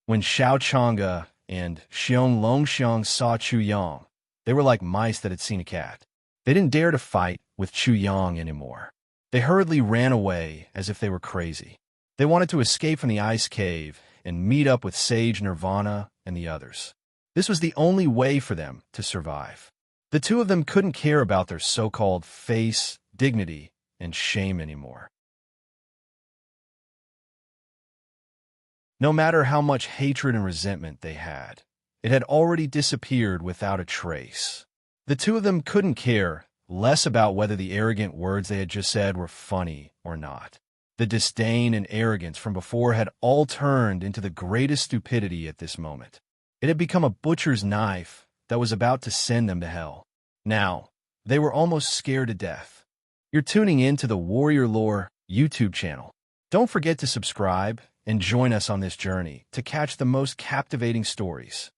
When Xiao Chang'e and Xiong Longxiang saw Chu Yang, they were like mice that had seen a cat. They didn't dare to fight with Chu Yang anymore. They hurriedly ran away as if they were crazy. They wanted to escape from the ice cave and meet up with Sage Nirvana and the others. This was the only way for them to survive. The two of them couldn't care about their so-called face, dignity, and shame anymore. No matter how much hatred and resentment they had, it had already disappeared without a trace. The two of them couldn't care less about whether the arrogant words they had just said were funny or not. The disdain and arrogance from before had all turned into the greatest stupidity at this moment. It had become a butcher's knife that was about to send them to hell. Now, they were almost scared to death. You're tuning in to the Warrior Lore YouTube channel. Don't forget to subscribe and join us on this journey to catch the most captivating stories.